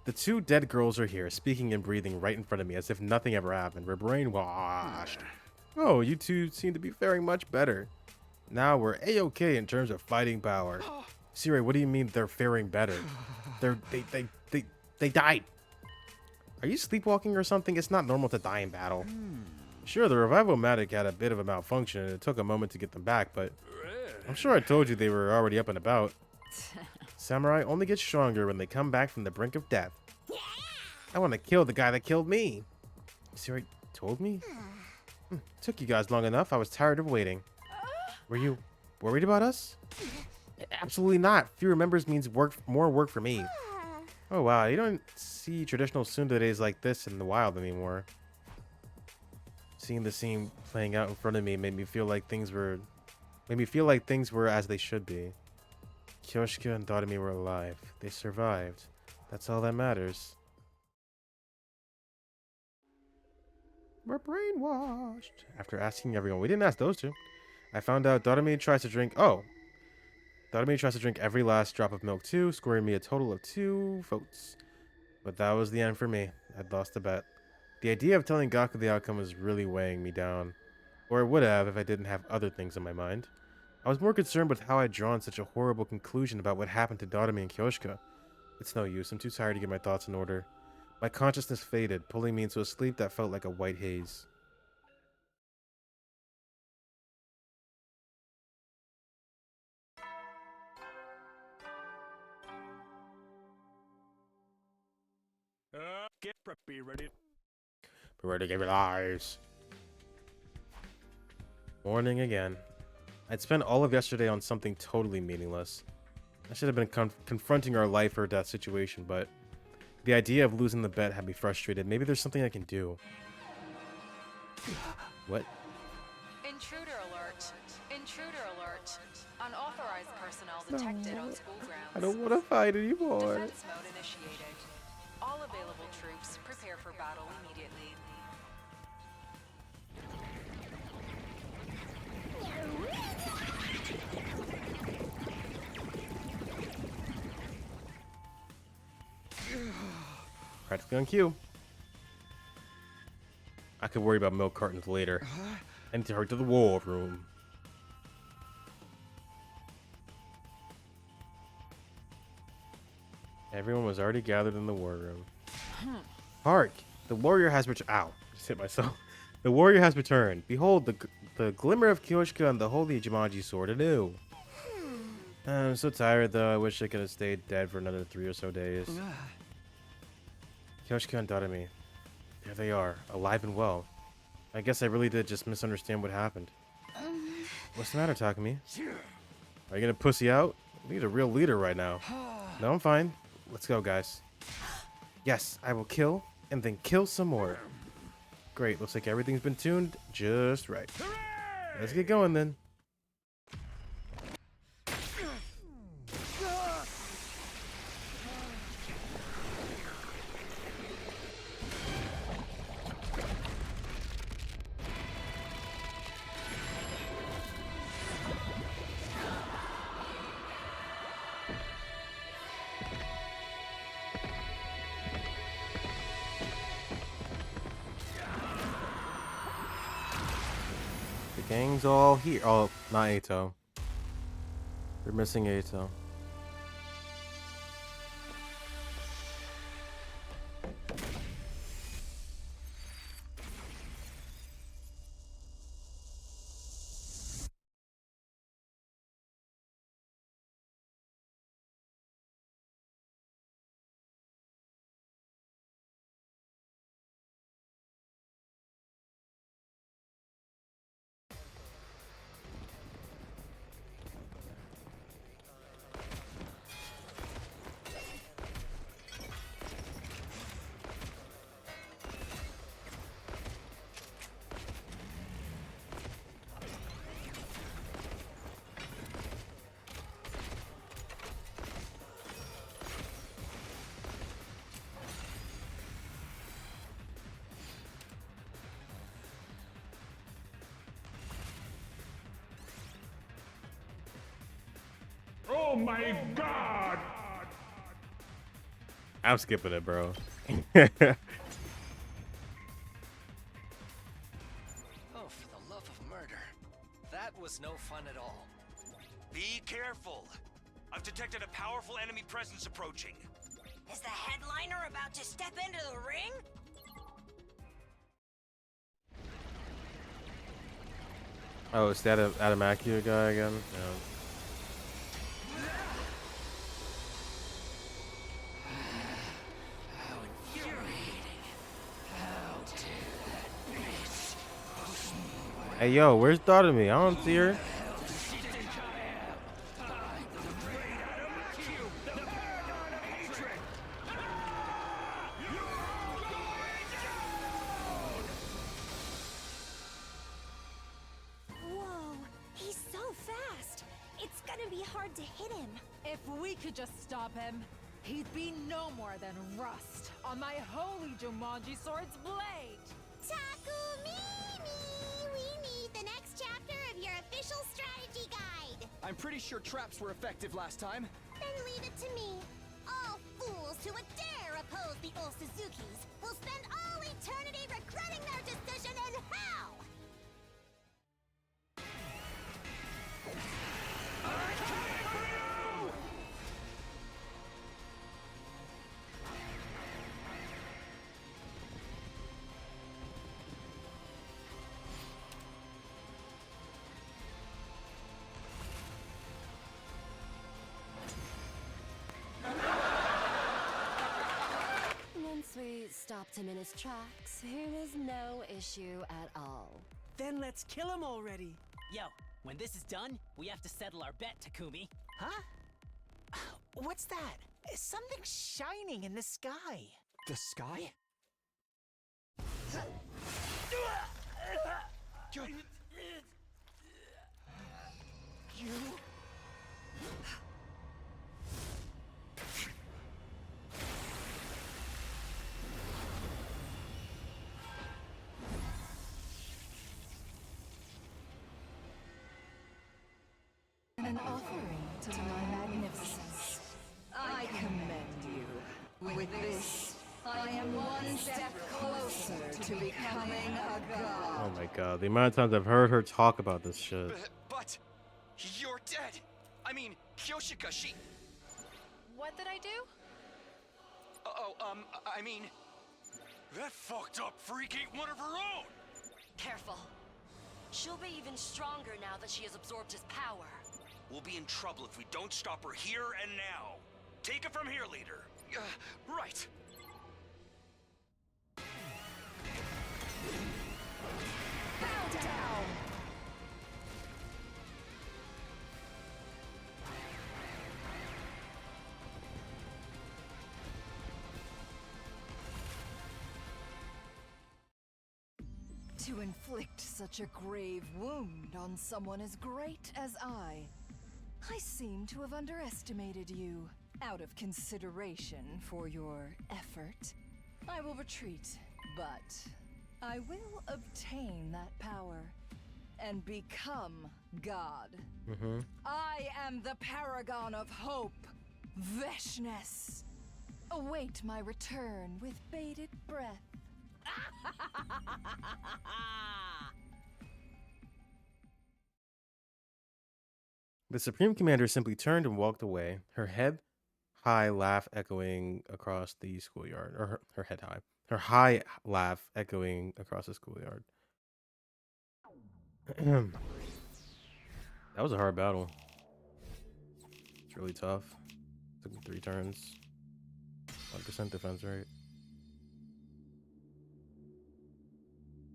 The two dead girls are here, speaking and breathing right in front of me as if nothing ever happened. We're brainwashed. Oh, you two seem to be faring much better. Now we're A-okay in terms of fighting power. Siri, what do you mean they're faring better? They died. Are you sleepwalking or something? It's not normal to die in battle. Sure, the revival-matic had a bit of a malfunction and it took a moment to get them back, but I'm sure I told you they were already up and about. Samurai only get stronger when they come back from the brink of death. I want to kill the guy that killed me. Siri told me? Took you guys long enough. I was tired of waiting. Were you worried about us? Absolutely not. Fewer members means more work for me. Oh wow, you don't see traditional tsunderes like this in the wild anymore. Seeing the scene playing out in front of me made me feel like things were as they should be. Kyoshika and Doremi were alive. They survived. That's all that matters. We're brainwashed. After asking everyone, we didn't ask those two. I found out Doremi tries to drink every last drop of milk too, scoring me a total of 2 votes. But that was the end for me. I'd lost the bet. The idea of telling Gaku the outcome was really weighing me down. Or it would have if I didn't have other things on my mind. I was more concerned with how I'd drawn such a horrible conclusion about what happened to Doremi and Kyoshika. It's no use, I'm too tired to get my thoughts in order. My consciousness faded, pulling me into a sleep that felt like a white haze. Get preppy, ready? Be ready to give your lives. Morning again. I'd spent all of yesterday on something totally meaningless. I should have been confronting our life or death situation, but The idea of losing the bet had me frustrated. Maybe there's something I can do. What? Intruder alert. Intruder alert. Unauthorized personnel detected on school grounds. I don't want to fight anymore. Defense mode initiated. All available troops prepare for battle immediately. Practically on cue. I could worry about milk cartons later. I need to hurry to the war room. Everyone was already gathered in the war room. Hark! The warrior has returned. Ow! Just hit myself. The warrior has returned. Behold, the glimmer of Kyoshika and the holy Jumanji sword anew. I'm so tired, though. I wish I could have stayed dead for another 3 or so days. Kyoshika and Darami. There they are, alive and well. I guess I really did just misunderstand what happened. What's the matter, Takumi? Are you gonna pussy out? We need a real leader right now. No, I'm fine. Let's go, guys. Yes, I will kill, and then kill some more. Great, looks like everything's been tuned just right. Let's get going then. Gang's all here. Oh, not Ato. They're missing Ato. Oh my god! I'm skipping it, bro. Oh, for the love of murder. That was no fun at all. Be careful. I've detected a powerful enemy presence approaching. Is the headliner about to step into the ring? Oh, it's that Adamakio guy again? Yeah. Hey, yo, where's Darami? I don't see her. Whoa, he's so fast. It's gonna be hard to hit him. If we could just stop him, he'd be no more than rust on my holy Jumanji sword's blade. Takumi, we need the next chapter of your official strategy guide. I'm pretty sure traps were effective last time. Then leave it to me. All fools who would dare oppose the old Suzukis will spend all eternity regretting their decision in hell. Once we stopped him in his tracks, it was no issue at all. Then let's kill him already. Yo, when this is done, we have to settle our bet, Takumi. Huh? What's that? Something shining in the sky. The sky? You... An offering to my magnificence. I commend you. With this, I am one step closer to becoming a god. Oh my god, the amount of times I've heard her talk about this shit. But you're dead. I mean, Kyoshika, she... What did I do? I mean... That fucked up freak ain't one of her own! Careful. She'll be even stronger now that she has absorbed his power. We'll be in trouble if we don't stop her here and now. Take it from here, leader. Right. Bow down! To inflict such a grave wound on someone as great as I seem to have underestimated you. Out of consideration for your effort, I will retreat, but I will obtain that power and become God. I am the paragon of hope, Veshness. Await my return with bated breath. The Supreme Commander simply turned and walked away, her head high laugh echoing across the schoolyard. Or her head high. Her high laugh echoing across the schoolyard. That was a hard battle. It's really tough. Took me 3 turns. 100% defense rate.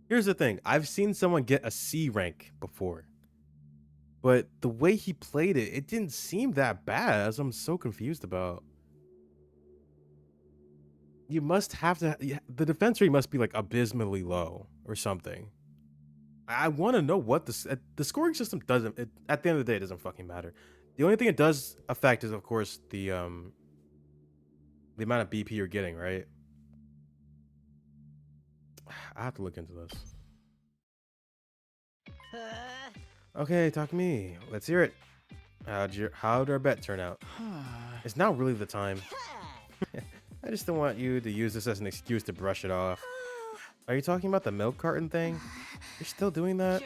Here's the thing. I've seen someone get a C rank before. But the way he played it, it didn't seem that bad, as I'm so confused about. You must have to... The defense rate must be like abysmally low or something. I want to know what the scoring system doesn't... at the end of the day, it doesn't fucking matter. The only thing it does affect is, of course, the amount of BP you're getting, right? I have to look into this. Okay, talk to me. Let's hear it. How'd our bet turn out? It's now really the time. I just don't want you to use this as an excuse to brush it off. Are you talking about the milk carton thing? You're still doing that?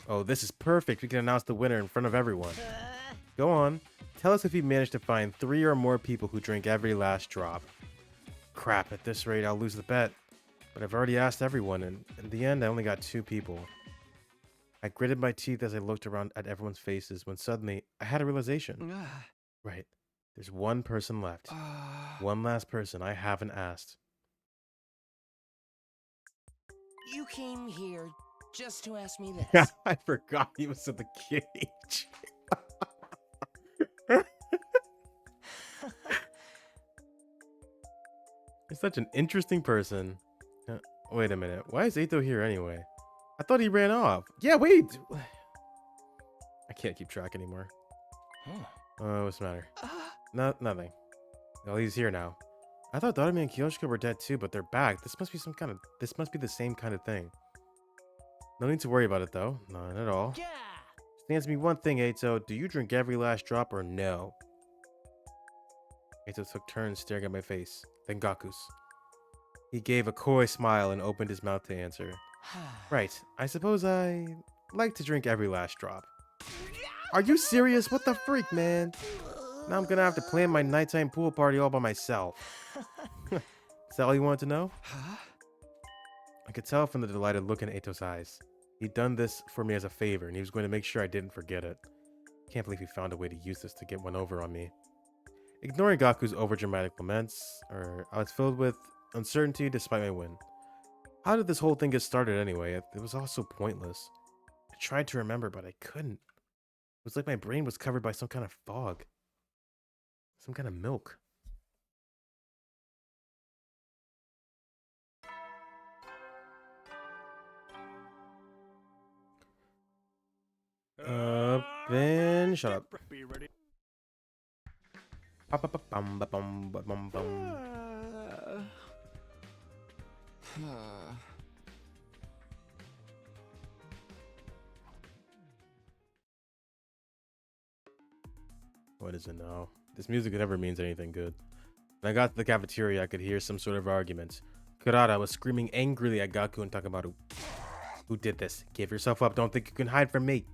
Oh, this is perfect. We can announce the winner in front of everyone. Go on. Tell us if you managed to find 3 or more people who drink every last drop. Crap, at this rate, I'll lose the bet. But I've already asked everyone, and in the end, I only got 2 people. I gritted my teeth as I looked around at everyone's faces when suddenly I had a realization. Right. There's one person left. One last person I haven't asked. You came here just to ask me this. I forgot he was in the cage. He's such an interesting person. Wait a minute. Why is Eito here anyway? I thought he ran off. Yeah, wait. I can't keep track anymore. What's the matter? Nothing. Well, he's here now. I thought Doremi and Kyoshika were dead too, but they're back. This must be the same kind of thing. No need to worry about it though. None at all. Yeah. Just answer me one thing, Eito. Do you drink every last drop or no? Eito took turns staring at my face. Then Gaku's. He gave a coy smile and opened his mouth to answer. Right. I suppose I like to drink every last drop. Are you serious? What the freak, man? Now I'm gonna have to plan my nighttime pool party all by myself. Is that all you wanted to know? I could tell from the delighted look in Eito's eyes. He'd done this for me as a favor, and he was going to make sure I didn't forget it. Can't believe he found a way to use this to get one over on me. Ignoring Gaku's overdramatic laments, I was filled with uncertainty despite my win. How did this whole thing get started anyway? It was all so pointless. I tried to remember, but I couldn't. It was like my brain was covered by some kind of fog. Some kind of milk. Ben, shut up. Be ready. What is it now? This music never means anything good. When I got to the cafeteria, I could hear some sort of argument. Kurata was screaming angrily at Gaku and Takamaru. Who did this? Give yourself up. Don't think you can hide from me.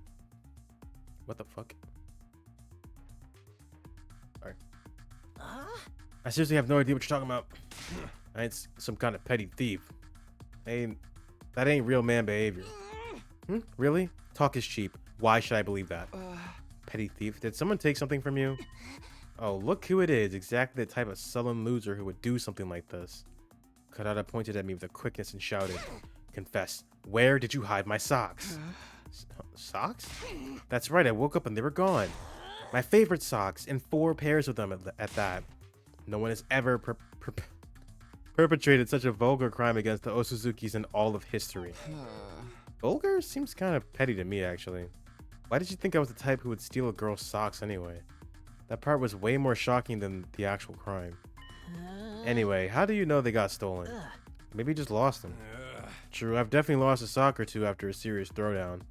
What the fuck? Sorry. I seriously have no idea what you're talking about. I ain't some kind of petty thief. That ain't real man behavior. Really? Talk is cheap. Why should I believe that? Petty thief? Did someone take something from you? Oh, look who it is. Exactly the type of sullen loser who would do something like this. Karada pointed at me with a quickness and shouted, Confess, where did you hide my socks? Socks? That's right, I woke up and they were gone. My favorite socks, and 4 pairs of them at that. No one has ever perpetrated such a vulgar crime against the Osuzukis in all of history. Vulgar seems kind of petty to me, actually. Why did you think I was the type who would steal a girl's socks anyway? That part was way more shocking than the actual crime. Anyway, how do you know they got stolen? Maybe you just lost them. True, I've definitely lost a sock or two after a serious throwdown.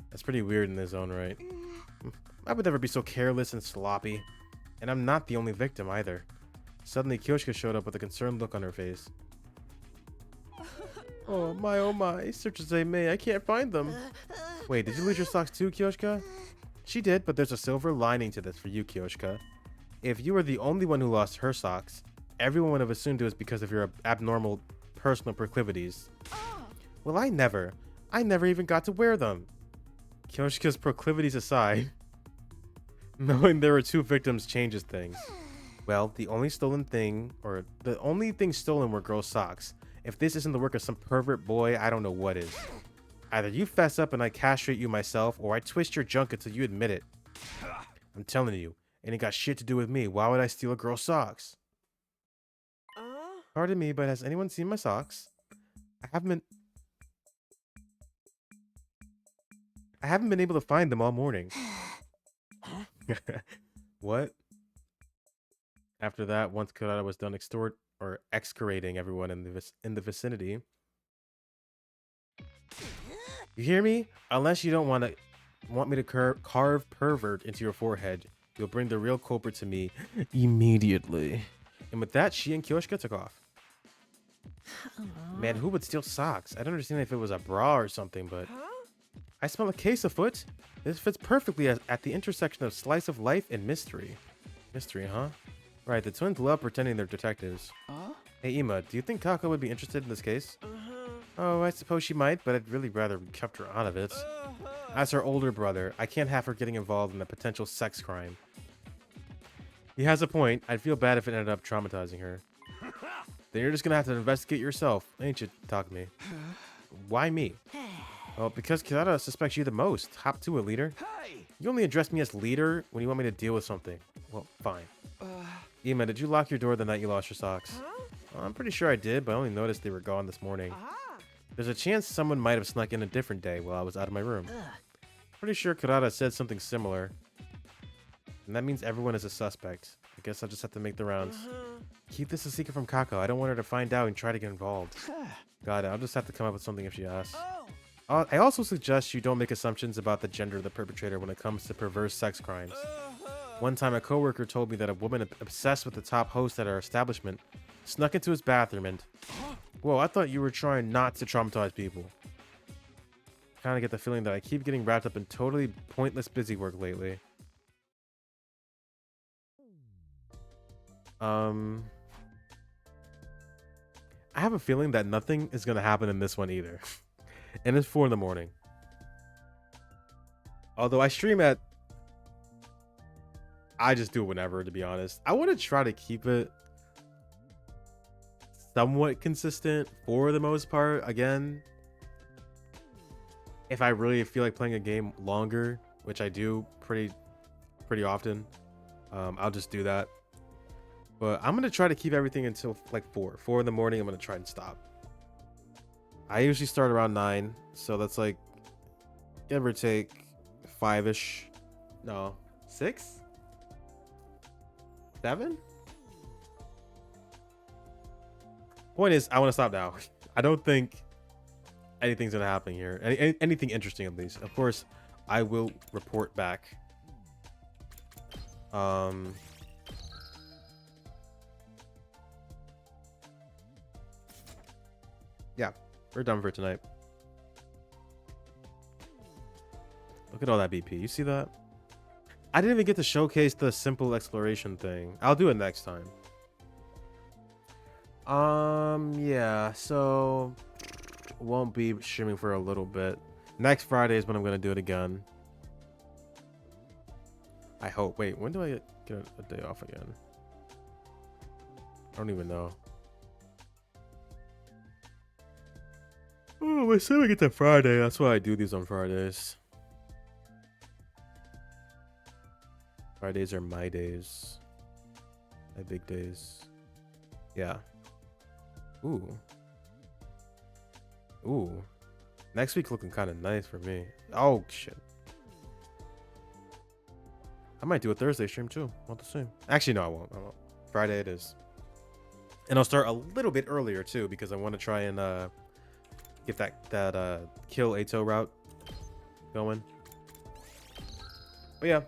That's pretty weird in its own right. I would never be so careless and sloppy. And I'm not the only victim either. Suddenly, Kyoshika showed up with a concerned look on her face. Oh my, search as I may, I can't find them. Wait, did you lose your socks too, Kyoshika? She did, but there's a silver lining to this for you, Kyoshika. If you were the only one who lost her socks, everyone would have assumed it was because of your abnormal personal proclivities. Well, I never even got to wear them. Kyoshika's proclivities aside, knowing there were 2 victims changes things. Well, the only thing stolen were girls' socks. If this isn't the work of some pervert boy, I don't know what is. Either you fess up and I castrate you myself, or I twist your junk until you admit it. I'm telling you, it ain't got shit to do with me. Why would I steal a girl's socks? Pardon me, but has anyone seen my socks? I haven't been able to find them all morning. What? After that, once Kurata was done excoriating everyone in the vicinity. You hear me? Unless you don't want me to carve pervert into your forehead, you'll bring the real culprit to me immediately. And with that, she and Kyoshika took off. Man, who would steal socks? I don't understand if it was a bra or something, but... I smell a case afoot. This fits perfectly at the intersection of slice of life and mystery. Mystery, huh? Right, the twins love pretending they're detectives. Hey, Ima, do you think Kako would be interested in this case? Oh, I suppose she might, but I'd really rather we kept her out of it. As her older brother, I can't have her getting involved in a potential sex crime. He has a point. I'd feel bad if it ended up traumatizing her. Then you're just gonna have to investigate yourself, ain't you, Takumi? Why me? Well, because Kirata suspects you the most. Hop to it, leader. You only address me as leader when you want me to deal with something. Well, fine. Ima, did you lock your door the night you lost your socks? Well, I'm pretty sure I did, but I only noticed they were gone this morning. There's a chance someone might have snuck in a different day while I was out of my room. Pretty sure Kurata said something similar. And that means everyone is a suspect. I guess I'll just have to make the rounds. Keep this a secret from Kako. I don't want her to find out and try to get involved. Got it. I'll just have to come up with something if she asks. I also suggest you don't make assumptions about the gender of the perpetrator when it comes to perverse sex crimes. One time a coworker told me that a woman obsessed with the top host at our establishment snuck into his bathroom and... Whoa, I thought you were trying not to traumatize people. Kind of get the feeling that I keep getting wrapped up in totally pointless busy work lately. I have a feeling that nothing is going to happen in this one either. And it's 4 in the morning. Although I stream at... I just do it whenever, to be honest. I want to try to keep it somewhat consistent for the most part. Again, if I really feel like playing a game longer, which I do pretty often, I'll just do that. But I'm gonna try to keep everything until like 4 in the morning. I'm gonna try and stop. I usually start around 9, so that's like give or take 5ish. No, 6, 7. Point is, I want to stop now. I don't think anything's gonna happen here. Anything interesting, at least. Of course, I will report back. Yeah, we're done for tonight. Look at all that BP. You see that? I didn't even get to showcase the simple exploration thing. I'll do it next time. Yeah, so won't be streaming for a little bit. Next Friday is when I'm gonna do it again. I hope. Wait, when do I get a day off again? I don't even know. Oh, I said we get to Friday. That's why I do these on Fridays. Fridays are my days. My big days. Yeah. Ooh. Ooh. Next week looking kind of nice for me. Oh, shit. I might do a Thursday stream too. We'll have to see. Actually, no, I won't. Friday it is. And I'll start a little bit earlier too because I want to try and get that kill Ato route going. But yeah,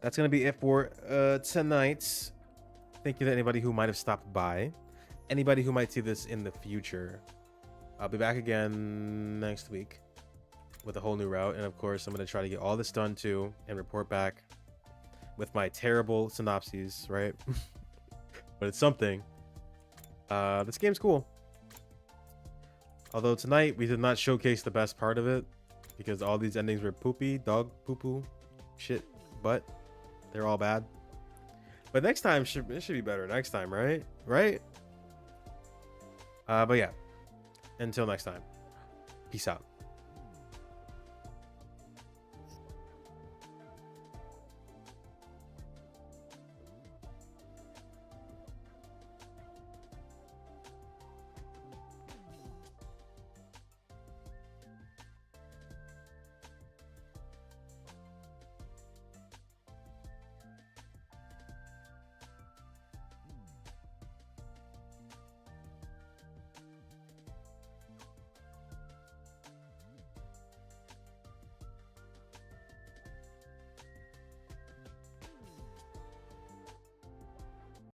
that's gonna be it for tonight. Thank you to anybody who might have stopped by. Anybody who might see this in the future. I'll be back again next week with a whole new route, and of course I'm gonna try to get all this done too and report back with my terrible synopses, right? But it's something. This game's cool. Although tonight we did not showcase the best part of it because all these endings were poopy, dog poo poo, shit, butt. They're all bad. But next time it should be better next time, right? Right? But yeah. Until next time. Peace out.